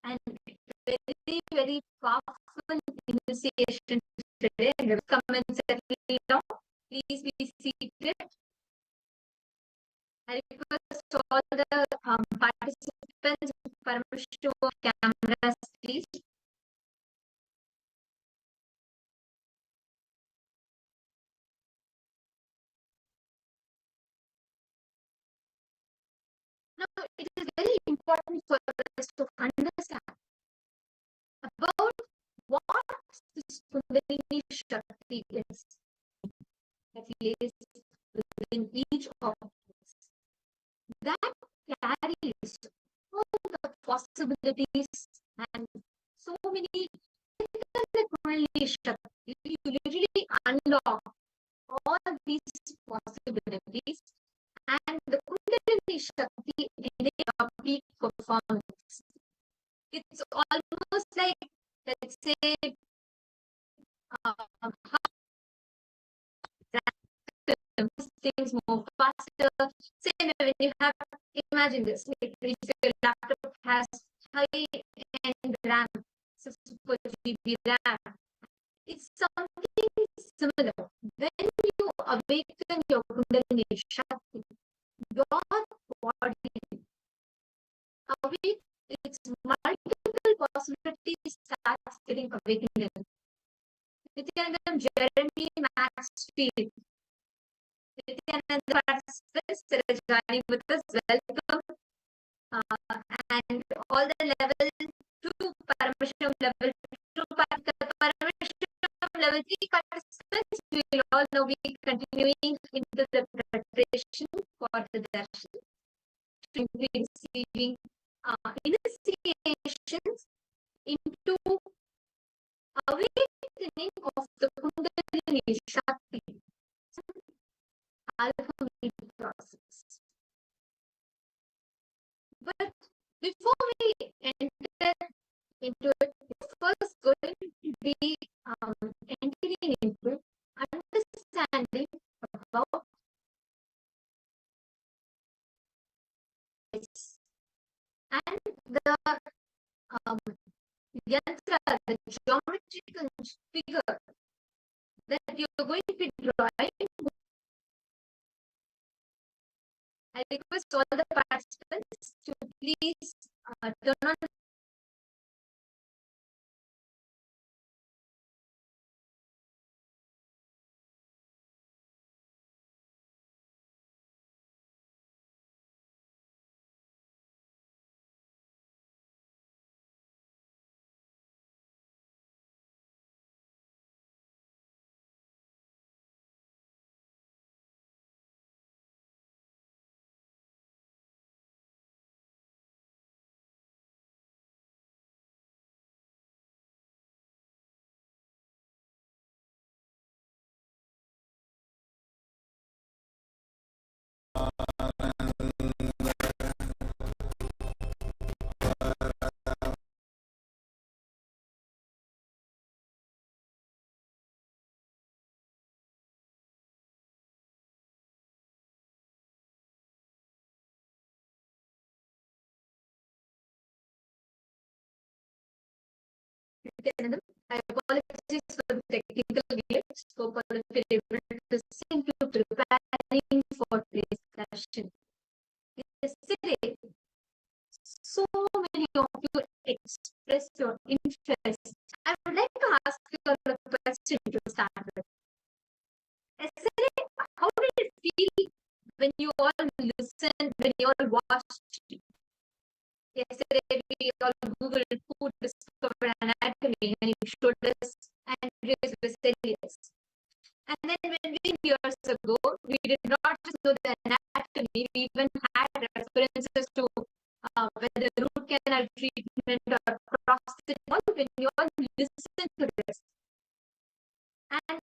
an very, very powerful initiation today. Come and settle down. Please be seated. I request all the participants, Paramashivoham cameras, please. Now, it is very important for us to understand about what this Kundalini Shakti is that lays within each of us. That carries all the possibilities and so many Kundalini Shakti. You literally unlock all these possibilities, and the Kundalini Shakti in a peak performance. It's almost like, let's say, how things move faster. Same when you have, imagine this, like if your laptop has high-end RAM, 64 GB RAM, it's something similar. When you awaken your Kundalini Shakti, your body awake, its multiple possibilities starts getting awakened. Nityananda, Jeremy, Maxfield, Nityananda participants that are joining with us, welcome. And all the level 2 Paramashivoham level 2 Paramashivoham level 3 participants, we will all know we continuing into the preparation for the darshan, to be receiving initiations into awakening of the Kundalini Shakti, alchemy process. But before we enter into it, we're first going to be entering into understanding about this and the yantra, the geometrical figure that you're going to be drawing. I request all the participants to please turn on I apologize for the technical glitch. Hope all of you are able to listen to preparing for today's discussion. Yesterday, so many of you expressed your interest. I would like to ask you a question to start with. Yesterday, how did it feel when you all listened, when you all watched yesterday we all Googled who discovered anatomy and he showed us Andreas Vesalius. And then when we years ago, we did not just know the anatomy, we even had references to whether root canal treatment or prostate, when you all listen to this. And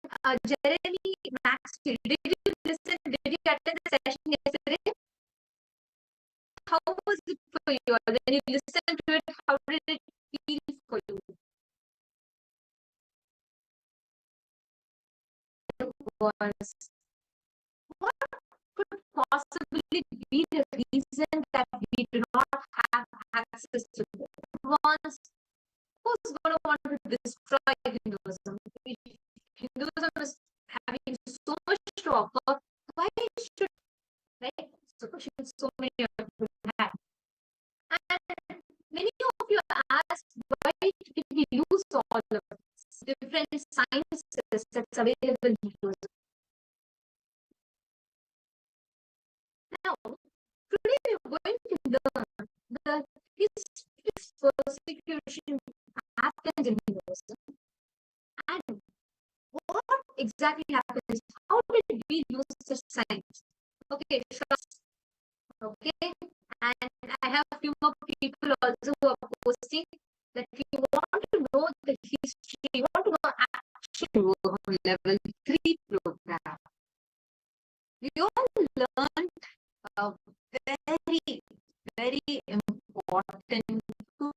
Jeremy Maxwell, did you listen? Did you attend the session yesterday? How was it for you? When you listened to it, how did it feel for you? Was what could possibly be the reason that we do not have access to the advanced? Who's going to want to destroy Hinduism? Hinduism is having so much to offer. Why should, right? So many of you have. And many of you ask, why did we lose all of this? Different sciences that's available in Hinduism. Now, today we're going to learn the persecution happens in Hinduism and what exactly happens. How did we use the science? Okay, trust. Okay, and I have a few more people also who are posting that if you want to know the history, you want to know action level 3 program. We all learned very, very important to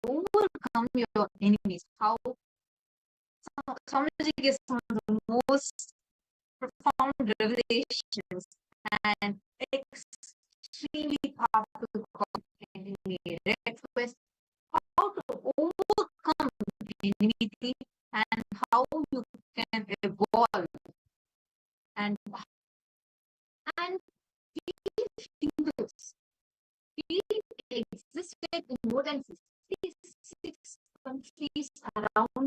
overcome your enemies. How Swamiji gives some of the most profound revelations and extremely powerful request how to overcome enmity and how you can evolve and Hindus. We existed in more than 56 countries around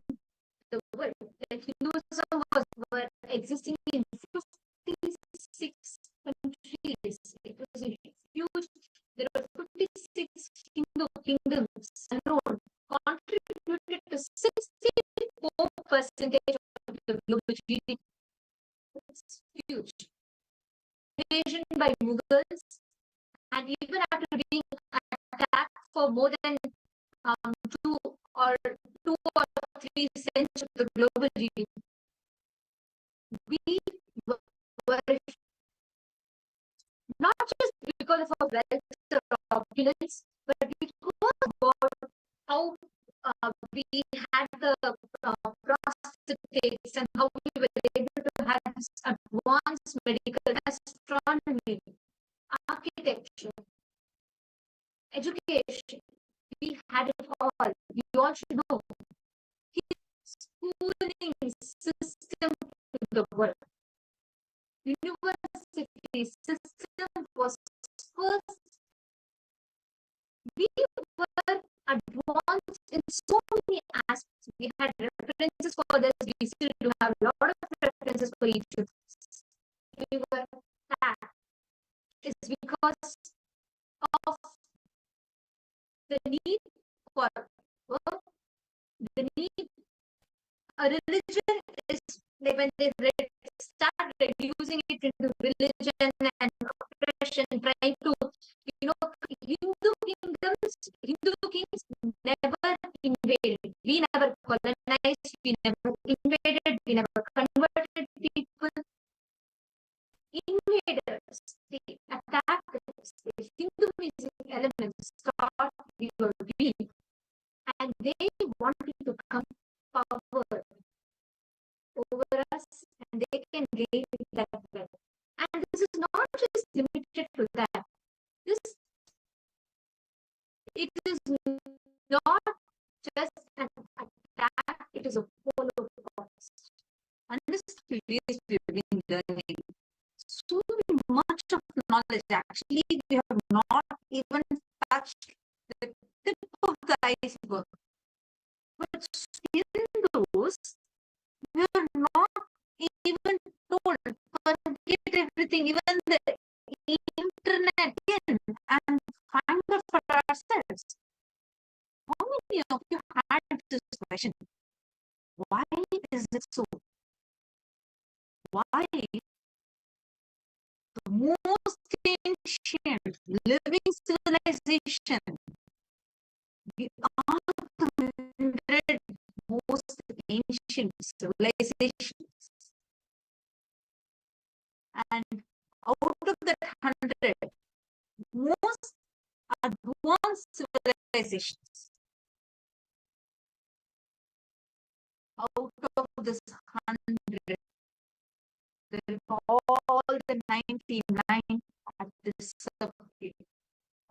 the world. The Hinduism were existing in 56 countries. It was a huge. There were 56 Hindu kingdoms alone, contributed to 64% of the global GDP. It's huge. Invasion by Mughals, and even after being attacked for more than 2 or 3 centuries of the global GDP, we were not just because of our wealth or opulence, but because of how we had the prosthetics and how we were able to have this advanced medical astronomy, architecture, education. We had it all. You all should know. His schooling system to the world. University system was first. We were advanced in so many aspects. We had references for this. We still do have a lot of references for each of this. We were that. It's because of the need for work, the need. A religion is like when they start reducing it into religion and oppression, trying to, Hindu kings never invaded. We never colonized, we never invaded, we never converted people. Invaders, the attackers, the Hinduism elements thought we were weak, and they wanted to come power over us, and they can gain that well. And this is not just limited to that. It is not just an attack, it is a holocaust. Honestly, we've been learning so much of knowledge. Actually, we have not even touched the tip of the iceberg. But Hindus, we are not even told, forget everything, even the internet in, and find out for ourselves. it so? Why? The most ancient living civilization, we are considered most ancient civilizations. And out of that 100, most advanced civilizations, out of this 100, all the 99 at this survey,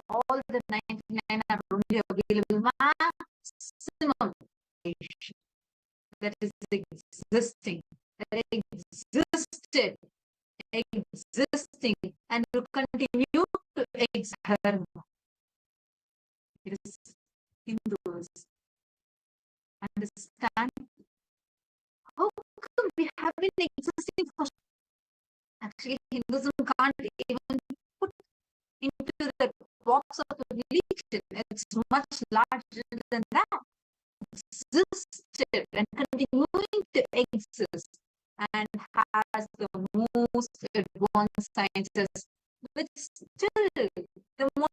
all the 99 are only available maximum that is existing, that existed, existing, and will continue to exist. It is Hindus. Understand? How come we have been existing for? Actually, Hinduism can't even put into the box of religion. It's much larger than that. Existed and continuing to exist, and has the most advanced sciences, but still, the more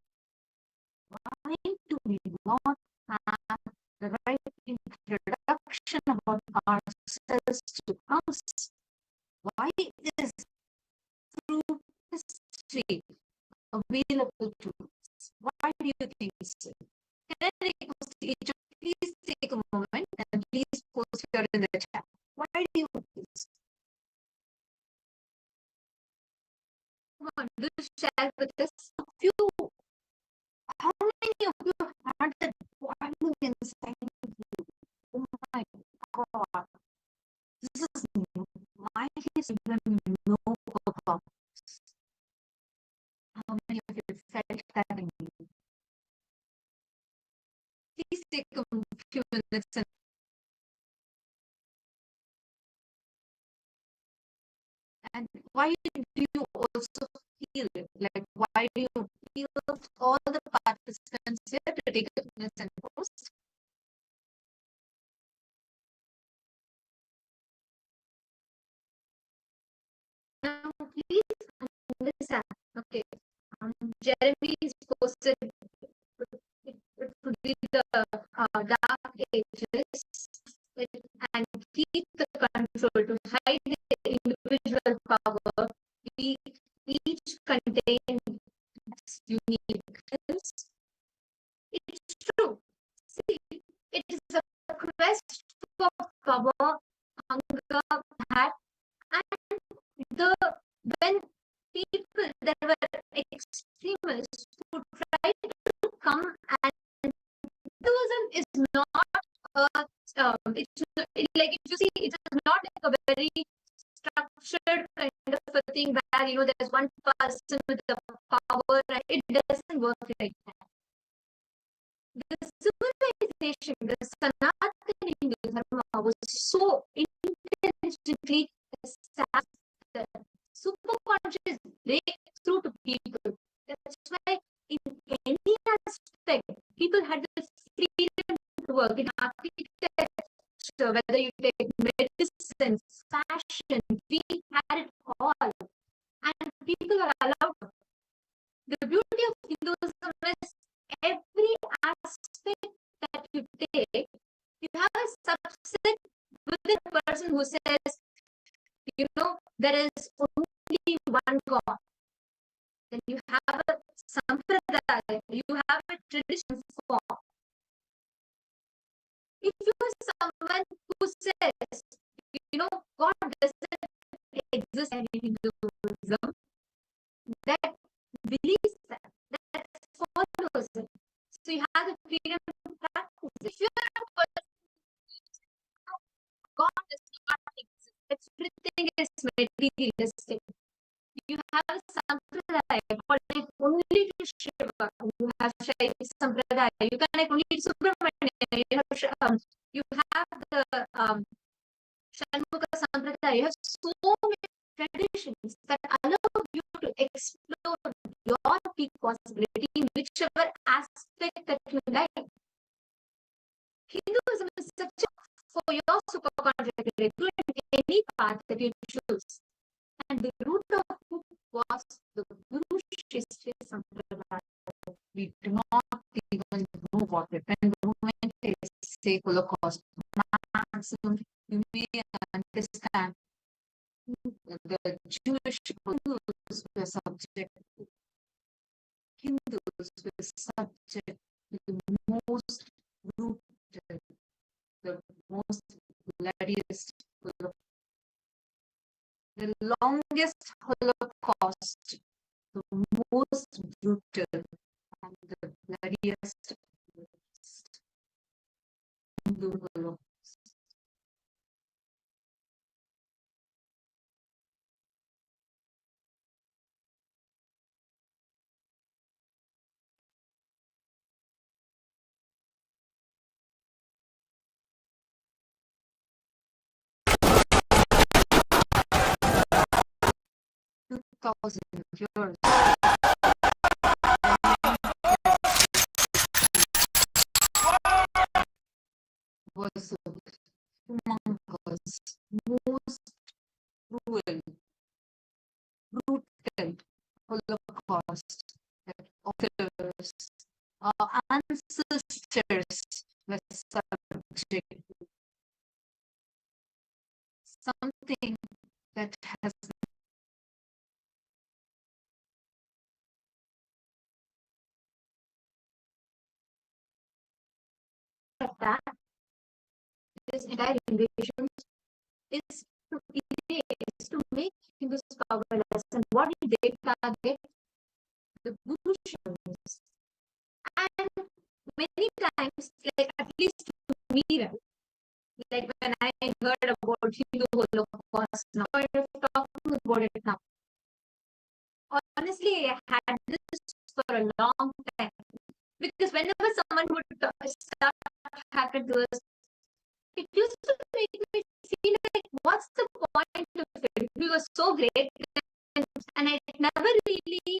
why do we not have the right introduction about ourselves to us? Why is through history available to us? Why do you think so? Can I request each of you, please take a moment and please post here in the chat. Why do you think this? Come on, do share with us a few. How many of you had that boiling inside of you? Oh my God. This is new. Why is even know about this? How many of you felt that in you? Please take a few minutes and why do you also feel it? Like, why do you feel all the participants here to take a minute and post? Now, please understand. Okay, Jeremy is posted. It could be the dark ages, and keep the control to hide the individual power. Each contain uniqueness. It's true. See, it is a quest for power, hunger, that, and when people that were extremists who try to come, and Hinduism is not it's like, if you see, it is not like a very structured kind of a thing where there's one person with the power. It doesn't work like that. The civilization, the Sanatana Hindu Dharma, was so intelligently established that superconscious breakthrough to people. That's why in any aspect, people had this freedom to work in architecture, whether you take medicine, fashion, we had it all. And people are allowed. The beauty of Hinduism is every aspect that you take, you have a subset within a person who says, there is only one God. Then you have a sampradaya, you have a tradition form. If you are someone who says, God doesn't exist in Hinduism, that believes that follows it. So you have the freedom to practice. If you are a person God does not exist, everything is materialistic. You have sampradaya connect only to Shiva. You have Shaiva sampradaya. You connect only to Subramanya. You have the Shanmukha sampradaya. You have so many traditions that allow you to explore your peak possibility in whichever aspect that you like. Hinduism is such a for your superconscious regulate any path that you choose. And the root of book was the Guru Shishya Sampradaya. We do not even know what it is. And the moment they say Holocaust, maximum you may understand the Jewish Hindus were subject. Hindus were subject to the most brutal, the most bloodiest, the longest Holocaust, the most brutal and the bloodiest Hindu Holocaust. Thousand years. Was humongous, most cruel, brutal Holocaust that occurs. Our ancestors were subject to something that has that this entire invasion is to erase, to make Hindus powerless. And what did they target? The Bhushan. And many times, like at least to me, like when I heard about Hindu Holocaust, now I'm talking about it now. Honestly, I had this for a long time. Because whenever someone would start happen to us, it used to make me feel like, what's the point of it? We were so great, and I never really,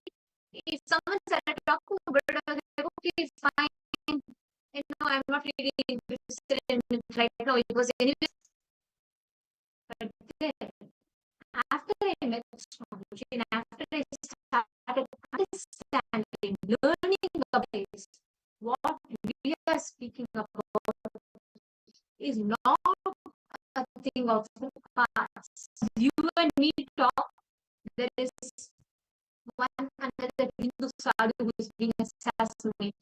if someone started talking about it, I was like, okay, it's fine. You know, I'm not really interested in it right now. It was anyway. But then, after I met Swamiji, and after I started understanding, learning about this, what we are speaking about is not a thing of the past. You and me talk, there is one another Hindu sadhu who is being assassinated.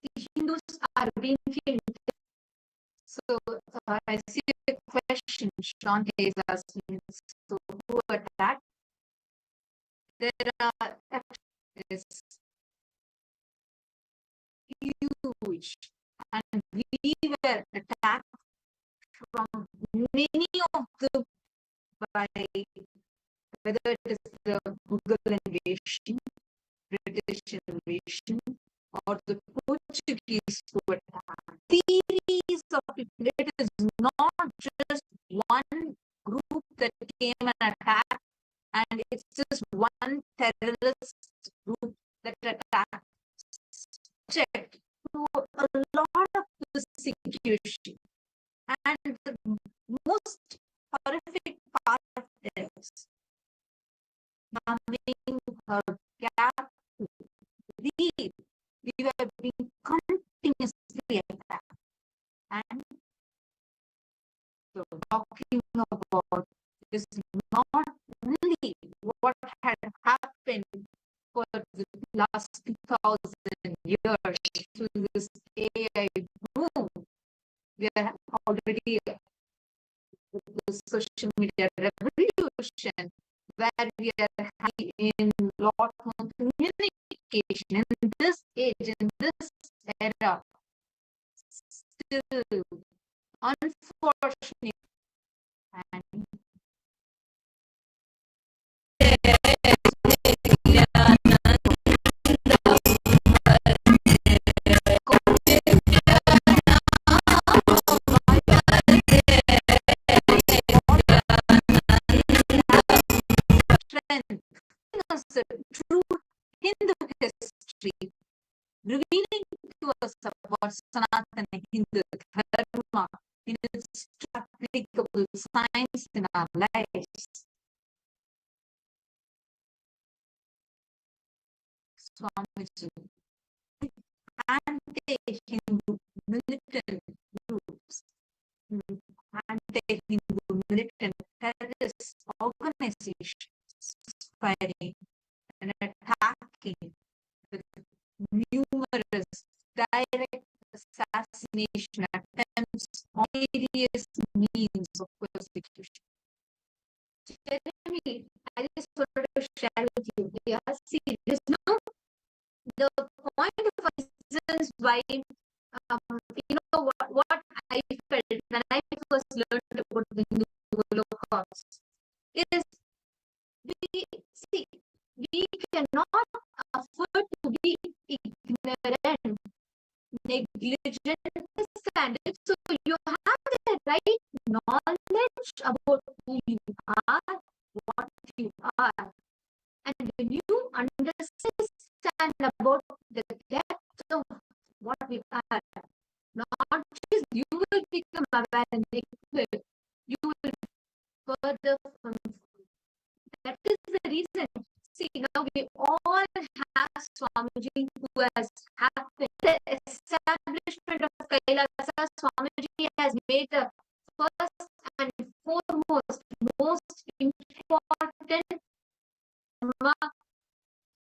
The Hindus are being killed. So I see a question Shante is asking. So who attacked? There are is huge, and we were attacked from many of the by whether it is the Mughal invasion, British invasion, or the Portuguese who attacked. Series of it. It is not just one group that came and attacked, and it's just one terrorist group that attacked. Subject to a lot of persecution. And the most horrific part of this, numbing her gap, we were being continuously attacked. And so talking about is not only what had happened for the last 2,000 years through this AI boom. We are already the social media revolution, where we are in a lot more communication in this age, in this era. Still, unfortunately, and strength us the true Hindu history, revealing to us about Sanatana Hindu Dharma, in its applicable science in our lives. Swamiji, anti-Hindu militant groups, anti-Hindu militant terrorist organizations fighting and attacking with numerous direct assassination attempts on various means of persecution. Jeremy, I just wanted to share with you. Yeah, see, there's no the point of resistance why what I felt when I first learned about the Hindu Holocaust is we cannot afford to be ignorant, negligent standards. So you have the right knowledge about who you are, what you are. And when you understand about the depth of what we are, not just you will become aware and equipped, you will further from. That is the reason. See, now we all have Swamiji who has happened. The establishment of Kailasa, Swamiji has made the first and foremost, most important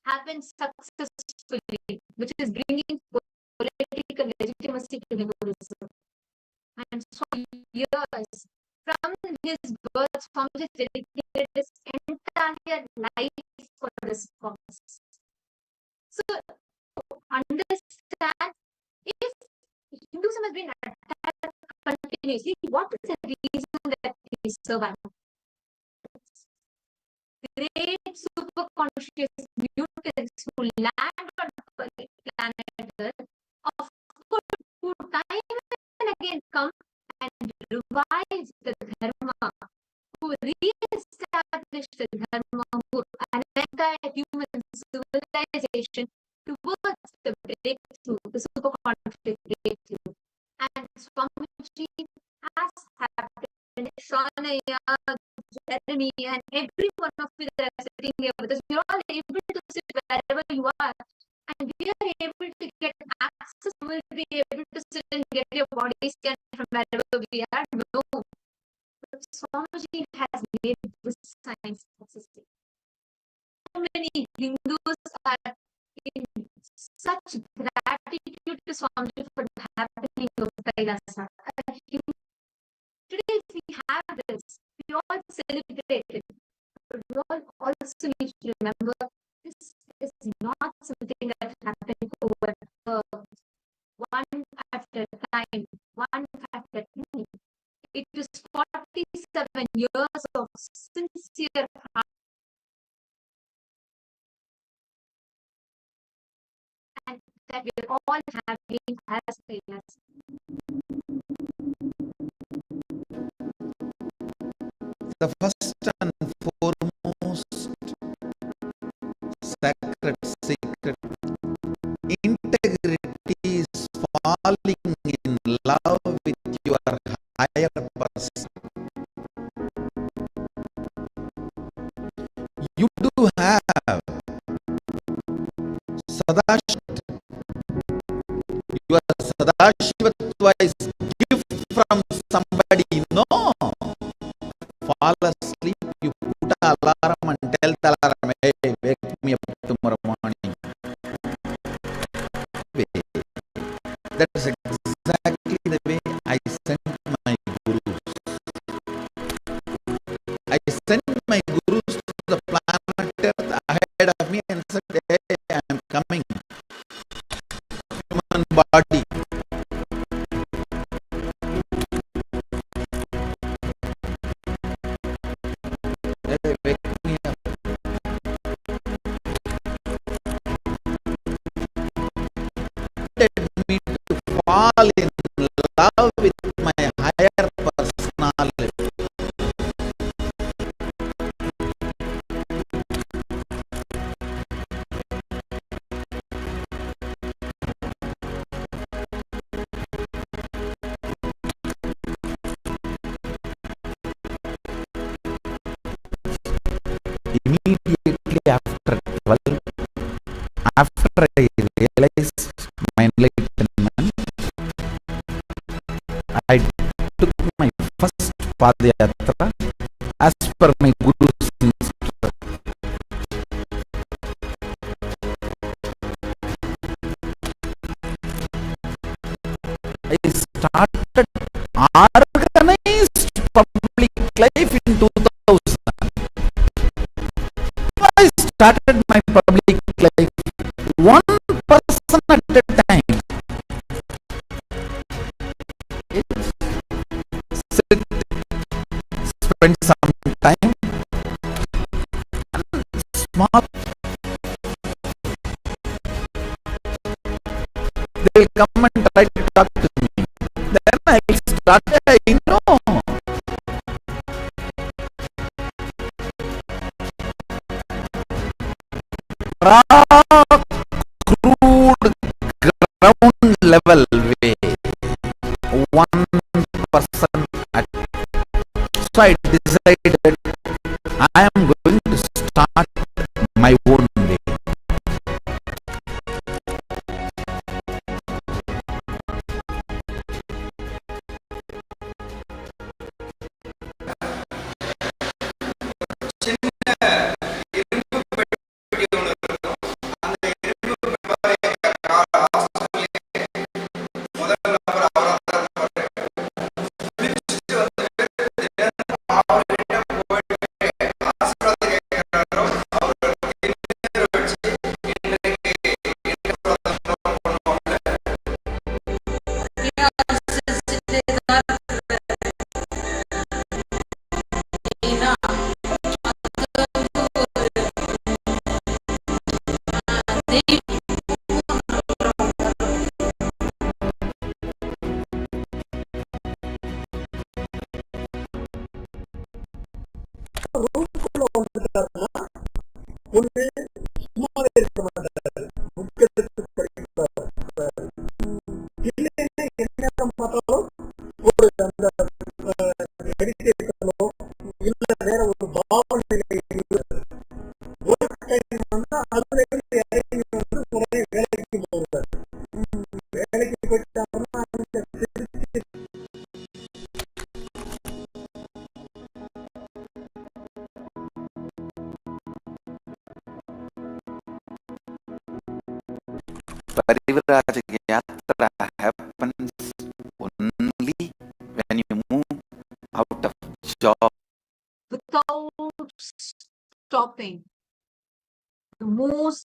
happen successfully, which is bringing political legitimacy to Hinduism. And so years from his birth, Swamiji dedicated his entire life for this cause. So to understand if Hinduism has been attacked continuously, what is the reason that we survive? Great superconscious mutants who land on planet Earth, of course, who time and again come and revive the dharma, who re-establish the dharma, who an entire human civilization towards the breakthrough, the superconscious breakthrough. And Swamiji has happened, Shanaya, Jeremy, and every one of you that are sitting here with us, we're all able to sit wherever you are, and we are able to get access. We will be able to sit and get your body scanned from wherever we are. No, but Swamiji has made this science accessible. So many Hindus are in such gratitude to Swamiji for the happening of Kailasa. Today, we have this. We all celebrate it. But we all also need to remember this is not something that happened over one after time, one after time. It is 47 years of sincere heart and that we are all having as failures. The first and foremost sacred secret integrity is falling in love with your higher person. You do have Sadashivat. Your Sadashivatva is gift from somebody. No. Fall asleep, you put an alarm and tell the alarm, hey, wake me up tomorrow morning. That is exactly the way I sent my gurus. I sent my gurus to the planet Earth ahead of me and said, hey, I am coming. Human body. Hey, wake me up. Wanted me to fall in love with my higher personality. Immediately after 12, after I realized my enlightenment, I took my first Padayatra as per my Guru's instruction. I started organized public life in 2000. I started my public life one person at a time. Sit, spend some time, and small. They'll come and try to talk to me. Then I started, raw, crude, ground level way. One person at. So I decided I am going to start my own way. Parivraja Yatra happens only when you move out of job. Without stopping. The most